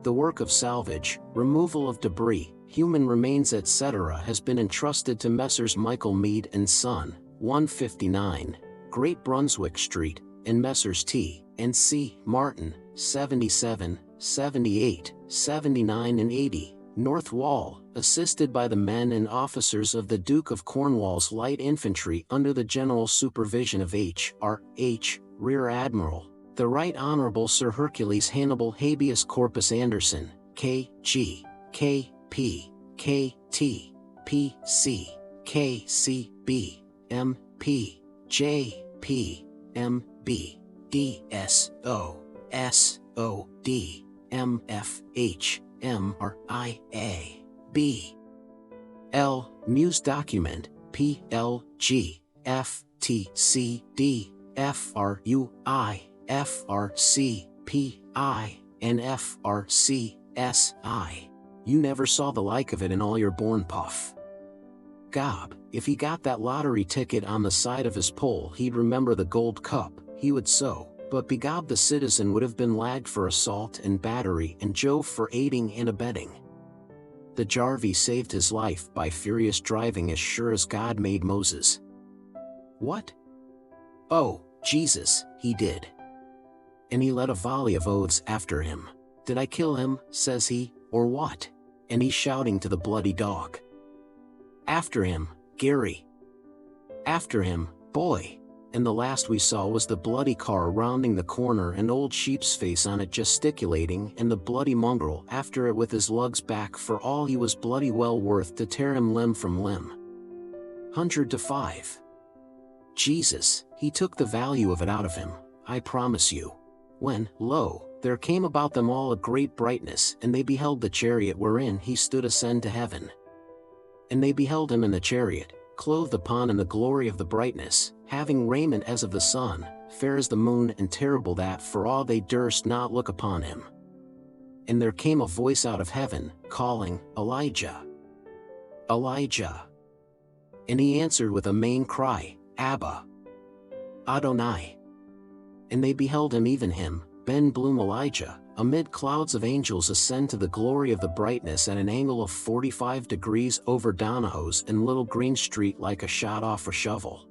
The work of salvage, removal of debris, human remains etc. has been entrusted to Messrs. Michael Mead and Son, 159, Great Brunswick Street, and Messrs. T. and C. Martin, 77, 78, 79 and 80, North Wall, assisted by the men and officers of the Duke of Cornwall's Light Infantry under the general supervision of H.R.H., Rear Admiral, the Right Honourable Sir Hercules Hannibal Habeas Corpus Anderson, K.G., K.P., K.T., P.C., K.C.B., M.P., J.P., M.B., D.S.O., S.O.D., M.F.H., M.R.I.A., B. L. Muse Document, P.L.G., F.T.C.D., F.R.U.I., F.R.C.P.I., and F.R.C.S.I. You never saw the like of it in all your born puff. Gob, if he got that lottery ticket on the side of his pole he'd remember the gold cup, he would so, but begob the citizen would have been lagged for assault and battery and Jove for aiding and abetting. The jarvey saved his life by furious driving as sure as God made Moses. What? Oh, Jesus, he did. And he let a volley of oaths after him. Did I kill him, says he, or what? And he shouting to the bloody dog. After him, Gary. After him, boy. And the last we saw was the bloody car rounding the corner and old Sheepsface on it gesticulating, and the bloody mongrel after it with his lugs back for all he was bloody well worth to tear him limb from limb. 100-5. Jesus, he took the value of it out of him, I promise you. When, lo, there came about them all a great brightness, and they beheld the chariot wherein he stood ascend to heaven. And they beheld him in the chariot, clothed upon in the glory of the brightness, having raiment as of the sun, fair as the moon and terrible that for all they durst not look upon him. And there came a voice out of heaven, calling, Elijah, Elijah. And he answered with a main cry, Abba, Adonai. And they beheld him, even him, Ben Bloom Elijah, amid clouds of angels ascend to the glory of the brightness at an angle of 45 degrees over Donahoe's and Little Green Street like a shot off a shovel.